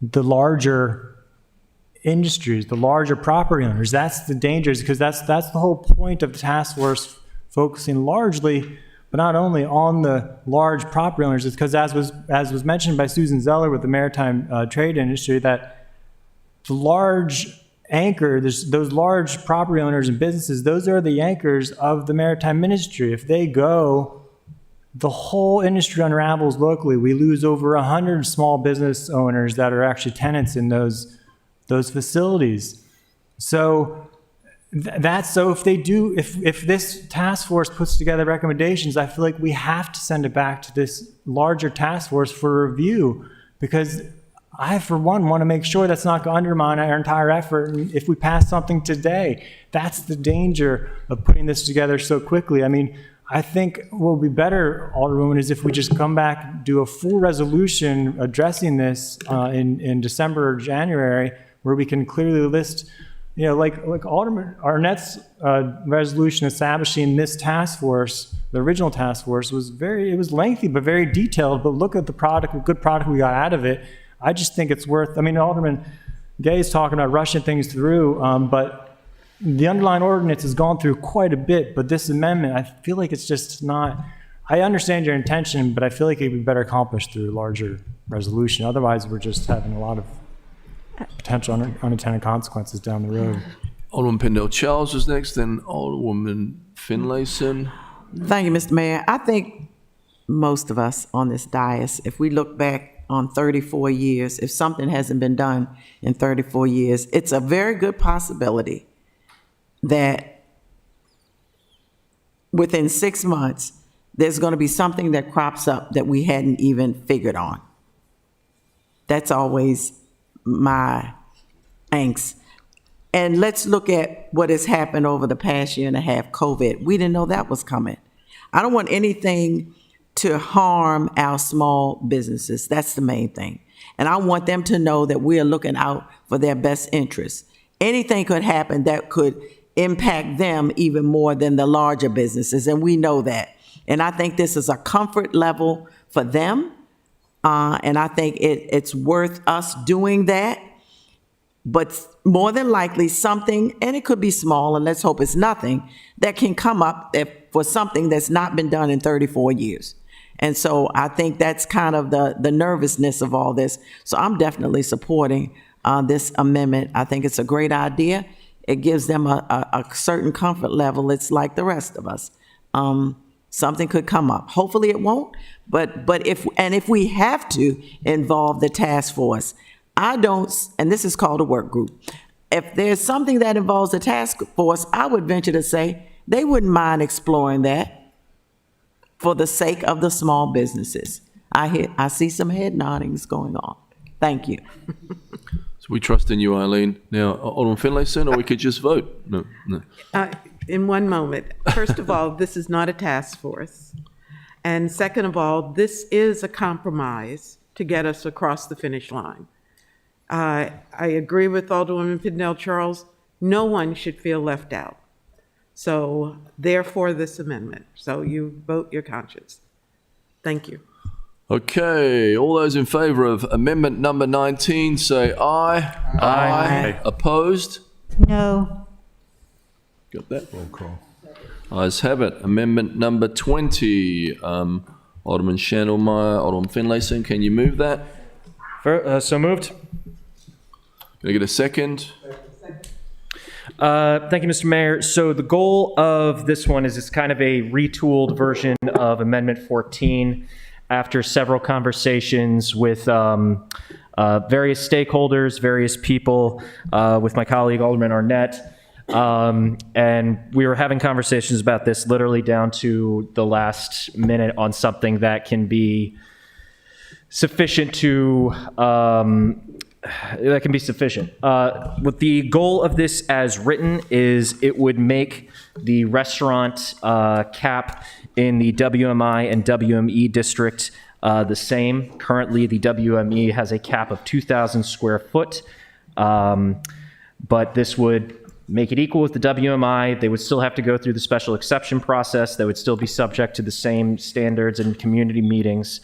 the larger industries, the larger property owners. That's the danger, because that's the whole point of the task force, focusing largely, but not only on the large property owners. It's because, as was mentioned by Susan Zeller with the maritime trade industry, that the large anchor, those large property owners and businesses, those are the anchors of the maritime ministry. If they go, the whole industry unravels locally. We lose over 100 small business owners that are actually tenants in those facilities. So if this task force puts together recommendations, I feel like we have to send it back to this larger task force for review, because I, for one, want to make sure that's not going to undermine our entire effort. And if we pass something today, that's the danger of putting this together so quickly. I mean, I think what would be better, Alderwoman, is if we just come back, do a full resolution addressing this in December or January, where we can clearly list, like Alderman Arnett's resolution establishing this task force. The original task force was lengthy but very detailed. But look at the good product we got out of it. I just think it's worth. I mean, Alderman Gay is talking about rushing things through, but the underlying ordinance has gone through quite a bit. But this amendment, I feel like it's just not. I understand your intention, but I feel like it would be better accomplished through a larger resolution. Otherwise, we're just having a lot of potential unintended consequences down the road. Alderman Pindell-Charles is next, then Alderwoman Finlayson. Thank you, Mr. Mayor. I think most of us on this dais, if we look back on 34 years, if something hasn't been done in 34 years, it's a very good possibility that within 6 months, there's going to be something that crops up that we hadn't even figured on. That's always my angst. And let's look at what has happened over the past year and a half, COVID. We didn't know that was coming. I don't want anything to harm our small businesses. That's the main thing. And I want them to know that we are looking out for their best interests. Anything could happen that could impact them even more than the larger businesses, and we know that. And I think this is a comfort level for them, and I think it's worth us doing that. But more than likely something, and it could be small, and let's hope it's nothing, that can come up for something that's not been done in 34 years. And so I think that's kind of the nervousness of all this. So I'm definitely supporting this amendment. I think it's a great idea. It gives them a certain comfort level. It's like the rest of us. Something could come up. Hopefully it won't, but if we have to involve the task force, I don't, and this is called a work group. If there's something that involves the task force, I would venture to say they wouldn't mind exploring that for the sake of the small businesses. I see some head noddings going on. Thank you. So we trust in you, Eileen. Now, Alderman Finlayson, or we could just vote? No. In one moment. First of all, this is not a task force. And second of all, this is a compromise to get us across the finish line. I agree with Alderwoman Pindell Charles. No one should feel left out. So therefore, this amendment. So you vote your conscience. Thank you. Okay, all those in favor of amendment number 19, say aye. Aye. Opposed? No. Got that? Roll call. Ayes have it. Amendment number 20. Alderman Schnellmeyer, Alderman Finlayson, can you move that? So moved. Can I get a second? Thank you, Mr. Mayor. So the goal of this one is it's kind of a retooled version of Amendment 14 after several conversations with various stakeholders, various people, with my colleague Alderman Arnett. And we were having conversations about this literally down to the last minute on something that can be sufficient to what the goal of this as written is it would make the restaurant cap in the WMI and WME district the same. Currently, the WME has a cap of 2,000 square foot, but this would make it equal with the WMI. They would still have to go through the special exception process. They would still be subject to the same standards and community meetings.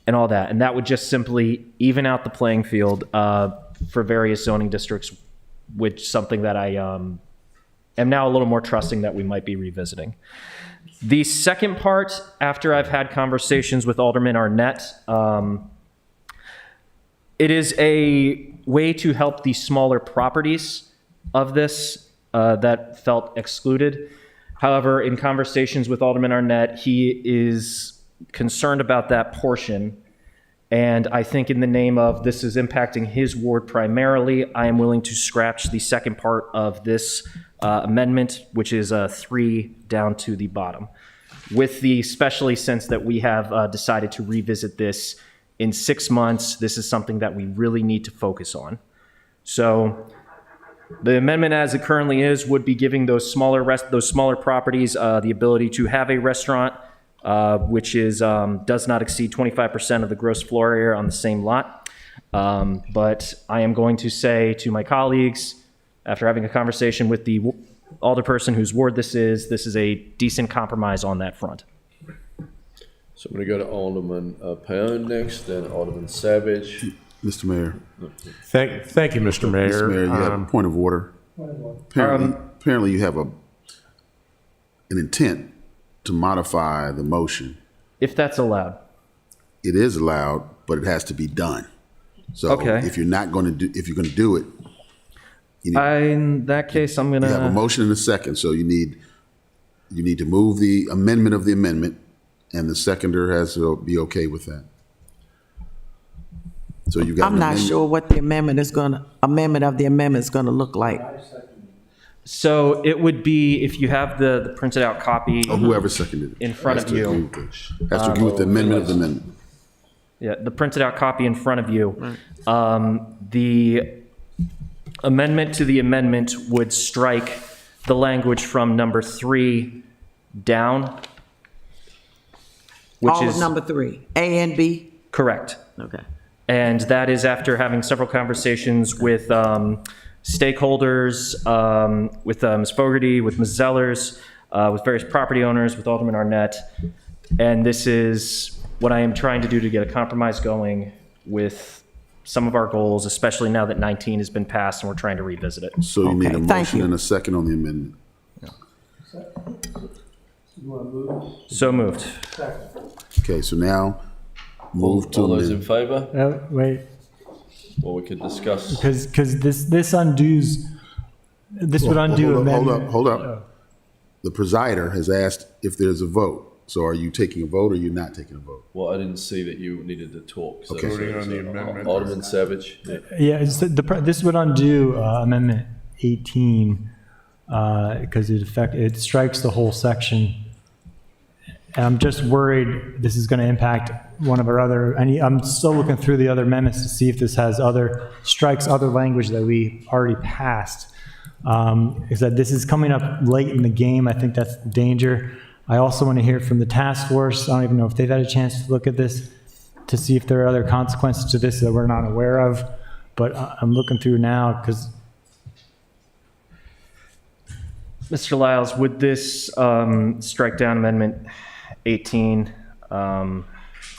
And all that. And that would just simply even out the playing field for various zoning districts, which something that I am now a little more trusting that we might be revisiting. The second part, after I've had conversations with Alderman Arnett, it is a way to help the smaller properties of this that felt excluded. However, in conversations with Alderman Arnett, he is concerned about that portion. And I think in the name of this is impacting his ward primarily, I am willing to scratch the second part of this amendment, which is 3 down to the bottom. With the especially since that we have decided to revisit this in 6 months, this is something that we really need to focus on. So the amendment as it currently is would be giving those smaller properties the ability to have a restaurant, which is does not exceed 25% of the gross floor area on the same lot. But I am going to say to my colleagues, after having a conversation with the alderperson whose ward this is a decent compromise on that front. So I'm going to go to Alderman Paone next, then Alderman Savage. Mr. Mayor. Thank you, Mr. Mayor. Mr. Mayor, you have a point of order. Apparently you have an intent to modify the motion. If that's allowed. It is allowed, but it has to be done. So Okay. if you're going to do it, In that case, I'm going you have a to... motion and a second, so you need to move the amendment of the amendment, and the seconder has to be okay with that. So you got. I'm not sure what the amendment of the amendment is going to look like. So it would be, if you have the printed out copy. Or whoever seconded it. In front Has of to you. Has to agree with the amendment of the amendment. Yeah, the printed out copy in front of you. The amendment to the amendment would strike the language from number 3 down. Which All is of number 3, A and B? correct. Okay. And that is after having several conversations with stakeholders, with Ms. Fogarty, with Ms. Zellers, with various property owners, with Alderman Arnett. And this is what I am trying to do to get a compromise going with some of our goals, especially now that 19 has been passed and we're trying to revisit it. So you need a thank motion you. and a second on the amendment. You want to move? So moved. Okay, so now move to All those in amend. favour? Wait, Or we could discuss. because this undoes, this would undo amendment. Hold up. The presider has asked if there's a vote. So are you taking a vote or you're not taking a vote? Well, I didn't see that you needed to talk. So, Okay. Voting on the amendment. Alderman Savage. Yeah. Yeah, this would undo Amendment 18 because it strikes the whole section. And I'm just worried this is going to impact one of our other. I'm still looking through the other amendments to see if this has strikes other language that we already passed. Is that this is coming up late in the game? I think that's the danger. I also want to hear from the task force. I don't even know if they've had a chance to look at this to see if there are other consequences to this that we're not aware of. But I'm looking through now because. Mr. Lyles, would this strike down Amendment 18?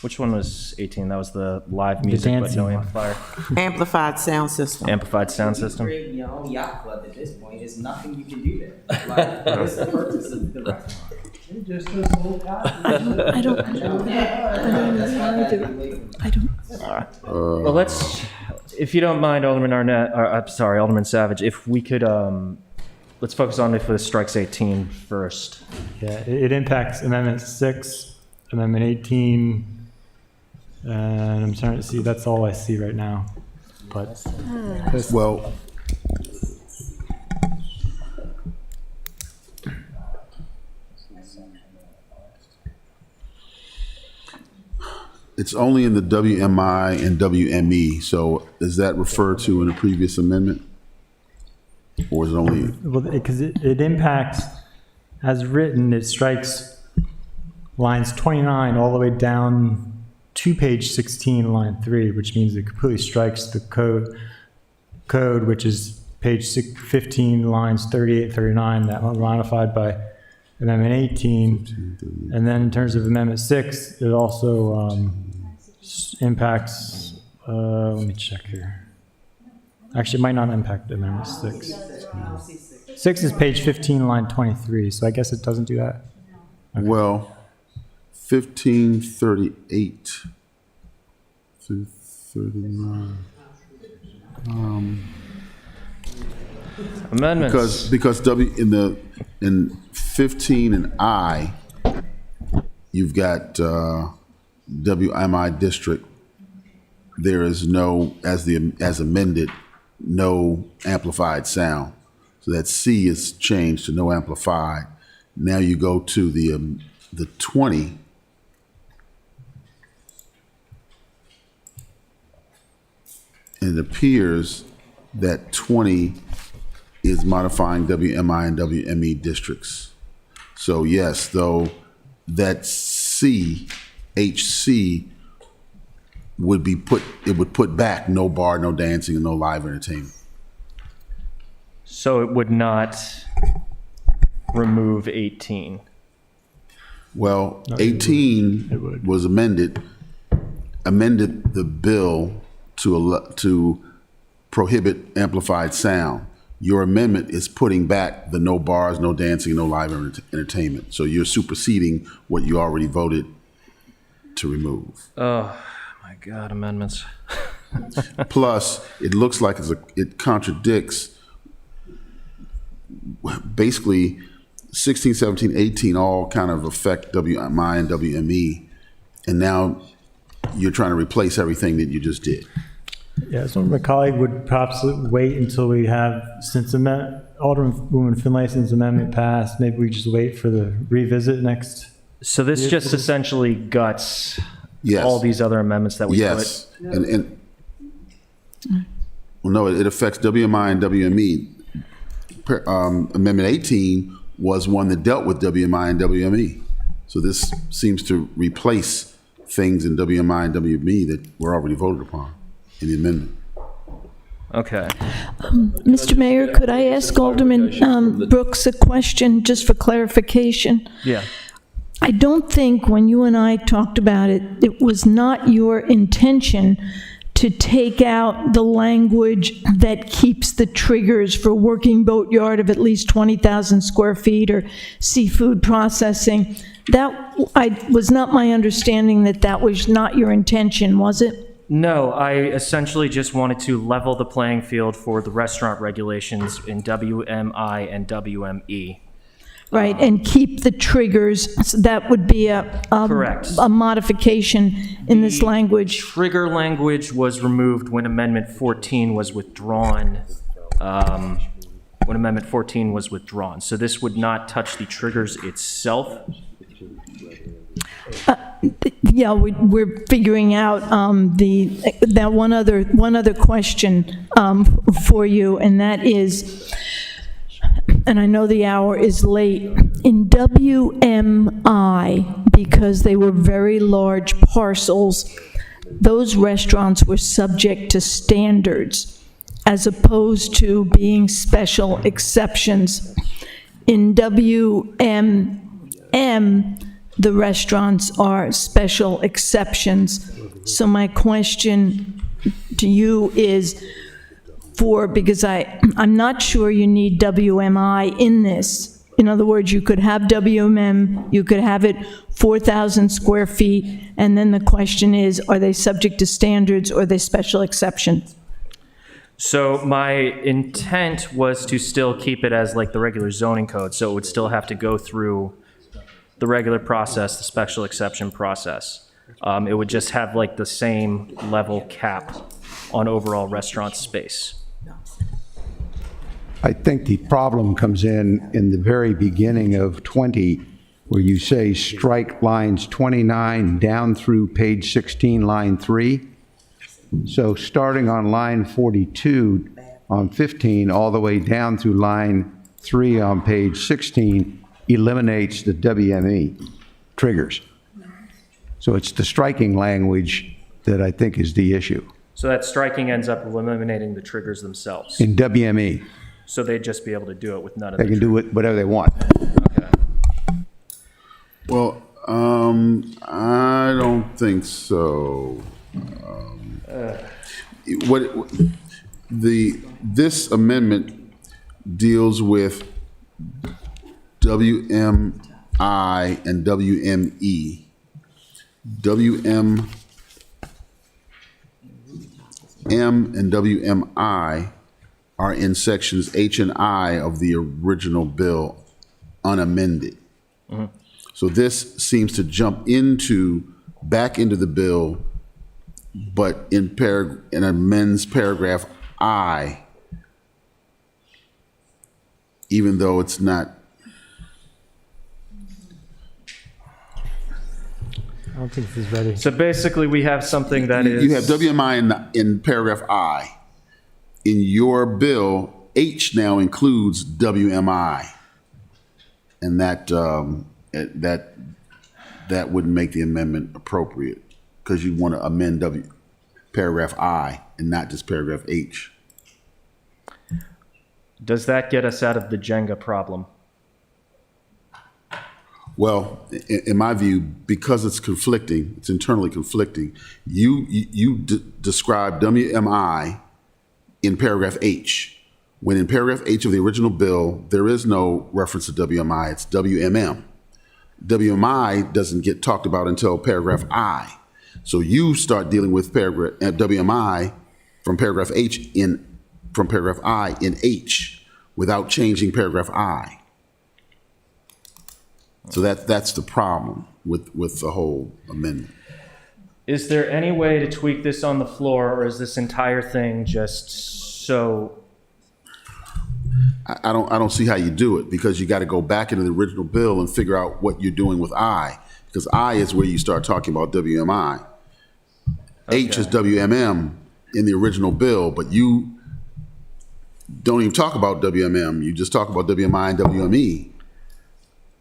Which one was 18? That was the live music but dancing no one. amplifier. Amplified sound system. Amplified sound system. Create your own yacht club at this point. There's nothing you can do there. Like, what's the purpose of the restaurant? Just this whole I don't Well, let's, if you don't mind, Alderman Arnett, or, I'm sorry, Alderman Savage, if we could, let's focus on if this strikes 18 first. Yeah, it impacts Amendment 6, Amendment 18, and I'm trying to see, that's all I see right now. But Well, it's only in the WMI and WME, so does that refer to in a previous amendment? Or is it only, well, because it impacts, as written, it strikes lines 29 all the way down to page 16, line 3, which means it completely strikes the code, which is page 15, lines 38 and 39, that were modified by Amendment 18. And then in terms of Amendment 6, it also impacts, let me check here. Actually, it might not impact Amendment 6. 6 is page 15, line 23, so I guess it doesn't do that. well, 1538 through 39. Amendments. Because in 15 and I, you've got WMI district. There is no, as amended, no amplified sound. So that C is changed to no amplified. Now you go to the 20. And it appears that 20 is modifying WMI and WME districts. So yes, though that C, HC, would put back no bar, no dancing, and no live entertainment. So it would not remove 18. Well, 18 was amended the bill to prohibit amplified sound. Your amendment is putting back the no bars, no dancing, no live entertainment. So you're superseding what you already voted to remove. Oh, my God, amendments. Plus, it looks like it contradicts basically 16, 17, 18 all kind of affect WMI and WME. And now you're trying to replace everything that you just did. Yeah, so my colleague would perhaps wait until we have, since Alderwoman Finlayson's amendment passed, maybe we just wait for the revisit next. So this just essentially guts Yes. all these other amendments that we Yes, put. and well, no, it affects WMI and WME. Amendment 18 was one that dealt with WMI and WME. So this seems to replace things in WMI and WME that were already voted upon in the amendment. Okay. Mr. Mayor, could I ask Alderman Brooks a question, just for clarification? Yeah. I don't think when you and I talked about it, it was not your intention to take out the language that keeps the triggers for working boatyard of at least 20,000 square feet or seafood processing. That was not my understanding that that was not your intention, was it? No, I essentially just wanted to level the playing field for the restaurant regulations in WMI and WME. Right, and keep the triggers. So that would be Correct. a modification in this language. Trigger language was removed when Amendment 14 was withdrawn. When Amendment 14 was withdrawn. So this would not touch the triggers itself. Yeah, we're figuring out that one other question for you, and that is, and I know the hour is late, in WMI, because they were very large parcels, those restaurants were subject to standards as opposed to being special exceptions. In WMM, the restaurants are special exceptions. So my question to you is, because I'm not sure you need WMI in this. In other words, you could have WMM, you could have it 4,000 square feet, and then the question is, are they subject to standards or are they special exceptions? So my intent was to still keep it as like the regular zoning code, so it would still have to go through the regular process, the special exception process. It would just have like the same level cap on overall restaurant space. I think the problem comes in the very beginning of 20, where you say strike lines 29 down through page 16, line 3. So starting on line 42 on 15, all the way down through line 3 on page 16, eliminates the WME triggers. So it's the striking language that I think is the issue. So that striking ends up eliminating the triggers themselves. In WME, So they'd just be able to do it with none of they the can do it whatever they want. Well, I don't think so. This amendment deals with WMI and WME. WMM and WMI are in sections H and I of the original bill unamended. So this seems to jump back into the bill, but in amends paragraph I, even though it's not. I don't think this is ready. So basically, we have something that is... You have WMI in paragraph I. In your bill, H now includes WMI, and that wouldn't make the amendment appropriate, because you want to amend paragraph I and not just paragraph H. Does that get us out of the Jenga problem? Well, in my view, because it's conflicting, it's internally conflicting, you describe WMI in paragraph H, when in paragraph H of the original bill, there is no reference to WMI, it's WMM. WMI doesn't get talked about until paragraph I. So you start dealing with paragraph WMI from paragraph I in H without changing paragraph I. So that's the problem with the whole amendment. Is there any way to tweak this on the floor, or is this entire thing just so? I don't see how you do it, because you got to go back into the original bill and figure out what you're doing with I, because I is where you start talking about WMI. H is WMM in the original bill, but you don't even talk about WMM. You just talk about WMI and WME.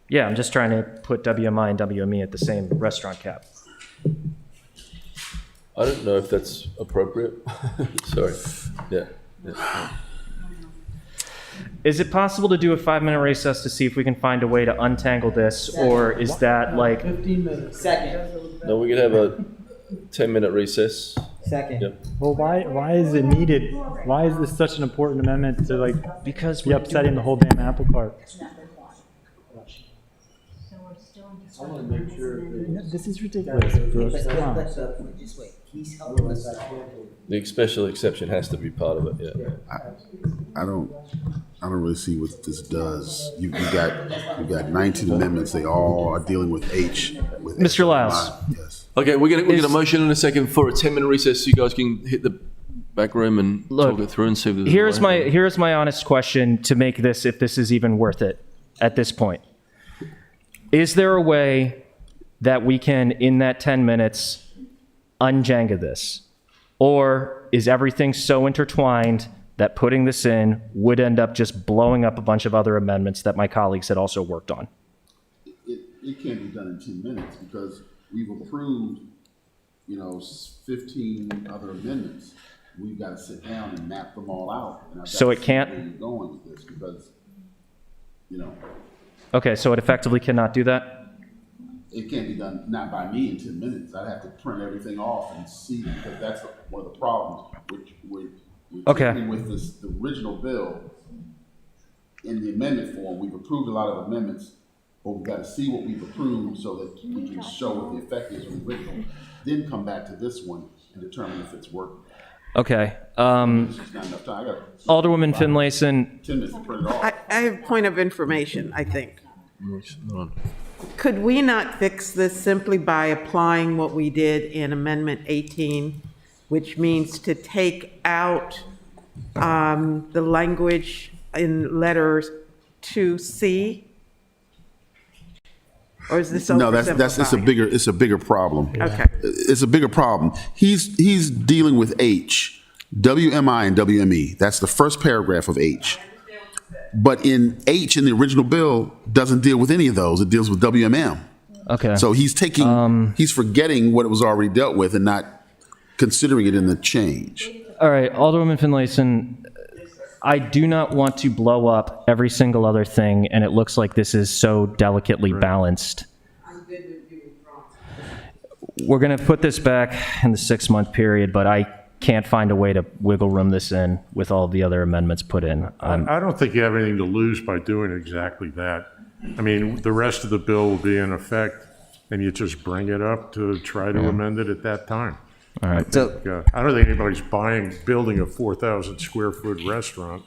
Yeah, I'm just trying to put WMI and WME at the same restaurant cap. I don't know if that's appropriate. Sorry. Yeah. Is it possible to do a 5-minute recess to see if we can find a way to untangle this, or is that like? 15 minutes. Second. No, we could have a 10-minute recess. Second. Yep. Well, why is it needed? Why is this such an important amendment to like because be upsetting the whole damn apple cart? I want to make sure. This is ridiculous, Brooks. Come on. Just wait. He's helping us. The special exception has to be part of it, yeah. I don't really see what this does. You've got 19 amendments. They all are dealing with H. With Mr. Lyles. Yes. Okay, we're gonna motion in a second for a 10-minute recess so you guys can hit the back room and talk it through and see if there's a way. Here's my honest question to make this, if this is even worth it at this point. Is there a way that we can, in that 10 minutes, unjenga this? Or is everything so intertwined that putting this in would end up just blowing up a bunch of other amendments that my colleagues had also worked on? It can't be done in 10 minutes because we've approved, 15 other amendments. We've got to sit down and map them all out. And So it can't? where you're going with this because, Okay, so it effectively cannot do that? it can't be done, not by me in 10 minutes. I'd have to print everything off and see, because that's one of the problems. We're Okay. dealing with the original bill in the amendment form. We've approved a lot of amendments, but we've got to see what we've approved so that we can show what the effect is on the original. Then come back to this one and determine if it's working. Okay. There's just not enough time. I got Alderwoman Finlayson. 10 minutes to print it off. I have a point of information, I think. Could we not fix this simply by applying what we did in Amendment 18, which means to take out the language in letters 2C? Or is this No, it's a bigger problem. Okay. It's a bigger problem. He's dealing with H, WMI and WME. That's the first paragraph of H. But in H in the original bill doesn't deal with any of those. It deals with WMM. Okay. So he's he's forgetting what it was already dealt with and not considering it in the change. All right, Alderwoman Finlayson, I do not want to blow up every single other thing, and it looks like this is so delicately balanced. We're going to put this back in the 6-month period, but I can't find a way to wiggle room this in with all the other amendments put in. I don't think you have anything to lose by doing exactly that. I mean, the rest of the bill will be in effect, and you just bring it up to try to amend it at that time. All right. I don't think anybody's building a 4,000 square foot restaurant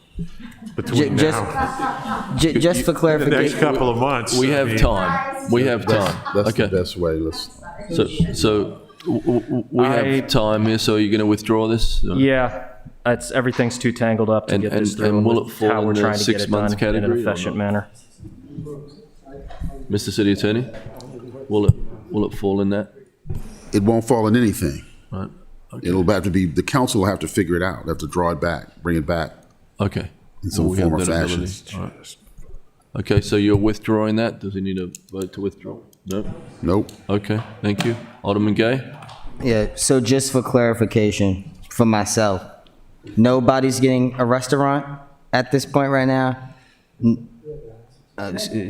between now. Just for clarification. The next couple of months. We have time. We have time. That's Okay. the best way. So we have time here, so you're going to withdraw this? Yeah, everything's too tangled up to get this through. And will with it fall how in we're the trying to get it 6 months done in category an or efficient not? manner. Mr. City Attorney, will it fall in that? It won't fall in anything. Right. Okay. It'll have to be, the council will have to figure it out. They'll have to draw it back, bring it back. Okay. In some We have form or that fashion. ability. All right. Okay, so you're withdrawing that? Does he need a vote to withdraw? No? Nope. Okay, thank you. Alderman Gay? Yeah, so just for clarification for myself, nobody's getting a restaurant at this point right now?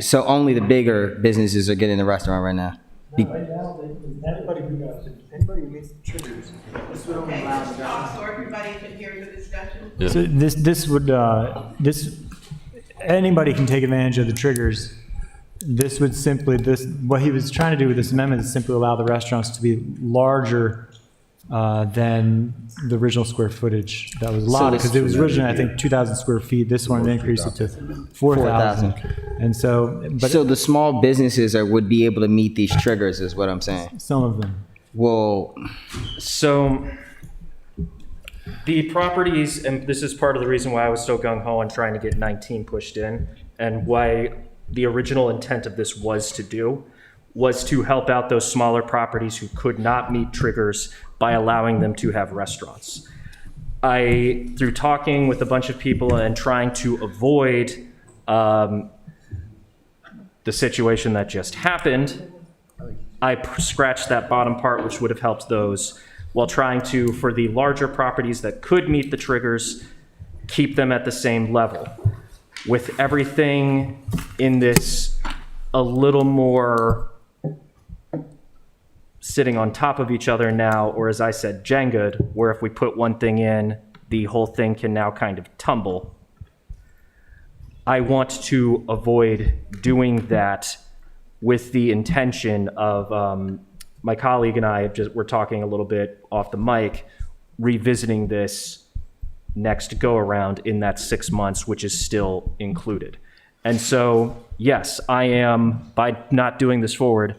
So only the bigger businesses are getting a restaurant right now? Right now, anybody who meets the triggers, this would only allow the So everybody can hear the discussion? Yeah. So this would anybody can take advantage of the triggers. This would simply what he was trying to do with this amendment is simply allow the restaurants to be larger than the original square footage that was allowed, because it was originally, I think, 2,000 square feet. This one increased it to 4,000. And so, but so the small businesses would be able to meet these triggers, is what I'm saying. some of them. will. So the properties, and this is part of the reason why I was so gung-ho on trying to get 19 pushed in, and why the original intent of this was to help out those smaller properties who could not meet triggers by allowing them to have restaurants. Through talking with a bunch of people and trying to avoid the situation that just happened, I scratched that bottom part, which would have helped those, while trying to, for the larger properties that could meet the triggers, keep them at the same level. With everything in this a little more sitting on top of each other now, or as I said, Jenga, where if we put one thing in, the whole thing can now kind of tumble. I want to avoid doing that with the intention of, my colleague and I were talking a little bit off the mic, revisiting this next go around in that 6 months, which is still included. And so, yes, I am, by not doing this forward,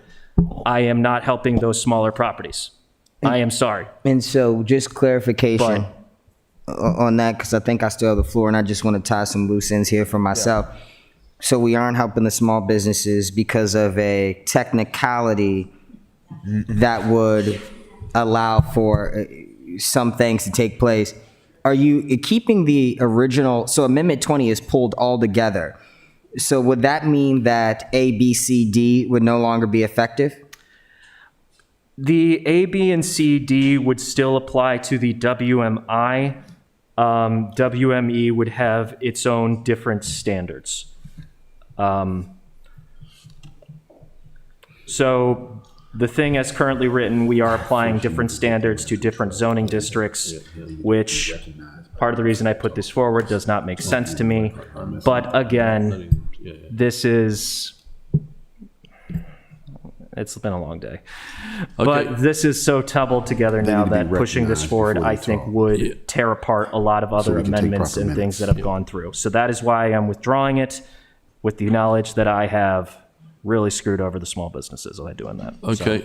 I am not helping those smaller properties. I am sorry. And so just clarification on that, because I think I still have the floor and I just want to tie some loose ends here for myself. Yeah. So we aren't helping the small businesses because of a technicality that would allow for some things to take place. Are you keeping the original, so Amendment 20 is pulled all together. So would that mean that A, B, C, D would no longer be effective? The A, B, and C, D would still apply to the WMI. WME would have its own different standards. So the thing as currently written, we are applying different standards to different zoning districts, which part of the reason I put this forward does not make sense to me. But again, this is, it's been a long day. But this is so tumbled together now that pushing this forward, I think, would tear apart a lot of other amendments and things that have gone through. So that is why I'm withdrawing it, with the knowledge that I have really screwed over the small businesses by doing that. Okay,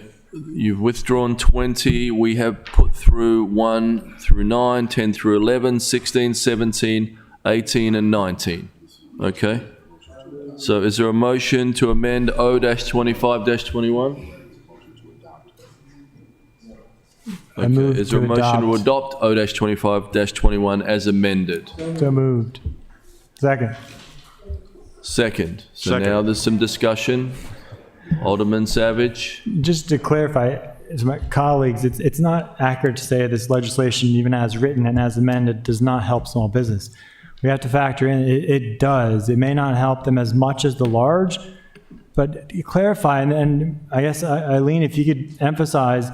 you've withdrawn 20. We have put through 1 through 9, 10 through 11, 16, 17, 18, and 19. Okay? So is there a motion to amend O-25-21? Okay. Is there a motion to adopt O-25-21 as amended? So moved. Second. Second. So now there's some discussion. Alderman Savage. Just to clarify, as my colleagues, it's not accurate to say this legislation, even as written and as amended, does not help small business. We have to factor in, it does. It may not help them as much as the large, but you clarify, and I guess, Eileen, if you could emphasize,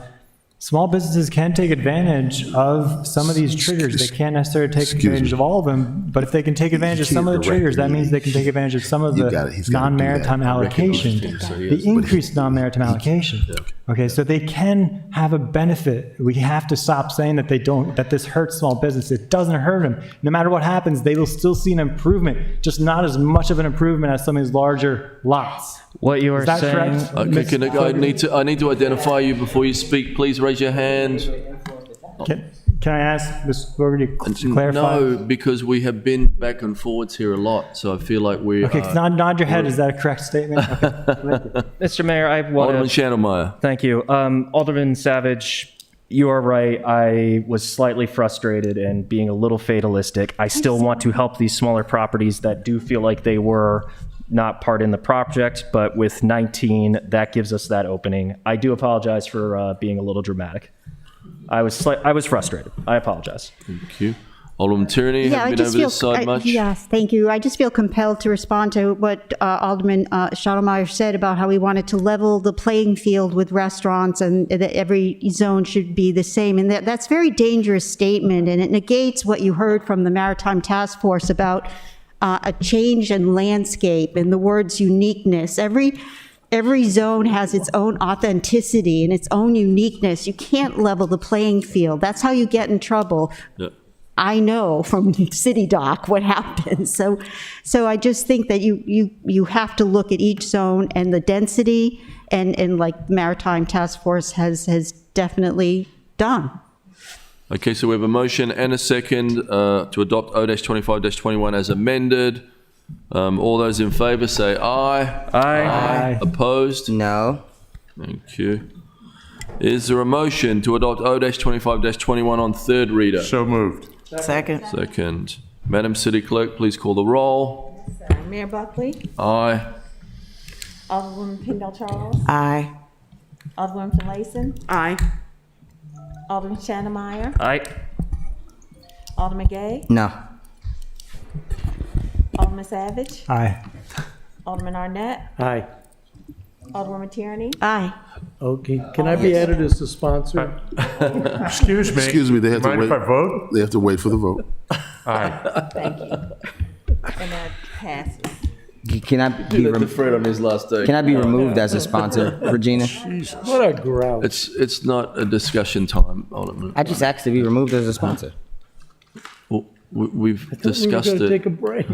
small businesses can take advantage of some of these triggers. They can't necessarily take advantage of all of them, but if they can take advantage of some of the triggers, that means they can take advantage of some of the non-maritime allocation, the increased non-maritime allocation. Okay, so they can have a benefit. We have to stop saying that they don't, that this hurts small business. It doesn't hurt them. No matter what happens, they will still see an improvement, just not as much of an improvement as some of these larger lots. What you are saying? Okay, I need to identify you before you speak. Please raise your hand. Can I ask Ms. Glover to clarify? No, because we have been back and forwards here a lot, so I feel like we. Okay, nod your head. Is that a correct statement? Okay. Mr. Mayor, I want Alderman Schneidermeyer. Thank you. Alderman Savage, you are right. I was slightly frustrated and being a little fatalistic. I still want to help these smaller properties that do feel like they were not part in the project, but with 19, that gives us that opening. I do apologize for being a little dramatic. I was frustrated. I apologize. Thank you. Alderman Tierney, have you been over this side much? Yes, thank you. I just feel compelled to respond to what Alderman Schneidermeyer said about how he wanted to level the playing field with restaurants and that every zone should be the same. And that's a very dangerous statement, and it negates what you heard from the Maritime Task Force about a change in landscape and the words uniqueness. Every zone has its own authenticity and its own uniqueness. You can't level the playing field. That's how you get in trouble. Yep. I know from City Dock what happens. So I just think that you have to look at each zone and the density and like Maritime Task Force has definitely done. Okay, so we have a motion and a second to adopt O-25-21 as amended. All those in favor say aye. Aye. Opposed? No. Thank you. Is there a motion to adopt O-25-21 on third reader? So moved. Second. Second. Madam City Clerk, please call the roll. Mayor Buckley, Aye. Alderwoman Kendall Charles, Aye. Alderwoman Finlayson, Aye. Alderman Shannon Meyer, Aye. Alderman Gay, No. Alderman Savage, Aye. Alderman Arnett, Aye. Alderwoman Tierney, Aye. Okay, can I be added as the sponsor? Excuse me. Excuse me, they have to Mind wait. if I vote? They have to wait for the vote. Aye. thank you. And that passes. Can I Do be, that to Fred on his last day. can I be removed as a sponsor, Regina? What a grouch. It's not a discussion time, Alderman. I just asked to be removed as a sponsor. Well, we've We were discussed gonna it. take a break.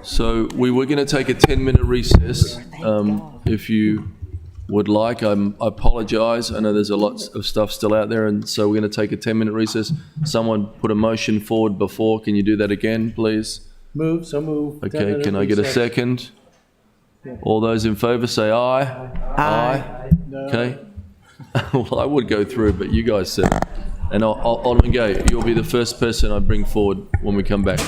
So we were going to take a 10-minute recess. If you would like, I apologize. I know there's a lot of stuff still out there, and so we're going to take a 10-minute recess. Someone put a motion forward before. Can you do that again, please? Move, so move. Okay, can I get a second? All those in favor say aye. Aye. Okay. Well, I would go through, but you guys said it. And Alderman Gay, you'll be the first person I bring forward when we come back.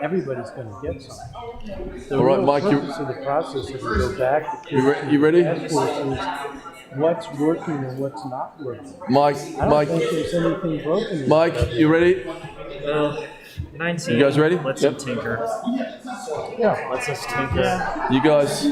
everybody's going to get something. The All right, real Mike, you- purpose of the process, if we go back to You ready? task force, is what's working and what's not working. Mike, I don't Mike, think there's anything broken. Mike, you ready? 19. You guys ready? Let's Yep. tinker. Yeah. Let's just tinker. You guys.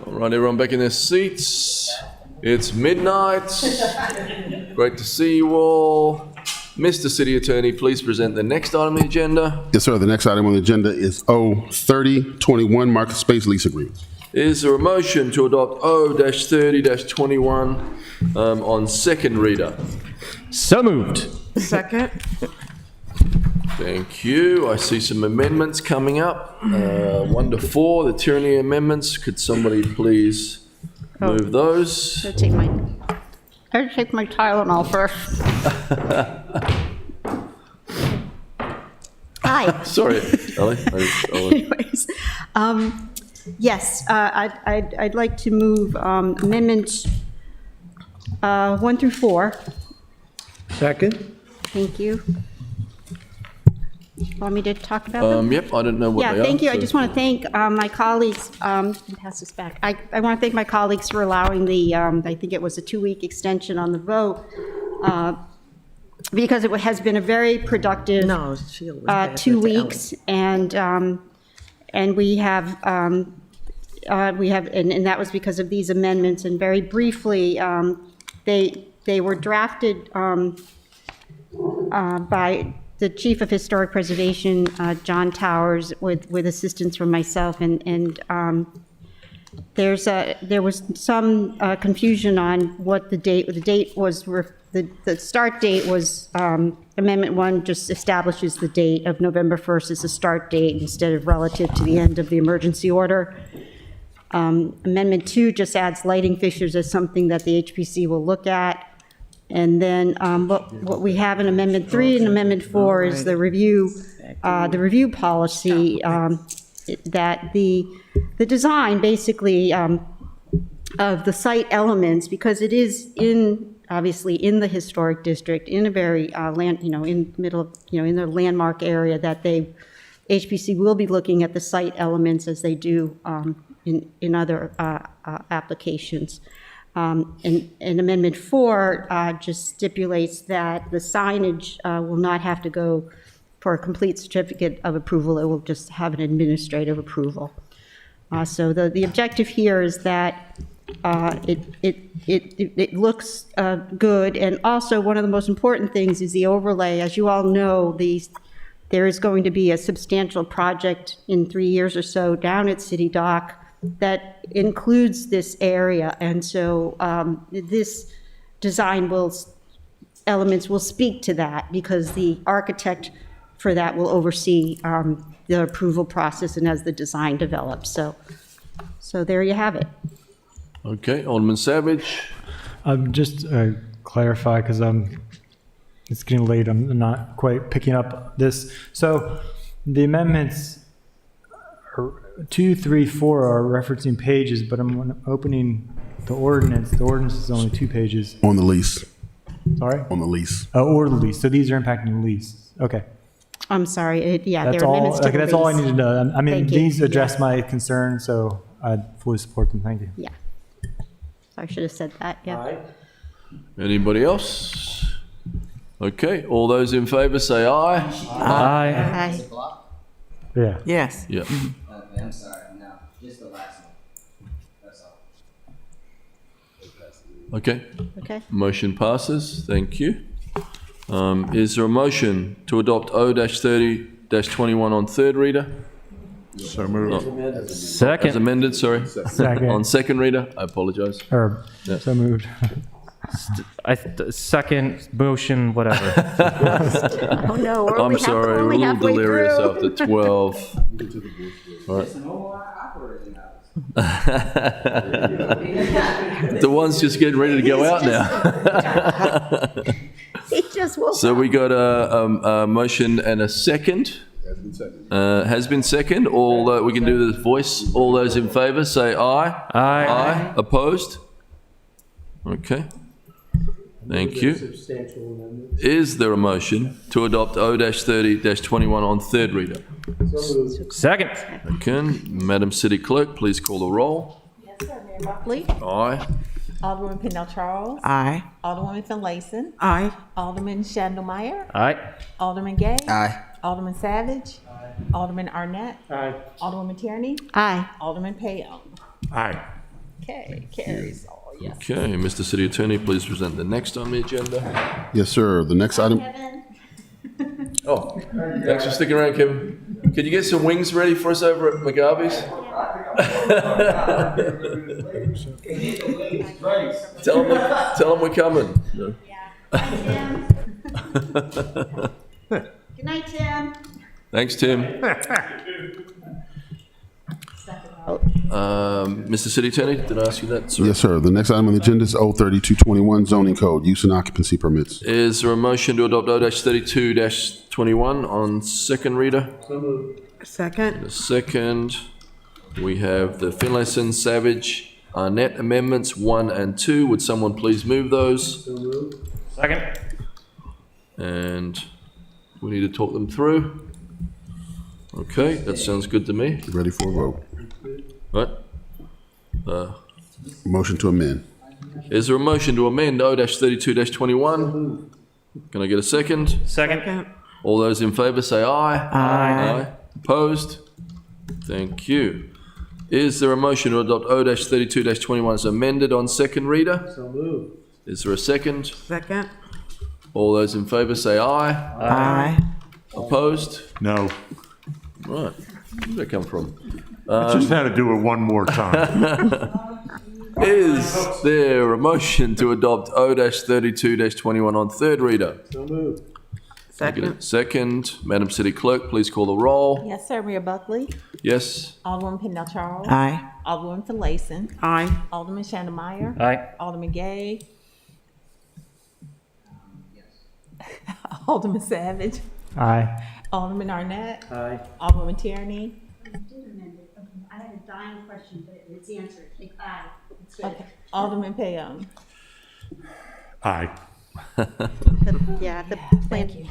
All right, everyone back in their seats. It's midnight. Great to see you all. Mr. City Attorney, please present the next item on the agenda. Yes, sir. The next item on the agenda is O3021 Market Space Lease Agreements. Is there a motion to adopt O-30-21 on second reader? So moved. Second? Thank you. I see some amendments coming up. 1 to 4, the tyranny amendments. Could somebody please move those? I take my Tylenol first. Hi. Sorry, Ellie. Anyways, yes, I'd like to move amendments 1 through 4. Second? Thank you. Want me to talk about them? Yep, I don't know what they are. Yeah, thank you. I so- just want to thank my colleagues, pass this back. I want to thank my colleagues for allowing the, I think it was a 2-week extension on the vote, because it has been a very productive 2 weeks, and we have, and that was because of these amendments, and very briefly, they were drafted by the Chief of Historic Preservation, John Towers, with assistance from myself, and there was some confusion on what the date was. The start date was, Amendment 1 just establishes the date of November 1st as the start date instead of relative to the end of the emergency order. Amendment 2 just adds lighting fixtures as something that the HPC will look at. And then what we have in Amendment 3 and Amendment 4 is the review policy, that the design basically of the site elements, because it is obviously in the historic district, in a very in the landmark area, that HPC will be looking at the site elements as they do in other applications. And Amendment 4 just stipulates that the signage will not have to go for a complete certificate of approval. It will just have an administrative approval. So the objective here is that it looks good, and also one of the most important things is the overlay. As you all know, there is going to be a substantial project in 3 years or so down at City Dock that includes this area, and so this design elements will speak to that, because the architect for that will oversee the approval process and as the design develops. So there you have it. Okay, Alderman Savage. Just clarify, because it's getting late. I'm not quite picking up this. So the amendments 2, 3, 4 are referencing pages, but I'm opening the ordinance. The ordinance is only 2 pages. On the lease. Sorry? On the lease. Or the lease. So these are impacting the lease. Okay. I'm sorry. Yeah, That's there are all. amendments to Okay, the that's all I lease. need to know. I mean, Thank you. these address Yeah. my concern, so I fully support them. Thank you. Yeah. I should have said that, yeah. Anybody else? Okay, all those in favour say aye. Aye. Yeah. Yes. Yeah. Okay, I'm sorry, no, just the last one. That's all. Okay. Okay. Motion passes. Thank you. Is there a motion to adopt O-30-21 on third reader? So moved. Second. As amended, sorry. Second. On second reader, I apologise. Or Yeah. so moved. Second motion, whatever. Oh, no, we're I'm only sorry, we're a only little halfway delirious through. after 12. Right. The one's just getting ready to go out now. He just woke So up. we got a motion and a second. Has been second. All we can do the voice. All those in favour say aye. Aye. Aye. Opposed? Okay. Thank you. Substantial amendment. Is there a motion to adopt O-30-21 on third reader? Second. Okay. Madam City Clerk, please call the roll. Yes, sir, Mayor Buckley. Aye. Alderman Pennell Charles. Aye. Alderwoman Finlayson. Aye. Alderman Shandelmeyer. Aye. Alderman Gay. Aye. Alderman Savage. Alderman Arnett. Aye. Alderwoman Tierney. Aye. Alderman Payon. Aye. Okay, carries all, yes. Okay, Mr. City Attorney, please present the next on the agenda. Yes, sir. The next item. Oh, thanks for sticking around, Kevin. Could you get some wings ready for us over at McGarvey's? Tell them we're coming. No. Good night, Tim. Thanks, Tim. Mr. City Attorney, did I ask you that? Sorry. Yes, sir. The next item on the agenda is O-3221 zoning code, use and occupancy permits. Is there a motion to adopt O-32-21 on second reader? Second. The second, we have the Finlayson, Savage, Arnett amendments 1 and 2. Would someone please move those? Second. And we need to talk them through. Okay, that sounds good to me. Ready for a vote? What? Motion to amend. Is there a motion to amend O-32-21? Can I get a second? Second. All those in favour say aye. Aye. Opposed? Thank you. Is there a motion to adopt O-32-21 as amended on second reader? So moved. Is there a second? Second. All those in favour say aye. Aye. Opposed? No. Right. Where did that come from? I just had to do it one more time. Is there a motion to adopt O-32-21 on third reader? So moved. Second. Second. Madam City Clerk, please call the roll. Yes, sir, Mayor Buckley. Yes. Alderwoman Pennell Charles. Aye. Alderwoman Finlayson. Aye. Alderman Shandelmeyer. Aye. Alderman Gay. Alderman Savage. Aye. Alderman Arnett. Aye. Alderwoman Tierney. I had a dying question, but it's answered. Aye. It's good. Okay. Alderman Payon. Aye. Yeah, the plan. Thank you.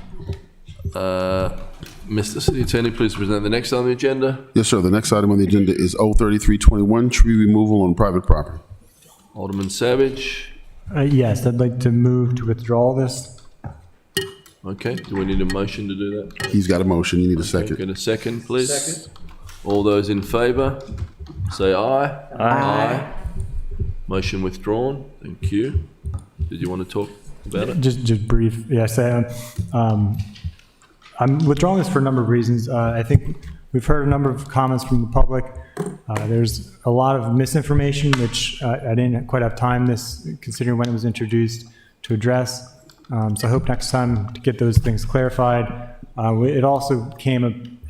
Mr. City Attorney, please present the next on the agenda. Yes, sir. The next item on the agenda is O-3321 tree removal on private property. Alderman Savage. Yes, I'd like to move to withdraw this. Okay, do we need a motion to do that? He's got a motion. You need a Okay, second. get a second, please. Second. All those in favour, say aye. Aye. Motion withdrawn. Thank you. Did you want to talk about it? Just brief. Yes, I'm withdrawing this for a number of reasons. I think we've heard a number of comments from the public. There's a lot of misinformation, which I didn't quite have time considering when it was introduced, to address. So I hope next time to get those things clarified. It also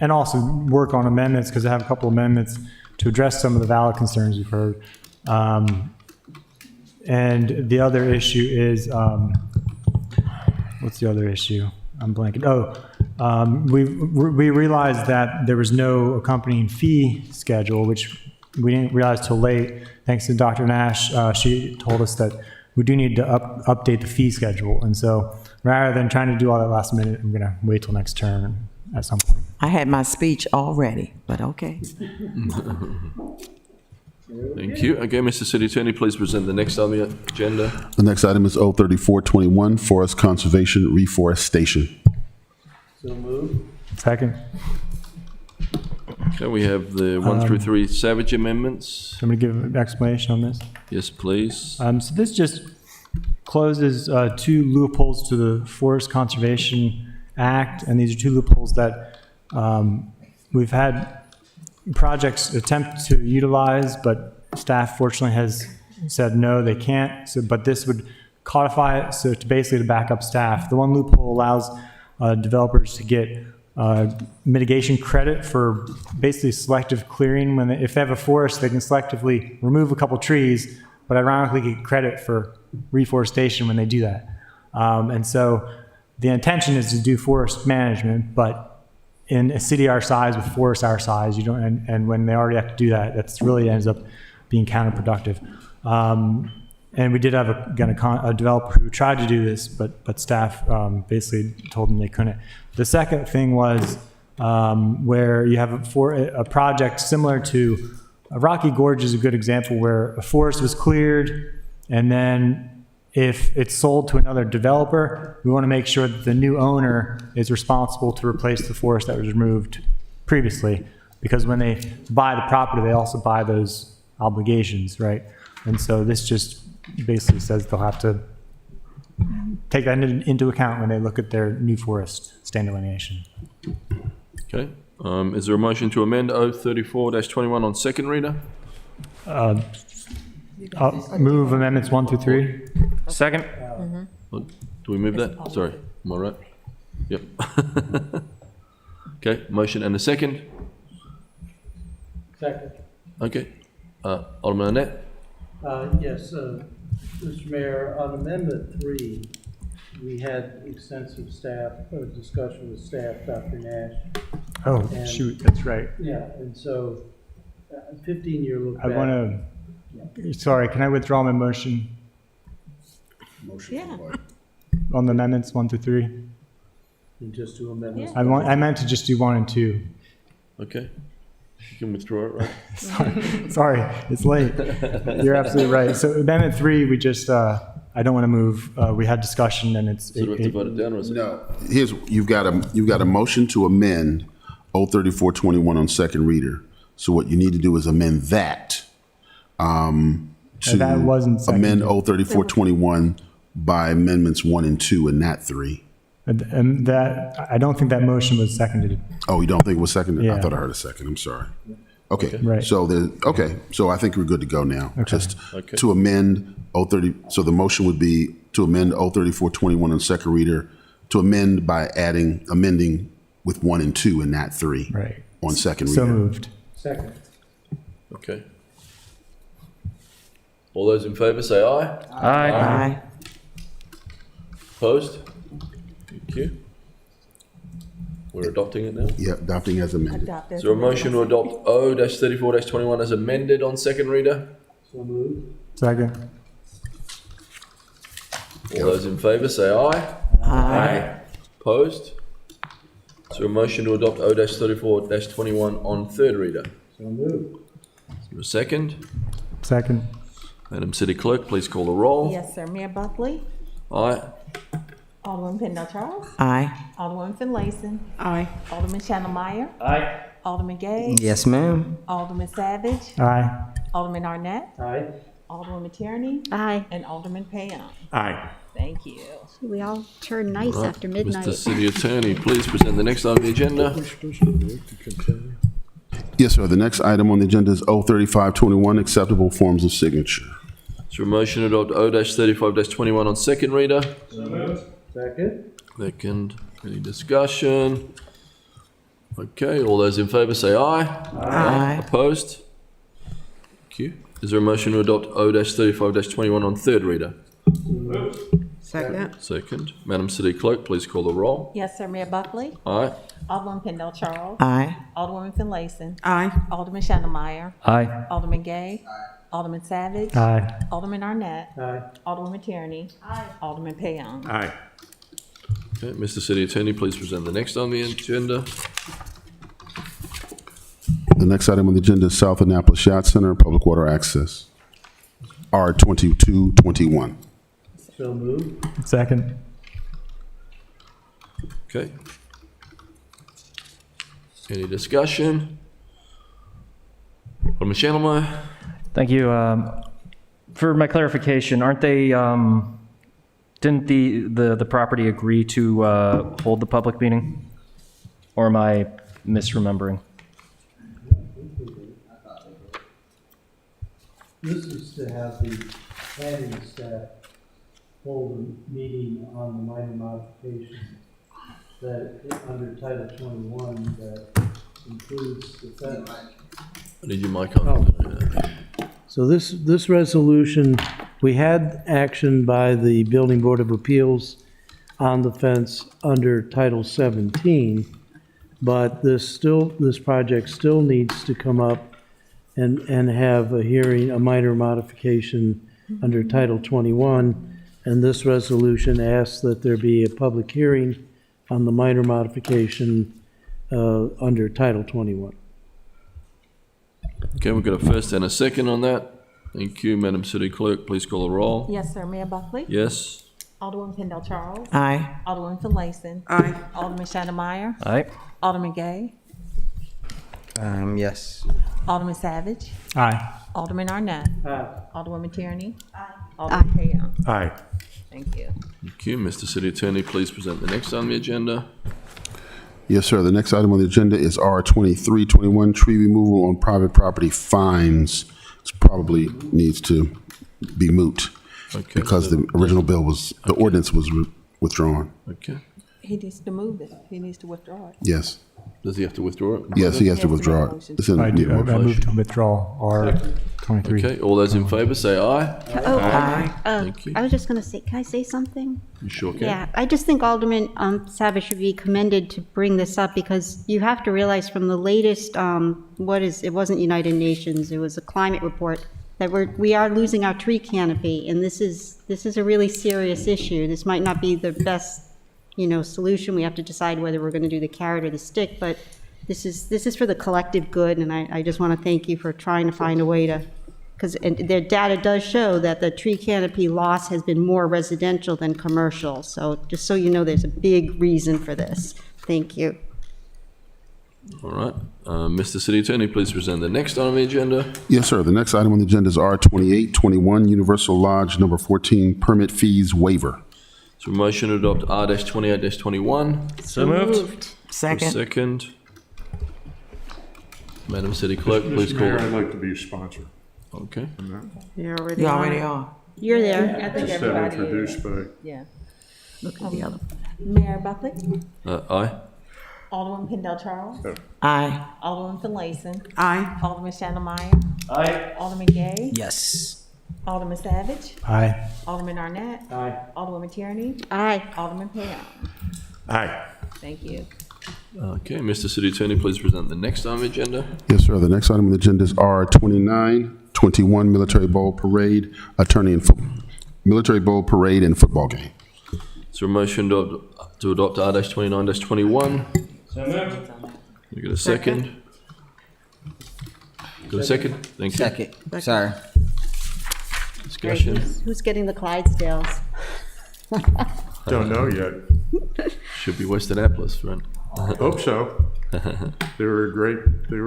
and also work on amendments, because I have a couple amendments to address some of the valid concerns we've heard. And the other issue is, what's the other issue? I'm blanking. We realized that there was no accompanying fee schedule, which we didn't realize till late. Thanks to Dr. Nash, she told us that we do need to update the fee schedule. And so rather than trying to do all that last minute, I'm going to wait till next term at some point. I had my speech already, but okay. Thank you. Okay, Mr. City Attorney, please present the next on the agenda. The next item is O-3421 forest conservation reforestation. So moved. Second. Okay, we have the 1 through 3 Savage amendments. I'm going to give an explanation on this. Yes, please. So this just closes 2 loopholes to the Forest Conservation Act, and these are 2 loopholes that we've had projects attempt to utilize, but staff fortunately has said no, they can't. So, but this would codify it so to basically to back up staff. The one loophole allows developers to get mitigation credit for basically selective clearing. If they have a forest, they can selectively remove a couple trees, but ironically get credit for reforestation when they do that. And so the intention is to do forest management, but in a city our size with forests our size, you don't. And when they already have to do that, that's really ends up being counterproductive. And we did have a developer who tried to do this, but staff basically told them they couldn't. The second thing was where you have a project similar to Rocky Gorge is a good example where a forest was cleared, and then if it's sold to another developer, we want to make sure that the new owner is responsible to replace the forest that was removed previously, because when they buy the property, they also buy those obligations, right? And so this just basically says they'll have to take that into account when they look at their new forest stand delineation. Okay. Is there a motion to amend O34-21 on second reader? I'll move amendments 1 through 3. Second. Do we move that? Sorry, am I right? Yep. Okay, motion and a second. Second. Okay. Alderman Annette? Yes, Mr. Mayor, on Amendment 3, we had extensive discussion with staff, Dr. Nash. Oh, and, shoot, that's right. Yeah, and so 15-year look back. I want to, sorry, can I withdraw my motion Yeah. on the amendments 1 through 3? And just do amendments. I meant to just do 1 and 2. Okay. You can withdraw it, right? Sorry, it's late. You're absolutely right. So amendment 3, we just, I don't want to move. We had discussion and it's. So do we have to vote it down, or is it? No. You've got a motion to amend O3421 on second reader. So what you need to do is amend that. That wasn't seconded. Amend O3421 by amendments 1 and 2 and not 3. And that, I don't think that motion was seconded. Oh, you don't think it was seconded? Yeah. I thought I heard a second. I'm sorry. Okay. Right. So so I think we're good to go now. Okay. Just to amend O30. So the motion would be to amend O3421 on second reader, to amend by amending with 1 and 2 and not 3. Right. On second So reader. moved. Second. Okay. All those in favour say aye. Aye. Opposed? Thank you. We're adopting it now. Yeah, adopting as amended. Is there a motion to adopt O-34-21 as amended on second reader? So moved. Second. All those in favour say aye. Aye. Opposed? Is there a motion to adopt O-34-21 on third reader? So moved. Is there a second? Second. Madam City Clerk, please call the roll. Yes, sir. Mayor Buckley? Aye. Alderman Pendle Charles? Aye. Alderwoman Finlayson? Aye. Alderman Shannon Meyer? Aye. Alderman Gay? Yes, ma'am. Alderman Savage? Aye. Alderman Arnett? Aye. Alderwoman Tierney? Aye. And Alderman Payon? Aye. Thank you. We all turn nice Right. after midnight. Mr. City Attorney, please present the next item on the agenda. Yes, sir. The next item on the agenda is O3521, acceptable forms of signature. Is there a motion to adopt O-35-21 on second reader? Second. Second. Any discussion? Okay, all those in favour say aye. Aye. Opposed? Thank you. Is there a motion to adopt O-35-21 on third reader? Second. Second. Madam City Clerk, please call the roll. Yes, sir. Mayor Buckley? Aye. Alderman Pendle Charles? Aye. Alderwoman Finlayson? Aye. Alderman Shannon Meyer? Aye. Alderman Gay? Alderman Savage? Aye. Alderman Arnett? Aye. Alderwoman Tierney? Alderman Payon? Aye. Okay, Mr. City Attorney, please present the next on the agenda. The next item on the agenda is South Annapolis Yacht Center, public water access. R2221. So moved. Second. Okay. Any discussion? Alderman Shannon. Thank you. For my clarification, aren't they, didn't the property agree to hold the public meeting? Or am I misremembering? This is to have the planning staff hold a meeting on the minor modification that, under Title 21, that includes the fence. I need your mic on. So this resolution, we had action by the Building Board of Appeals on the fence under Title 17, but this project still needs to come up and have a hearing, a minor modification under Title 21, and this resolution asks that there be a public hearing on the minor modification under Title 21. Okay, we've got a first and a second on that. Thank you, Madam City Clerk. Please call the roll. Yes, sir. Mayor Buckley? Yes. Alderman Kendall Charles? Aye. Alderman Finlayson? Aye. Alderman Shannon Meyer? Aye. Alderman Gay? Yes. Alderman Savage? Aye. Alderman Arnett? Aye. Alderwoman Tierney? Alderman Payon? Aye. Thank you. Thank you. Mr. City Attorney, please present the next on the agenda. Yes, sir. The next item on the agenda is R2321, tree removal on private property fines. This probably needs to be moot because the original bill was, the ordinance was withdrawn. Okay. He needs to move it. He needs to withdraw it. Yes. Does he have to withdraw it? Yes, he has to withdraw it. It's in I need do. of I motion. move to withdraw R23. Okay, all those in favor say aye. Oh, Thank you. I was just going to say, can I say something? You sure can? Yeah, I just think Alderman Savage should be commended to bring this up because you have to realize from the latest, it wasn't United Nations, it was a climate report, that we are losing our tree canopy, and this is a really serious issue. This might not be the best, solution. We have to decide whether we're going to do the carrot or the stick, but this is for the collective good, and I just want to thank you for trying to find a way to, because their data does show that the tree canopy loss has been more residential than commercial. So just so you know, there's a big reason for this. Thank you. All right. Mr. City Attorney, please present the next item on the agenda. Yes, sir. The next item on the agenda is R2821, Universal Lodge Number 14, permit fees waiver. So a motion to adopt R-28-21. So moved. Second. Second. Madam City Clerk, please Mr. call. Mayor, I'd like to be a sponsor. Okay. You already You already are. You're there. I think Just that everybody introduced is. by Yeah. Look at the other. Mayor Buckley? Aye. Alderman Kendall Charles? Aye. Alderman Finlayson? Aye. Alderman Shannon Meyer? Aye. Alderman Gay? Yes. Alderman Savage? Aye. Alderman Arnett? Aye. Alderwoman Tierney? Aye. Alderman Payon? Aye. Thank you. Okay, Mr. City Attorney, please present the next item on the agenda. Yes, sir. The next item on the agenda is R2921, Military Bowl Parade, Military Bowl Parade and Football Game. Is there a motion to adopt R-29-21? So moved. You got a second? Got a second? Thank you. Second. Sorry. Discussion? Who's getting the Clydesdales? Don't know yet. Should be West Annapolis, right? Hope so. They were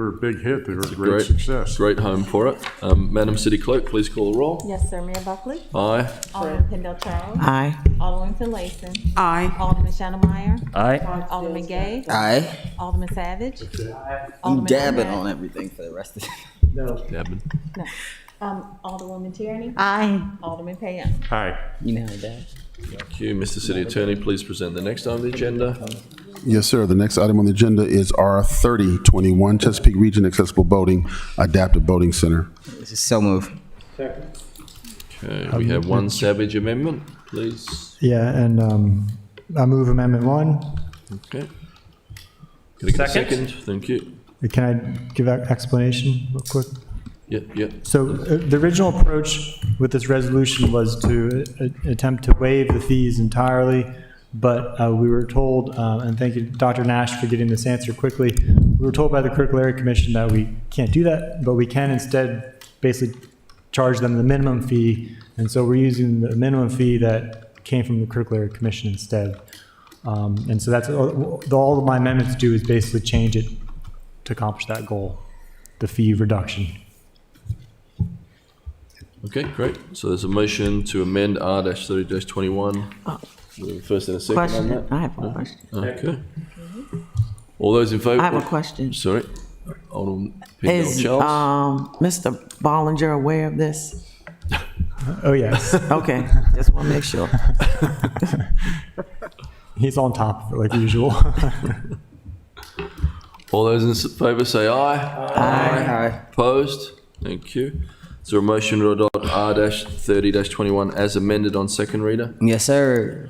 a big hit. They were a great success. Great home for it. Madam City Clerk, please call the roll. Yes, sir. Mayor Buckley? Aye. Alderman Kendall Charles? Aye. Alderman Finlayson? Aye. Alderman Shannon Meyer? Aye. Alderman Gay? Aye. Alderman Savage? I'm Alderman dabbing Arnett? on everything for the rest of it. No. Dabbing. No. Alderwoman Tierney? Aye. Alderman Payon? Aye. You know how to dab. Thank you. Mr. City Attorney, please present the next item on the agenda. Yes, sir. The next item on the agenda is R3021, Chesapeake Region Accessible Boating, Adaptive Boating Center. This is so move. Okay, we have one Savage amendment, please. Yeah, and I move Amendment 1. Okay. Can I get a Second. second? Thank you. Can I give an explanation real quick? Yep. So the original approach with this resolution was to attempt to waive the fees entirely, but we were told, and thank you, Dr. Nash, for getting this answer quickly. We were told by the Critical Area Commission that we can't do that, but we can instead basically charge them the minimum fee, and so we're using the minimum fee that came from the Critical Area Commission instead. And so that's all my amendments do is basically change it to accomplish that goal, the fee reduction. Okay, great. So there's a motion to amend R-30-21. We have a first and a second on that? I have a question. Okay. All those in favor? I have a question. Sorry. Alderman Pendell Is Charles. Mr. Bollinger aware of this? Oh, yes. Okay, just want to make sure. He's on top of it like usual. All those in favour say aye. Aye. Opposed? Thank you. Is there a motion to adopt R-30-21 as amended on second reader? Yes, sir.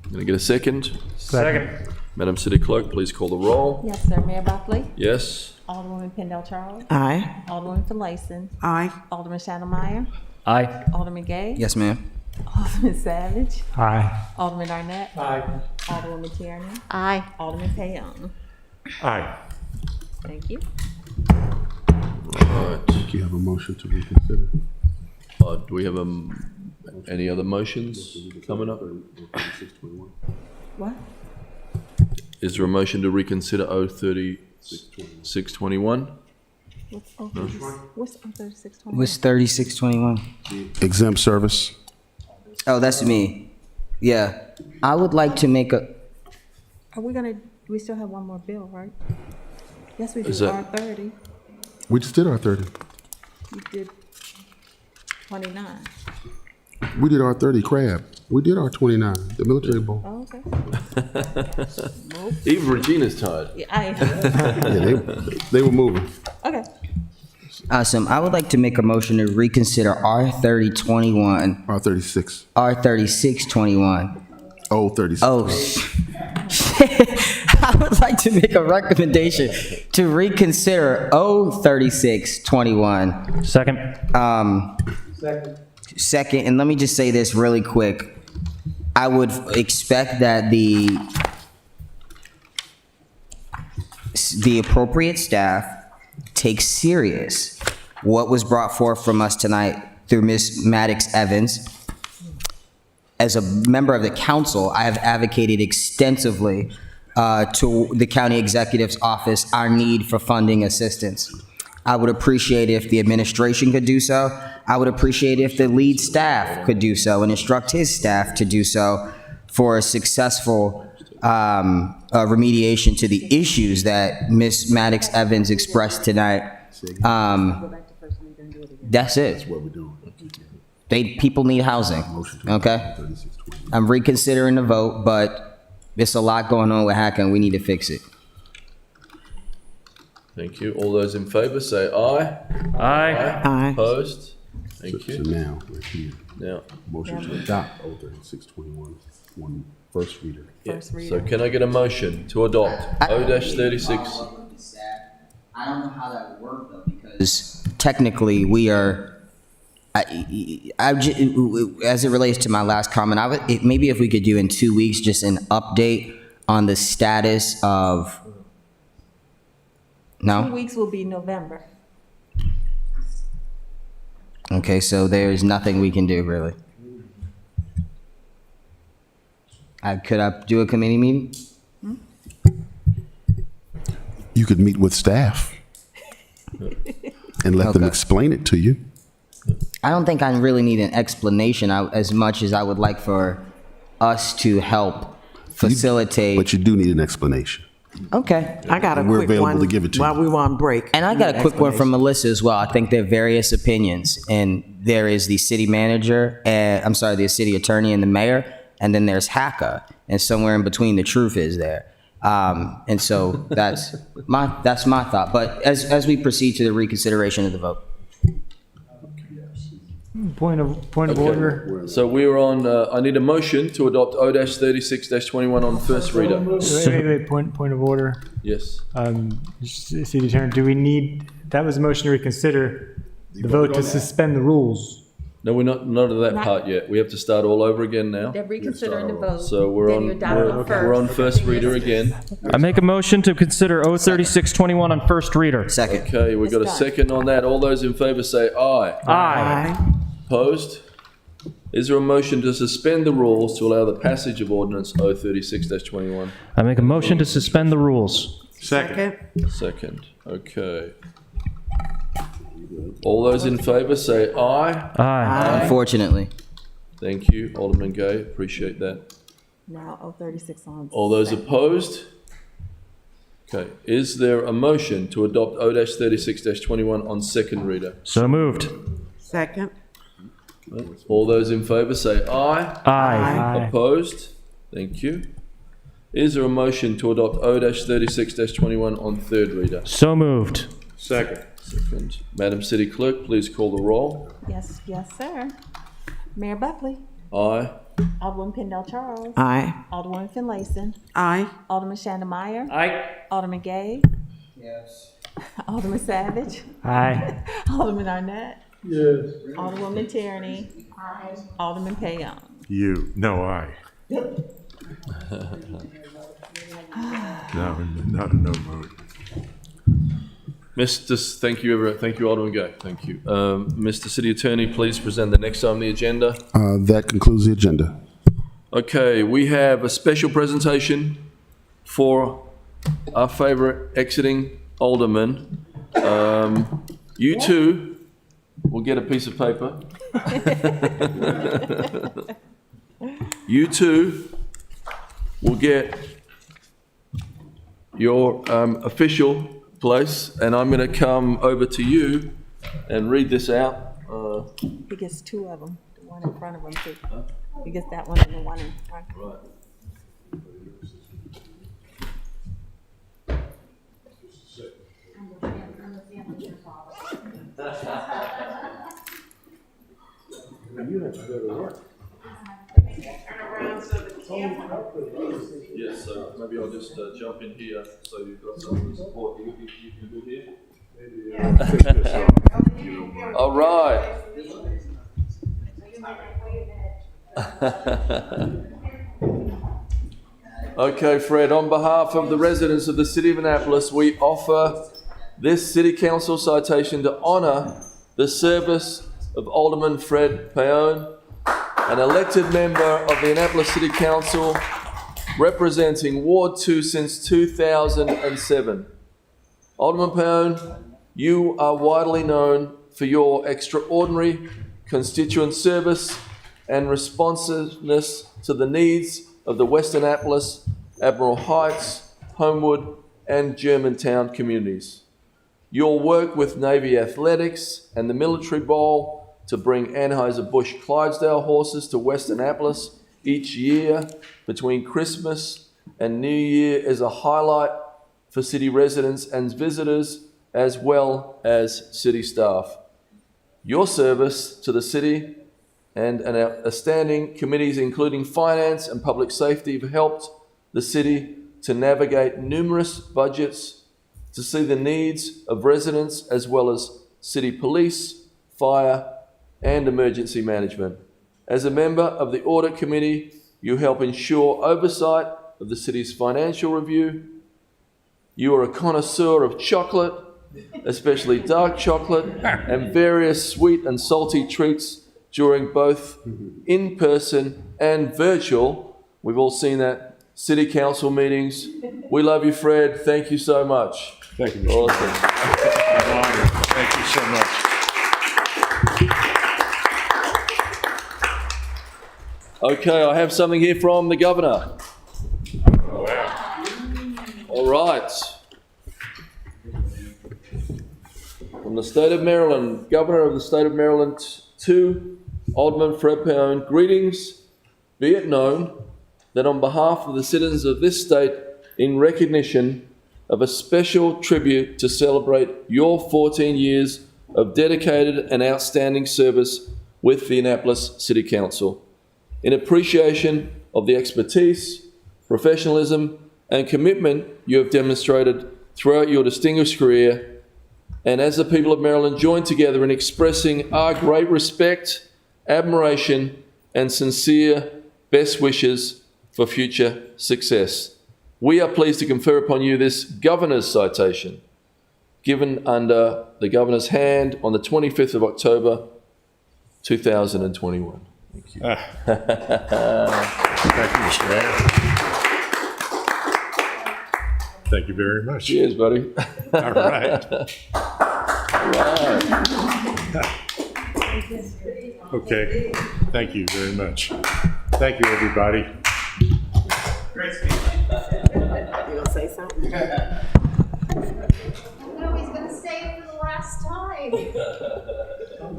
Can I get a second? Second. Madam City Clerk, please call the roll. Yes, sir. Mayor Buckley? Yes? Alderwoman Pendle Charles? Aye. Alderwoman Finlayson? Aye. Alderman Shannon Aye. Alderman Gay? Yes, ma'am. Alderman Savage? Aye. Alderman Arnett? Aye. Alderwoman Tierney? Aye. Alderman Payon? Aye. Thank you. All right. Do you have a motion to reconsider? Do we have any other motions coming up? What? Is there a motion to reconsider O-3621? What's 3621? What's 3621? Exempt service. Oh, that's me. Yeah. I would like to make a, Are we gonna, we still have one more bill, right? Yes, we Is do, that- R30. We just did our 30. You did 29. We did our 30 crab. We did our 29, the military bowl. Oh, okay. Even Regina's tired. Yeah, Yeah, they were moving. Okay. awesome. I would like to make a motion to reconsider R3021, R36. R3621. Oh, 36. Oh, I would like to make a recommendation to reconsider O3621. Second. Second, and let me just say this really quick. I would expect that the appropriate staff takes serious what was brought forth from us tonight through Ms. Maddox Evans. As a member of the council, I have advocated extensively to the county executive's office our need for funding assistance. I would appreciate if the administration could do so. I would appreciate if the lead staff could do so and instruct his staff to do so for a successful remediation to the issues that Ms. Maddox Evans expressed tonight. That's it. People need housing, okay? I'm reconsidering the vote, but there's a lot going on with Hackett and we need to fix it. Thank you. All those in favour say aye. Aye. Aye. Opposed? Thank So you. now, we're here. Now, Motion to adopt O-3621, one first reader. yeah. So can I get a motion to adopt O-36? I don't know how that would work though, because technically we are, as it relates to my last comment, maybe if we could do in 2 weeks, just an update on the status of, 2 no? weeks will be November. Okay, so there's nothing we can do really. Could I do a committee meeting? You could meet with staff and let them Okay. explain it to you. I don't think I really need an explanation as much as I would like for us to help facilitate. But you do need an explanation. Okay. I got a And we're quick available one to give it to while you. we were on break. And I got a quick one from Melissa as well. I think there are various opinions, and there is the city manager, the city attorney and the mayor, and then there's Hacker, and somewhere in between the truth is there. And so that's my thought. But as we proceed to the reconsideration of the vote. Point of order. So we're on, I need a motion to adopt O-36-21 on first reader. Wait, point of order. Yes. City Attorney, do we need, that was a motion to reconsider the vote to suspend the rules. No, we're not at that part yet. We have to start all over again now. They're reconsidering the vote. So we're Then you adopt it we're on first reader again. I make a motion to consider O-3621 on first reader. Second. Okay, we got a second on that. All those in favour say aye. Aye. Opposed? Is there a motion to suspend the rules to allow the passage of ordinance O-36-21? I make a motion to suspend the rules. Second. Second, okay. All those in favour say aye. Aye. Unfortunately. Thank you, Alderman Gay, appreciate that. Now, 036 on. All those opposed? Okay, is there a motion to adopt O-36-21 on second reader? So moved. Second. All those in favour say aye. Aye. Opposed? Thank you. Is there a motion to adopt O-36-21 on third reader? So moved. Second. Second. Madam City Clerk, please call the roll. Yes, sir. Mayor Buckley. Aye. Alderman Pendle Charles. Aye. Alderwoman Finlayson. Aye. Alderman Shanda Meyer. Aye. Alderman Gay. Yes. Alderman Savage. Aye. Alderman Arnett. Yes. Alderwoman Tierney. Alderman Payon. You, no, I. No, not a no vote. Thank you, Alderman Gay. Thank you. Mr. City Attorney, please present the next item on the agenda. That concludes the agenda. Okay, we have a special presentation for our favourite exiting alderman. You two will get a piece of paper. You two will get your official place, and I'm going to come over to you and read this out. He gets two of them, the one in front of him too. He gets that one and the one in front. Right. You have to go to work. Yes, so maybe I'll just jump in here so you've got some support. You can do here? All right. Okay, Fred, on behalf of the residents of the City of Annapolis, we offer this City Council citation to honour the service of Alderman Fred Payon, an elected member of the Annapolis City Council representing Ward 2 since 2007. Alderman Payon, you are widely known for your extraordinary constituent service and responsiveness to the needs of the West Annapolis, Admiral Heights, Homewood and Germantown communities. Your work with Navy Athletics and the Military Bowl to bring Anheuser-Busch Clydesdale horses to West Annapolis each year between Christmas and New Year is a highlight for city residents and visitors as well as city staff. Your service to the city and outstanding committees including finance and public safety have helped the city to navigate numerous budgets to see the needs of residents as well as city police, fire and emergency management. As a member of the Audit Committee, you help ensure oversight of the city's financial review. You are a connoisseur of chocolate, especially dark chocolate, and various sweet and salty treats during both in-person and virtual. We've all seen that. City Council meetings. We love you, Fred. Thank you so much. Thank you, Mr. Awesome. Thank you so much. Okay, I have something here from the Governor. All right. From the State of Maryland, Governor of the State of Maryland to Alderman Fred Payon, greetings. Be it known that on behalf of the citizens of this state, in recognition of a special tribute to celebrate your 14 years of dedicated and outstanding service with the Annapolis City Council, in appreciation of the expertise, professionalism, and commitment you have demonstrated throughout your distinguished career, and as the people of Maryland join together in expressing our great respect, admiration, and sincere best wishes for future success, we are pleased to confer upon you this Governor's citation, given under the Governor's hand on the 25th of October, 2021. Thank you. Thank you, Mr. Mayor. Thank you very much. Cheers, buddy. All right. All right. Okay. Thank you very much. Thank you, everybody. You gonna say something? No, he's gonna say it for the last time.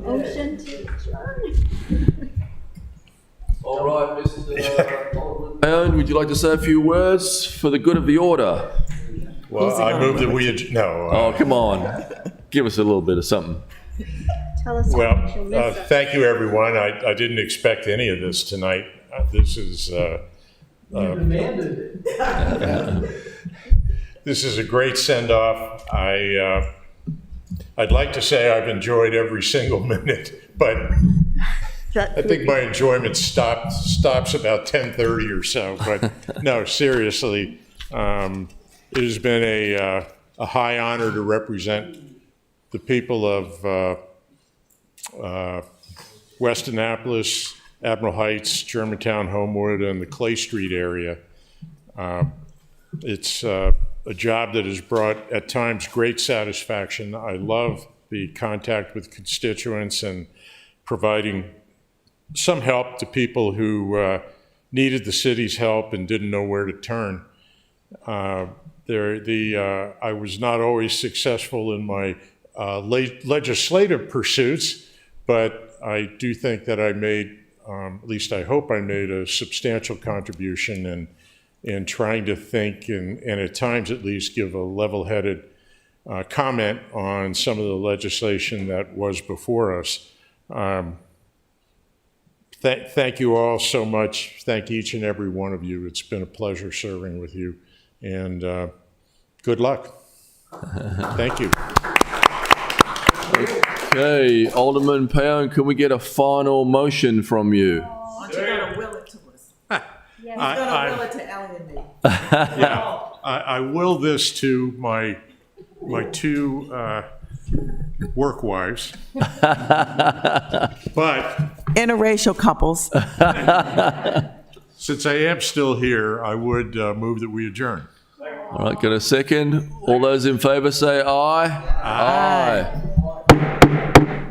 Motion to adjourn. All right, Mr. Alderman Payon, would you like to say a few words for the good of the order? Well, I move that we, no. Oh, come on. Give us a little bit of something. Tell us how much you'll miss Well, us. thank you, everyone. I didn't expect any of this tonight. This is, this is a great send-off. I'd like to say I've enjoyed every single minute, but I think my enjoyment stops about 10:30 or so. But no, seriously, it has been a high honor to represent the people of West Annapolis, Admiral Heights, Germantown, Homewood, and the Clay Street area. It's a job that has brought, at times, great satisfaction. I love the contact with constituents and providing some help to people who needed the city's help and didn't know where to turn. I was not always successful in my legislative pursuits, but I do think that I made, at least I hope I made, a substantial contribution in trying to think and at times at least give a level-headed comment on some of the legislation that was before us. Thank you all so much. Thank each and every one of you. It's been a pleasure serving with you, and good luck. Thank you. Okay, Alderman Payon, can we get a final motion from you? Aren't you going to will it to us? He's going I- to will it to Ellie and me. Yeah, I will this to my two work wives, but Interracial couples. since I am still here, I would move that we adjourn. All right, got a second? All those in favour say aye. Aye.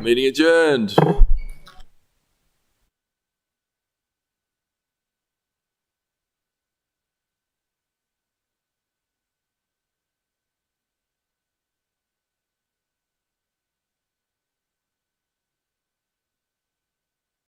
Meeting adjourned.